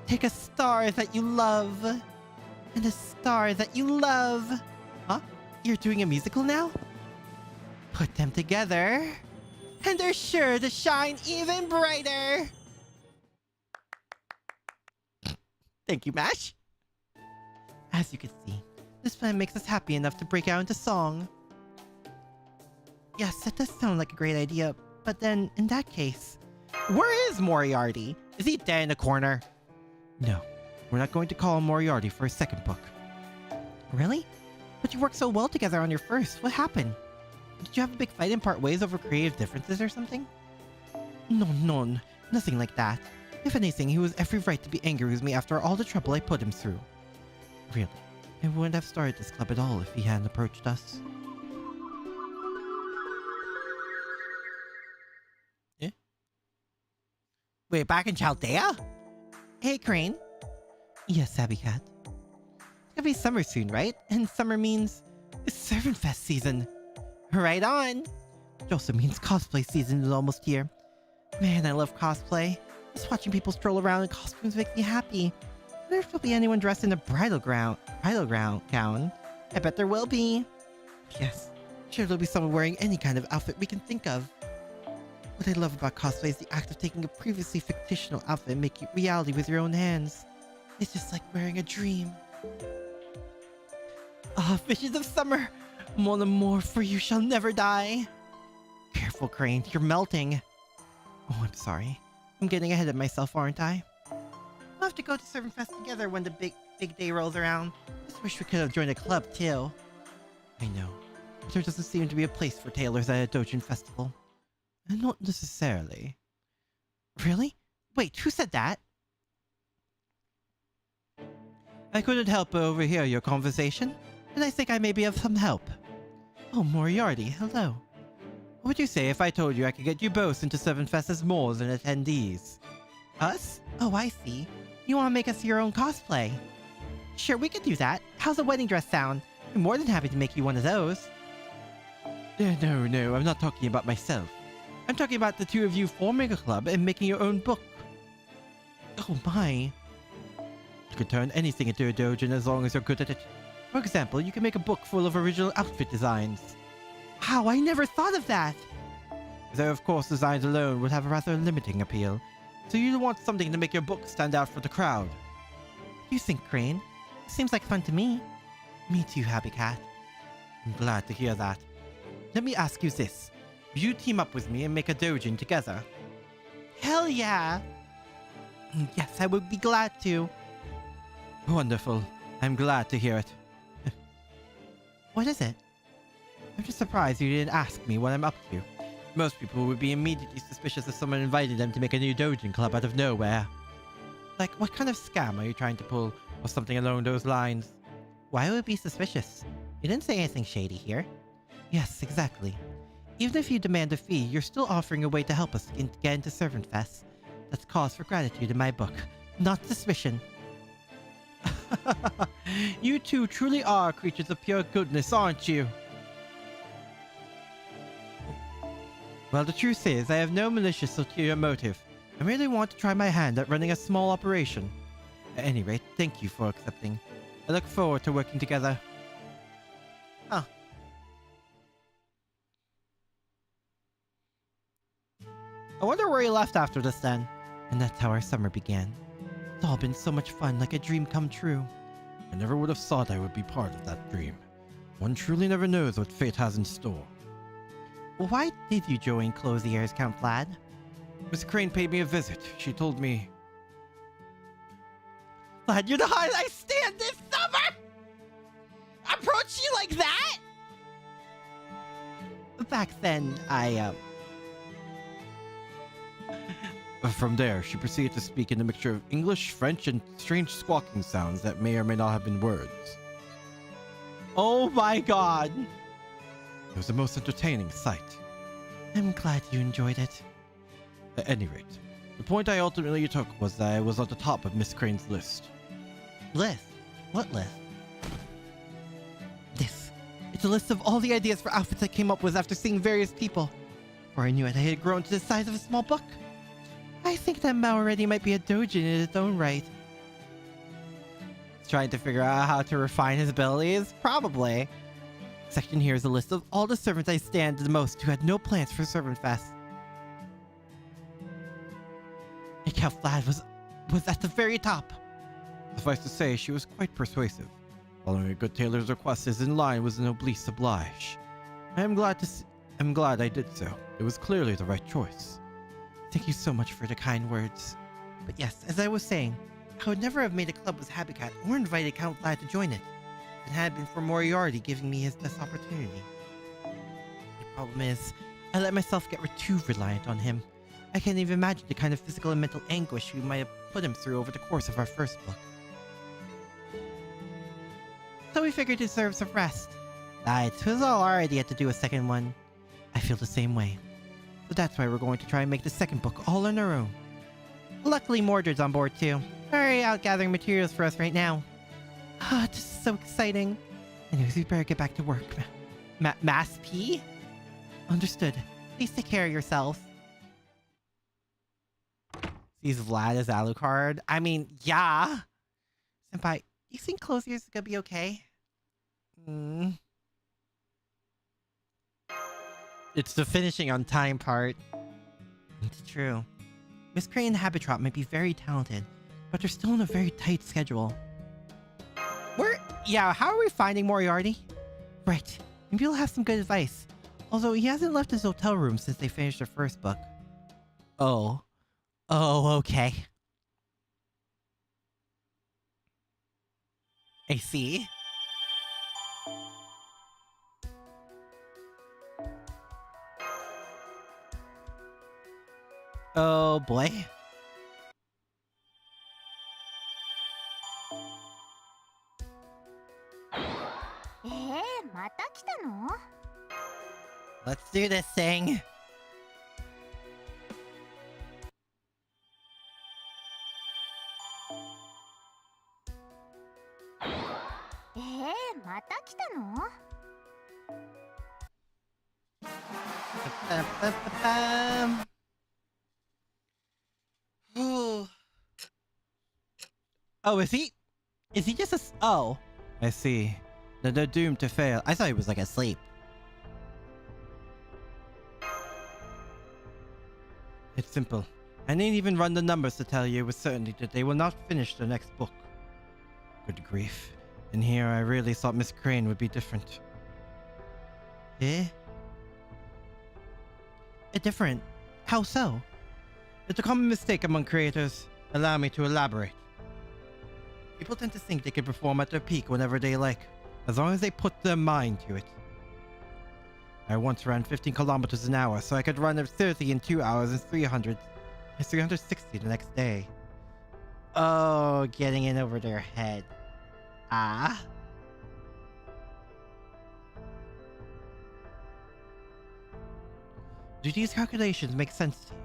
A: Take a star that you love. And a star that you love. Huh? You're doing a musical now? Put them together, and they're sure to shine even brighter. Thank you, Mash. As you can see, this plan makes us happy enough to break out into song. Yes, that does sound like a great idea, but then, in that case, where is Moriarty? Is he dead in a corner? No, we're not going to call him Moriarty for a second book. Really? But you worked so well together on your first. What happened? Did you have a big fight and part ways over creative differences or something? No, nothing like that. If anything, he was every right to be angry with me after all the trouble I put him through. Really, I wouldn't have started this club at all if he hadn't approached us. Eh? Wait, back in Chaldea? Hey, Crane. Yes, Abby Cat. It's gonna be summer soon, right? And summer means it's Servant Fest season. Right on. It also means cosplay season is almost here. Man, I love cosplay. Just watching people stroll around in costumes makes me happy. I wonder if there'll be anyone dressed in a bridal gown. I bet there will be. Yes, sure there'll be someone wearing any kind of outfit we can think of. What I love about cosplay is the act of taking a previously fictional outfit and making it reality with your own hands. It's just like wearing a dream. Ah, visions of summer! Mon amour, for you shall never die. Careful, Crane, you're melting. Oh, I'm sorry. I'm getting ahead of myself, aren't I? We'll have to go to Servant Fest together when the big day rolls around. Just wish we could have joined a club, too. I know. But there doesn't seem to be a place for tailors at a Dojin festival. And not necessarily. Really? Wait, who said that? I couldn't help but overhear your conversation, and I think I may be of some help. Oh, Moriarty, hello. What would you say if I told you I could get you both into Servant Fest as moles and attendees? Us? Oh, I see. You want to make us your own cosplay? Sure, we could do that. How's a wedding dress sound? I'm more than happy to make you one of those. No, I'm not talking about myself. I'm talking about the two of you forming a club and making your own book. Oh my. You could turn anything into a doujin as long as you're good at it. For example, you can make a book full of original outfit designs. Wow, I never thought of that! Though of course designs alone would have a rather limiting appeal, so you'd want something to make your book stand out for the crowd. What do you think, Crane? Seems like fun to me. Me too, Happy Cat. I'm glad to hear that. Let me ask you this. Will you team up with me and make a doujin together? Hell yeah! Yes, I would be glad to. Wonderful. I'm glad to hear it. What is it? I'm just surprised you didn't ask me what I'm up to. Most people would be immediately suspicious if someone invited them to make a new doujin club out of nowhere. Like, what kind of scam are you trying to pull, or something along those lines? Why would it be suspicious? You didn't say anything shady here. Yes, exactly. Even if you demand a fee, you're still offering a way to help us get into Servant Fest. That's cause for gratitude in my book, not suspicion. You two truly are creatures of pure goodness, aren't you? Well, the truth is, I have no malicious ulterior motive. I merely want to try my hand at running a small operation. At any rate, thank you for accepting. I look forward to working together. Huh. I wonder where he left after this then. And that's how our summer began. It's all been so much fun, like a dream come true.
B: I never would have thought I would be part of that dream. One truly never knows what fate has in store.
A: Well, why did you join Closier's, Count Vlad?
B: Miss Crane paid me a visit. She told me...
A: Vlad, you're the highest I stand this summer! Approach you like that? Back then,
B: From there, she proceeded to speak in a mixture of English, French, and strange squawking sounds that may or may not have been words.
A: Oh my god!
B: It was the most entertaining sight.
A: I'm glad you enjoyed it.
B: At any rate, the point I ultimately took was that I was at the top of Miss Crane's list.
A: List? What list? This. It's a list of all the ideas for outfits I came up with after seeing various people. Before I knew it, I had grown to the size of a small book. I think that Mao already might be a doujin in its own right. He's trying to figure out how to refine his abilities? Probably. Section here is a list of all the servants I stand the most who had no plans for Servant Fest. Mikhail Vlad was at the very top.
B: Suffice to say, she was quite persuasive. Following a good tailor's request is in line with the noblesse oblige. I'm glad I did so. It was clearly the right choice.
A: Thank you so much for the kind words. But yes, as I was saying, I would never have made a club with Habitat or invited Count Vlad to join it. If it had been for Moriarty giving me his best opportunity. The problem is, I let myself get too reliant on him. I can't even imagine the kind of physical and mental anguish we might have put him through over the course of our first book. So we figured it deserves some rest. Besides, who's all already had to do a second one? I feel the same way. So that's why we're going to try and make the second book all on our own. Luckily, Mordred's on board too. Hurry out gathering materials for us right now. Ah, this is so exciting. Anyways, we better get back to work. Mass P? Understood. Please take care of yourself. Sees Vlad as Alucard. I mean, yeah. Senpai, you think Closier's gonna be okay? It's the finishing on time part. It's true. Miss Crane and Habitrot might be very talented, but they're still on a very tight schedule. How are we finding Moriarty? Right. Maybe we'll have some good advice. Although he hasn't left his hotel room since they finished their first book. Oh, okay. I see. Oh boy. Let's do this thing. Oh, is he? Is he just a? Oh,
B: I see. They're doomed to fail.
A: I thought he was like asleep.
B: It's simple. I didn't even run the numbers to tell you with certainty that they will not finish the next book. Good grief. And here I really thought Miss Crane would be different.
A: Eh? Different? How so?
B: It's a common mistake among creators. Allow me to elaborate. People tend to think they can perform at their peak whenever they like, as long as they put their mind to it. I once ran 15 kilometers an hour, so I could run at 30 in 2 hours and 360 the next day.
A: Oh, getting in over their head. Ah?
B: Do these calculations make sense to you?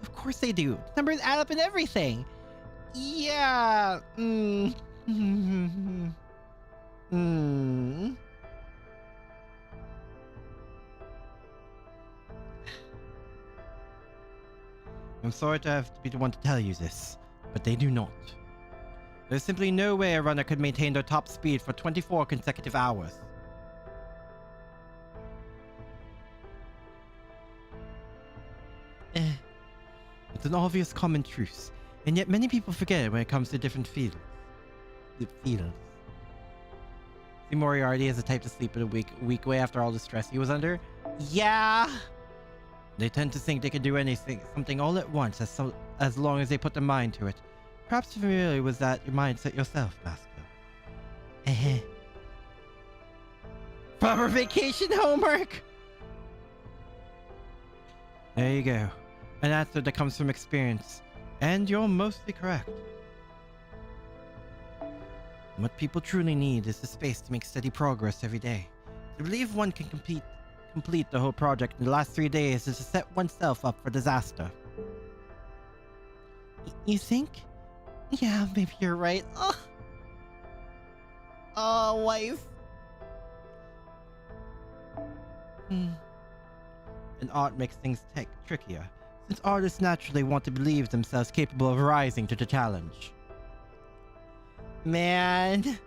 A: Of course they do. Numbers add up and everything. Yeah.
B: I'm sorry to have to be the one to tell you this, but they do not. There's simply no way a runner could maintain their top speed for 24 consecutive hours. It's an obvious common truth, and yet many people forget it when it comes to different fields. See, Moriarty is the type to sleep in a week way after all the stress he was under.
A: Yeah.
B: They tend to think they can do something all at once as long as they put their mind to it. Perhaps familiar with that your mindset yourself, Master.
A: Proper vacation homework.
B: There you go. An answer that comes from experience. And you're mostly correct. What people truly need is the space to make steady progress every day. To believe one can complete the whole project in the last 3 days is to set oneself up for disaster.
A: You think? Yeah, maybe you're right. Ugh. Oh, wife. And art makes things trickier, since artists naturally want to believe themselves capable of rising to the challenge. Man.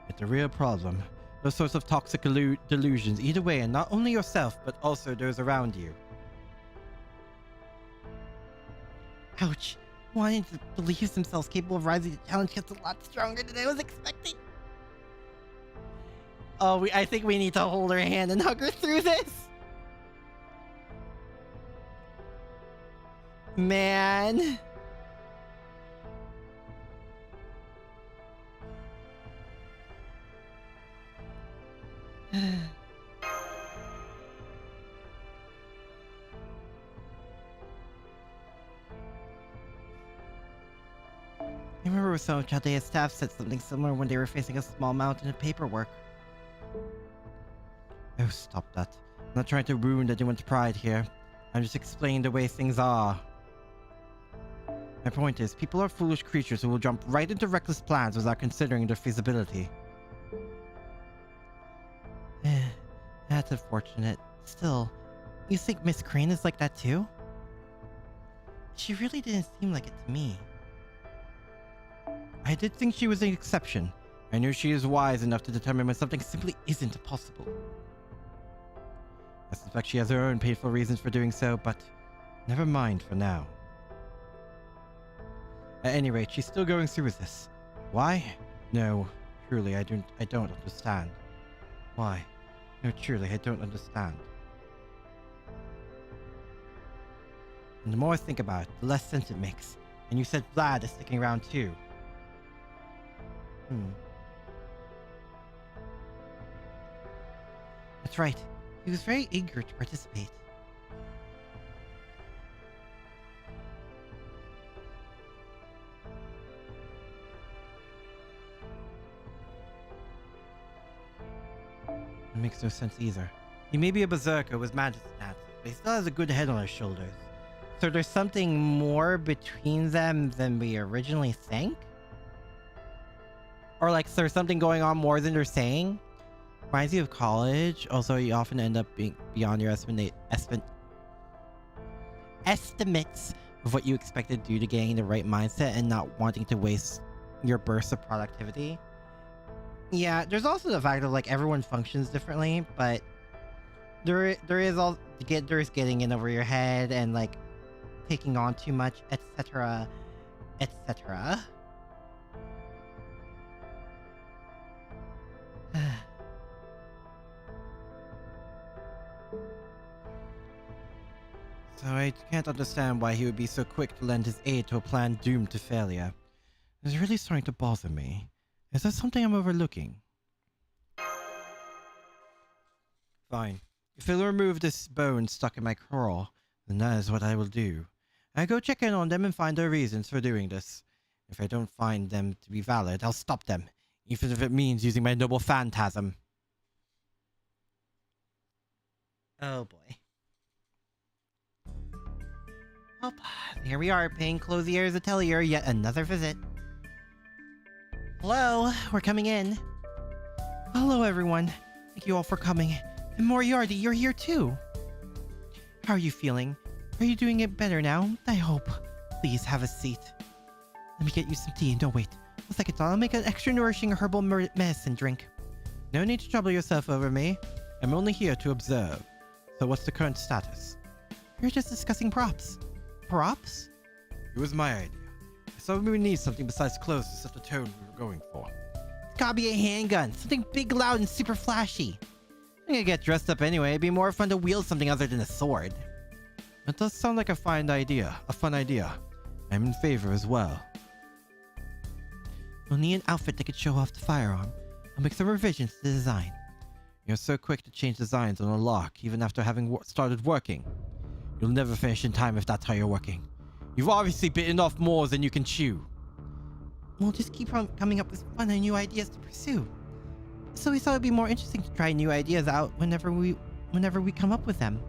A: It's a real problem. Those sorts of toxic delusions eat away and not only yourself, but also those around you. Ouch. Wanting to believe themselves capable of rising to the challenge gets a lot stronger than I was expecting. Oh, I think we need to hold her hand and hug her through this. Man. I remember some of Chadea's staff said something similar when they were facing a small mountain of paperwork. Oh, stop that. I'm not trying to ruin anyone's pride here. I'm just explaining the way things are. My point is, people are foolish creatures who will jump right into reckless plans without considering their feasibility. That's unfortunate. Still, you think Miss Crane is like that too? She really didn't seem like it to me. I did think she was an exception. I knew she is wise enough to determine when something simply isn't possible. I suspect she has her own painful reasons for doing so, but never mind for now. At any rate, she's still going through with this. Why? No, truly, I don't understand. Why? No, truly, I don't understand. And the more I think about it, the less sense it makes. And you said Vlad is sticking around too. That's right. He was very eager to participate. It makes no sense either. He may be a berserker with magic stats, but he still has a good head on his shoulders. So there's something more between them than we originally think? Or like, there's something going on more than they're saying? Reminds you of college. Also, you often end up being beyond your estimates of what you expected due to getting the right mindset and not wanting to waste your bursts of productivity. Yeah, there's also the fact that like everyone functions differently, but there is getting in over your head and like taking on too much, etc., etc. So I can't understand why he would be so quick to lend his aid to a plan doomed to failure. It's really starting to bother me. Is there something I'm overlooking? Fine. If he'll remove this bone stuck in my craw, then that is what I will do. I go check in on them and find their reasons for doing this. If I don't find them to be valid, I'll stop them, even if it means using my noble phantasm. Oh boy. Well, here we are, paying Closier's atelier yet another visit. Hello, we're coming in. Hello, everyone. Thank you all for coming. And Moriarty, you're here too. How are you feeling? Are you doing it better now? I hope. Please have a seat. Let me get you some tea. No, wait. A second, I'll make an extra nourishing herbal medicine drink. No need to trouble yourself over me. I'm only here to observe. So what's the current status? We're just discussing props. Props?
B: It was my idea. I saw we would need something besides clothes to set the tone we were going for.
A: It's gotta be a handgun. Something big, loud, and super flashy. I'm gonna get dressed up anyway. It'd be more fun to wield something other than a sword.
B: That does sound like a fine idea. A fun idea. I'm in favor as well.
A: We'll need an outfit that could show off the firearm. I'll make some revisions to the design.
B: You're so quick to change designs on a lock, even after having started working. You'll never finish in time if that's how you're working. You've obviously bitten off more than you can chew.
A: We'll just keep on coming up with fun and new ideas to pursue. So we thought it'd be more interesting to try new ideas out whenever we come up with them.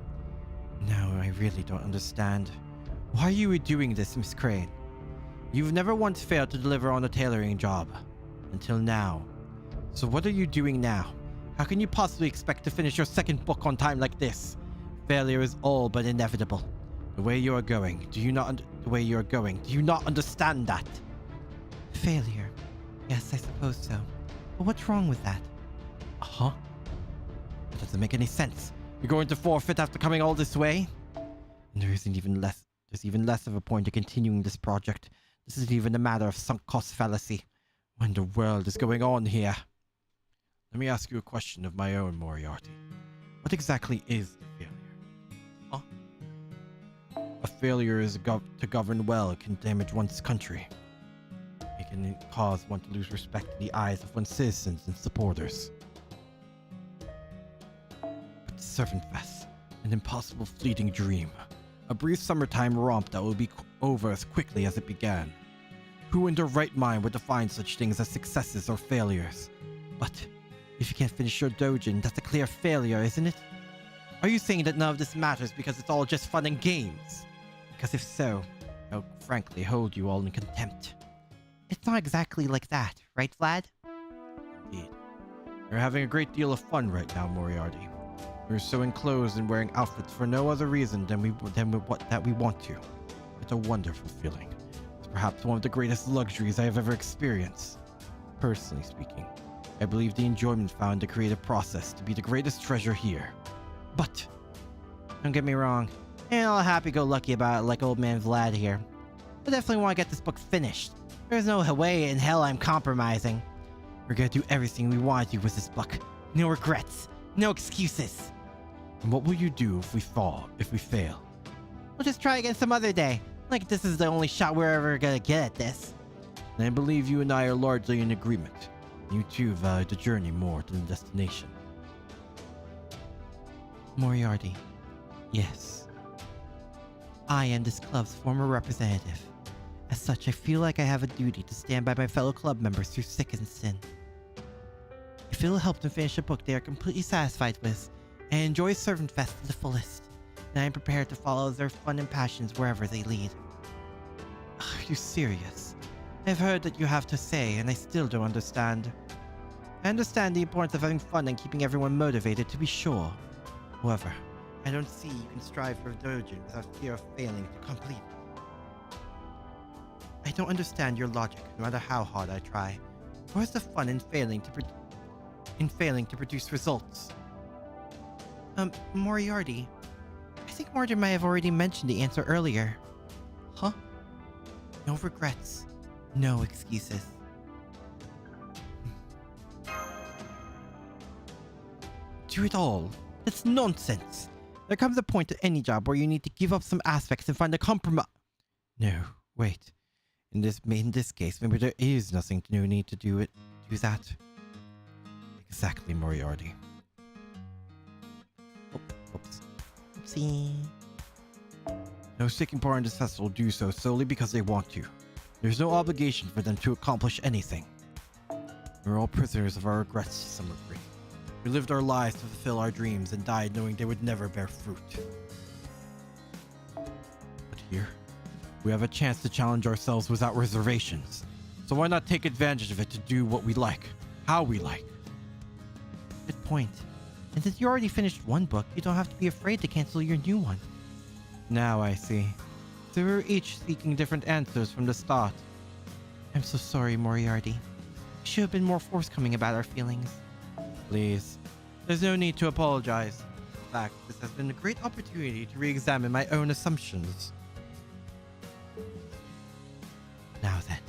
B: No, I really don't understand. Why are you doing this, Miss Crane? You've never once failed to deliver on a tailoring job. Until now. So what are you doing now? How can you possibly expect to finish your second book on time like this? Failure is all but inevitable. The way you are going, do you not understand that?
A: Failure. Yes, I suppose so. But what's wrong with that?
B: Huh? That doesn't make any sense. You're going to forfeit after coming all this way? And there's even less of a point to continuing this project. This isn't even a matter of sunk cost fallacy. What in the world is going on here? Let me ask you a question of my own, Moriarty. What exactly is the failure? Huh? A failure is to govern well. It can damage one's country. It can cause one to lose respect in the eyes of one's citizens and supporters. But Servantfest, an impossible fleeting dream. A brief summertime romp that will be over as quickly as it began. Who in their right mind would define such things as successes or failures? But if you can't finish your doujin, that's a clear failure, isn't it? Are you saying that none of this matters because it's all just fun and games? Because if so, I'll frankly hold you all in contempt.
A: It's not exactly like that, right, Vlad?
B: Indeed. You're having a great deal of fun right now, Moriarty. We're so enclosed and wearing outfits for no other reason than we want to. It's a wonderful feeling. It's perhaps one of the greatest luxuries I have ever experienced. Personally speaking, I believe the enjoyment found in the creative process to be the greatest treasure here. But
A: don't get me wrong, I ain't all happy-go-lucky about it like old man Vlad here. I definitely want to get this book finished. There's no way in hell I'm compromising. We're gonna do everything we want to do with this book. No regrets, no excuses.
B: And what will you do if we fail?
A: We'll just try again some other day. Like this is the only shot we're ever gonna get at this.
B: And I believe you and I are largely in agreement. You two value the journey more than the destination.
A: Moriarty. Yes. I am this club's former representative. As such, I feel like I have a duty to stand by my fellow club members through thick and thin. If it'll help them finish a book they are completely satisfied with and enjoy Servantfest to the fullest, then I am prepared to follow their fun and passions wherever they lead. Are you serious? I've heard that you have to say, and I still don't understand. I understand the importance of having fun and keeping everyone motivated, to be sure. However, I don't see you can strive for a doujin without fear of failing to complete it. I don't understand your logic, no matter how hard I try. Where's the fun in failing to produce results? Moriarty. I think Morgan may have already mentioned the answer earlier. Huh? No regrets. No excuses.
B: Do it all.
A: That's nonsense. There comes a point to any job where you need to give up some aspects and find a compromise.
B: No, wait. In this case, maybe there is nothing to need to do that. Exactly, Moriarty.
A: Oops. Oopsie.
B: Those taking part in this festival do so solely because they want to. There's no obligation for them to accomplish anything. We're all prisoners of our regrets to some degree. We lived our lives to fulfill our dreams and died knowing they would never bear fruit. But here, we have a chance to challenge ourselves without reservations. So why not take advantage of it to do what we like, how we like?
A: Good point. And since you already finished one book, you don't have to be afraid to cancel your new one.
B: Now I see. So we're each seeking different answers from the start.
A: I'm so sorry, Moriarty. We should have been more forthcoming about our feelings.
B: Please. There's no need to apologize. In fact, this has been a great opportunity to re-examine my own assumptions.
A: Now then.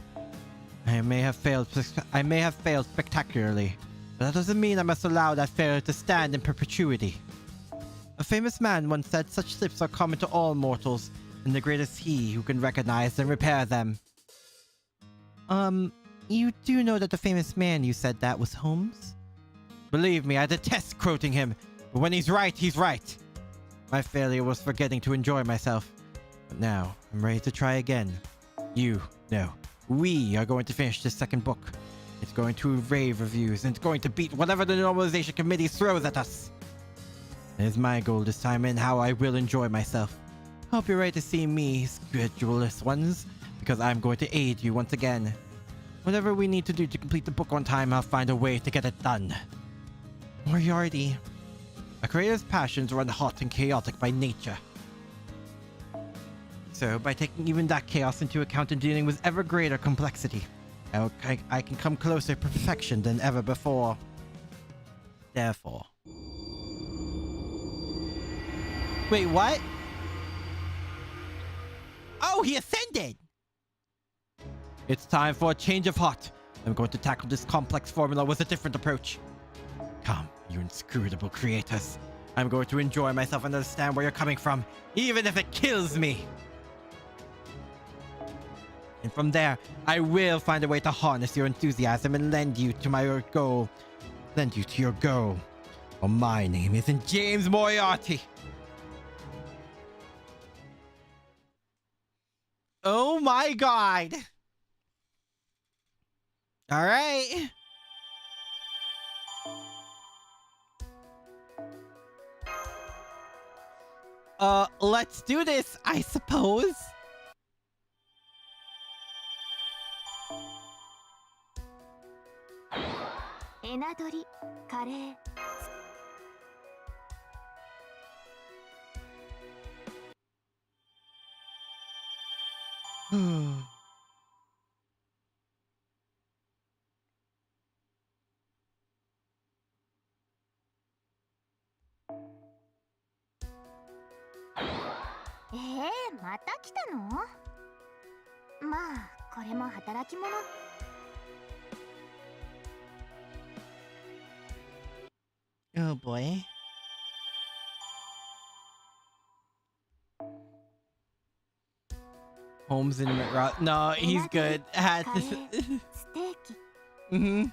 B: I may have failed spectacularly, but that doesn't mean I must allow that failure to stand in perpetuity. A famous man once said such slips are common to all mortals, and the great is he who can recognize and repair them.
A: You do know that the famous man you said that was Holmes?
B: Believe me, I detest quoting him, but when he's right, he's right. My failure was forgetting to enjoy myself, but now I'm ready to try again. We are going to finish this second book. It's going to rave reviews, and it's going to beat whatever the normalization committee throws at us. It is my goal this time and how I will enjoy myself. Hope you're ready to see me, spiritualist ones, because I'm going to aid you once again. Whatever we need to do to complete the book on time, I'll find a way to get it done. Moriarty. A creator's passions run hot and chaotic by nature. So, by taking even that chaos into account and dealing with ever greater complexity, I can come closer to perfection than ever before. Therefore.
A: Wait, what? Oh, he ascended!
B: It's time for a change of heart. I'm going to tackle this complex formula with a different approach. Come, you inscrutable creators. I'm going to enjoy myself and understand where you're coming from, even if it kills me. And from there, I will find a way to harness your enthusiasm and lend you to my goal. Lend you to your goal. Well, my name isn't James Moriarty.
A: Oh my god! Alright. Let's do this, I suppose.
E: Enadori, kare. Eh, また来たの？まあ、これも働き者。
A: Oh boy. Holmes and no, he's good. Had to.
E: ステーキ。
A: Mm-hmm.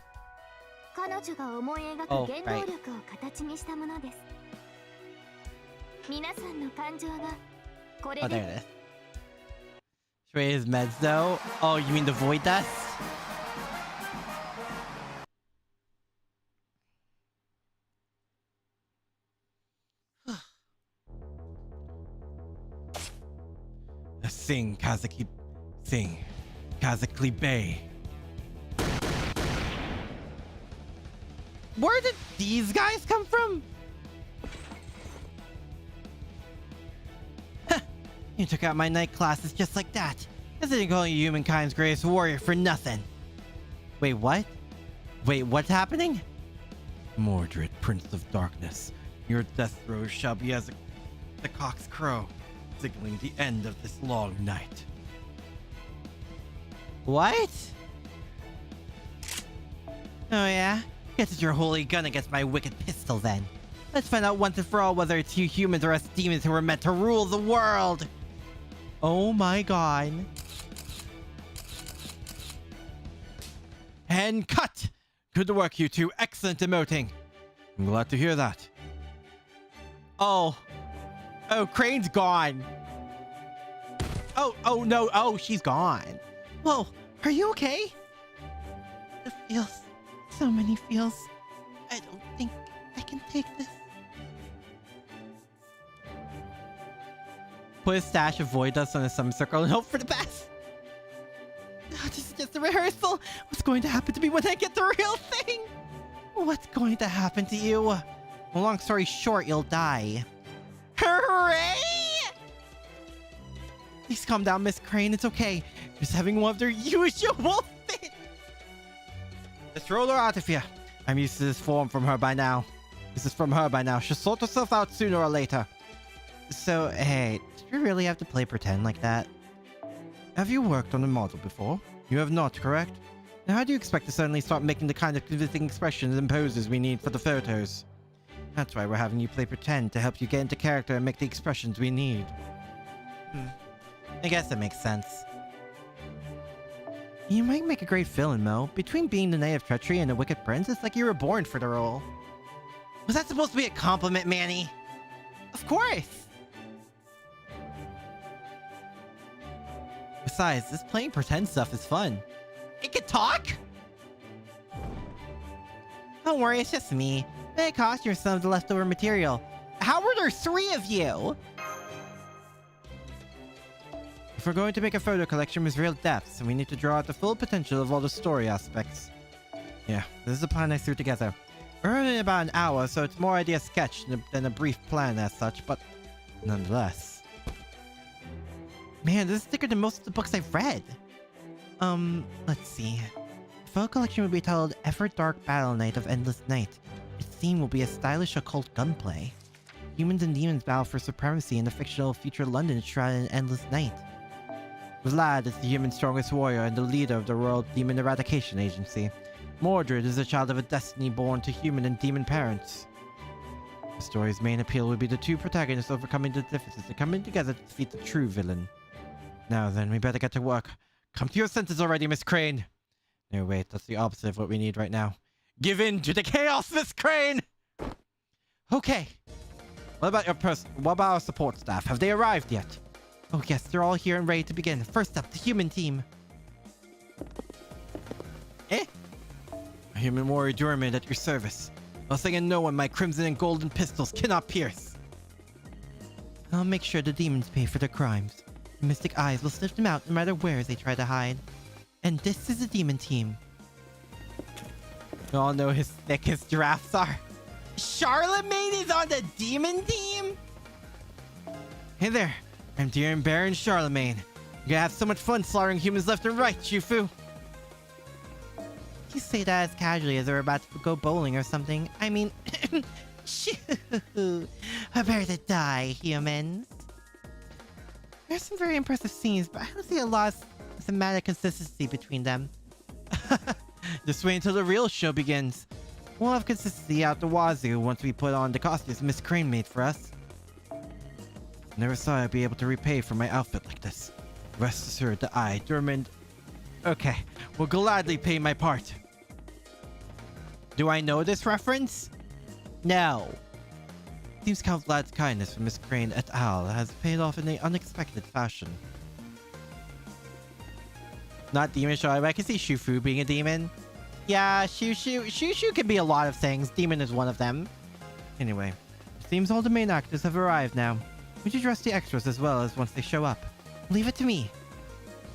E: 彼女が思い描く
A: Oh,
E: 原
A: right.
E: 動力を形にしたものです。皆さんの感情がこれ
A: Oh, there
E: で
A: it is. Trade his meds though. Oh, you mean the void dust?
B: Sing, Kazuki. Sing. Kazuki Bay.
A: Where did these guys come from?
B: You took out my night classes just like that. I didn't call you humankind's greatest warrior for nothing.
A: Wait, what? Wait, what's happening?
B: Mordred, Prince of Darkness, your death throes shall be as the cock's crow, signaling the end of this long night.
A: What?
B: Oh yeah? Guess it's your holy gun against my wicked pistol then. Let's find out once and for all whether it's you humans or us demons who were meant to rule the world!
A: Oh my god.
B: And cut! Good work, you two. Excellent emoting. I'm glad to hear that.
A: Oh. Oh, Crane's gone. Oh no. Oh, she's gone. Whoa, are you okay?
B: It feels... so many feels. I don't think I can take this.
A: Put a stash of void dust on a semicircle and hope for the best.
B: This is just a rehearsal. What's going to happen to me when I get the real thing?
A: What's going to happen to you? Well, long story short, you'll die.
B: Hooray!
A: Please calm down, Miss Crane. It's okay. Just having one of their usual fit.
B: Let's roll her out of here. I'm used to this form from her by now. This is from her by now. She'll sort herself out sooner or later.
A: So, hey, do we really have to play pretend like that?
B: Have you worked on a model before? You have not, correct? Now how do you expect to suddenly start making the kind of convincing expressions and poses we need for the photos? That's why we're having you play pretend, to help you get into character and make the expressions we need.
A: I guess that makes sense.
B: You might make a great villain, Mo. Between being the Knight of Treachery and a Wicked Prince, it's like you were born for the role.
A: Was that supposed to be a compliment, Manny? Of course!
B: Besides, this playing pretend stuff is fun.
A: It can talk? Don't worry, it's just me. May cost you some of the leftover material. How were there 3 of you?
B: If we're going to make a photo collection with real depths, we need to draw out the full potential of all the story aspects. Yeah, this is the plan I threw together. We're only about an hour, so it's more idea sketch than a brief plan as such, but nonetheless.
A: Man, this is thicker than most of the books I've read. Let's see. The photo collection will be titled Ever Dark Battle Night of Endless Night. Its theme will be a stylish occult gunplay. Humans and demons battle for supremacy in the fictional future London shrouded in endless night. Vlad is the human's strongest warrior and the leader of the World Demon Eradication Agency. Mordred is the child of a destiny born to human and demon parents. The story's main appeal will be the 2 protagonists overcoming the differences and coming together to defeat the true villain. Now then, we better get to work. Come to your senses already, Miss Crane! No, wait, that's the opposite of what we need right now. Give in to the chaos, Miss Crane! Okay. What about our support staff? Have they arrived yet? Oh yes, they're all here and ready to begin. First up, the human team. A human warrior Durman at your service. I'll say no one my crimson and golden pistols cannot pierce. I'll make sure the demons pay for their crimes. The mystic eyes will sniff them out no matter where they try to hide. And this is the demon team. We all know his thickest drafts are. Charlemagne is on the demon team? Hey there, I'm Dear and Baron Charlemagne. You're gonna have so much fun slaughtering humans left and right, Shufu. You say that as casually as they're about to go bowling or something. I mean, shoo! Prepare to die, humans. There's some very impressive scenes, but I don't see a lot of thematic consistency between them. Just wait until the real show begins. We'll have consistency out the wazoo once we put on the costumes Miss Crane made for us. Never thought I'd be able to repay for my outfit like this. Rest assured that I, Durmond... Okay, will gladly pay my part. Do I know this reference? No. Seems Count Vlad's kindness for Miss Crane et al. Has paid off in an unexpected fashion. Not demon show, but I can see Shufu being a demon. Yeah, Shushu can be a lot of things. Demon is one of them. Anyway, it seems all the main actors have arrived now. We should dress the extras as well as once they show up. Leave it to me.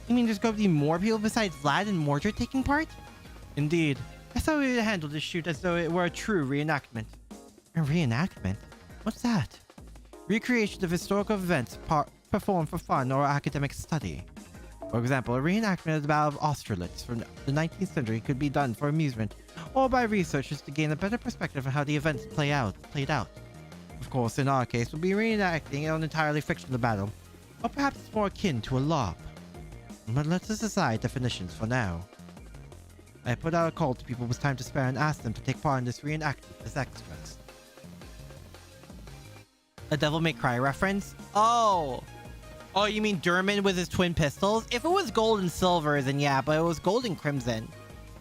A: You mean there's going to be more people besides Vlad and Mordred taking part? Indeed. I thought we would handle this shoot as though it were a true reenactment. A reenactment? What's that? Recreation of historical events performed for fun or academic study. For example, a reenactment of the Battle of Austerlitz from the 19th century could be done for amusement, or by researchers to gain a better perspective of how the events played out. Of course, in our case, we'll be reenacting an entirely fictional battle, or perhaps it's more akin to a LARP. But let's decide definitions for now. I put out a call to people with time to spare and asked them to take part in this reenactment as extras. A Devil May Cry reference? Oh! Oh, you mean Durman with his twin pistols? If it was gold and silver, then yeah, but it was gold and crimson.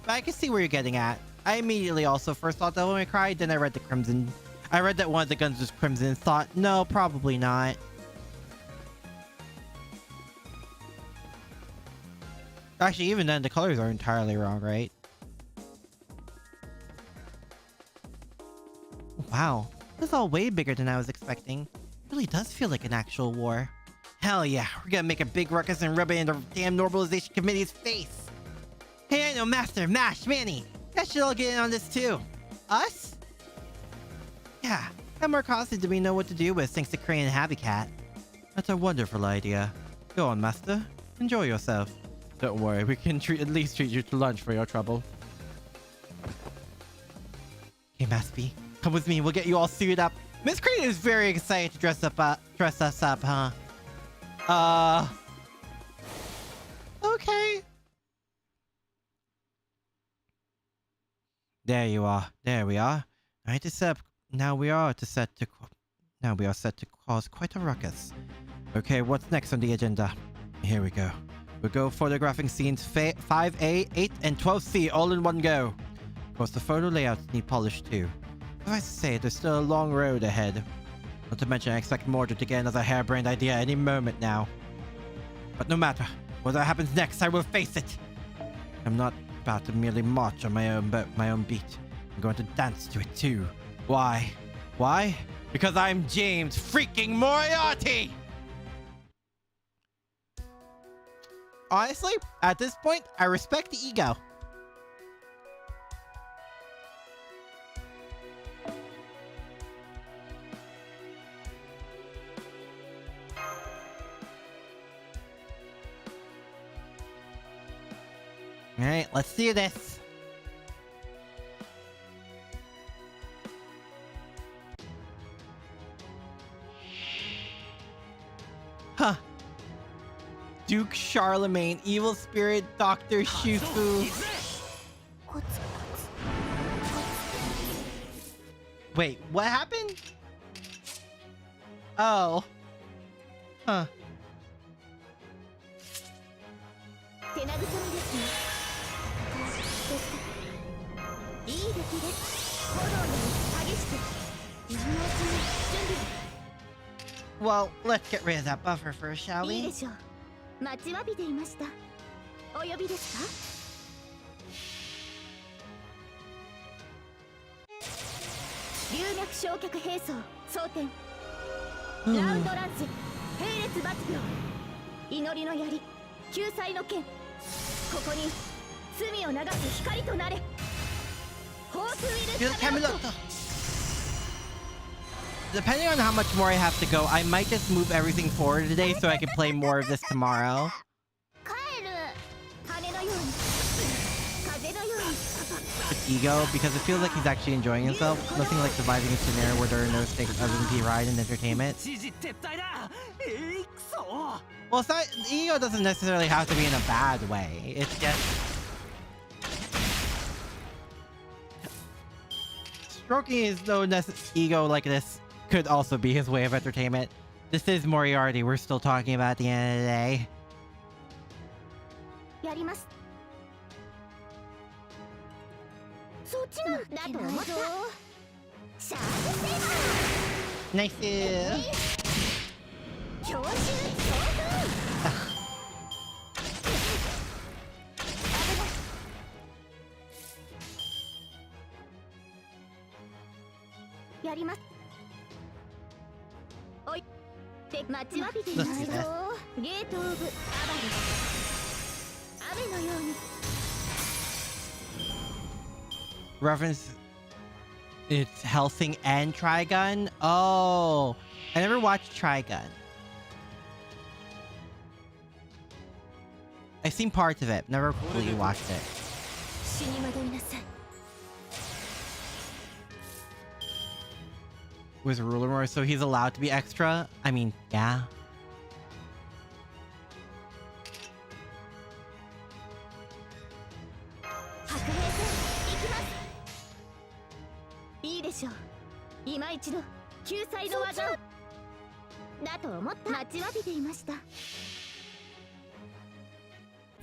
A: But I can see where you're getting at. I immediately also first thought Devil May Cry, then I read the crimson. I read that one of the guns was crimson and thought, no, probably not. Actually, even then, the colors are entirely wrong, right? Wow, this is all way bigger than I was expecting. It really does feel like an actual war. Hell yeah, we're gonna make a big ruckus and rub it in the damn Normalization Committee's face. Hey, I know Master, Mash, Manny. You guys should all get in on this too. Us? Yeah, have more costumes than we know what to do with thanks to Crane and Habitat. That's a wonderful idea. Go on, Master. Enjoy yourself. Don't worry, we can at least treat you to lunch for your trouble. Hey, Maspy, come with me. We'll get you all suited up. Miss Crane is very excited to dress us up, huh? Okay. There you are. There we are. Alright, now we are set to cause quite a ruckus. Okay, what's next on the agenda? Here we go. We'll go photographing scenes 5A, 8, and 12C all in one go. Of course, the photo layouts need polish too. Suffice to say, there's still a long road ahead. Not to mention, I expect Mordred to get another harebrained idea any moment now. But no matter what happens next, I will face it. I'm not about to merely march on my own beat. I'm going to dance to it too. Why? Why? Because I'm James freaking Moriarty! Honestly, at this point, I respect the ego. Alright, let's do this. Huh. Duke Charlemagne, Evil Spirit, Dr. Shufu. Wait, what happened? Oh. Huh.
E: 手慰みですね。いい出来です。炎より激しく。今のうちに準備。
A: Well, let's get rid of that buffer first, shall
E: いい
A: we?
E: でしょう。待ちわびていました。お呼びですか？龍脈焼却兵装装填。ラウンドランス並列抜病。祈りの槍救済の剣。ここに罪を流す光となれ。ホースウィルサメロット。
A: Depending on how much more I have to go, I might just move everything forward today so I can play more of this tomorrow.
E: 帰る。羽のように風のように。
A: With ego, because it feels like he's actually enjoying himself. Nothing like surviving a scenario where there are no stakes other than ride and entertainment.
C: 知事撤退だ。くそ。
A: Well, it's not, ego doesn't necessarily have to be in a bad way. It's just... Stroking his ego like this could also be his way of entertainment. This is Moriarty we're still talking about at the end of the day.
E: やります。そっちなんだと思った。シャープセーバー。
A: Nice.
E: 強襲強風。やります。おい。で待ちわびていないぞ。ゲートオブアバル。雨のように。
A: Reference... It's Helsing and Trigun? Oh, I never watched Trigun. I've seen parts of it, never completely watched it.
E: 死に惑いなさい。
A: Was ruler more, so he's allowed to be extra? I mean, yeah.
E: 白兵戦行きます。いいでしょう。今一度救済の技を。だと思った。待ちわびていました。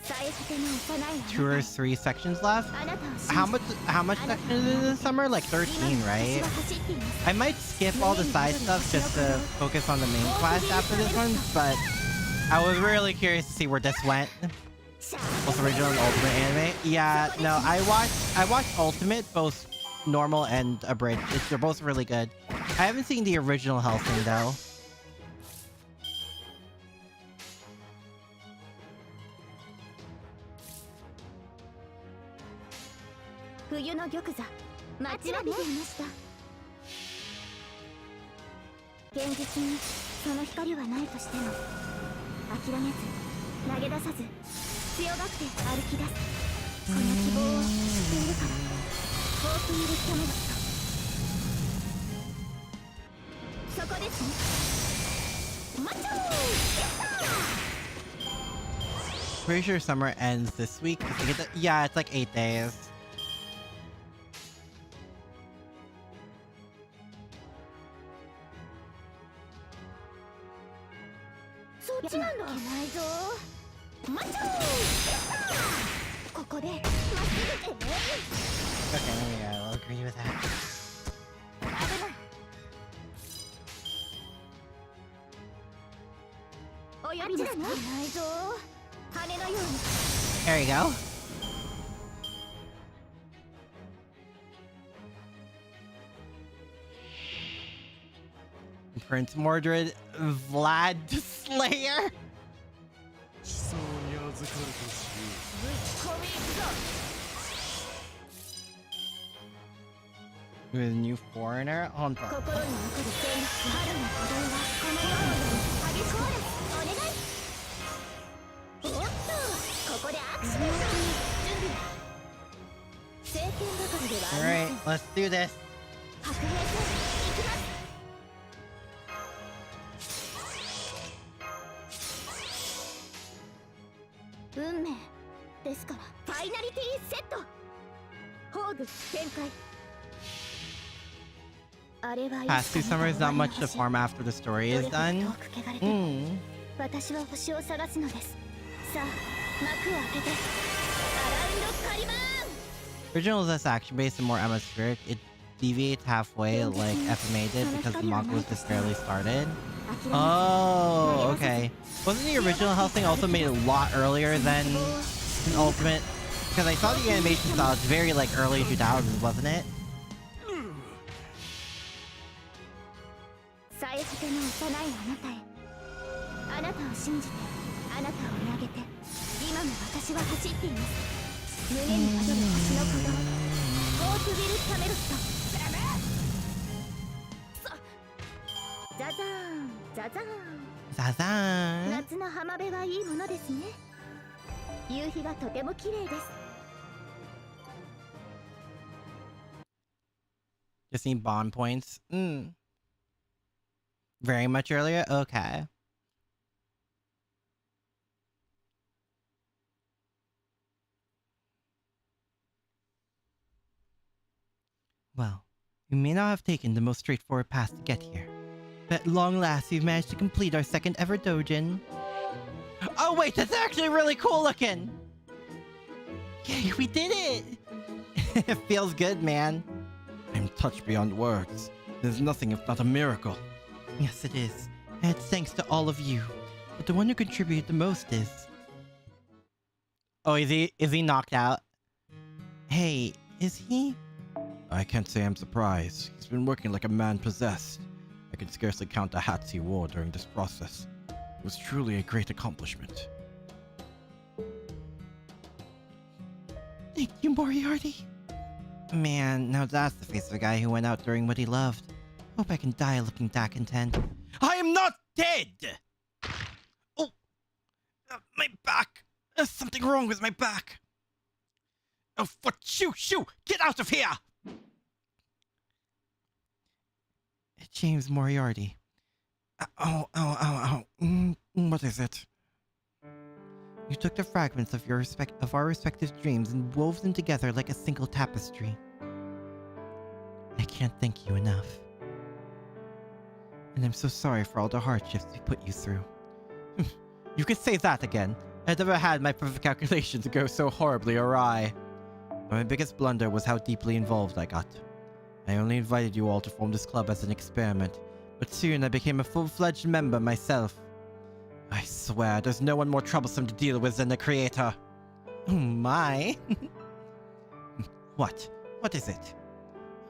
E: 最果ての幼い
A: Two or three sections left?
E: あなたを信じ
A: How much section is it this summer? Like 13, right?
E: 私は走っています。
A: I might skip all the side stuff just to focus on the main quest after this one, but I was really curious to see where this went. Both original and Ultimate anime. Yeah, no, I watched Ultimate, both normal and abridged. They're both really good. I haven't seen the original Hellsing though.
E: 冬の玉座待ちわびていました。現実にその光はないとしても諦めず投げ出さず強がって歩き出す。この希望を知っているからホープユルサメロット。そこですね。マッチョー。
A: Pretty sure summer ends this week. Yeah, it's like 8 days.
E: そっちなんだ。いけないぞ。マッチョー。ここでまっすぐて。
A: Okay, yeah, I'll agree with that.
E: 危ない。お呼びですか。いないぞ。羽のように。
A: There you go. Prince Mordred, Vlad the Slayer.
C: 地層に預かるとしよう。
D: ぶち込み行くぞ。
A: Who is a new foreigner? Hold on.
E: 心に残る旋律春の鼓動はこのように激しコーラスお願い。おっとここでアクション準備。聖剣係ではあり
A: All
E: ま
A: right,
E: せん。
A: let's do this.
E: 白兵戦行きます。運命ですからファイナリティセット。宝具展開。あれはいつ
A: Past two
E: かま
A: summers,
E: た
A: not
E: 終わり
A: much
E: の
A: to
E: 橋。
A: farm after the story
E: ど
A: is
E: れほど
A: done.
E: 遠く汚れても 私は星を探すのです。さあ幕を開けてアラウンドカリバーン。
A: Original is less action-based and more atmospheric. It deviates halfway, like FMA did, because the manga was just barely started. Oh, okay. Wasn't the original Hellsing also made a lot earlier than Ultimate? Because I saw the animation style, it's very like early 2000s, wasn't it?
E: 最果ての幼いあなたへ。あなたを信じてあなたを見上げて今も私は走っています。胸に宿る星の鼓動。ゴートゥビルキャメロット。ザザーンザザーン。
A: Zazan!
E: 夏の浜辺はいいものですね。夕日がとても綺麗です。
A: Just need bond points. Very much earlier? Okay. Well, you may not have taken the most straightforward path to get here. But at long last, you've managed to complete our second ever dojin. Oh wait, that's actually really cool looking! Yay, we did it! It feels good, man.
B: I'm touched beyond words. There's nothing if not a miracle.
A: Yes, it is. And it's thanks to all of you. But the one who contributed the most is... Oh, is he knocked out? Hey, is he?
B: I can't say I'm surprised. He's been working like a man possessed. I can scarcely count the hats he wore during this process. It was truly a great accomplishment.
A: Thank you, Moriarty. Man, now that's the face of a guy who went out doing what he loved. Hope I can die looking that content.
B: I am not dead! Oh! My back! There's something wrong with my back! Oh, what? Shoo! Get out of here!
A: James Moriarty.
B: Ow. What is it?
A: You took the fragments of our respective dreams and wove them together like a single tapestry. I can't thank you enough. And I'm so sorry for all the hardships we put you through.
B: You could say that again.
A: I've never had my perfect calculations go so horribly awry.
B: But my biggest blunder was how deeply involved I got. I only invited you all to form this club as an experiment, but soon I became a full-fledged member myself. I swear, there's no one more troublesome to deal with than the creator.
A: Oh my.
B: What? What is it?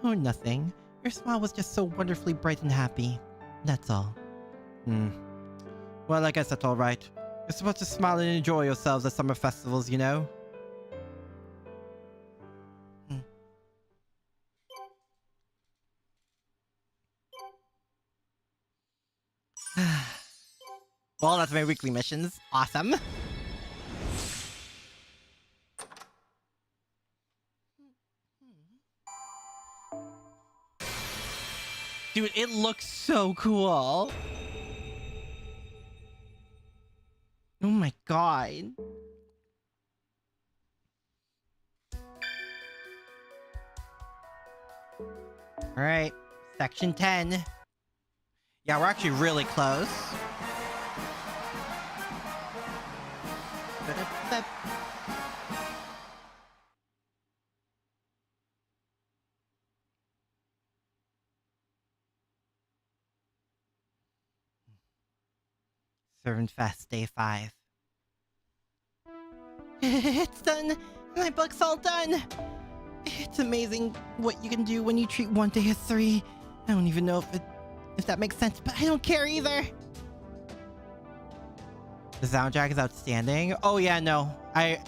A: Oh, nothing. Your smile was just so wonderfully bright and happy. That's all.
B: Well, I guess that's alright. You're supposed to smile and enjoy yourselves at summer festivals, you know?
A: Well, that's my weekly missions. Awesome. Dude, it looks so cool. Oh my god. Alright, section 10. Yeah, we're actually really close. Servant Fest Day 5. It's done! My book's all done! It's amazing what you can do when you treat one day as 3. I don't even know if if that makes sense, but I don't care either. The soundtrack is outstanding. Oh yeah, no. I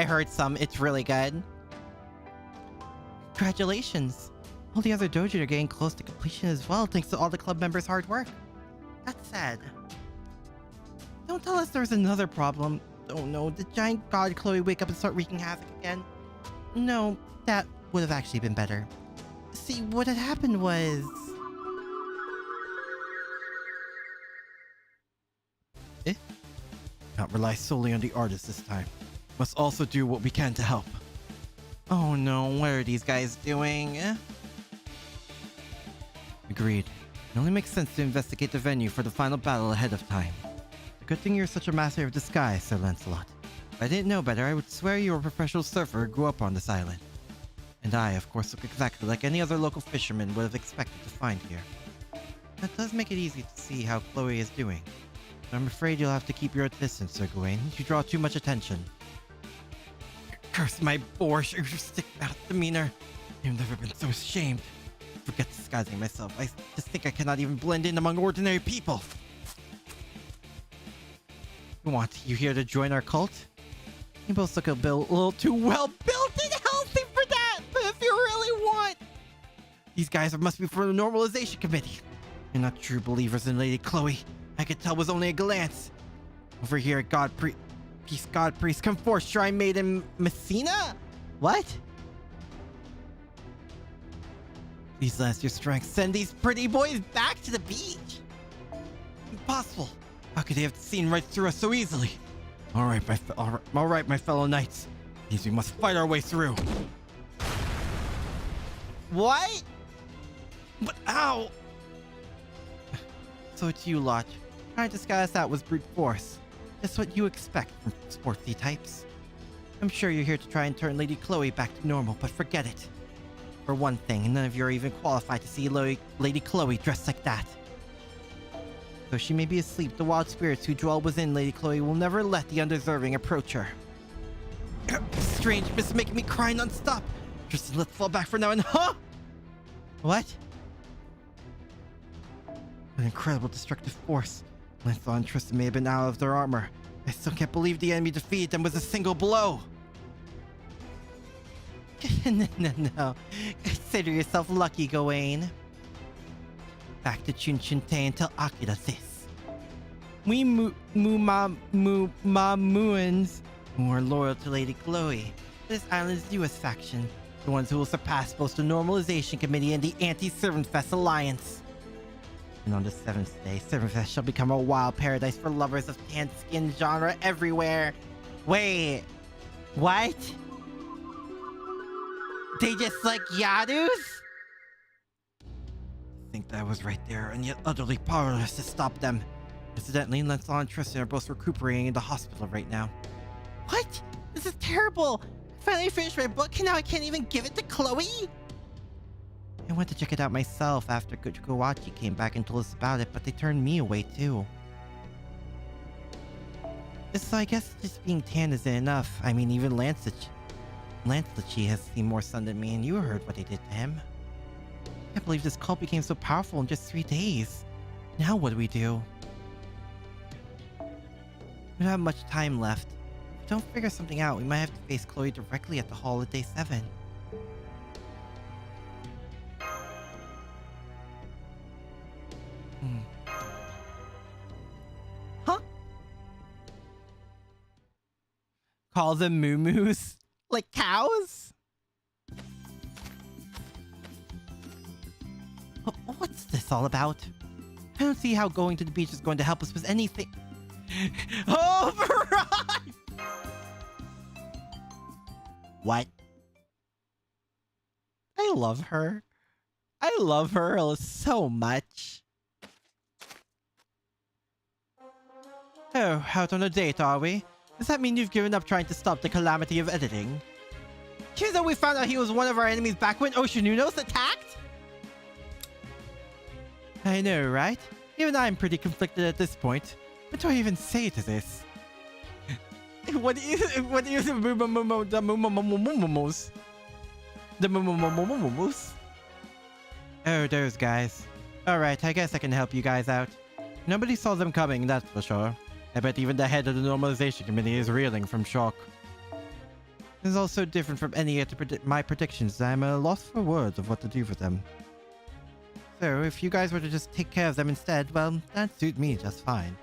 A: heard some. It's really good. Congratulations. All the other dojin are getting close to completion as well, thanks to all the club members' hard work. That's sad. Don't tell us there's another problem. Oh no, did giant god Chloe wake up and start wreaking havoc again? No, that would have actually been better. See, what had happened was...
B: Not rely solely on the artist this time. Must also do what we can to help.
A: Oh no, what are these guys doing?
B: Agreed. It only makes sense to investigate the venue for the final battle ahead of time. The good thing you're such a master of disguise, Sir Lancelot. If I didn't know better, I would swear you were a professional surfer who grew up on this island. And I, of course, look exactly like any other local fisherman would have expected to find here. That does make it easy to see how Chloe is doing. But I'm afraid you'll have to keep your distance, Sir Gawain. You draw too much attention.
A: Curse my boorish, stick-mouth demeanor. I've never been so ashamed. Forget disguising myself. I just think I cannot even blend in among ordinary people. You here to join our cult? You both look a little too well built and healthy for that, but if you really want... These guys must be from the normalization committee. You're not true believers in Lady Chloe. I could tell was only a glance. Over here at God Priest, come forth, Shrine Maiden Messina? What? Please last your strength. Send these pretty boys back to the beach. Impossible. How could they have seen right through us so easily? All right, my fellow knights. These we must fight our way through. What? But ow! So it's you lot. Trying to disguise that was brute force. Just what you expect from sportsy types. I'm sure you're here to try and turn Lady Chloe back to normal, but forget it. For one thing, none of you are even qualified to see Lady Chloe dressed like that. Though she may be asleep, the wild spirits who dwell within Lady Chloe will never let the undeserving approach her. Strange, it's making me cry non-stop. Just let's fall back for now and huh? What? An incredible destructive force. Lancelot and Tristan may have been out of their armor. I still can't believe the enemy defeated them with a single blow. No. Consider yourself lucky, Gawain. Back to Chunchunte and tell Akira this. We Muans who are loyal to Lady Chloe. This island's newest faction. The ones who will surpass both the Normalization Committee and the Anti-Servant Fest Alliance. And on the 7th day, Servant Fest shall become a wild paradise for lovers of tan skin genre everywhere. Wait, what? They just like Yadus? I think that was right there, and yet utterly powerless to stop them. Incidentally, Lancelot and Tristan are both recuperating in the hospital right now. What? This is terrible! I finally finished my book and now I can't even give it to Chloe? I went to check it out myself after Kawachi came back and told us about it, but they turned me away too. So I guess just being tan isn't enough. I mean, even Lancelot has seen more sun than me, and you heard what they did to him. I can't believe this cult became so powerful in just 3 days. Now what do we do? We don't have much time left. If we don't figure something out, we might have to face Chloe directly at the hall at day 7. Huh? Call them moo-moos? Like cows? What's this all about? I don't see how going to the beach is going to help us with anything. Override! What? I love her. I love her so much. Oh, out on a date, are we? Does that mean you've given up trying to stop the calamity of editing? Even though we found out he was one of our enemies back when Oshinunos attacked? I know, right? Even I'm pretty conflicted at this point. What do I even say to this? What is the mumos? Oh, those guys.
B: Alright, I guess I can help you guys out. Nobody saw them coming, that's for sure. I bet even the head of the normalization committee is reeling from shock. This is also different from any of my predictions. I'm at a loss for words of what to do for them. So, if you guys were to just take care of them instead, well, that'd suit me just fine.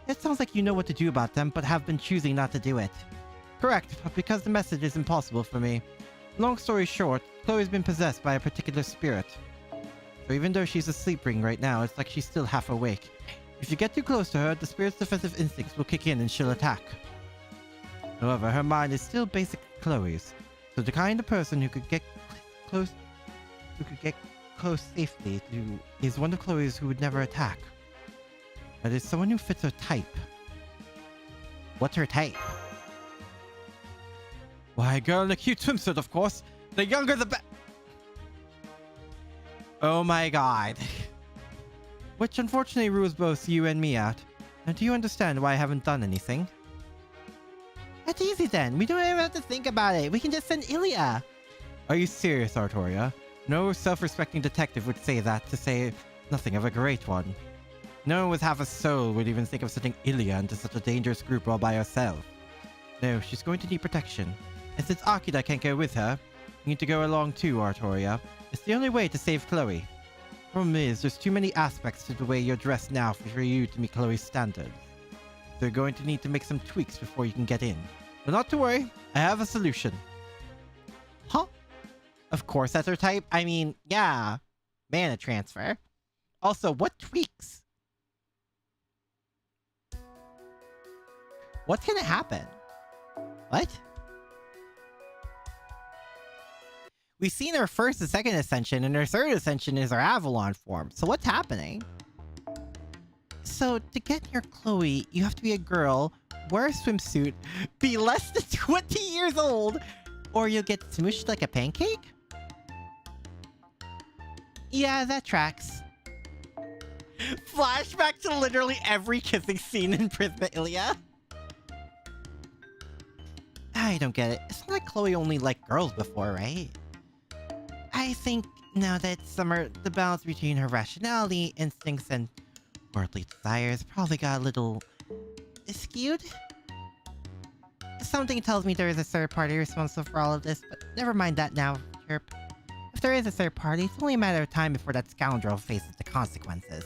B: It sounds like you know what to do about them, but have been choosing not to do it. Correct, but because the message is impossible for me. Long story short, Chloe's been possessed by a particular spirit. So even though she's asleep ring right now, it's like she's still half awake. If you get too close to her, the spirit's defensive instincts will kick in and she'll attack. However, her mind is still basic Chloe's. So the kind of person who could get close safely to is one of Chloe's who would never attack. That is someone who fits her type. What's her type? Why, a girl in a cute swimsuit, of course. The younger the better. Oh my god. Which unfortunately rules both you and me out. Now do you understand why I haven't done anything?
A: That's easy then. We don't even have to think about it. We can just send Ilya.
B: Are you serious, Artoria? No self-respecting detective would say that, to say nothing of a great one. No one with half a soul would even think of sending Ilya into such a dangerous group all by herself. No, she's going to need protection. And since Akira can't go with her, you need to go along too, Artoria. It's the only way to save Chloe. Problem is, there's too many aspects to the way you're dressed now for you to meet Chloe's standards. So you're going to need to make some tweaks before you can get in. But not to worry, I have a solution.
A: Huh? Of course that's her type. I mean, yeah. Mana transfer. Also, what tweaks? What's gonna happen? What? We've seen her first and second ascension, and her third ascension is her Avalon form. So what's happening? So to get near Chloe, you have to be a girl, wear a swimsuit, be less than 20 years old, or you'll get smooshed like a pancake? Yeah, that tracks. Flashback to literally every kissing scene in Prisma Ilya. I don't get it. It's not like Chloe only liked girls before, right? I think now that the balance between her rationality, instincts, and worldly desires probably got a little skewed. Something tells me there is a third party responsible for all of this, but never mind that now, Chirp. If there is a third party, it's only a matter of time before that scoundrel faces the consequences.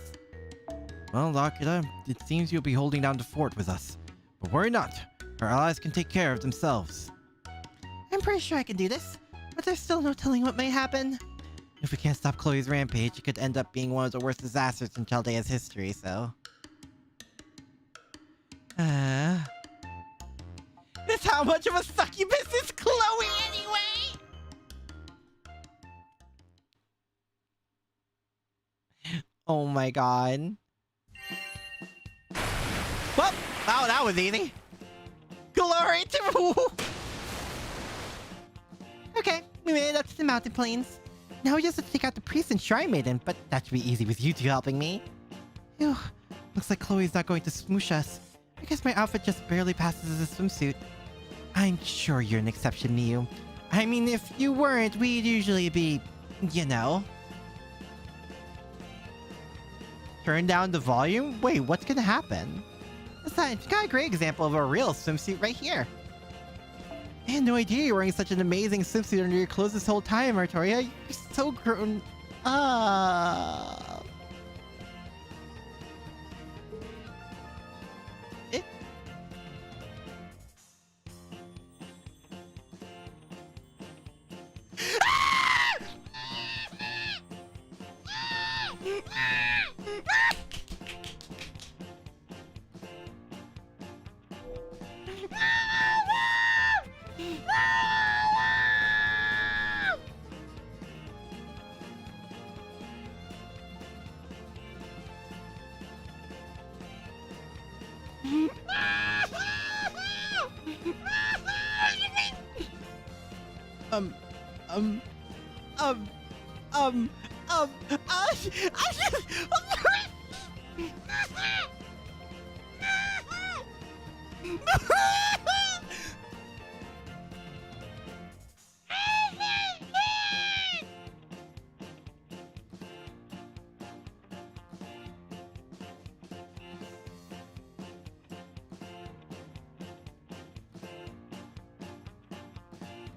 B: Well, Akira, it seems you'll be holding down the fort with us. But worry not. Our allies can take care of themselves.
A: I'm pretty sure I can do this, but there's still no telling what may happen. If we can't stop Chloe's rampage, it could end up being one of the worst disasters in Chaldea's history, so... That's how much of a succubus is Chloe anyway? Oh my god. Well, oh, that was easy. Glory to... Okay, we made it up to the mountain plains. Now we just have to take out the priest and shrine maiden, but that should be easy with you two helping me. Phew, looks like Chloe's not going to smoosh us. I guess my outfit just barely passes as a swimsuit. I'm sure you're an exception, Miyu. I mean, if you weren't, we'd usually be, you know. Turn down the volume? Wait, what's gonna happen? Besides, you got a great example of a real swimsuit right here. I had no idea you were wearing such an amazing swimsuit under your clothes this whole time, Artoria. You're so grown up.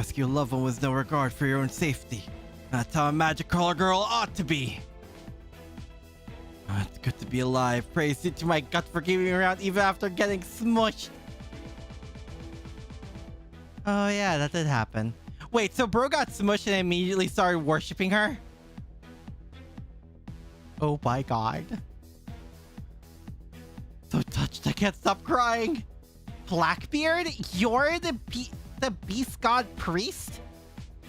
B: rescue a loved one with no regard for your own safety. That's how a magic color girl ought to be. It's good to be alive. Praise it to my gut for keeping me around even after getting smushed. Oh yeah, that did happen. Wait, so bro got smushed and immediately started worshipping her? Oh my god. So touched, I can't stop crying. Blackbeard, you're the beast god priest?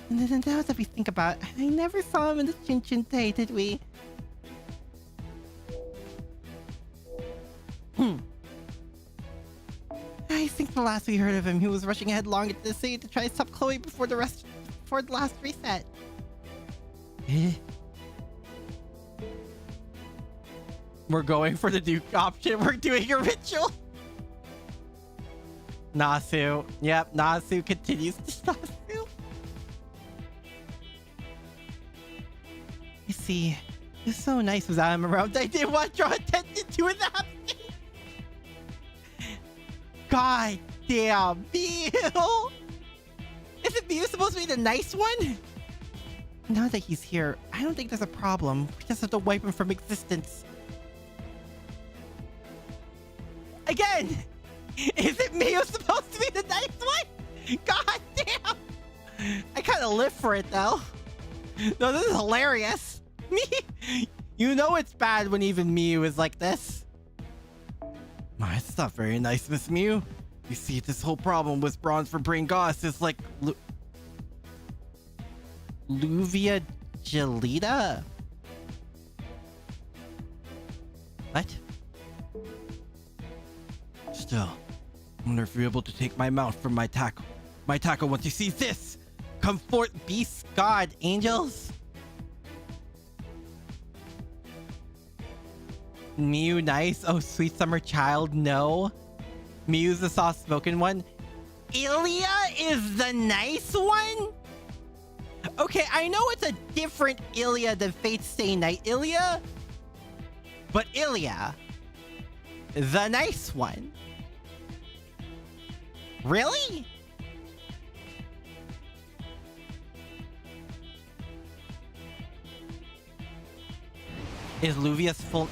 B: And then now that we think about it, I never saw him in the Chinchinte, did we? I think the last we heard of him, he was rushing headlong into the city to try to stop Chloe before the last reset. Eh? We're going for the Duke option. We're doing a ritual. Nasu. Yep, Nasu continues to Nasu. You see, it's so nice without him around. I didn't want to draw attention to it happening. God damn, Mew! Isn't Mew supposed to be the nice one? Now that he's here, I don't think there's a problem. We just have to wipe him from existence. Again! Isn't Mew supposed to be the nice one? God damn! I kind of live for it though. No, this is hilarious. Me, you know it's bad when even Mew is like this. It's not very nice, Miss Mew. You see, this whole problem with Bronze for Brain Goss is like Luvia Gelita? What? Still, I wonder if you're able to take my mount from my tackle. My tackle once you see this! Come forth, beast god, angels! Mew nice? Oh, sweet summer child, no. Mew's the soft-spoken one. Ilya is the nice one? Okay, I know it's a different Ilya than Fate Stay Night Ilya. But Ilya, the nice one. Really? Is Luvia's full...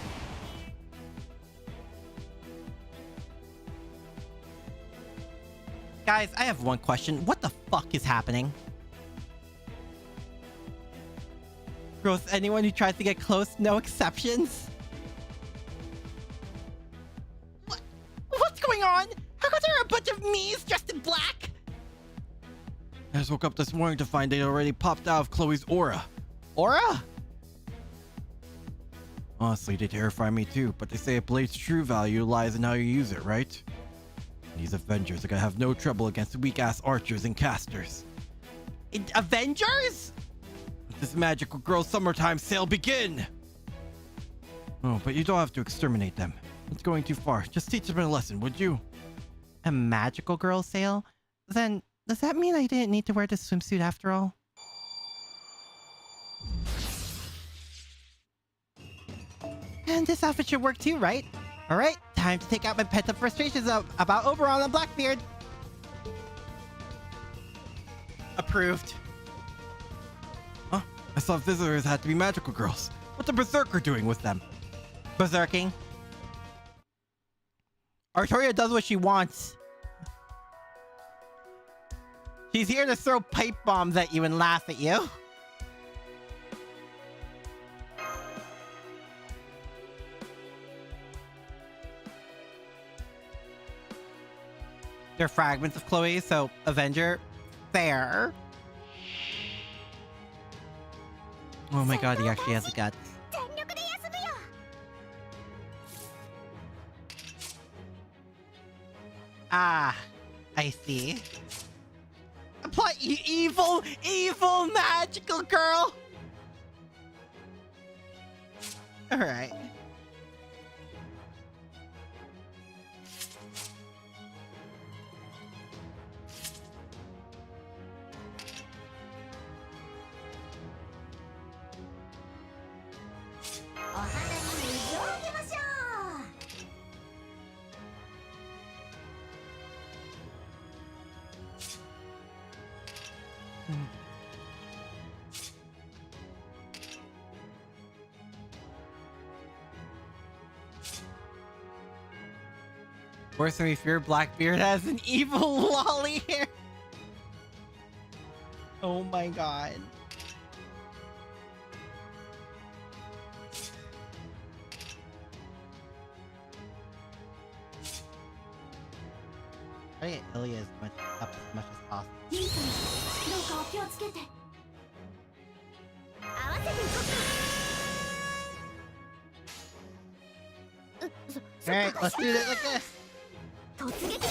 B: Guys, I have one question. What the fuck is happening? Gross, anyone who tries to get close, no exceptions? What's going on? How come there are a bunch of me's dressed in black? I just woke up this morning to find they already popped out of Chloe's aura.
A: Aura?
B: Honestly, they terrify me too, but they say a blade's true value lies in how you use it, right? These Avengers are gonna have no trouble against weak-ass archers and casters.
A: Avengers?
B: Let this magical girl summertime sale begin! Oh, but you don't have to exterminate them. It's going too far. Just teach them a lesson, would you?
A: A magical girl sale? Then, does that mean I didn't need to wear this swimsuit after all? And this outfit should work too, right? Alright, time to take out my pent-up frustrations about Oberon and Blackbeard. Approved.
B: Huh? I saw visitors had to be magical girls. What's the Berserker doing with them?
A: Berserking. Artoria does what she wants. She's here to throw pipe bombs at you and laugh at you. They're fragments of Chloe, so Avenger. Fair. Oh my god, he actually has a gut. Ah, I see. Apply evil magical girl. All right. Worse than we fear, Blackbeard has an evil lolly hair. Oh my god. Try to get Ilya up as much as possible.
E: 兄さんどうかお気をつけて合わせていこうそ
A: Alright, let's do this like this.
E: 突撃大きく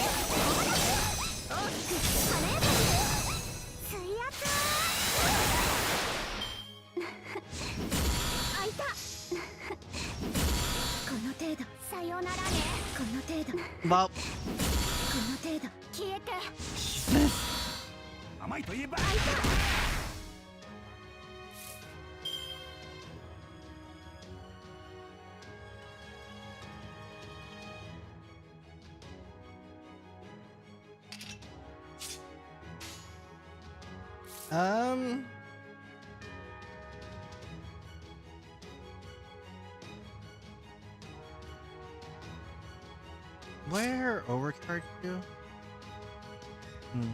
E: 華やかに水圧開いたこの程度さよならねこの程度
A: Well,
E: この程度消えて
C: 甘いといえば
E: 開いた
A: where overcharge to? Hmm.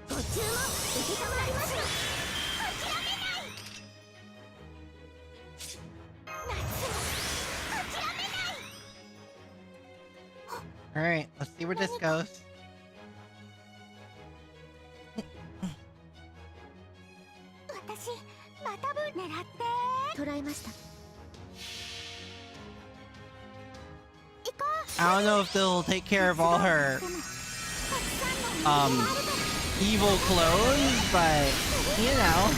E: ご注文受けたまりました諦めない夏は諦めない
A: Alright, let's see where this goes.
E: 私またぶ狙って捕らえました
A: I don't know if they'll take care of all her evil clones, but you know.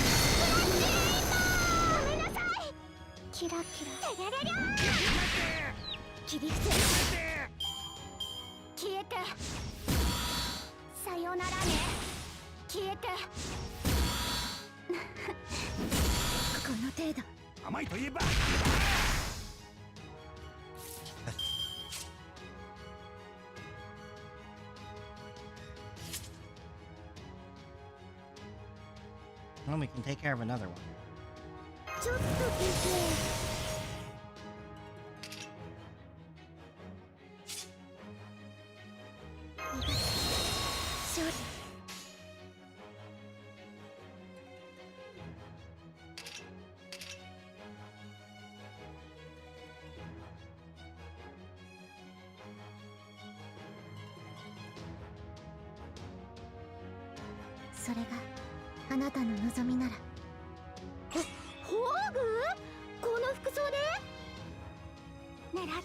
E: ごめんなさいキラキラテレレリャー切り伏せ消えてさよならね消えてこの程度
C: 甘いといえば
A: Well, we can take care of another one.
E: ちょっと聞いて 勝利 それがあなたの望みならホーグこの服装で狙って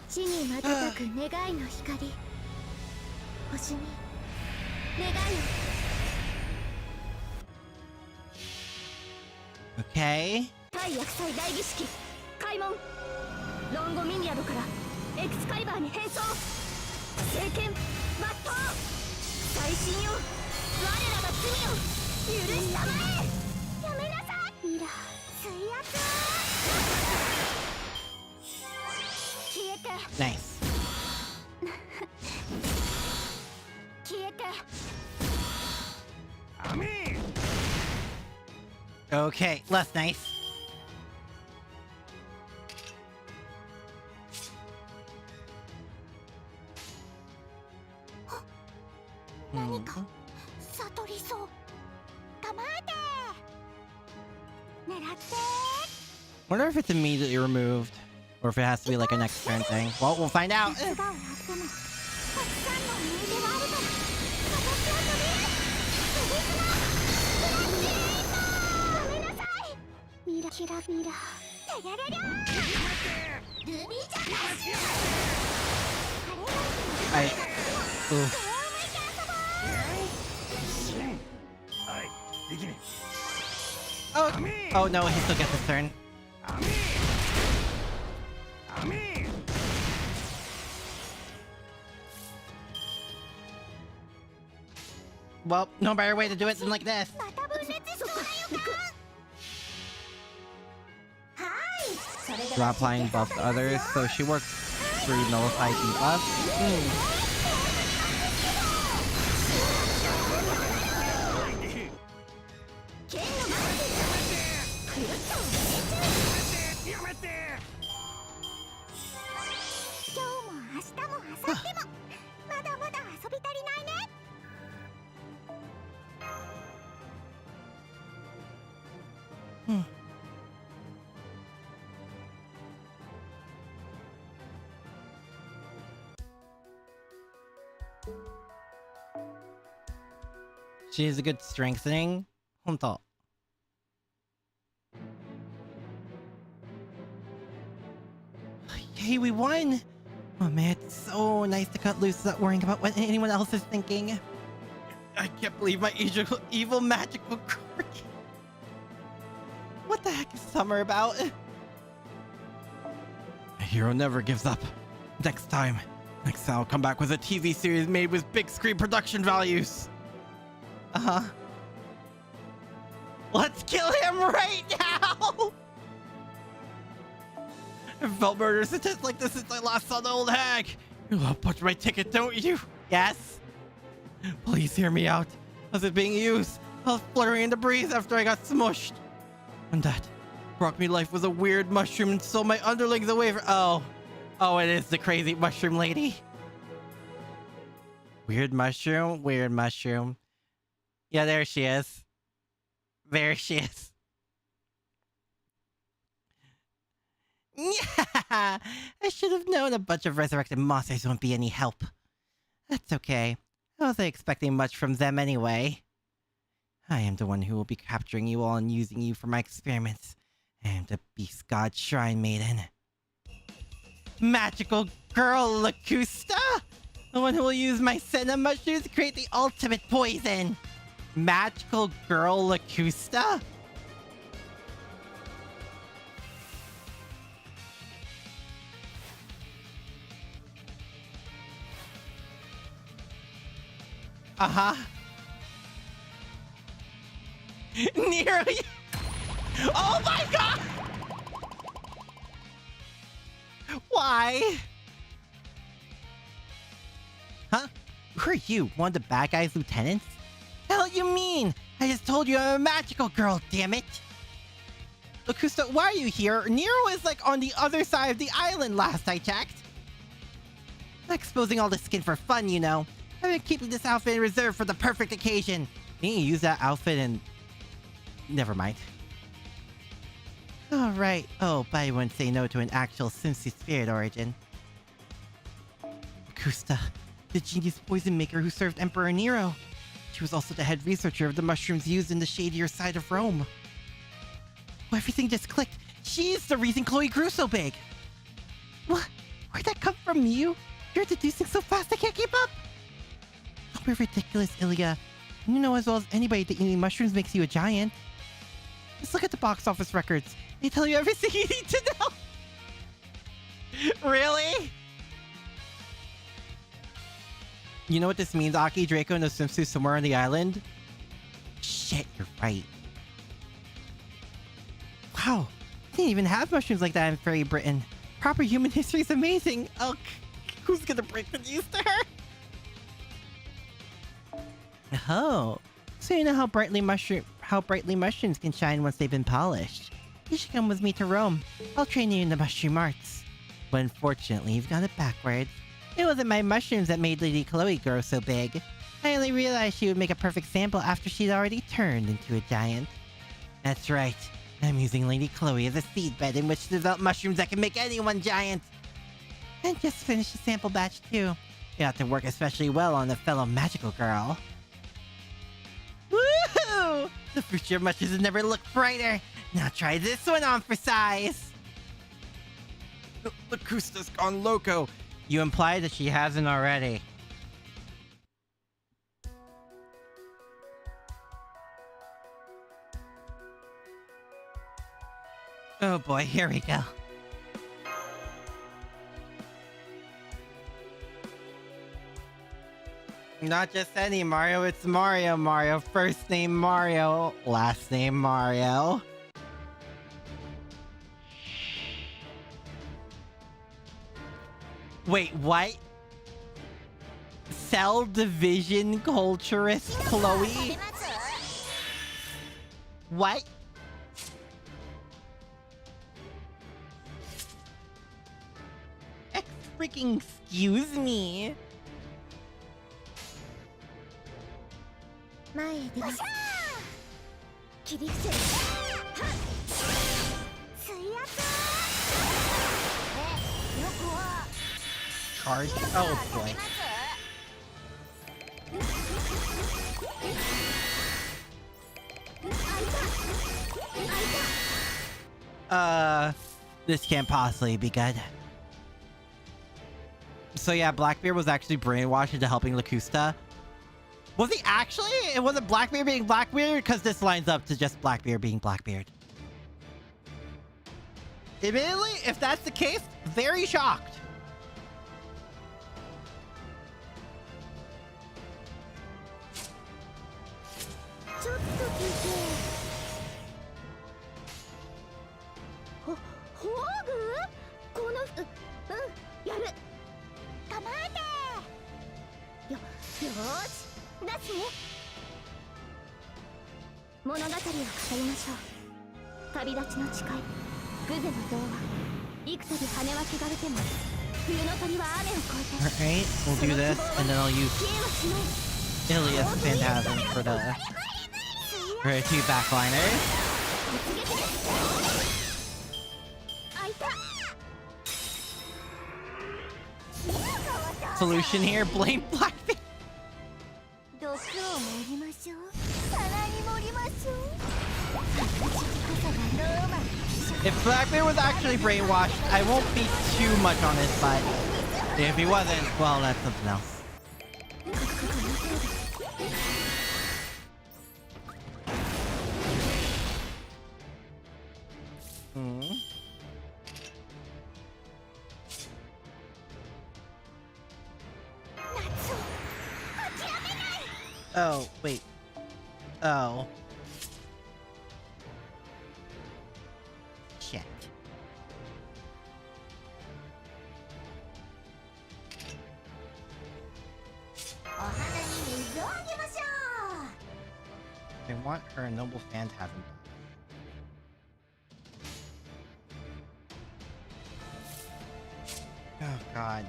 E: 地に瞬く願いの光星に願いを
A: Okay.
E: 対厄災大儀式開門ロンゴミニアドからエクスカリバーに変装聖剣抜刀最新よ我らが罪を許したまえやめなさいミラ水圧消えて
A: Nice.
E: 消えて
A: Okay, less nice. Hmm.
E: 悟りそう構えて狙って
A: Wonder if it's immediately removed, or if it has to be like a next turn thing. Well, we'll find out.
E: 手が終わってもたくさんの思い出があるから私は飛びます飛び綱ごめんなさいミラキラミラテレレリャールビーちゃん
A: I. Ooh.
C: はい、できね
A: Oh. Oh no, he still gets his turn.
C: え。雨。
A: Well, no better way to do it than like this.
E: また分裂したわよかはいそれで
A: Not applying buff to others, so she works through nullified debuffs. Hmm. She is a good strengthening. Honto. Hey, we won! Oh man, it's so nice to cut loose without worrying about what anyone else is thinking. I can't believe my evil magical quirk. What the heck is Summer about?
B: A hero never gives up. Next time I'll come back with a TV series made with big screen production values.
A: Uh-huh. Let's kill him right now!
B: I've felt murderous attempts like this since I last saw the old hag. You love punch my ticket, don't you?
A: Yes?
B: Please hear me out. I was being used. I was fluttering in the breeze after I got smushed. And that brought me life was a weird mushroom and stole my underlings away from—
A: Oh, it is the crazy mushroom lady. Weird mushroom, weird mushroom. Yeah, there she is. There she is. Yeah, I should have known a bunch of resurrected monsters won't be any help. That's okay. I wasn't expecting much from them anyway. I am the one who will be capturing you all and using you for my experiments. I am the Beast God Shrine Maiden. Magical Girl Lacusta? The one who will use my senna mushrooms to create the ultimate poison. Magical Girl Lacusta? Uh-huh. Nero! Oh my god! Why? Huh? Who are you? One of the bad guys' lieutenants? Hell you mean? I just told you I'm a magical girl, damn it! Lacusta, why are you here? Nero is like on the other side of the island last I checked. Not exposing all the skin for fun, you know. I've been keeping this outfit in reserve for the perfect occasion. Can you use that outfit and... Never mind. Alright. Oh, but I wouldn't say no to an actual Simpsy spirit origin. Lacusta, the genius poison maker who served Emperor Nero. She was also the head researcher of the mushrooms used in the shadier side of Rome. Oh, everything just clicked. She's the reason Chloe grew so big. What? Where'd that come from, you? You're deducing so fast I can't keep up. Don't be ridiculous, Ilya. You know as well as anybody that eating mushrooms makes you a giant. Just look at the box office records. They tell you everything you need to know. Really? You know what this means, Aki? Draco and the swimsuit somewhere on the island? Shit, you're right. Wow. They didn't even have mushrooms like that in Fairy Britain. Proper human history is amazing. Oh, who's gonna break the news to her? Oh, so you know how brightly mushrooms can shine once they've been polished. You should come with me to Rome. I'll train you in the mushroom arts. But unfortunately, you've got it backwards. It wasn't my mushrooms that made Lady Chloe grow so big. I only realized she would make a perfect sample after she'd already turned into a giant. That's right. I'm using Lady Chloe as a seedbed in which to develop mushrooms that can make anyone giant. And just finished the sample batch too. It ought to work especially well on a fellow magical girl. Woohoo! The future of mushrooms has never looked brighter. Now try this one on for size.
B: Lacusta's gone loco.
A: You imply that she hasn't already. Oh boy, here we go. Not just any Mario, it's Mario Mario. First name Mario, last name Mario. Wait, what? Cell Division Culturist Chloe? What? Freaking excuse me.
E: 前へ出ます切り伏せる水圧よくは
A: Charge? Oh boy. This can't possibly be good. So yeah, Blackbeard was actually brainwashed into helping Locusta. Was he actually? It wasn't Blackbeard being Blackbeard? Because this lines up to just Blackbeard being Blackbeard. Admittedly, if that's the case, very shocked. Alright, we'll do this, and then I'll use Ilias Phantasm for the two backliners. Solution here, blame Blackbeard. If Blackbeard was actually brainwashed, I won't be too much on his side. If he wasn't, well, that's something else. Oh, wait. Oh. Shit. I want her noble phantasm. Oh god.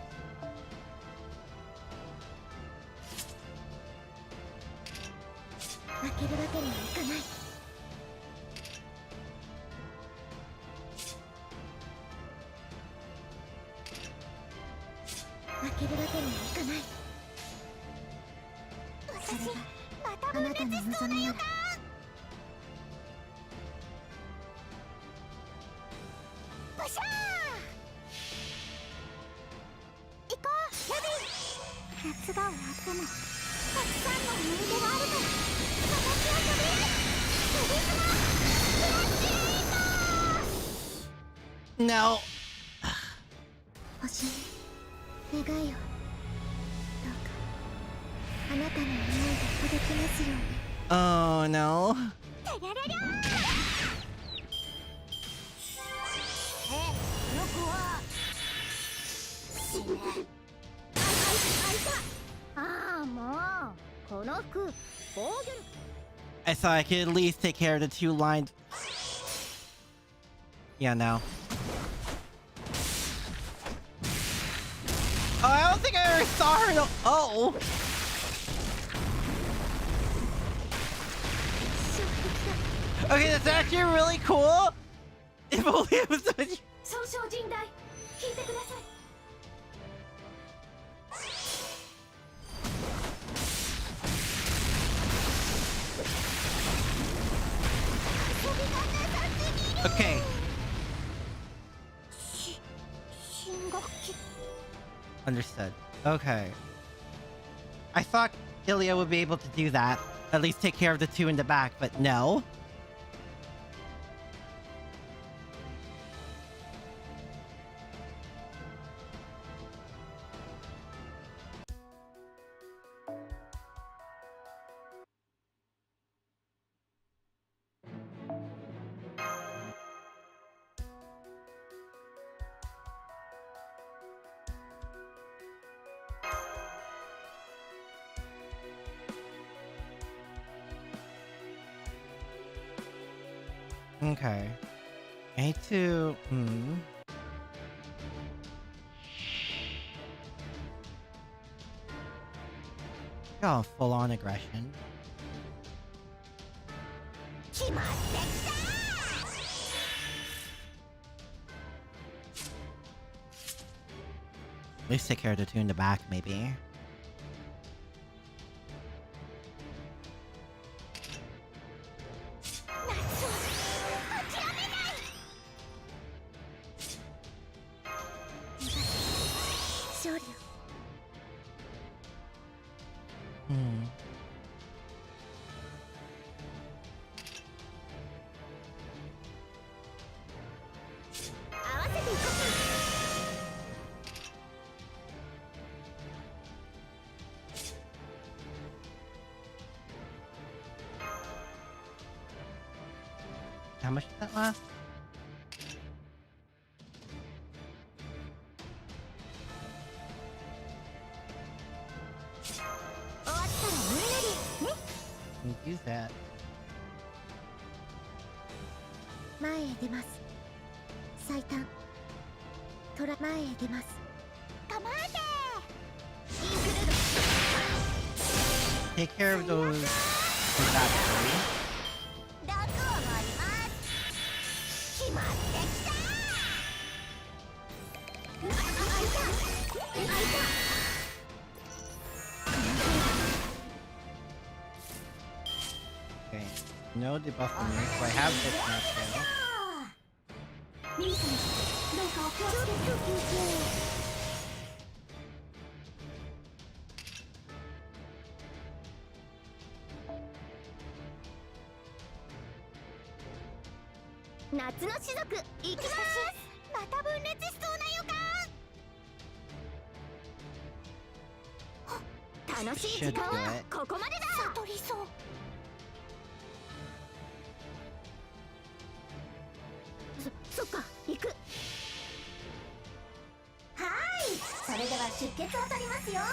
A: No. Oh no. I thought I could at least take care of the two lines. Yeah, no. Oh, I don't think I ever saw her though. Oh. Okay, that's actually really cool. If only it was with you. Okay. Understood. Okay. I thought Ilya would be able to do that. At least take care of the two in the back, but no. Okay. I need to... Oh, full-on aggression. At least take care of the two in the back, maybe. much did that last? Can use that.
E: 前へ出ます。最短。トラ前へ出ます。構えて。インクルード。
A: Take care of those. Exactly.
E: 毒を盛ります。決まってきた。開いた。
A: Okay. No debuff on me, so I have this now too.
E: ミリさん、どうかお気をつけて。夏の種族、行きます。また分裂しそうな予感。楽しい時間はここまでだ。悟りそう。 そっか、行く。はい、それでは出血を取りますよ。は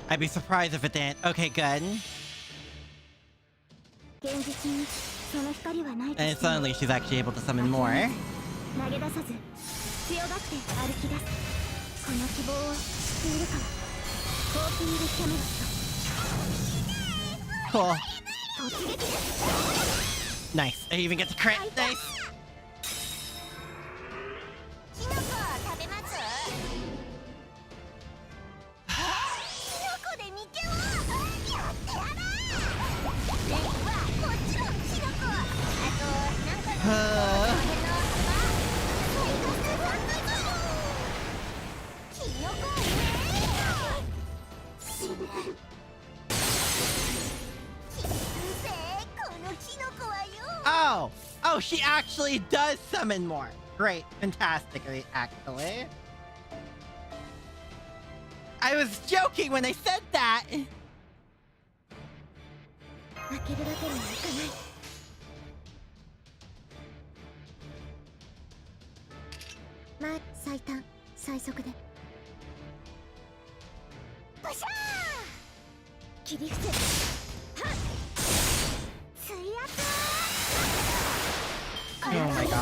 E: い。
A: I'd be surprised if it didn't. Okay, good.
E: 現実にその光はないと
A: And
E: しても
A: suddenly she's actually able to summon more.
E: 投げ出さず強がって歩き出す。この希望を知っているから。コーピングキャメロット。
A: Cool. Nice. I even get to crit. Nice.
E: キノコを食べます。キノコで見てをやってやる。レイはこっちのキノコ。あとなんかのキノコね。死ぬ。
A: Oh! Oh, she actually does summon more. Great. Fantastically, actually. I was joking when I said that!
E: 負けるわけにはいかない。前、最短、最速で。ブシャー！切り伏せ。はっ！水圧！
A: Oh my god.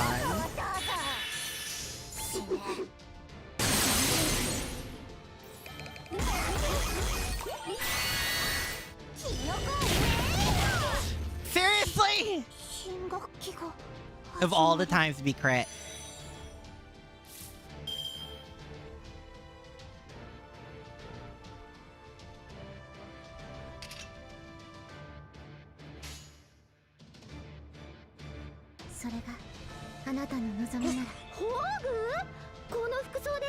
A: Seriously? Of all the times to be crit.
E: それがあなたの望みなら。ホーグ？この服装で？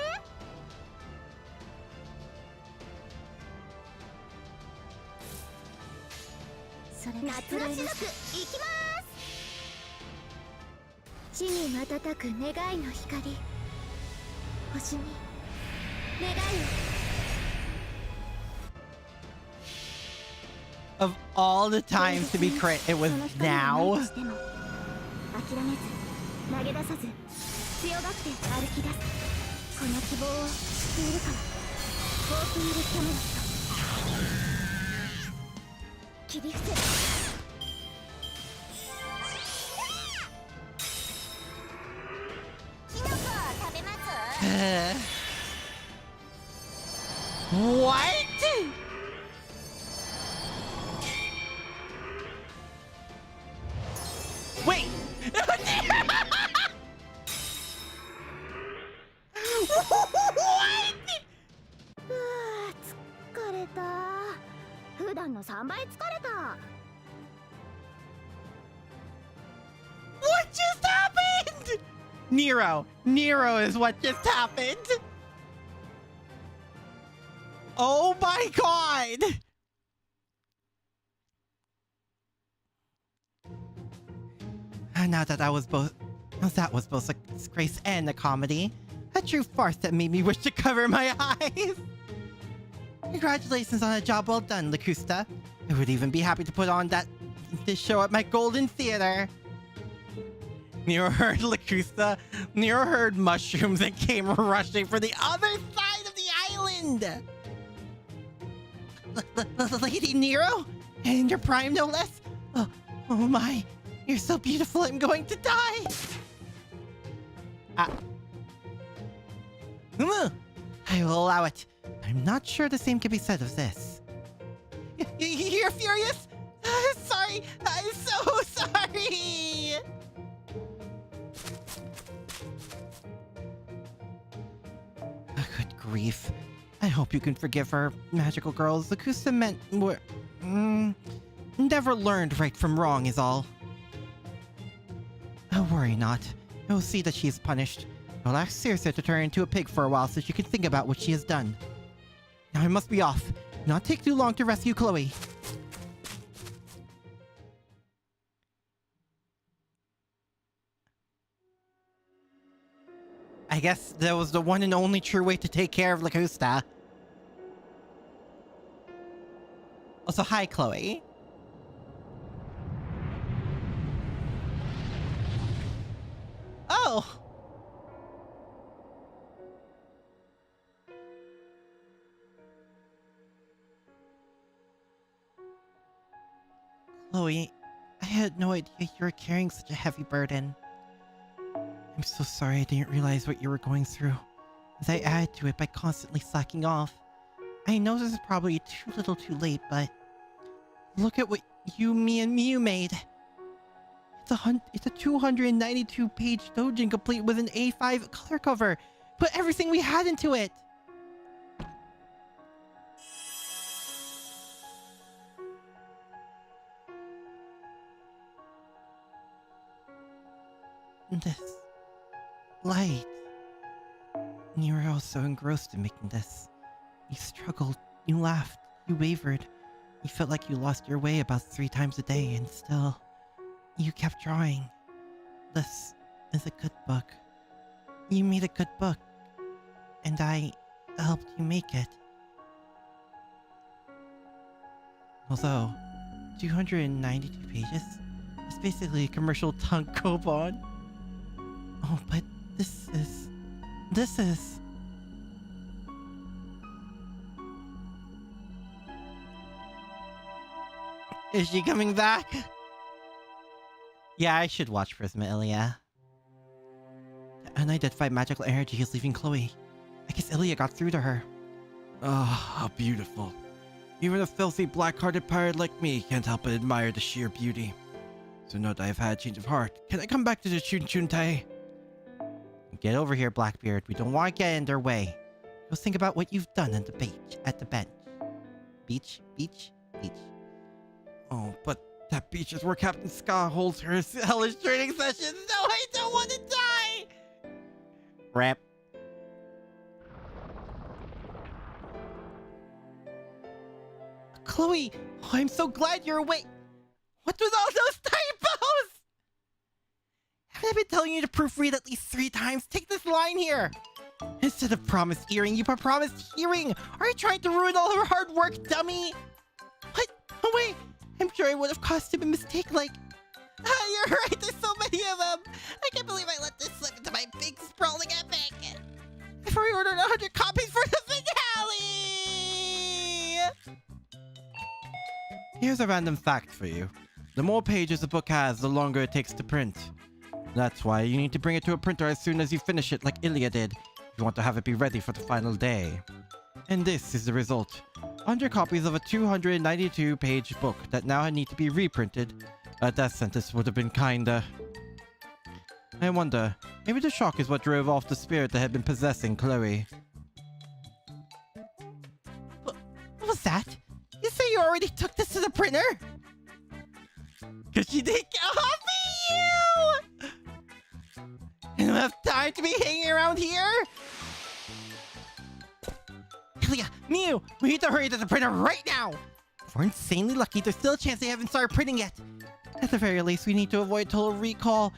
E: それが夏の種族、行きます。地に瞬く願いの光。星に願いを。
A: Of all the times to be crit, it was now.
E: 諦めず投げ出さず強がって歩き出す。この希望を知っているから。コーピングキャメロット。切り伏せ。キノコを食べます。
A: What? Wait! What?
E: 疲れた。普段の3倍疲れた。
A: What just happened? Nero. Nero is what just happened. Oh my god! Now that was both a disgrace and a comedy. A true farce that made me wish to cover my eyes. Congratulations on a job well done, Lacusta. I would even be happy to put on this show at my Golden Theater. Nero heard Lacusta. Nero heard mushrooms and came rushing for the other side of the island. Lady Nero? In your prime, no less? Oh my. You're so beautiful, I'm going to die. I will allow it. I'm not sure the same can be said of this. You're furious? Sorry. I'm so sorry. Good grief. I hope you can forgive her, magical girls. Lacusta meant... never learned right from wrong is all. Worry not. I will see that she is punished. I'll ask Circe to turn into a pig for a while so she can think about what she has done. Now I must be off. Not take too long to rescue Chloe. I guess that was the one and only true way to take care of Lacusta. Also, hi, Chloe. Oh! Chloe, I had no idea you were carrying such a heavy burden. I'm so sorry I didn't realize what you were going through, as I added to it by constantly slacking off. I know this is probably too little too late, but look at what you, me, and Miu made. It's a 292-page doujin complete with an A5 color cover. Put everything we had into it. This light. You were all so engrossed in making this. You struggled, you laughed, you wavered. You felt like you lost your way about 3 times a day, and still, you kept drawing. This is a good book. You made a good book, and I helped you make it. Although, 292 pages? It's basically a commercial tankobon. Oh, but this is... Is she coming back? Yeah, I should watch Prisma Ilya. And I did find magical energy is leaving Chloe. I guess Ilya got through to her.
B: Oh, how beautiful. Even a filthy black-hearted pirate like me can't help but admire the sheer beauty. So now that I've had a change of heart, can I come back to the Chun Chun Tai?
A: Get over here, Blackbeard. We don't want to get in their way. Go think about what you've done at the bench. Beach.
B: Oh, but that beach is where Captain Ska holds her hellish training sessions.
A: No, I don't want to die! Rip. Chloe, oh, I'm so glad you're awake. What was all those typos? Haven't I been telling you to proofread at least 3 times? Take this line here. Instead of promised earring, you put promised hearing. Are you trying to ruin all her hard work, dummy? What? Oh, wait. I'm sure it would have caused him a mistake like... you're right, there's so many of them. I can't believe I let this slip into my big sprawling epic. I've already ordered 100 copies for the finale.
B: Here's a random fact for you. The more pages a book has, the longer it takes to print. That's why you need to bring it to a printer as soon as you finish it like Ilya did, if you want to have it be ready for the final day. And this is the result. 100 copies of a 292-page book that now need to be reprinted. A death sentence would have been kinda... I wonder, maybe the shock is what drove off the spirit that had been possessing Chloe.
A: What was that? You say you already took this to the printer? Cause she didn't copy you! You don't have time to be hanging around here? Ilya, Miu, we need to hurry to the printer right now! If we're insanely lucky, there's still a chance they haven't started printing yet. At the very least, we need to avoid total recall,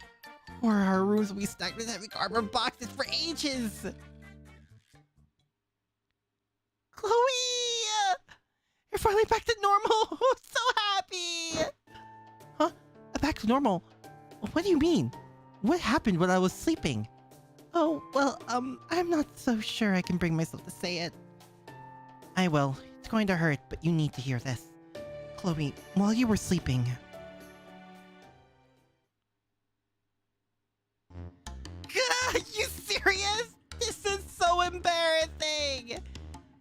A: or our rooms will be stacked with heavy cardboard boxes for ages. Chloe! You're finally back to normal! I'm so happy! Huh? Back to normal? What do you mean? What happened when I was sleeping? Oh, well, I'm not so sure I can bring myself to say it. I will. It's going to hurt, but you need to hear this. Chloe, while you were sleeping... God, you serious? This is so embarrassing!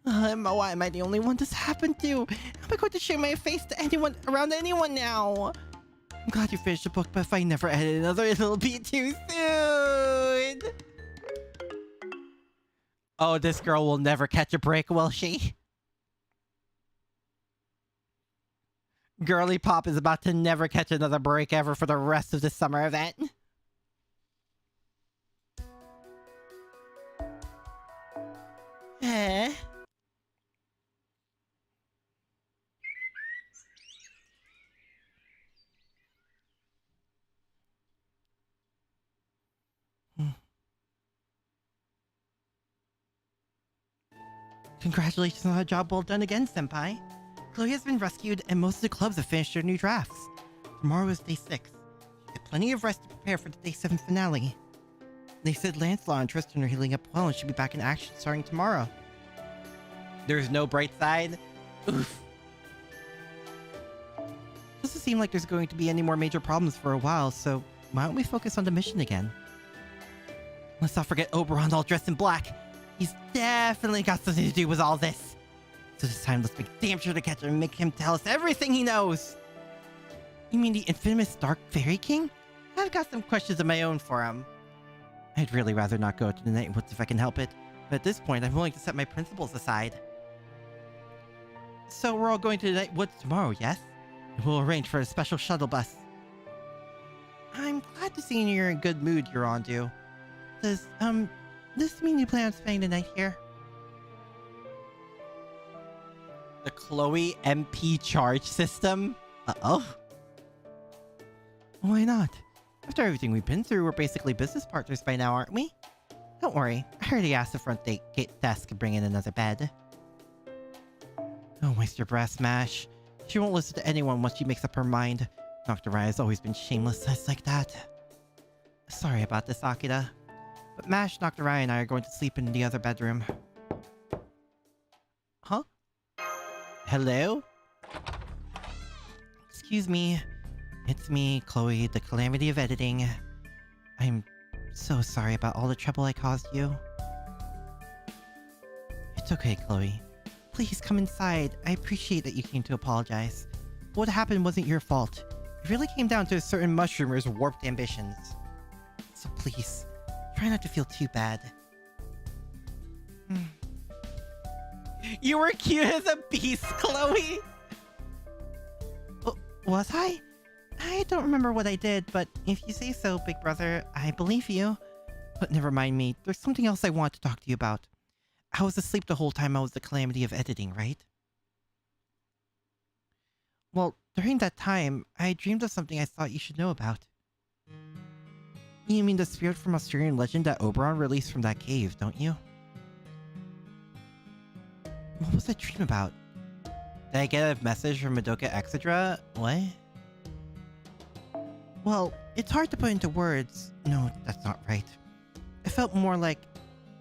A: Why am I the only one this happened to? How am I going to show my face to anyone, around anyone now? I'm glad you finished the book, but if I never edit another, it'll be too soon! Oh, this girl will never catch a break, will she? Girly Pop is about to never catch another break ever for the rest of the summer event. Eh? Congratulations on a job well done again, Senpai. Chloe has been rescued and most of the clubs have finished their new drafts. Tomorrow is day 6. You have plenty of rest to prepare for the day 7 finale. They said Lancelot and Tristan are healing up well and should be back in action starting tomorrow. There's no bright side? Oof. Doesn't seem like there's going to be any more major problems for a while, so why don't we focus on the mission again? Let's not forget Oberon all dressed in black. He's definitely got something to do with all this. So this time, let's make damn sure to catch him and make him tell us everything he knows. You mean the infamous Dark Fairy King? I've got some questions of my own for him. I'd really rather not go to the Night Woods if I can help it, but at this point, I'm willing to set my principles aside. So we're all going to the Night Woods tomorrow, yes? We'll arrange for a special shuttle bus. I'm glad to see you're in good mood, Yorandu. Does this mean you plan on spending the night here? The Chloe MP charge system? Uh-oh. Why not? After everything we've been through, we're basically business partners by now, aren't we? Don't worry, I already asked the front gate desk to bring in another bed. Don't waste your breath, Smash. She won't listen to anyone once she makes up her mind. Dr. Rai has always been shameless like that. Sorry about this, Akira. But Mash, Dr. Rai, and I are going to sleep in the other bedroom. Huh? Hello? Excuse me. It's me, Chloe, the calamity of editing. I'm so sorry about all the trouble I caused you. It's okay, Chloe. Please come inside. I appreciate that you came to apologize. What happened wasn't your fault. It really came down to a certain mushroomer's warped ambitions. So please, try not to feel too bad. You were cute as a beast, Chloe! Was I? I don't remember what I did, but if you say so, big brother, I believe you. But never mind me, there's something else I want to talk to you about. I was asleep the whole time I was the calamity of editing, right? Well, during that time, I dreamed of something I thought you should know about. You mean the spirit from Australian legend that Oberon released from that cave, don't you? What was that dream about? Did I get a message from Madoka Exedra? What? Well, it's hard to put into words. No, that's not right. It felt more like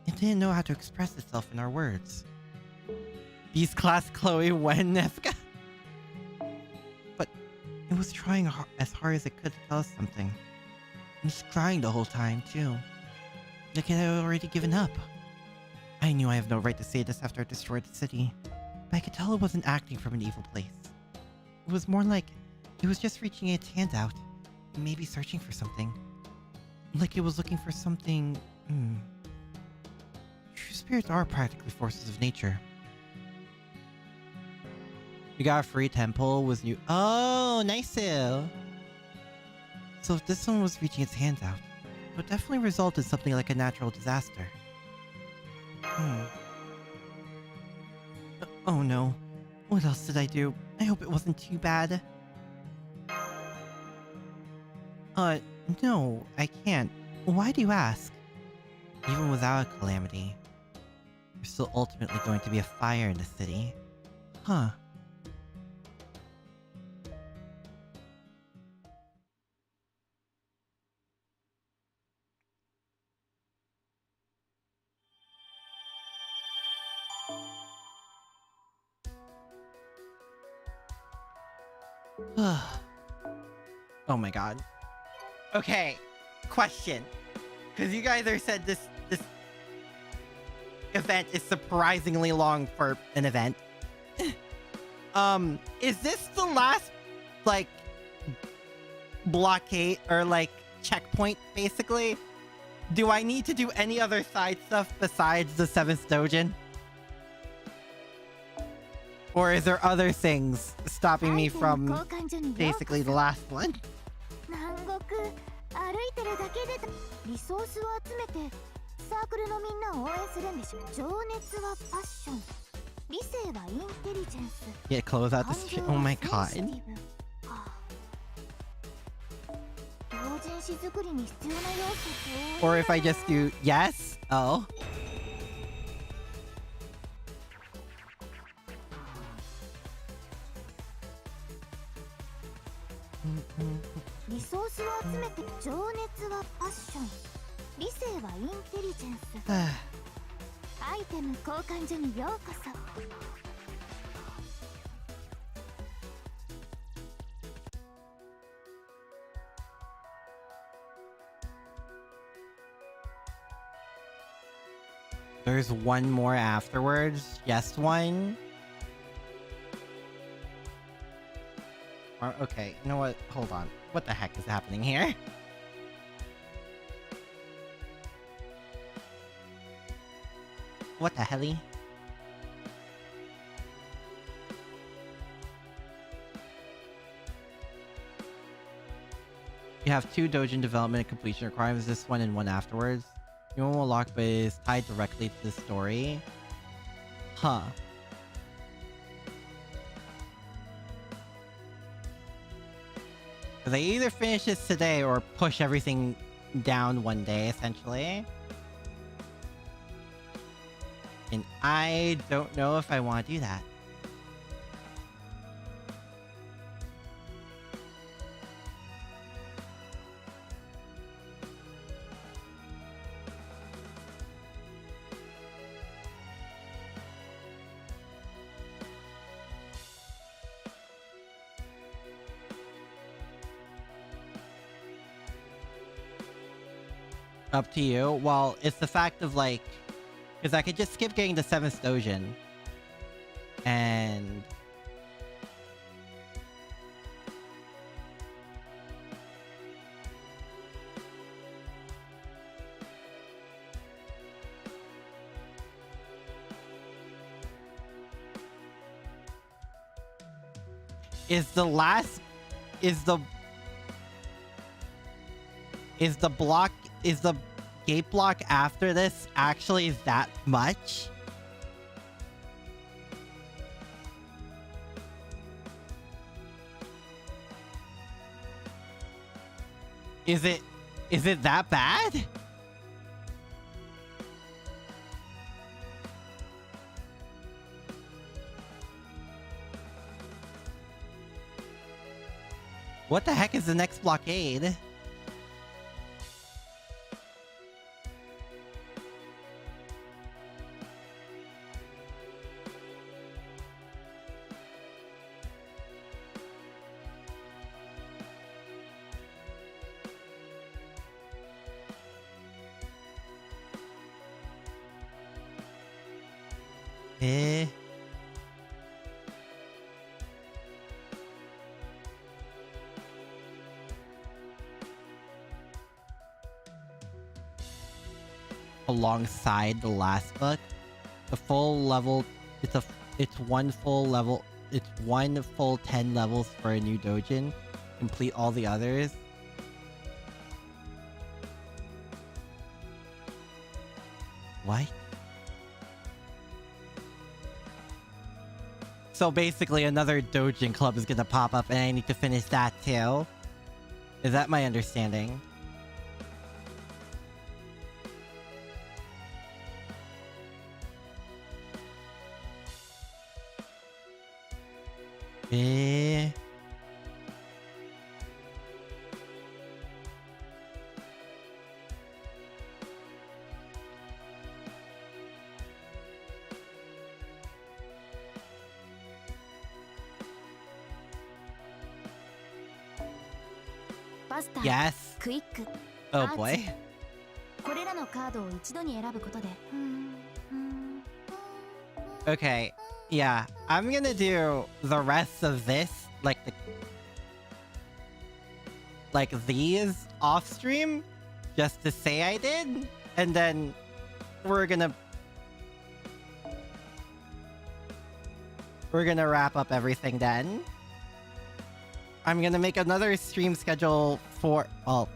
A: it didn't know how to express itself in our words. Beast class Chloe Wenefka? But it was trying as hard as it could to tell us something. And just crying the whole time, too. Like it had already given up. I knew I have no right to say this after I destroyed the city, but I could tell it wasn't acting from an evil place. It was more like it was just reaching its hand out, and maybe searching for something. Like it was looking for something... True spirits are practically forces of nature. You got a free temple with new... Oh, nice! So if this one was reaching its hands out, it would definitely result in something like a natural disaster. Oh no. What else did I do? I hope it wasn't too bad. No, I can't. Why do you ask? Even without a calamity, there's still ultimately going to be a fire in the city. Huh. Oh my god. Okay, question. Because you guys are said this event is surprisingly long for an event. Is this the last, like, blockade or, like, checkpoint, basically? Do I need to do any other side stuff besides the 7th Dojin? Or is there other things stopping me from basically the last one?
E: 南国歩いてるだけでリソースを集めてサークルのみんなを応援するんでしょ。情熱はパッション、理性はインテリジェンス、
A: Yeah, close out the stream. Oh my
E: 感情
A: god.
E: はセンシティブか。同人誌作りに必要な要素と
A: Or if I just do yes? Oh.
E: リソースを集めて情熱はパッション、理性はインテリジェンス、アイテム交換所にようこそ。
A: There's one more afterwards. Yes, one. Okay, you know what? Hold on. What the heck is happening here? What the helly? You have 2 Dojin development and completion requirements, this one and one afterwards. New one will lock, but is tied directly to the story. Huh. Because I either finish this today or push everything down one day, essentially. And I don't know if I want to do that. Up to you. Well, it's the fact of, like, because I could just skip getting the 7th Dojin. And is the gate block after this actually that much? Is it that bad? What the heck is the next blockade? Alongside the last book, the full level, it's one full 10 levels for a new dojin. Complete all the others. What? So basically another dojin club is gonna pop up and I need to finish that too? Is that my understanding?
E: バスター、
A: Yes.
E: クイック、
A: Oh
E: アーツ
A: boy.
E: これらのカードを一度に選ぶことで
A: Okay. Yeah. I'm gonna do the rest of this, like these off stream, just to say I did, and then we're gonna wrap up everything then. I'm gonna make another stream schedule for, well,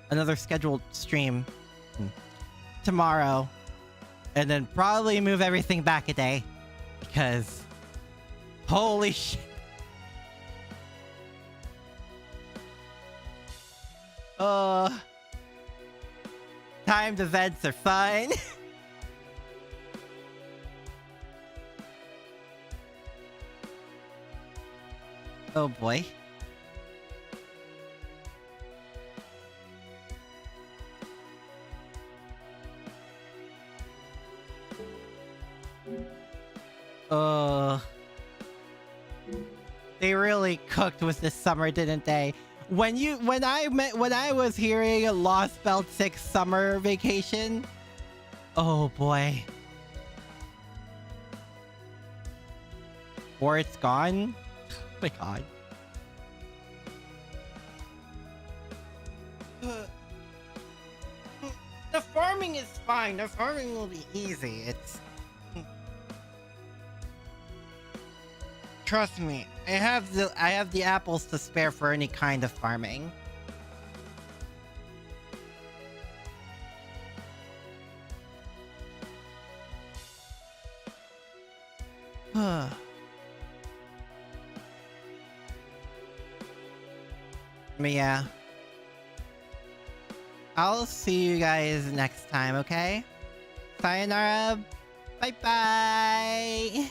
A: another scheduled stream tomorrow, and then probably move everything back a day, because holy shit. Timed events are fun. Oh boy. They really cooked with this summer, didn't they? When I was hearing Lost Belt 6 summer vacation, oh boy. Or it's gone. Oh my god. The farming is fine. The farming will be easy. It's... Trust me, I have the apples to spare for any kind of farming. But yeah. I'll see you guys next time, okay? Sayonara. Bye-bye.